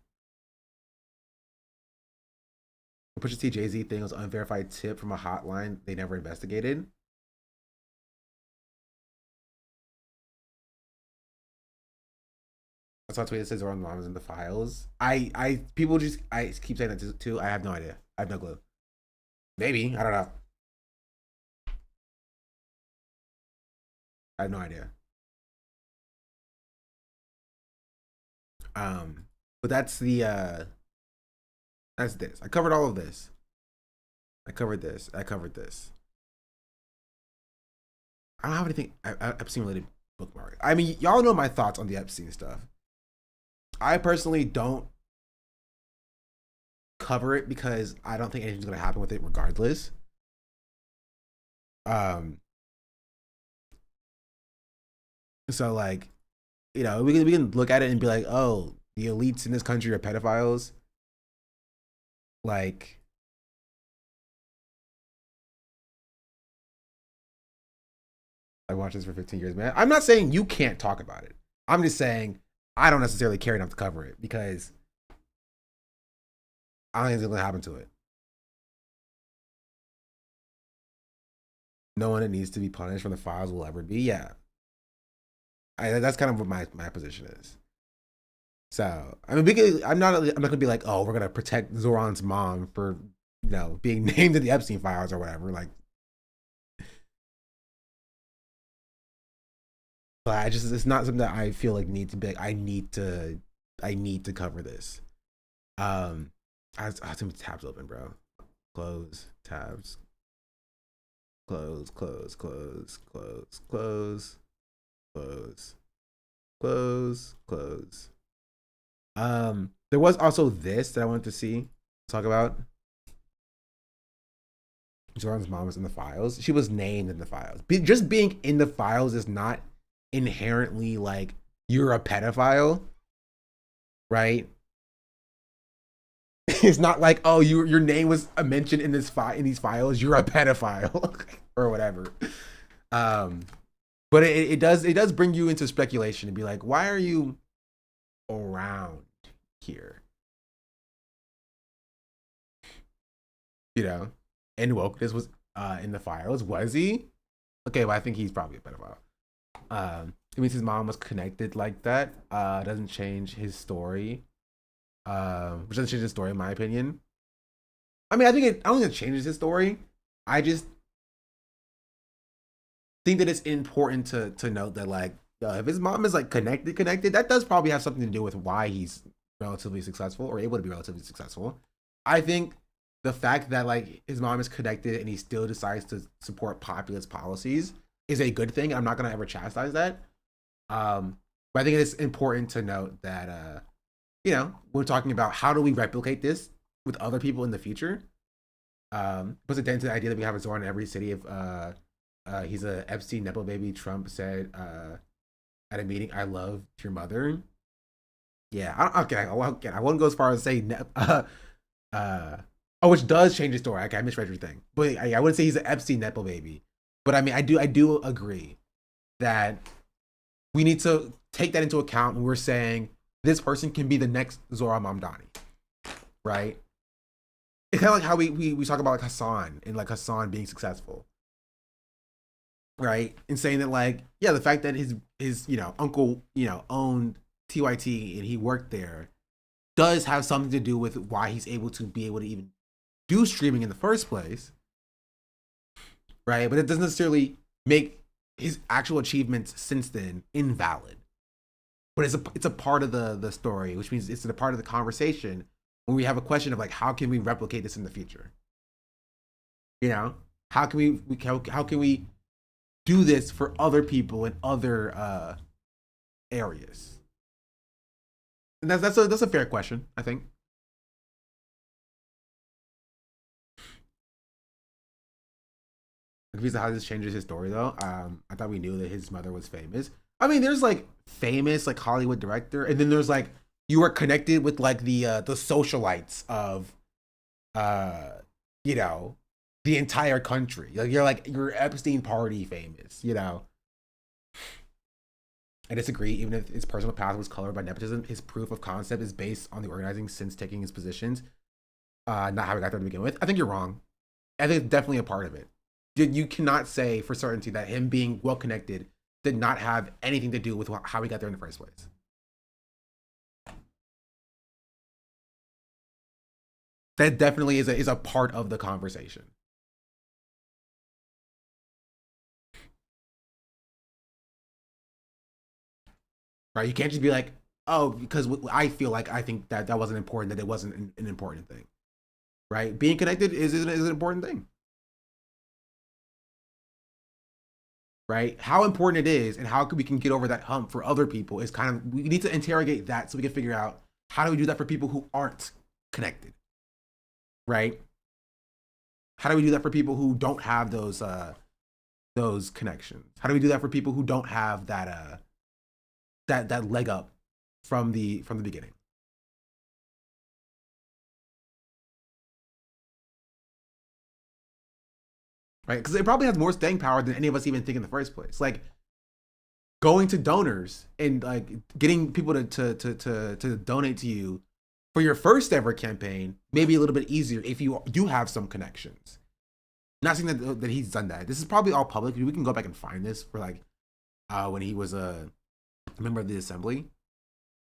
The Pusha T Jay-Z thing was an unverified tip from a hotline they never investigated. I saw a tweet that says Zoran Mom is in the files. People just keep saying that too. I have no idea. I have no clue. Maybe, I don't know. I have no idea. But that's this. I covered all of this. I covered this. I don't have anything Epstein related bookmark. I mean, y'all know my thoughts on the Epstein stuff. I personally don't cover it because I don't think anything's gonna happen with it regardless. So like, you know, we can look at it and be like, oh, the elites in this country are pedophiles. Like, I watched this for 15 years, man. I'm not saying you can't talk about it. I'm just saying I don't necessarily care enough to cover it because I don't think it's gonna happen to it. No one that needs to be punished from the files will ever be. Yeah. That's kind of what my position is. So I mean, I'm not gonna be like, oh, we're gonna protect Zoran's mom for, you know, being named in the Epstein files or whatever. Like, but it's not something that I feel like need to be like, I need to cover this. I have some tabs open, bro. Close tabs. Close. There was also this that I wanted to talk about. Zoran's mom was in the files. She was named in the files. Just being in the files is not inherently like you're a pedophile, right? It's not like, oh, your name was mentioned in these files. You're a pedophile or whatever. But it does bring you into speculation and be like, why are you around here? You know, and Wokeness was in the files. Was he? Okay, well, I think he's probably a pedophile. It means his mom was connected like that. Doesn't change his story. which doesn't change the story in my opinion. I mean, I don't think it changes his story. I just think that it's important to note that, like, if his mom is like connected, that does probably have something to do with why he's relatively successful or able to be relatively successful. I think the fact that like his mom is connected and he still decides to support populist policies is a good thing. I'm not gonna ever chastise that. But I think it is important to note that we're talking about how do we replicate this with other people in the future. Puts a dent to the idea that we have a Zora in every city. If he's a Epstein nepo baby, Trump said at a meeting, "I love your mother." Yeah, I wouldn't go as far as say which does change the story. Okay, I misread your thing, but I wouldn't say he's an Epstein nepo baby. But I mean, I do agree that we need to take that into account when we're saying this person can be the next Zora Mamdani, right? It's kind of like how we talk about like Hasan and like Hasan being successful, right? And saying that like, yeah, the fact that his uncle owned TYT and he worked there does have something to do with why he's able to even do streaming in the first place, right? But it doesn't necessarily make his actual achievements since then invalid. But it's a part of the story, which means it's a part of the conversation when we have a question of like, how can we replicate this in the future? How can we do this for other people in other areas? And that's a fair question, I think. Confused how this changes his story though. I thought we knew that his mother was famous. I mean, there's like famous like Hollywood director, and then there's like you are connected with like the socialites of the entire country. Like you're Epstein party famous, I disagree. Even if his personal path was colored by nepotism, his proof of concept is based on the organizing since taking his positions, not how he got there to begin with. I think you're wrong. I think it's definitely a part of it. You cannot say for certainty that him being well connected did not have anything to do with how he got there in the first place. That definitely is a part of the conversation. Right? You can't just be like, oh, because I think that wasn't important, that it wasn't an important thing. Right? Being connected is an important thing. Right? How important it is and how we can get over that hump for other people is kind of, we need to interrogate that so we can figure out how do we do that for people who aren't connected, right? How do we do that for people who don't have those connections? How do we do that for people who don't have that that leg up from the beginning? Right? Because it probably has more staying power than any of us even think in the first place. Like going to donors and like getting people to donate to you for your first ever campaign may be a little bit easier if you do have some connections. Not saying that he's done that. This is probably all public. We can go back and find this for like when he was a member of the assembly,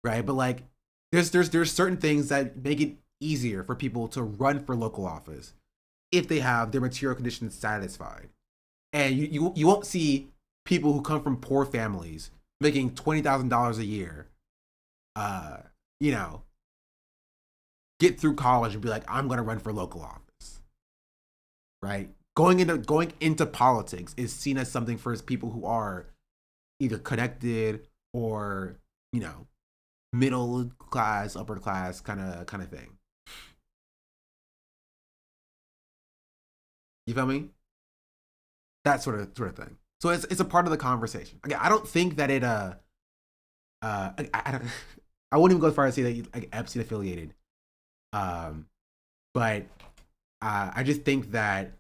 right? But like there's certain things that make it easier for people to run for local office if they have their material conditions satisfied. And you won't see people who come from poor families making $20,000 a year, get through college and be like, I'm gonna run for local office. Right? Going into politics is seen as something for people who are either connected or, middle class, upper class kind of thing. You feel me? That sort of thing. So it's a part of the conversation. Again, I don't think that it I wouldn't even go as far as say that he's like Epstein affiliated. But I just think that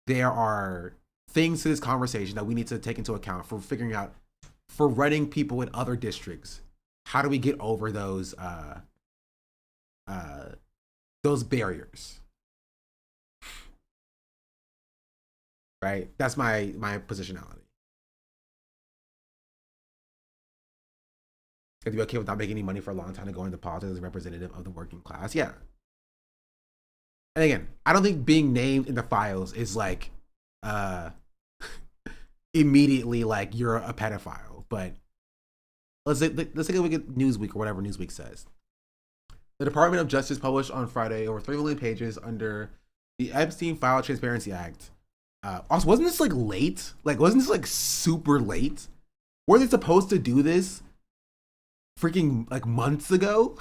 there are things to this conversation that we need to take into account for figuring out, for running people in other districts. How do we get over those barriers? Right? That's my positionality. to be okay with not making any money for a long time to go into politics as a representative of the working class. Yeah. And again, I don't think being named in the files is like immediately like you're a pedophile. But let's take a look at Newsweek or whatever Newsweek says. The Department of Justice published on Friday over 3 million pages under the Epstein File Transparency Act. Also, wasn't this like late? Like, wasn't this like super late? Were they supposed to do this freaking like months ago?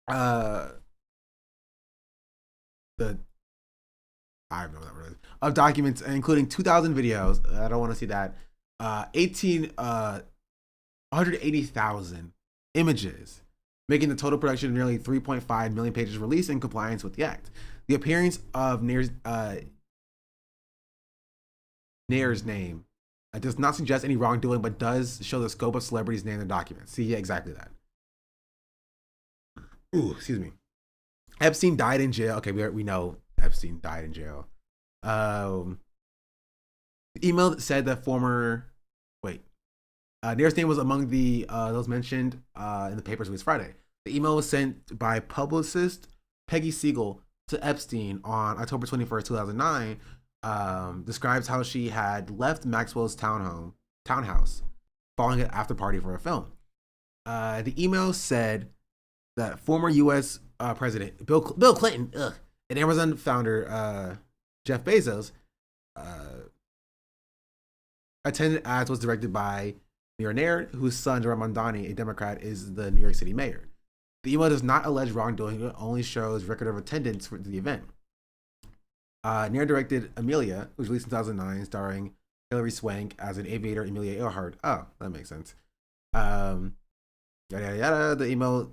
I don't know what that word is. Of documents, including 2,000 videos. I don't want to see that. 180,000 images, making the total production of nearly 3.5 million pages released in compliance with the act. The appearance of Nair's name does not suggest any wrongdoing, but does show the scope of celebrities' name in the documents. See, yeah, exactly that. Ooh, excuse me. Epstein died in jail. Okay, we know Epstein died in jail. The email that said that Nair's name was among those mentioned in the papers released Friday. The email was sent by publicist Peggy Siegel to Epstein on October 21st, 2009. Describes how she had left Maxwell's townhouse following an after party for a film. The email said that former U.S. President Bill Clinton and Amazon founder Jeff Bezos attended as was directed by Nair, whose son Joe Mamdani, a Democrat, is the New York City mayor. The email does not allege wrongdoing; it only shows record of attendance for the event. Nair directed Amelia, which was released in 2009, starring Hilary Swank as an aviator, Amelia Earhart. Oh, that makes sense. Yada yada yada. The email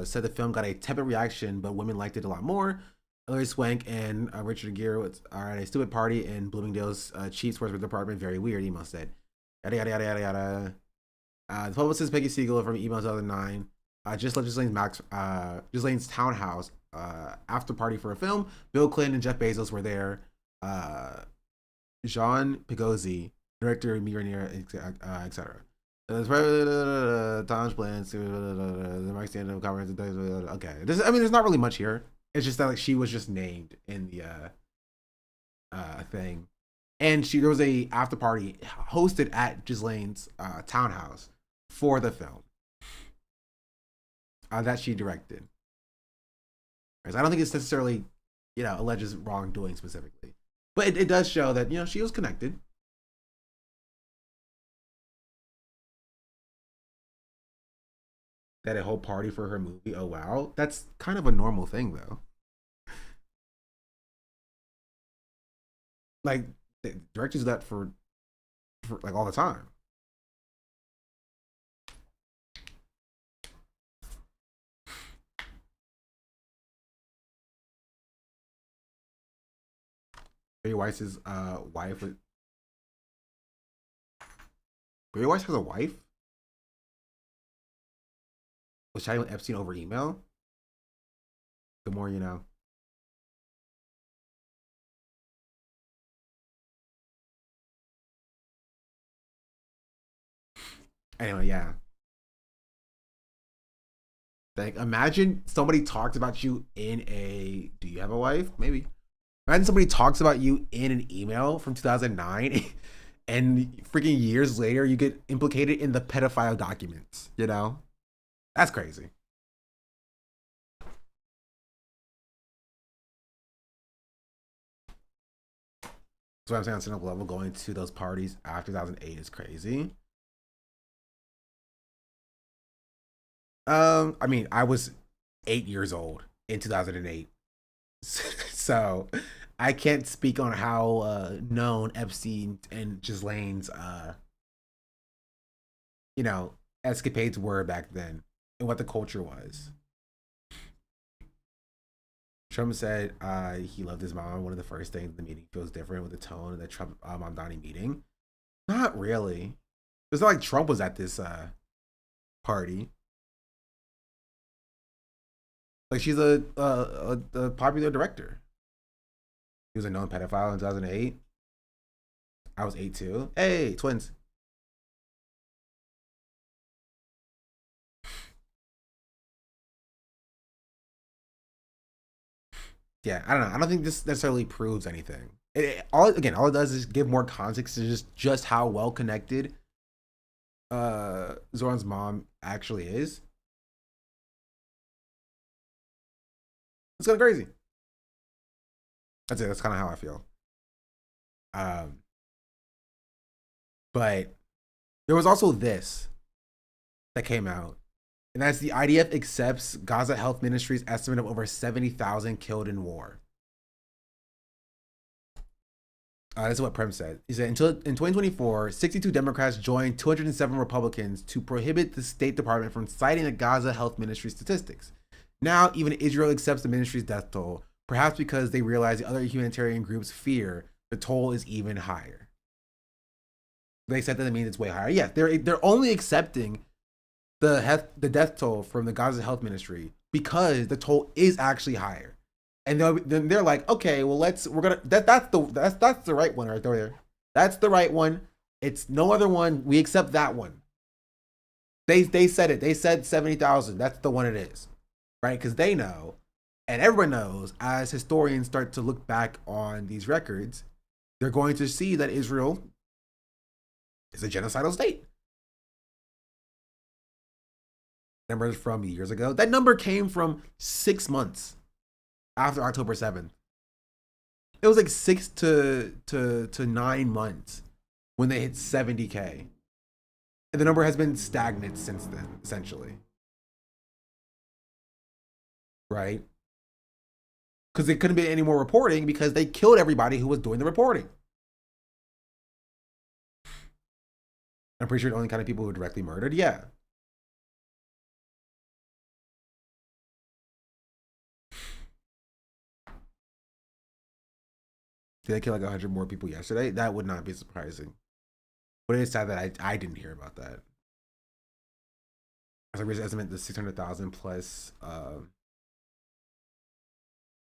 said the film got a tepid reaction, but women liked it a lot more. Hilary Swank and Richard Gere are at a stupid party in Bloomingdale's chief sports department. Very weird, email said. Yada yada yada yada yada. The publicist Peggy Siegel from email 2009 just left Ghislaine's townhouse after party for a film. Bill Clinton and Jeff Bezos were there. Jean Pigozzi, director, Nair, etc. Tom's plans to the Mike Stand-up conference. Okay, there's not really much here. It's just that like she was just named in the thing, and there was a after party hosted at Ghislaine's townhouse for the film that she directed. I don't think it's necessarily alleges wrongdoing specifically, but it does show that she was connected. That a whole party for her movie. Oh wow, that's kind of a normal thing though. Like directors do that for like all the time. Barry Weiss's wife. Barry Weiss has a wife? Was chatting with Epstein over email? The more you know. Anyway, yeah. Like, imagine somebody talks about you in a... Do you have a wife? Maybe. Imagine somebody talks about you in an email from 2009 and freaking years later you get implicated in the pedophile documents, That's crazy. That's what I'm saying on cynical level. Going to those parties after 2008 is crazy. I mean, I was 8 years old in 2008. So I can't speak on how known Epstein and Ghislaine's escapades were back then and what the culture was. Trump said he loved his mom. One of the first things in the meeting feels different with the tone of the Trump Mamdani meeting. Not really. It's not like Trump was at this party. Like she's a popular director. He was a known pedophile in 2008. I was 8 too. Hey, twins. Yeah, I don't know. I don't think this necessarily proves anything. All it does is give more context to just how well connected Zoran's mom actually is. It's kind of crazy. That's it. That's kind of how I feel. But there was also this that came out, and that's the IDF accepts Gaza Health Ministry's estimate of over 70,000 killed in war. This is what Prem said. He said, in 2024, 62 Democrats joined 207 Republicans to prohibit the State Department from citing the Gaza Health Ministry statistics. Now, even Israel accepts the ministry's death toll, perhaps because they realize the other humanitarian groups fear the toll is even higher. They said that means it's way higher. Yeah, they're only accepting the death toll from the Gaza Health Ministry because the toll is actually higher. And then they're like, okay, well that's the right one right there. That's the right one. It's no other one. We accept that one. They said it. They said 70,000. That's the one it is, right? Because they know, and everyone knows, as historians start to look back on these records, they're going to see that Israel is a genocidal state. Numbers from years ago. That number came from 6 months after October 7th. It was like 6 to 9 months when they hit 70K. And the number has been stagnant since then, essentially. Right? Because there couldn't be any more reporting because they killed everybody who was doing the reporting. I'm pretty sure the only kind of people who were directly murdered, yeah. Did they kill like 100 more people yesterday? That would not be surprising. But it is sad that I didn't hear about that. As a estimate, the 600,000 plus,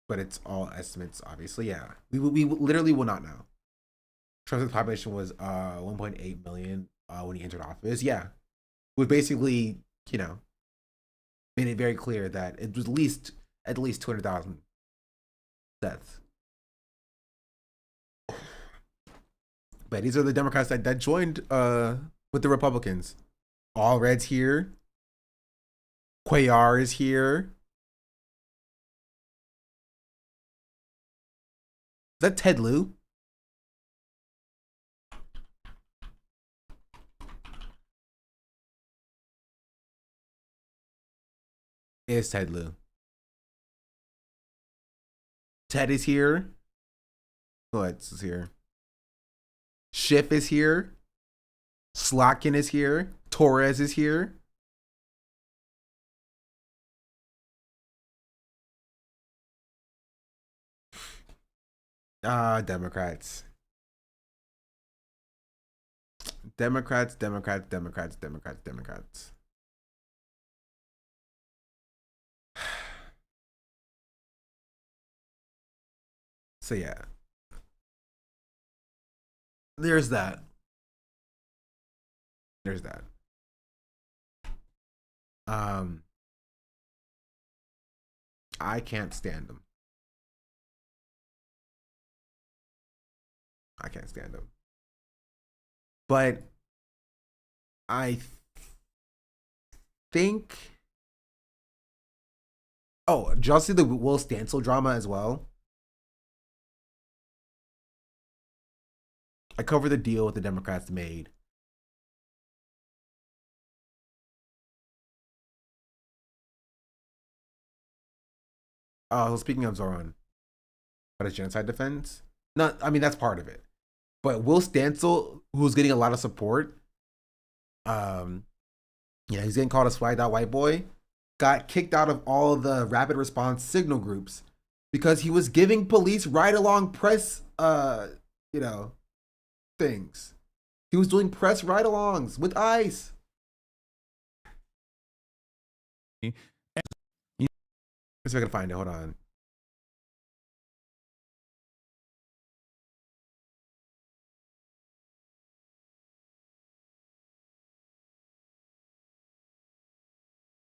but it's all estimates, obviously. Yeah, we literally will not know. Trump's population was 1.8 million when he entered office. Yeah, we basically, made it very clear that it was at least 200,000 deaths. But these are the Democrats that joined with the Republicans. All Red's here. Cuellar is here. Is that Ted Lieu? It is Ted Lieu. Ted is here. Who else is here? Schiff is here. Slotkin is here. Torres is here. Democrats. Democrats. So yeah. There's that. I can't stand them. But I think. Oh, did y'all see the Will Stancil drama as well? I covered the deal with the Democrats made. Speaking of Zoran, but his genocide defense? That's part of it. But Will Stancil, who's getting a lot of support, he's getting called a swagged out white boy, got kicked out of all of the rapid response signal groups because he was giving police ride-along press, things. He was doing press ride-alongs with ICE. Let's see if I can find it. Hold on.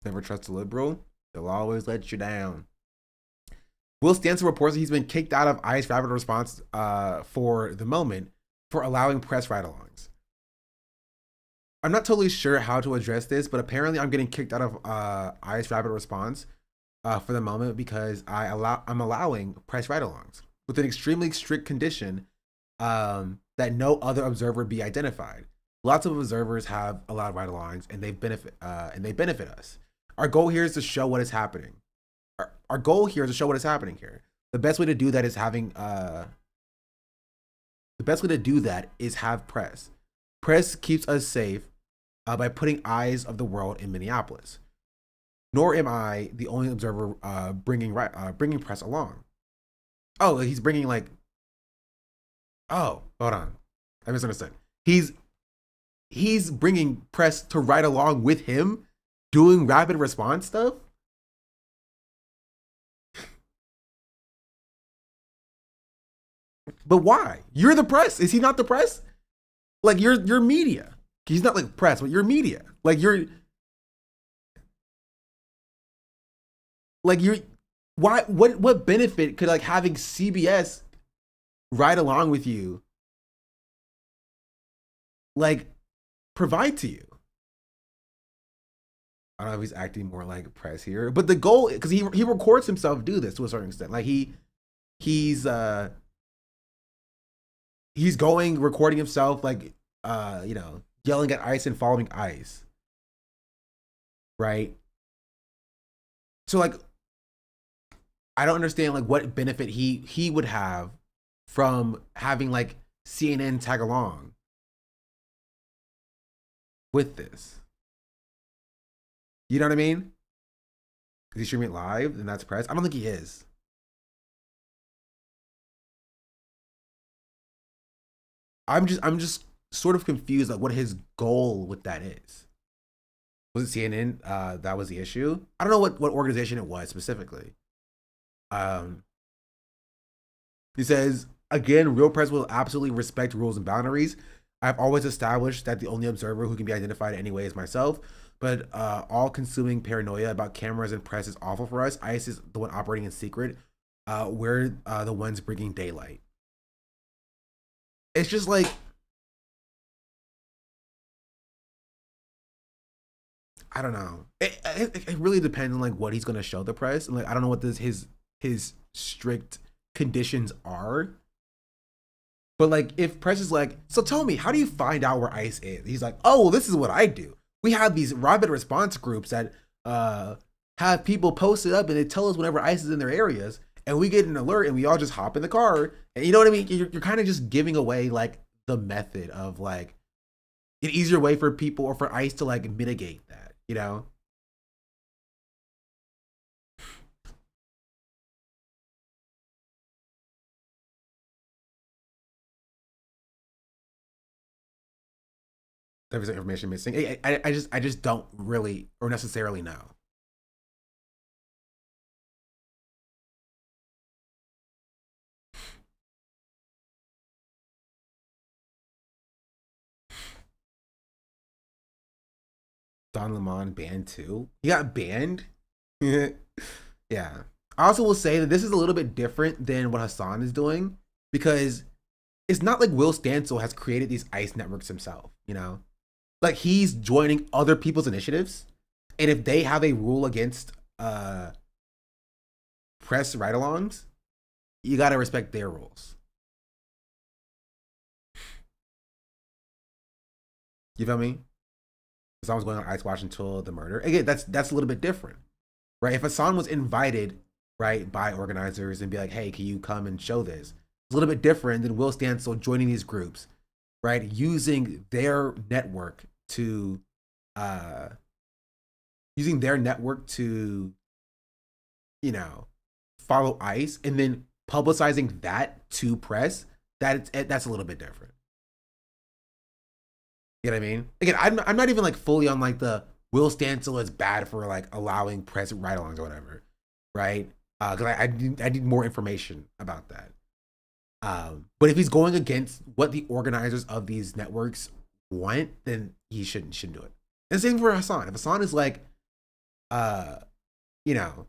Never trust a liberal. They'll always let you down. Will Stanton reports that he's been kicked out of ICE rapid response for the moment for allowing press ride-alongs. I'm not totally sure how to address this, but apparently I'm getting kicked out of ICE rapid response for the moment because I'm allowing press ride-alongs with an extremely strict condition that no other observer be identified. Lots of observers have allowed ride-alongs, and they benefit us. Our goal here is to show what is happening. Our goal here is to show what is happening here. The best way to do that is have press. Press keeps us safe by putting eyes of the world in Minneapolis. Nor am I the only observer bringing press along. Oh, he's bringing like. Oh, hold on, I misunderstood. He's bringing press to ride along with him, doing rapid response stuff. But why? You're the press. Is he not the press? Like you're media. He's not like press, but you're media. Like you're why what benefit could like having CBS ride along with you like provide to you? I don't know if he's acting more like press here, but the goal, because he records himself do this to a certain extent. Like he's going, recording himself, like, yelling at ICE and following ICE. Right? So, like, I don't understand, like, what benefit he would have from having, like, CNN tag along with this. You know what I mean? Is he streaming it live and that's press? I don't think he is. I'm just sort of confused like what his goal with that is. Was it CNN? That was the issue. I don't know what organization it was specifically. He says, again, real press will absolutely respect rules and boundaries. I've always established that the only observer who can be identified anyway is myself, but all-consuming paranoia about cameras and press is awful for us. ICE is the one operating in secret. We're the ones bringing daylight. It's just like, I don't know. It really depends on like what he's gonna show the press, and like I don't know what his strict conditions are. But like if press is like, so tell me, how do you find out where ICE is? He's like, oh, well, this is what I do. We have these rapid response groups that have people posted up and they tell us whenever ICE is in their areas, and we get an alert and we all just hop in the car. And you know what I mean? You're kind of just giving away like the method of like an easier way for people or for ICE to like mitigate that, you know? There's information missing. I just don't really or necessarily know. Don Lemon banned too. He got banned. Yeah. I also will say that this is a little bit different than what Hasan is doing, because it's not like Will Stancil has created these ICE networks himself, you know? Like he's joining other people's initiatives, and if they have a rule against press ride-alongs, you gotta respect their rules. You feel me? Hasan was going on ICE watch until the murder. Again, that's a little bit different, right? If Hasan was invited, right, by organizers and be like, hey, can you come and show this? It's a little bit different than Will Stancil joining these groups, right? Using their network to follow ICE and then publicizing that to press. That's a little bit different. You know what I mean? Again, I'm not even like fully on like the Will Stancil is bad for like allowing press ride-alongs or whatever, right? Because I need more information about that. But if he's going against what the organizers of these networks want, then he shouldn't do it. And same for Hasan. If Hasan is like, you know,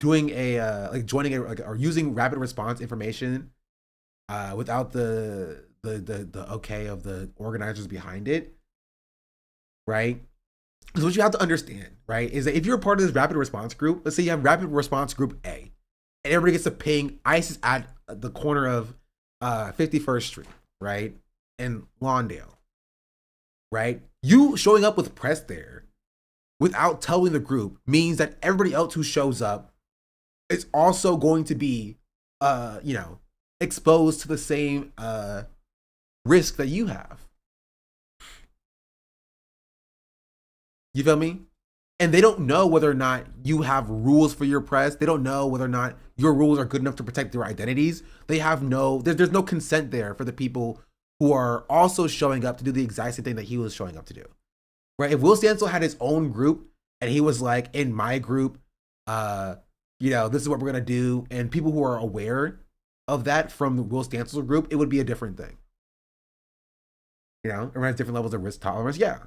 doing a like joining a like, or using rapid response information without the okay of the organizers behind it, right? So what you have to understand, right, is that if you're a part of this rapid response group, let's say you have rapid response group A, and everybody gets to ping ICE is at the corner of 51st Street, right, and Lawndale, right? You showing up with press there without telling the group means that everybody else who shows up is also going to be, you know, exposed to the same risk that you have. You feel me? And they don't know whether or not you have rules for your press. They don't know whether or not your rules are good enough to protect their identities. They have no, there's no consent there for the people who are also showing up to do the exact same thing that he was showing up to do. Right? If Will Stancil had his own group and he was like, in my group, you know, this is what we're gonna do, and people who are aware of that from the Will Stancil group, it would be a different thing. You know, everyone has different levels of risk tolerance. Yeah.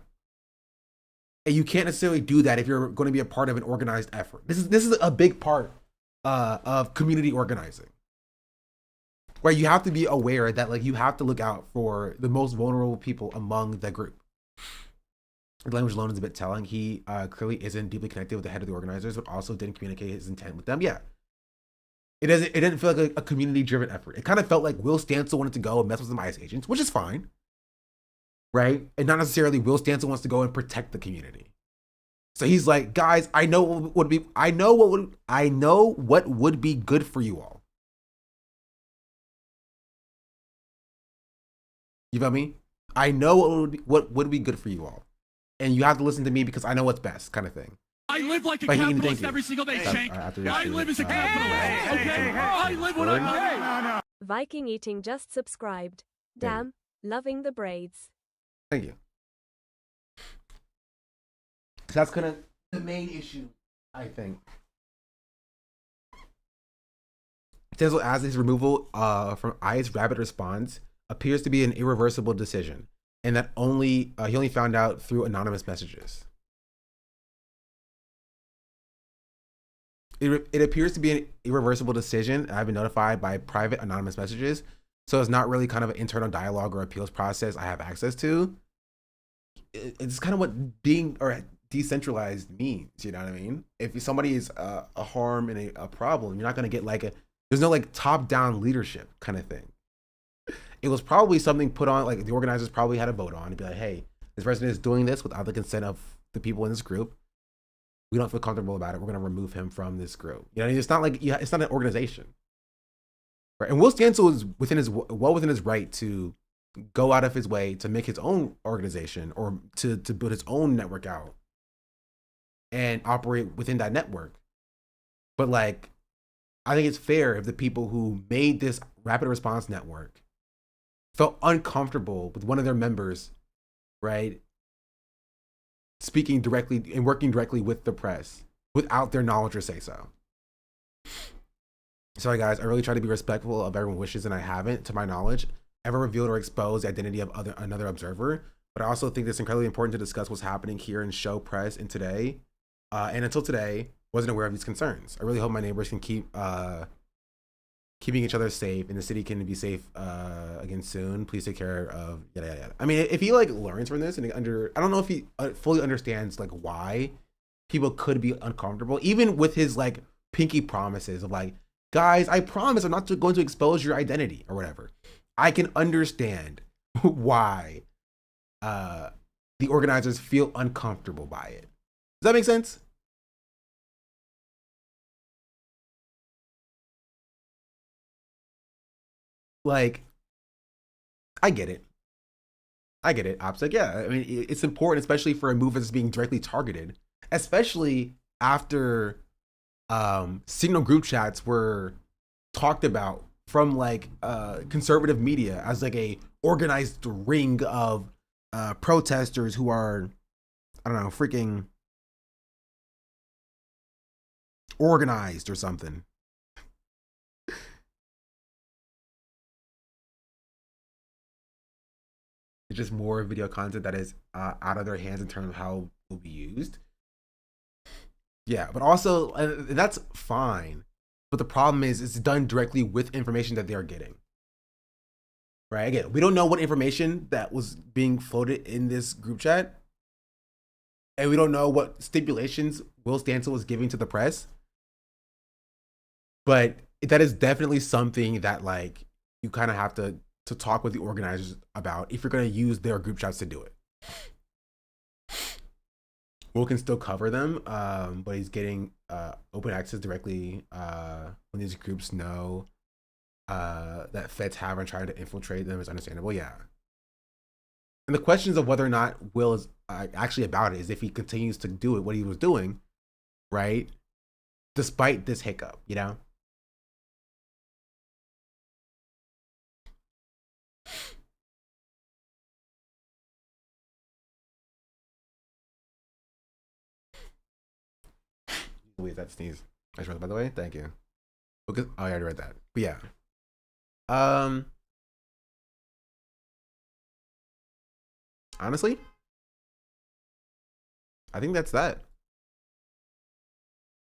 And you can't necessarily do that if you're going to be a part of an organized effort. This is a big part of community organizing, where you have to be aware that like you have to look out for the most vulnerable people among the group. The language alone is a bit telling. He clearly isn't deeply connected with the head of the organizers, but also didn't communicate his intent with them. Yeah, it didn't feel like a community-driven effort. It kind of felt like Will Stancil wanted to go and mess with some ICE agents, which is fine. Right? And not necessarily Will Stancil wants to go and protect the community. So he's like, guys, I know what would be good for you all. You feel me? I know what would be good for you all. And you have to listen to me because I know what's best, kind of thing. I live like a capitalist every single day, Shank. I live as a capitalist. Okay? I live what I Viking Eating just subscribed. Damn, loving the braids. Thank you. That's kind of the main issue, I think. Stancil, as his removal from ICE rapid response appears to be an irreversible decision, and that he only found out through anonymous messages. It appears to be an irreversible decision. I've been notified by private anonymous messages. So it's not really kind of an internal dialogue or appeals process I have access to. It's kind of what being or decentralized means, you know what I mean? If somebody is a harm and a problem, you're not going to get like there's no like top-down leadership kind of thing. It was probably something put on, like the organizers probably had a vote on and be like, hey, this person is doing this without the consent of the people in this group. We don't feel comfortable about it. We're going to remove him from this group. You know, it's not like, it's not an organization. Right. And Will Stancil is well within his right to go out of his way to make his own organization or to build his own network out and operate within that network. But like, I think it's fair if the people who made this rapid response network felt uncomfortable with one of their members, right, speaking directly and working directly with the press without their knowledge or say so. Sorry guys, I really try to be respectful of everyone's wishes, and I haven't, to my knowledge, ever revealed or exposed the identity of another observer. But I also think it's incredibly important to discuss what's happening here in show press and today. And until today, wasn't aware of these concerns. I really hope my neighbors can keep keeping each other safe and the city can be safe again soon. Please take care of yada yada yada. I mean, if he like learns from this and I don't know if he fully understands like why people could be uncomfortable, even with his like pinky promises of like, guys, I promise I'm not going to expose your identity or whatever. I can understand why the organizers feel uncomfortable by it. Does that make sense? Like, I get it. Ops, like, yeah, I mean, it's important, especially for a move that's being directly targeted, especially after signal group chats were talked about from like conservative media as like a organized ring of protesters who are, I don't know, freaking organized or something. It's just more video content that is out of their hands in terms of how it will be used. Yeah, but also that's fine. But the problem is it's done directly with information that they're getting. Right? Again, we don't know what information that was being floated in this group chat. And we don't know what stipulations Will Stancil was giving to the press. But that is definitely something that like you kind of have to talk with the organizers about if you're going to use their group chats to do it. Will can still cover them, but he's getting open access directly when these groups know that feds have and trying to infiltrate them is understandable. Yeah. And the questions of whether or not Will is actually about it is if he continues to do it, what he was doing, right? Despite this hiccup, you know? Wait, that sneeze. I just read, by the way. Thank you. Because I already read that. But yeah. Honestly, I think that's that.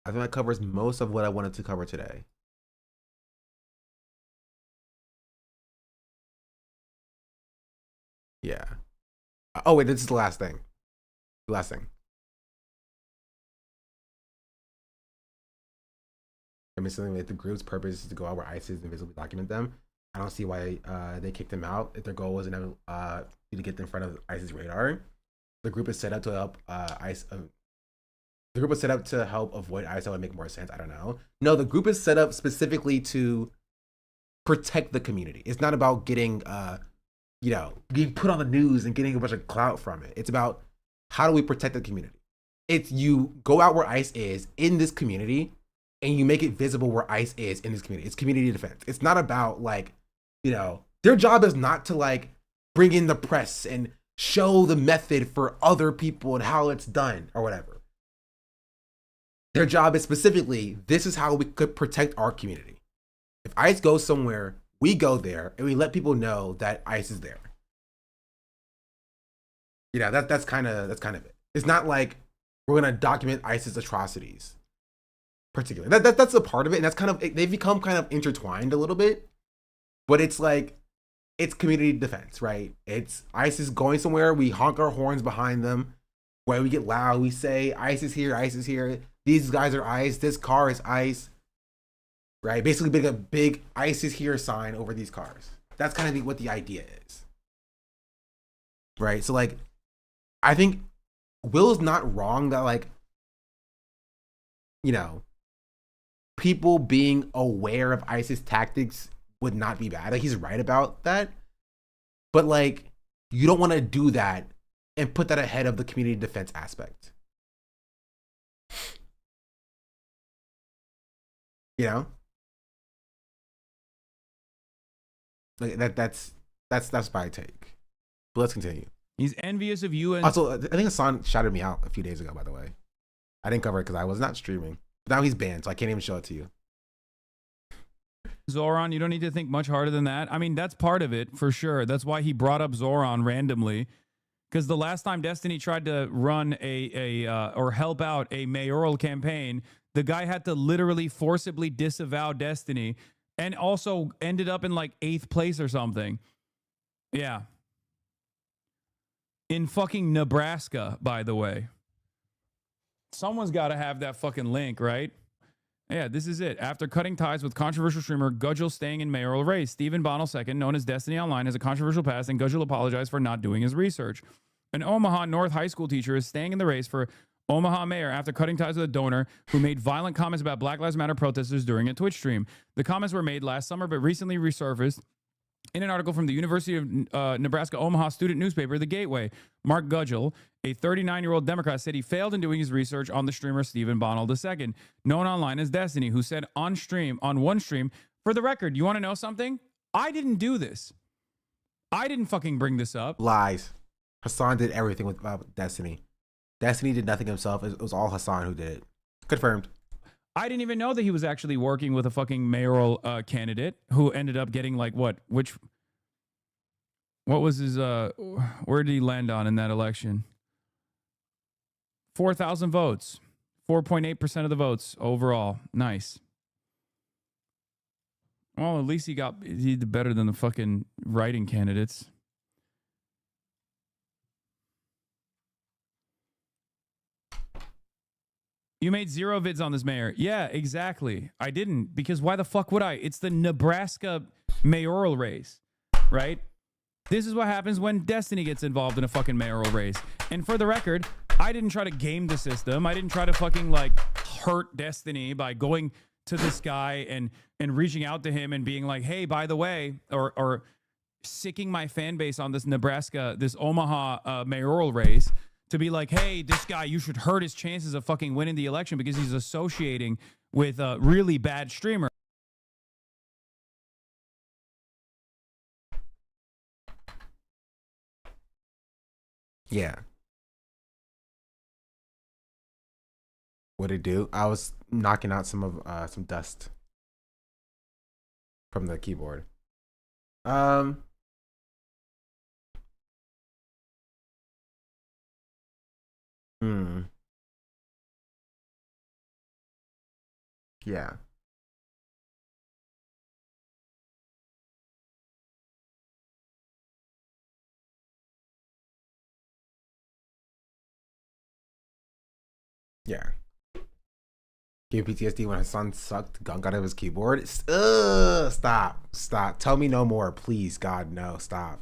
I think that covers most of what I wanted to cover today. Yeah. Oh wait, this is the last thing. The last thing. I mean, something like the group's purpose is to go out where ISIS and visibly document them. I don't see why they kicked them out if their goal wasn't to get them in front of ISIS radar. The group is set up to help the group was set up to help avoid ISIS. That would make more sense. I don't know. No, the group is set up specifically to protect the community. It's not about getting getting put on the news and getting a bunch of clout from it. It's about how do we protect the community. It's you go out where ICE is in this community and you make it visible where ICE is in this community. It's community defense. It's not about their job is not to like bring in the press and show the method for other people and how it's done or whatever. Their job is specifically, this is how we could protect our community. If ICE goes somewhere, we go there and we let people know that ICE is there. That's kind of it. It's not like we're gonna document ISIS atrocities. Particularly, that's a part of it, and that's kind of they've become kind of intertwined a little bit. But it's like it's community defense, right? It's ISIS going somewhere, we honk our horns behind them, where we get loud, we say ISIS here, ISIS here. These guys are ICE. This car is ICE. Right? Basically, big a big ISIS here sign over these cars. That's kind of what the idea is. Right? So like, I think Will's not wrong that like, people being aware of ISIS tactics would not be bad. Like he's right about that. But like, you don't want to do that and put that ahead of the community defense aspect. Like that's my take. But let's continue. He's envious of you. And also, I think Hasan shouted me out a few days ago, by the way. I didn't cover it because I was not streaming. But now he's banned, so I can't even show it to you. Zoran, you don't need to think much harder than that. I mean, that's part of it, for sure. That's why he brought up Zoran randomly. Because the last time Destiny tried to run or help out a mayoral campaign, the guy had to literally forcibly disavow Destiny and also ended up in like 8th place or something. Yeah. In fucking Nebraska, by the way. Someone's got to have that fucking link, right? Yeah, this is it. After cutting ties with controversial streamer Gudgel staying in mayoral race, Stephen Bonnell II, known as Destiny Online, has a controversial past, and Gudgel apologized for not doing his research. An Omaha North high school teacher is staying in the race for Omaha mayor after cutting ties with a donor who made violent comments about Black Lives Matter protesters during a Twitch stream. The comments were made last summer, but recently resurfaced in an article from the University of Nebraska Omaha student newspaper, The Gateway. Mark Gudgel, a 39-year-old Democrat, said he failed in doing his research on the streamer Stephen Bonnell II, known online as Destiny, who said on one stream, for the record, you want to know something? I didn't do this. I didn't fucking bring this up. Lies. Hasan did everything with Destiny. Destiny did nothing himself. It was all Hasan who did it. Confirmed. I didn't even know that he was actually working with a fucking mayoral candidate who ended up getting like what was his where did he land on in that election? 4,000 votes. 4.8% of the votes overall. Nice. Well, at least he did better than the fucking writing candidates. You made 0 vids on this, Mayor. Yeah, exactly. I didn't, because why the fuck would I? It's the Nebraska mayoral race, right? This is what happens when Destiny gets involved in a fucking mayoral race. And for the record, I didn't try to game the system. I didn't try to fucking like hurt Destiny by going to this guy and reaching out to him and being like, hey, by the way, or sicking my fan base on this Omaha mayoral race to be like, hey, this guy, you should hurt his chances of fucking winning the election because he's associating with a really bad streamer. Yeah. What'd it do? I was knocking out some dust from the keyboard. Yeah. Yeah. Gave PTSD when Hasan sucked gunk out of his keyboard. Stop. Tell me no more, please. God, no. Stop.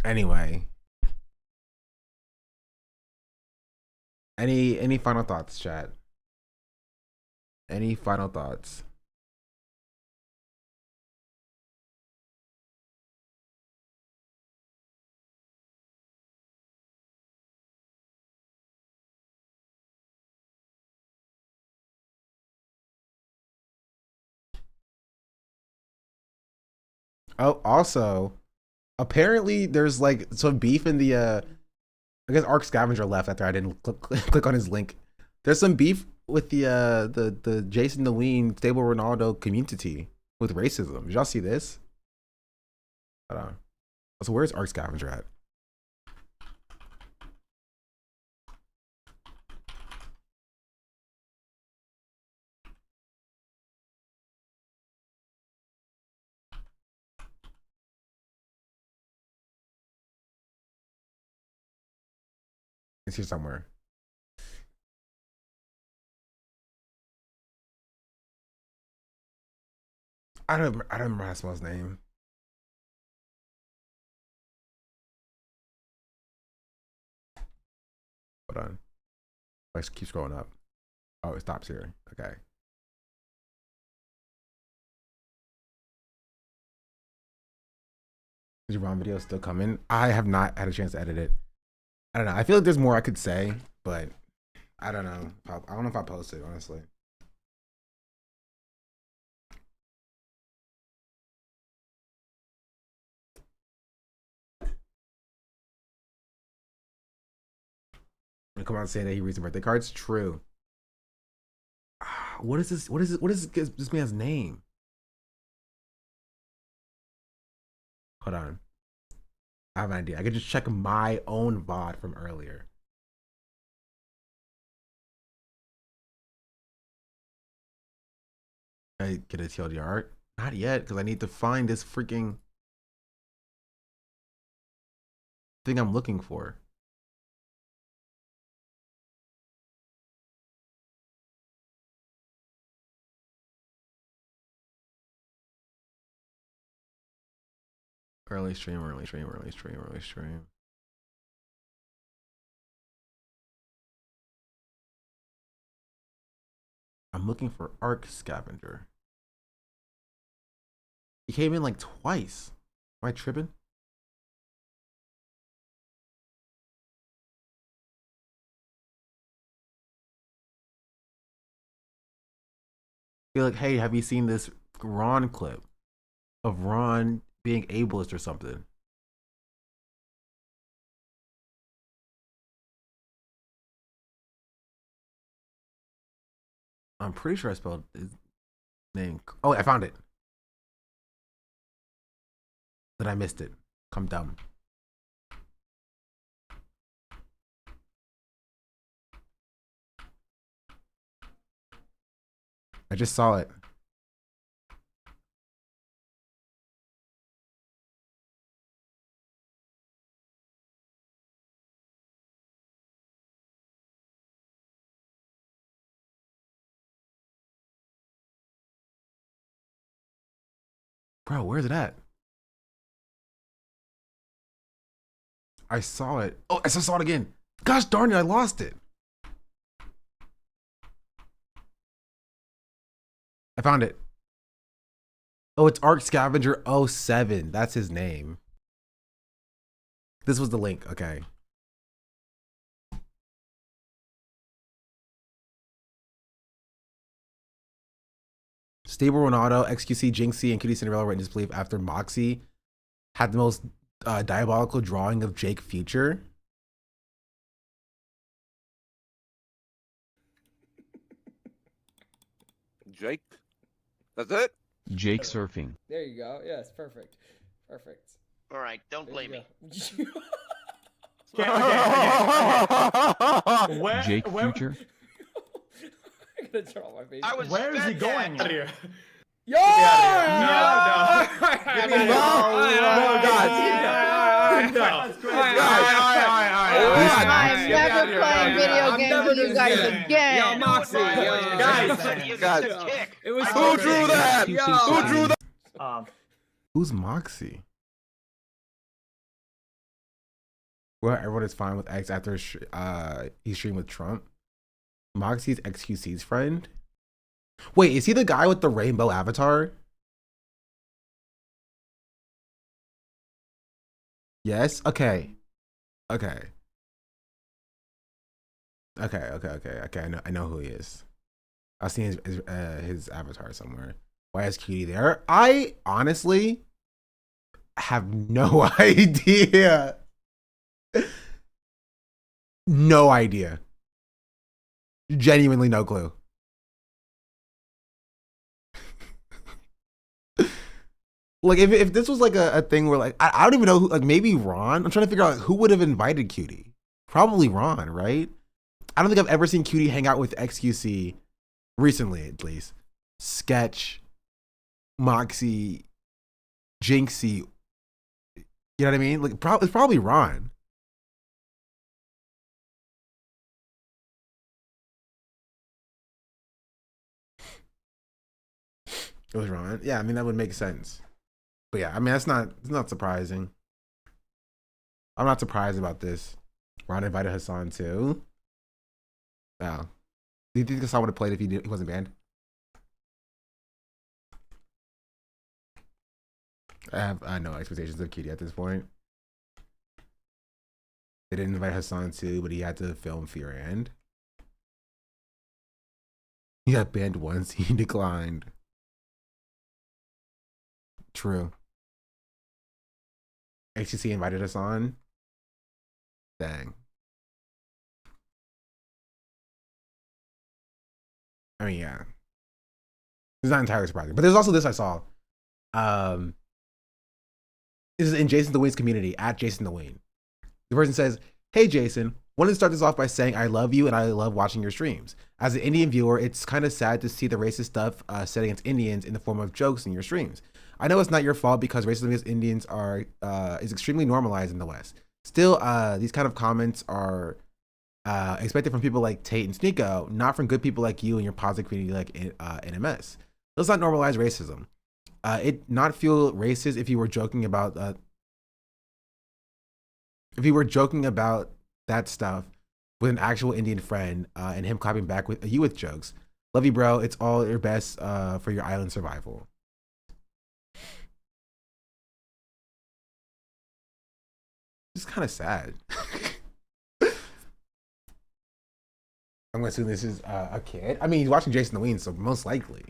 Anyway. Any final thoughts, chat? Any final thoughts? Oh, also, apparently there's like some beef in the I guess Arc Scavenger left after I didn't click on his link. There's some beef with the Jason Deline Stable Ronaldo community with racism. Did y'all see this? Hold on. So where's Arc Scavenger at? It's here somewhere. I don't remember how to spell his name. Hold on. Let's keep scrolling up. Oh, it stops here. Okay. Is your ROM video still coming? I have not had a chance to edit it. I don't know. I feel like there's more I could say, but I don't know. I don't know if I post it, honestly. And come out saying that he reads the birthday cards. True. What is this? What is this man's name? Hold on. I have an idea. I could just check my own VOD from earlier. I get a TLDR? Not yet, because I need to find this freaking thing I'm looking for. Early stream. I'm looking for Arc Scavenger. He came in like twice. Am I tripping? Be like, hey, have you seen this Ron clip of Ron being ableist or something? I'm pretty sure I spelled his name. Oh, I found it. But I missed it. I'm dumb. I just saw it. Bro, where's it at? I saw it. Oh, I just saw it again. Gosh darn it, I lost it. I found it. Oh, it's Arc Scavenger 07. That's his name. This was the link. Okay. Stable Ronaldo, XQC, Jinxie, and Kitty Cinderella were in disbelief after Moxie had the most diabolical drawing of Jake Future. Jake? That's it? Jake surfing. There you go. Yes, perfect. Perfect. All right, don't blame me. Jake Future. I'm gonna draw my face. Where is he going? Out of here. Yo! No, I'm never playing video games with you guys again. Yo, Moxie. Guys. It was Who drew that? Who drew that? Who's Moxie? Well, everyone is fine with X after he streamed with Trump. Moxie's XQC's friend. Wait, is he the guy with the rainbow avatar? Yes. Okay. Okay. I know who he is. I've seen his avatar somewhere. Why is Cutie there? I honestly have no idea. No idea. Genuinely no clue. Like if this was like a thing where like I don't even know who, like maybe Ron. I'm trying to figure out who would have invited Cutie. Probably Ron, right? I don't think I've ever seen Cutie hang out with XQC recently, at least. Sketch, Moxie, Jinxie. You know what I mean? Like it's probably Ron. It was Ron. Yeah, I mean that would make sense. But yeah, I mean it's not surprising. I'm not surprised about this. Ron invited Hasan too. Wow. Do you think Hasan would have played if he wasn't banned? I have no expectations of Cutie at this point. They didn't invite Hasan too, but he had to film Fear and. He got banned once, he declined. True. HTC invited us on. Dang. I mean, yeah. It's not entirely surprising. But there's also this I saw. This is in Jason the Wayne's community, at Jason the Wayne. The person says, "Hey Jason, wanted to start this off by saying I love you and I love watching your streams. As an Indian viewer, it's kind of sad to see the racist stuff said against Indians in the form of jokes in your streams. I know it's not your fault because racism against Indians is extremely normalized in the West. Still, these kind of comments are expected from people like Tate and Sneeko, not from good people like you and your positive community like NMS. Let's not normalize racism. It not feel racist if you were joking about that stuff with an actual Indian friend and him clapping back with you with jokes. Love you, bro. It's all your best for your island survival." It's kind of sad. I'm gonna assume this is a kid. I mean, he's watching Jason the Wayne, so most likely.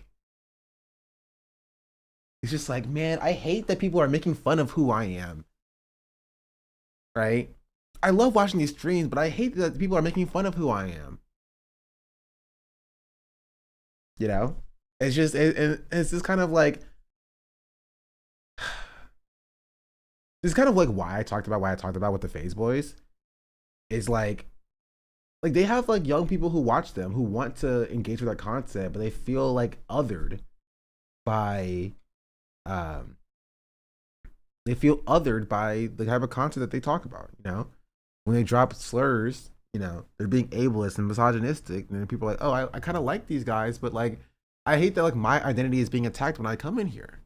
It's just like, man, I hate that people are making fun of who I am. Right? I love watching these streams, but I hate that people are making fun of who I am. You know? It's just, it's just kind of like, this is kind of like why I talked about with the Phase Boys. Is like they have like young people who watch them who want to engage with that content, but they feel like othered by the type of content that they talk about. You know, when they drop slurs, you know, they're being ableist and misogynistic, and then people are like, oh, I kind of like these guys, but like I hate that like my identity is being attacked when I come in here.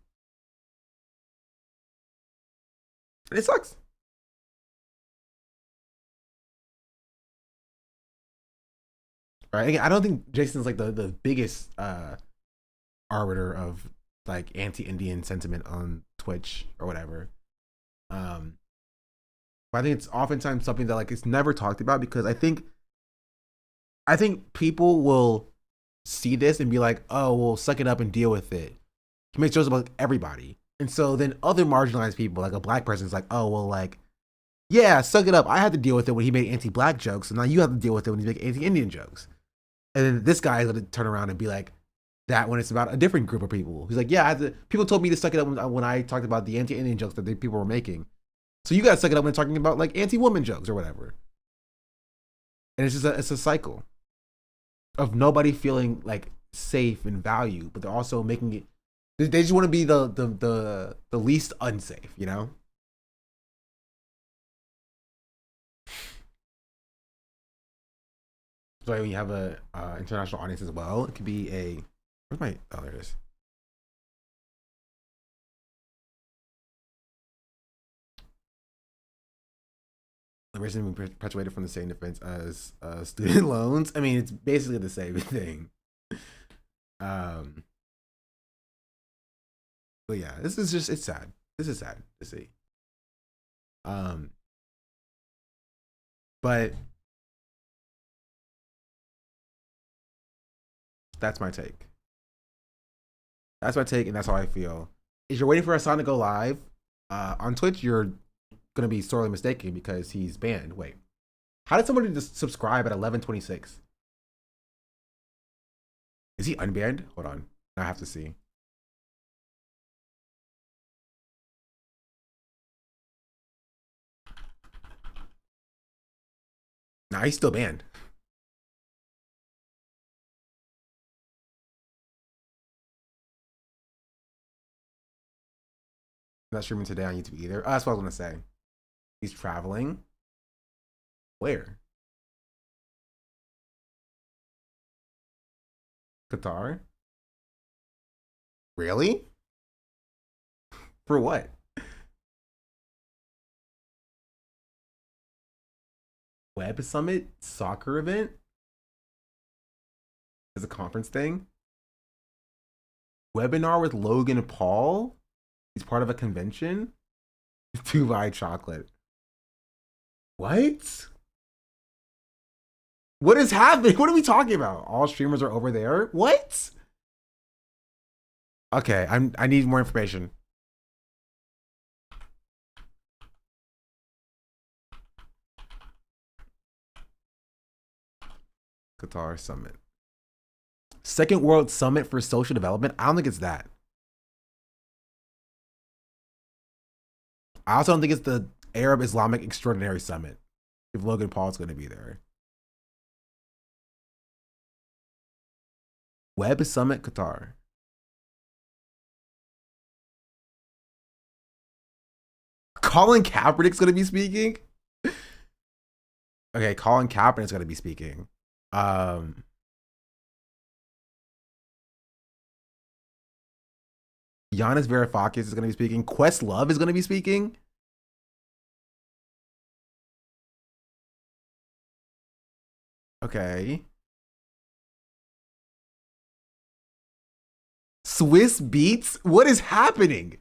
And it sucks. Right? Again, I don't think Jason's like the biggest arbiter of like anti-Indian sentiment on Twitch or whatever. But I think it's oftentimes something that like it's never talked about, because I think people will see this and be like, oh, well, suck it up and deal with it. He makes jokes about everybody. And so then other marginalized people, like a black person, is like, oh, well, like, yeah, suck it up. I had to deal with it when he made anti-black jokes, and now you have to deal with it when he's making anti-Indian jokes. And then this guy is going to turn around and be like that when it's about a different group of people. He's like, yeah, people told me to suck it up when I talked about the anti-Indian jokes that people were making. So you got to suck it up when talking about like anti-woman jokes or whatever. And it's just it's a cycle of nobody feeling like safe and valued, but they're also making it. They just want to be the least unsafe, you know? So when you have a international audience as well, it could be a. Where's my? Oh, there it is. The reason we perpetuated from the same defense as student loans. I mean, it's basically the same thing. But yeah, this is just, it's sad. This is sad to see. But that's my take. That's my take, and that's how I feel. If you're waiting for Hasan to go live on Twitch, you're gonna be sorely mistaken, because he's banned. Wait, how did somebody just subscribe at 11:26? Is he unbanned? Hold on, I have to see. Nah, he's still banned. I'm not streaming today on YouTube either. Oh, that's what I was gonna say. He's traveling. Where? Qatar? Really? For what? Web Summit soccer event? Is a conference thing? Webinar with Logan Paul? He's part of a convention? Dubai chocolate. What? What is happening? What are we talking about? All streamers are over there? What? Okay, I need more information. Qatar Summit. Second World Summit for Social Development? I don't think it's that. I also don't think it's the Arab Islamic Extraordinary Summit, if Logan Paul's going to be there. Web Summit Qatar. Colin Kaepernick's going to be speaking? Okay, Colin Kaepernick's going to be speaking. Giannis Varoufakis is going to be speaking. Questlove is going to be speaking. Okay. Swiss Beats? What is happening?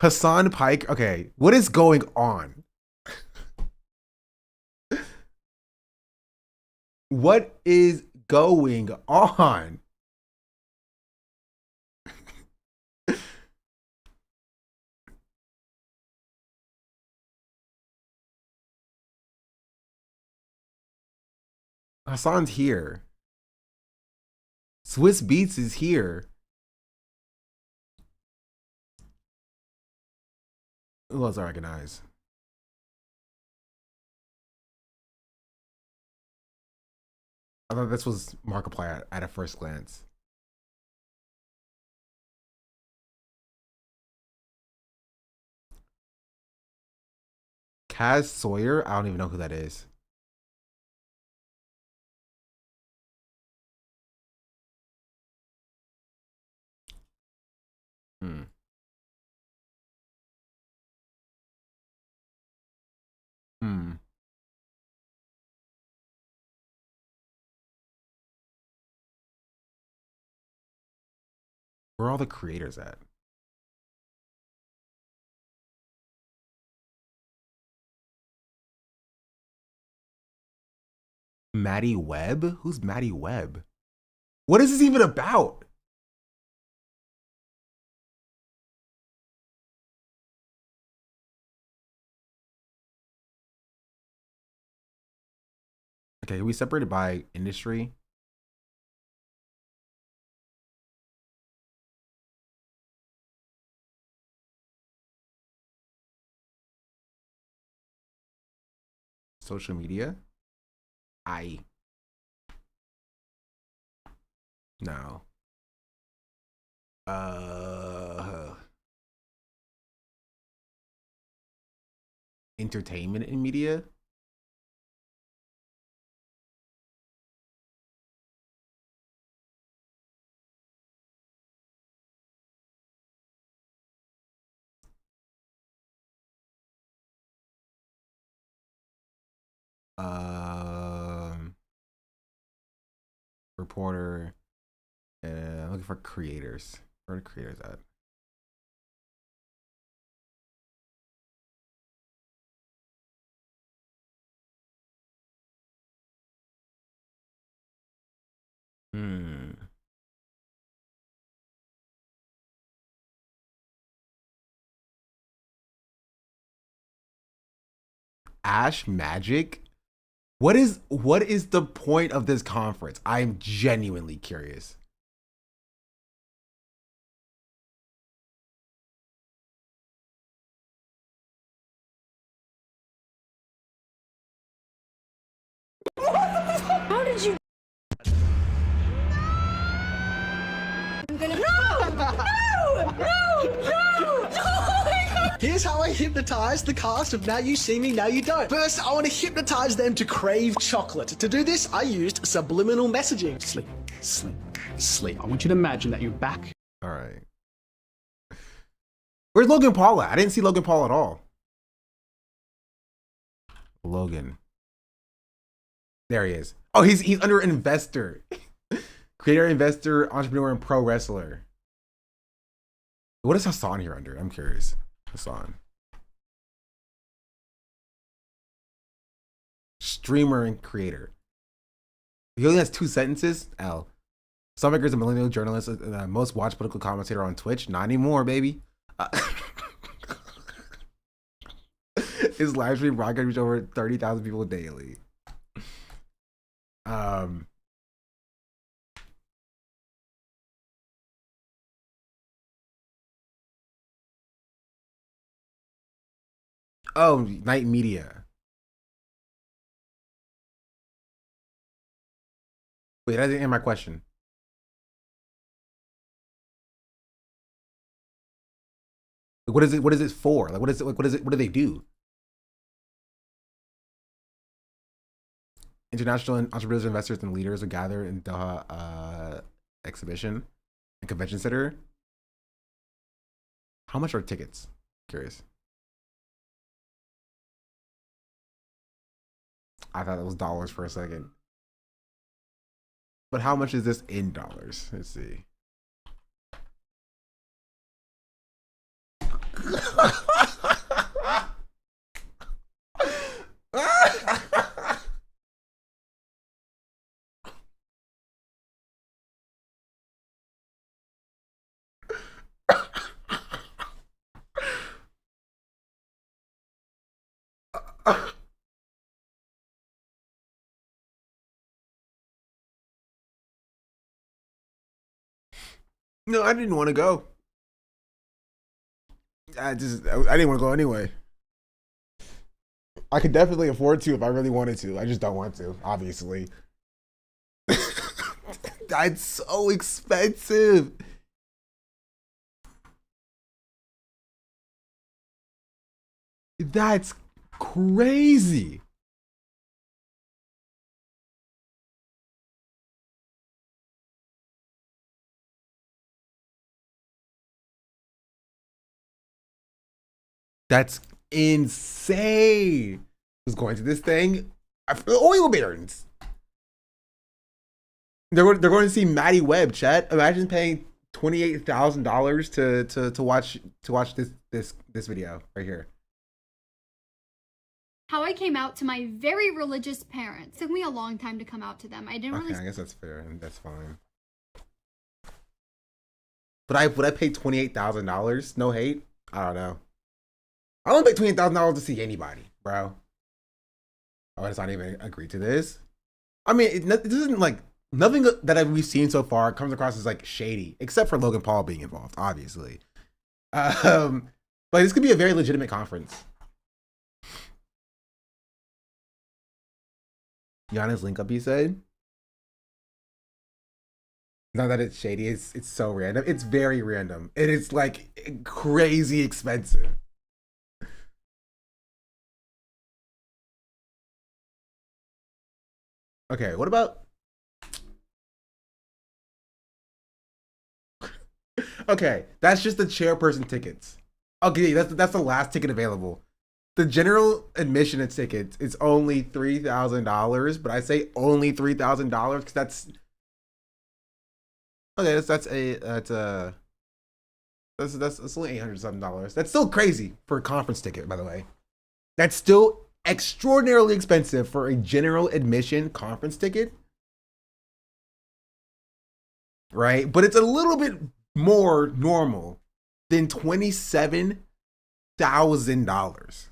Hasan Pike. Okay, what is going on? What is going on? Hasan's here. Swiss Beats is here. Who else I recognize? I thought this was Markiplier at a first glance. Kaz Sawyer? I don't even know who that is. Where are all the creators at? Maddie Webb? Who's Maddie Webb? What is this even about? Okay, are we separated by industry? Social media? No. Entertainment and media? Reporter. And I'm looking for creators. Where are the creators at? Ash Magic? What is the point of this conference? I'm genuinely curious. How did you? I'm gonna. No! Here's how I hypnotize the cast of Now You See Me, Now You Don't. First, I want to hypnotize them to crave chocolate. To do this, I used subliminal messaging. Sleep, sleep, sleep. I want you to imagine that you're back. All right. Where's Logan Paul at? I didn't see Logan Paul at all. Logan. There he is. Oh, he's under investor. Creator, investor, entrepreneur, and pro wrestler. What is Hasan here under? I'm curious. Hasan. Streamer and creator. He only has 2 sentences. L. Stomachers is a millennial journalist, most watched political commentator on Twitch. Not anymore, baby. His live stream broadcast reached over 30,000 people daily. Oh, Night Media. Wait, that didn't answer my question. What is it? What is it for? Like, what is it? What is it? What do they do? International entrepreneurs, investors, and leaders will gather in Doha exhibition and convention center. How much are tickets? Curious. I thought it was dollars for a second. But how much is this in dollars? Let's see. No, I didn't want to go. I didn't want to go anyway. I could definitely afford to if I really wanted to. I just don't want to, obviously. That's so expensive. That's crazy. That's insane. Was going to this thing. Oil barons. They're going to see Maddie Webb. Chat. Imagine paying $28,000 to watch this video right here. How I came out to my very religious parents. It took me a long time to come out to them. I didn't really. I guess that's fair and that's fine. But would I pay $28,000? No hate. I don't know. I don't pay $28,000 to see anybody, bro. I would not even agree to this. I mean, it doesn't like nothing that we've seen so far comes across as like shady, except for Logan Paul being involved, obviously. But this could be a very legitimate conference. Giannis link up, he said. Not that it's shady, it's so random. It's very random. It is like crazy expensive. Okay, what about? Okay, that's just the chairperson tickets. Okay, that's the last ticket available. The general admission and tickets is only $3,000, but I say only $3,000 because that's okay. That's only $800 something. That's still crazy for a conference ticket, by the way. That's still extraordinarily expensive for a general admission conference ticket, right? But it's a little bit more normal than $27,000.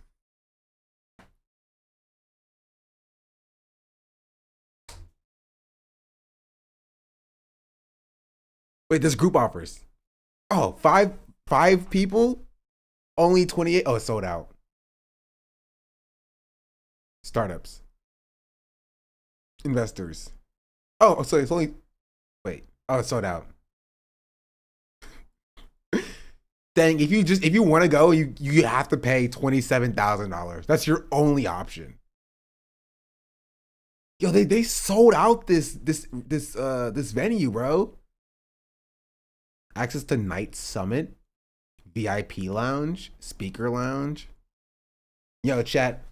Wait, this group offers. Oh, five people, only 28. Oh, it's sold out. Startups, investors. Oh, so it's only. Wait. Oh, it's sold out. Dang, if you want to go, you have to pay $27,000. That's your only option. Yo, they sold out this venue, bro. Access to Night Summit, VIP lounge, speaker lounge. Yo, chat.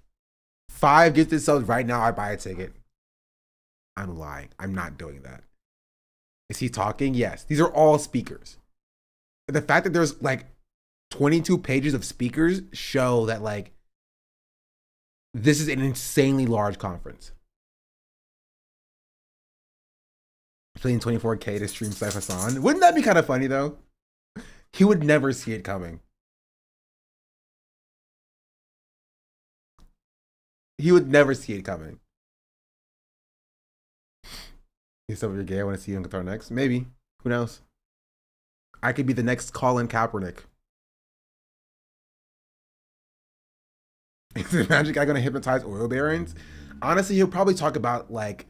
5 gifted subs right now. I buy a ticket. I'm lying. I'm not doing that. Is he talking? Yes. These are all speakers. The fact that there's like 22 pages of speakers show that like this is an insanely large conference. Paying $24K to stream Saif Hasan. Wouldn't that be kind of funny though? He would never see it coming. He would never see it coming. You said you're gay. I want to see you on guitar next. Maybe. Who knows? I could be the next Colin Kaepernick. Is the magic guy going to hypnotize oil barons? Honestly, he'll probably talk about like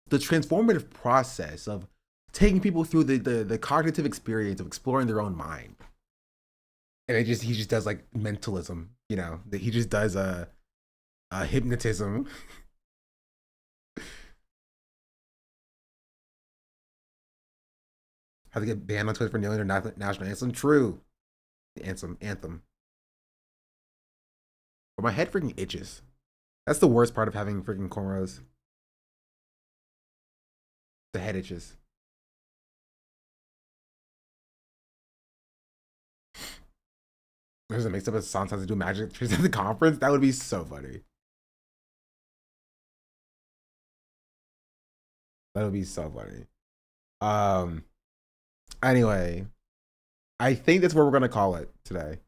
the transformative process of taking people through the cognitive experience of exploring their own mind. And he just does like mentalism, you know, that he just does a hypnotism. How to get banned on Twitter for kneeling their national anthem? True. The anthem. But my head freaking itches. That's the worst part of having freaking cornrows. The head itches. There's a mix up of songs to do magic tricks at the conference. That would be so funny. That would be so funny. Anyway, I think that's what we're gonna call it today.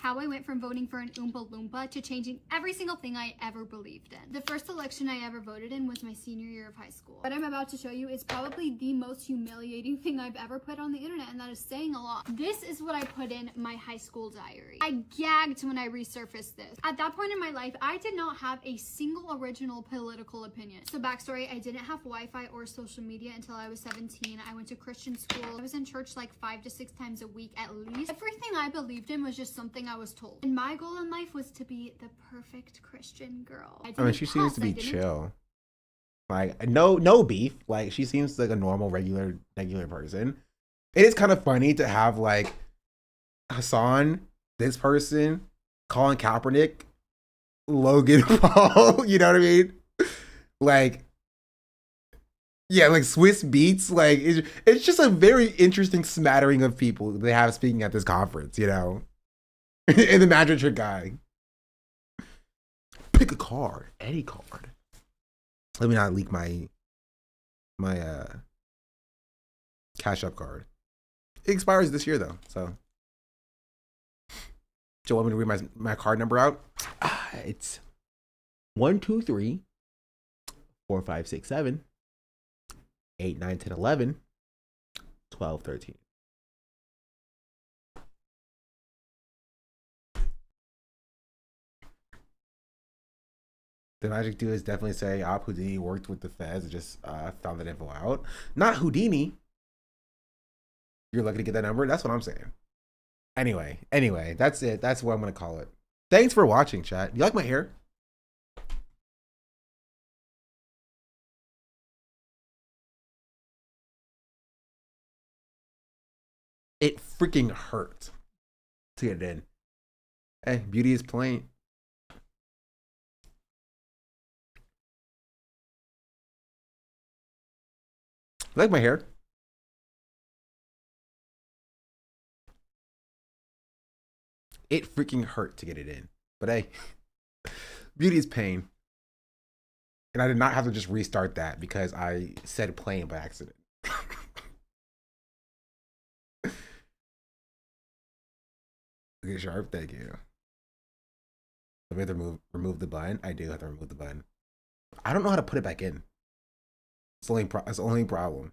how I went from voting for an Oompa Loompa to changing every single thing I ever believed in. The first election I ever voted in was my senior year of high school. What I'm about to show you is probably the most humiliating thing I've ever put on the internet, and that is saying a lot. This is what I put in my high school diary. I gagged when I resurfaced this. At that point in my life, I did not have a single original political opinion. So backstory, I didn't have Wi-Fi or social media until I was 17. I went to Christian school. I was in church like 5 to 6 times a week at least. Everything I believed in was just something I was told. And my goal in life was to be the perfect Christian girl. I mean, she seems to be chill. Like, no beef. Like, she seems like a normal, regular person. It is kind of funny to have like Hasan, this person, Colin Kaepernick, Logan Paul. You know what I mean? Like, yeah, like Swiss Beats. Like, it's just a very interesting smattering of people they have speaking at this conference. You know, and the magic trick guy. Pick a card, any card. Let me not leak my Cash App card. It expires this year though, so. Do you want me to read my card number out? It's 1, 2, 3, 4, 5, 6, 7, 8, 9, 10, 11, 12, 13. The magic do is definitely say Houdini worked with the feds and just found that info out. Not Houdini. You're lucky to get that number. That's what I'm saying. Anyway, that's it. That's what I'm gonna call it. Thanks for watching, chat. You like my hair? It freaking hurt to get it in. Hey, beauty is plain. You like my hair? It freaking hurt to get it in. But hey, beauty is pain. And I did not have to just restart that because I said plain by accident. Okay, sharp, thank you. Let me have to remove the button. I do have to remove the button. I don't know how to put it back in. It's the only problem.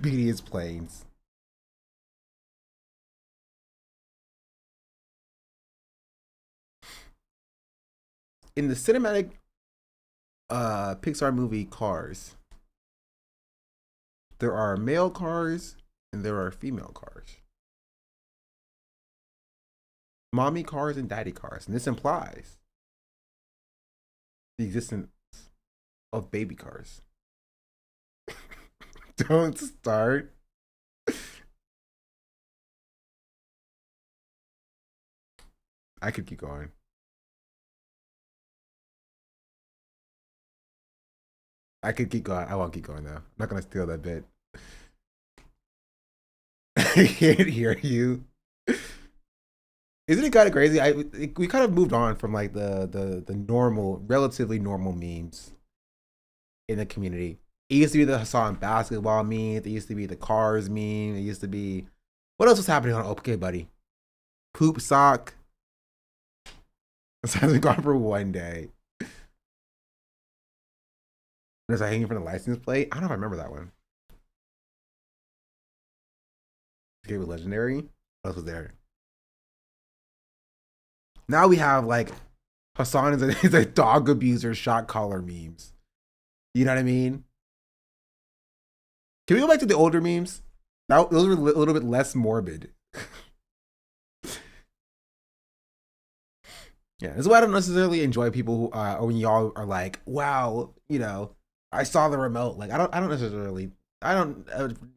Beauty is planes. In the cinematic Pixar movie Cars, there are male cars and there are female cars. Mommy cars and daddy cars. And this implies the existence of baby cars. Don't start. I could keep going. I could keep going. I won't keep going though. I'm not gonna steal that bit. I can't hear you. Isn't it kind of crazy? We kind of moved on from like the normal, relatively normal memes in the community. It used to be the Hasan basketball meme. It used to be the Cars meme. It used to be, what else was happening on OK Buddy? Poop sock. This hasn't gone for one day. Was I hanging from the license plate? I don't know if I remember that one. Okay, with Legendary. What else was there? Now we have like Hasan is a dog abuser shot caller memes. You know what I mean? Can we go back to the older memes? Those were a little bit less morbid. Yeah, this is why I don't necessarily enjoy people who when y'all are like, wow, you know, I saw the remote. Like I don't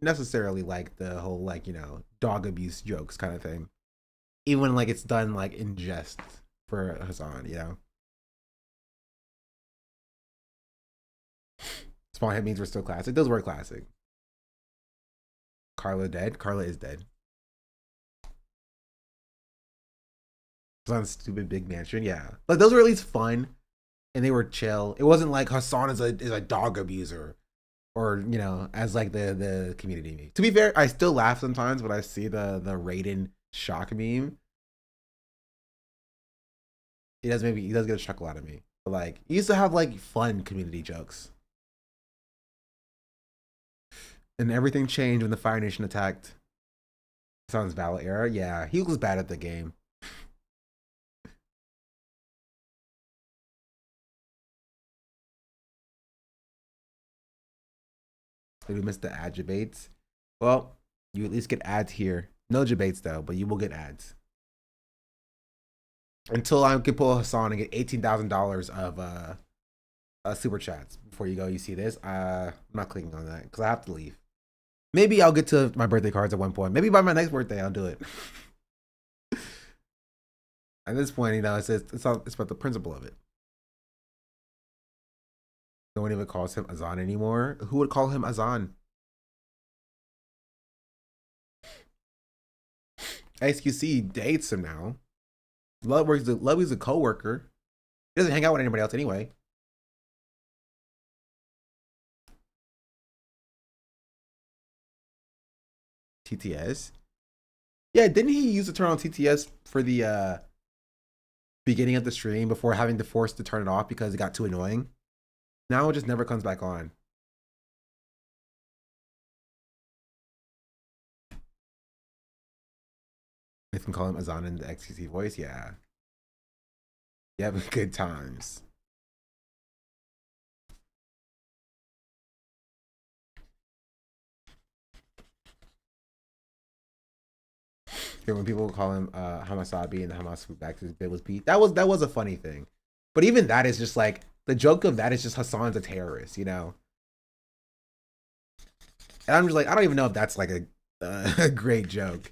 necessarily like the whole like, you know, dog abuse jokes kind of thing. Even when like it's done like in jest for Hasan, you know. Small hit memes were still classic. Those were classic. Carla dead? Carla is dead. It's on a stupid big mansion, yeah. Like those were at least fun and they were chill. It wasn't like Hasan is a dog abuser or, you know, as like the community meme. To be fair, I still laugh sometimes when I see the Raiden shock meme, he does get a chuckle out of me. But like, he used to have like fun community jokes. And everything changed when the Fire Nation attacked Hasan's Battle era. Yeah, he was bad at the game. Did we miss the ad debates? Well, you at least get ads here. No debates though, but you will get ads. Until I can pull Hasan and get $18,000 of super chats. Before you go, you see this. I'm not clicking on that because I have to leave. Maybe I'll get to my birthday cards at one point. Maybe by my next birthday, I'll do it. At this point, you know, it's about the principle of it. No one even calls him Hasan anymore. Who would call him Hasan? XQC dates him now. Lovey's a co-worker. He doesn't hang out with anybody else anyway. TTS? Yeah, didn't he use to turn on TTS for the beginning of the stream before having to force to turn it off because it got too annoying? Now it just never comes back on. If you can call him Hasan in the XQC voice, yeah. You having good times. When people call him Hamasabi and the Hamas back to his bid was beat, that was a funny thing. But even that is just like, the joke of that is just Hasan's a terrorist, you know? And I'm just like, I don't even know if that's like a great joke.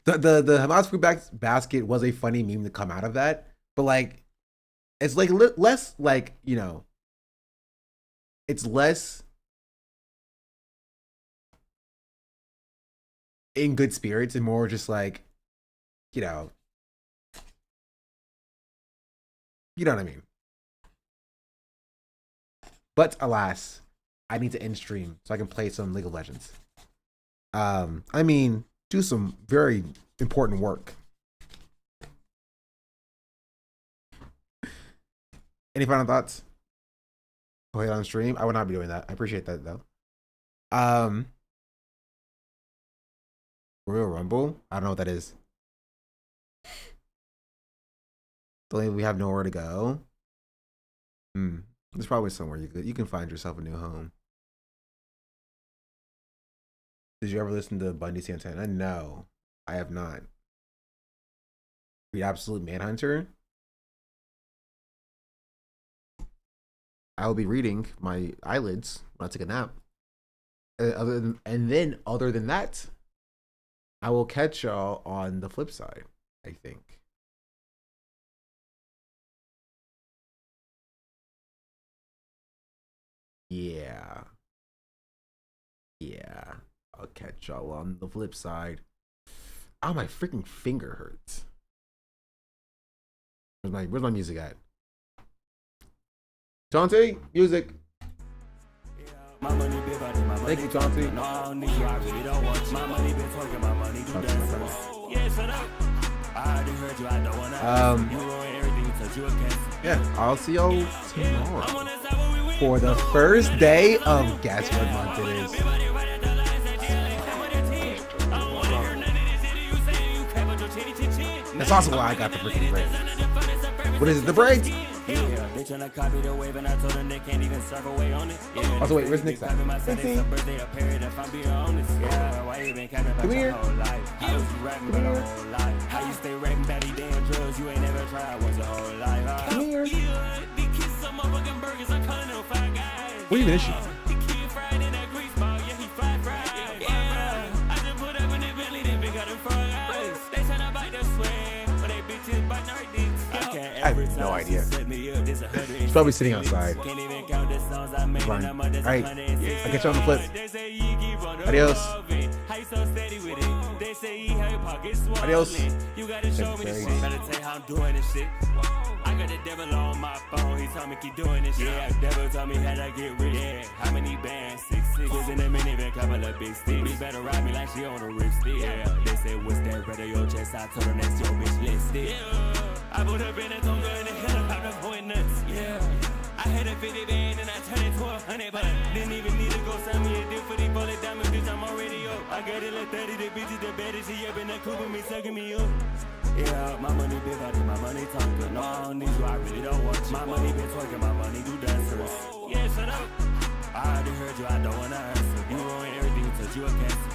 The Hamas fruit basket was a funny meme to come out of that, but like, it's like less like, you know, it's less in good spirits and more just like, you know what I mean. But alas, I need to end stream so I can play some League of Legends. I mean, do some very important work. Any final thoughts? Play it on stream? I would not be doing that. I appreciate that though. Royal Rumble? I don't know what that is. We have nowhere to go. There's probably somewhere you can find yourself a new home. Did you ever listen to Bundy Santana? No, I have not. Read Absolute Manhunter? I will be reading my eyelids when I take a nap. Other than that, I will catch y'all on the flip side, I think. Yeah. I'll catch y'all on the flip side. Oh, my freaking finger hurts. Where's my music at? Chauncey, music. Thank you, Chauncey. Yeah, I'll see y'all tomorrow for the first day of guess what month it is. That's also why I got the freaking braids. What is it? The braids? Also, wait, where's Nick's at? Come here. Come here. What even is she? I have no idea. She's probably sitting outside. Fine. Alright, I'll catch you on the flip. Adios. Adios. got the devil on my phone. He told me keep doing this shit. Yeah, devil told me how to get rich. Yeah, how many bands? 6'6". Was in a minivan, couple of big sticks. Bitch better ride me like she on a ripstick. Yeah, they said what's that red on your chest? I told her that's your bitch listed. Yeah, I put up in a Tonga in the helicopter going nuts. Yeah. I had a 50 band and I turned it to 100, but didn't even need to go sign me a deal for these bullet diamonds, bitch, I'm already up. I got it like 30, the bitch is the baddest, she up in the coupe with me, sucking me up. Yeah, my money big body, my money talking. No, I don't need you, I really don't want you. My money been twerking, my money do dancers. Yeah, shut up. I already heard you, I don't wanna answer. You ruin everything, touch you a cancer.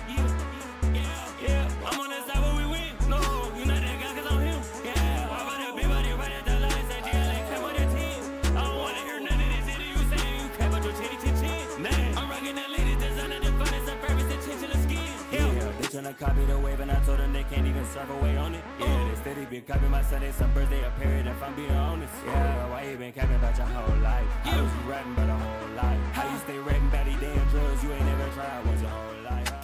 Yeah, I'm on the side where we win. No, you not that guy, cause I'm him. Yeah, why about that big body right at the line, say GLA, come on your team. I don't wanna hear none of this shit you saying, you care about your chitty chin. I'm rocking that lady designer, the finest and purpose, attention to skin. Yeah, they tryna copy the wave and I told them they can't even serve away on it. Yeah, they steady been copying my Sunday, some birthday, a period, if I'm being honest. Yeah, why you been capping about your whole life? I was rapping about a whole life. How you stay rapping about these damn drugs you ain't never tried once your whole life?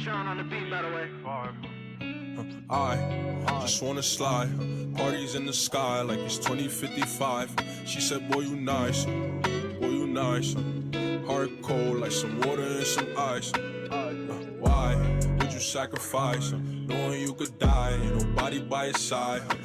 On the beat, by the way. I just wanna slide. Parties in the sky like it's 2055. She said, boy, you nice. Boy, you nice. Heart cold like some water and some ice. Why would you sacrifice? Knowing you could die, ain't nobody by your side.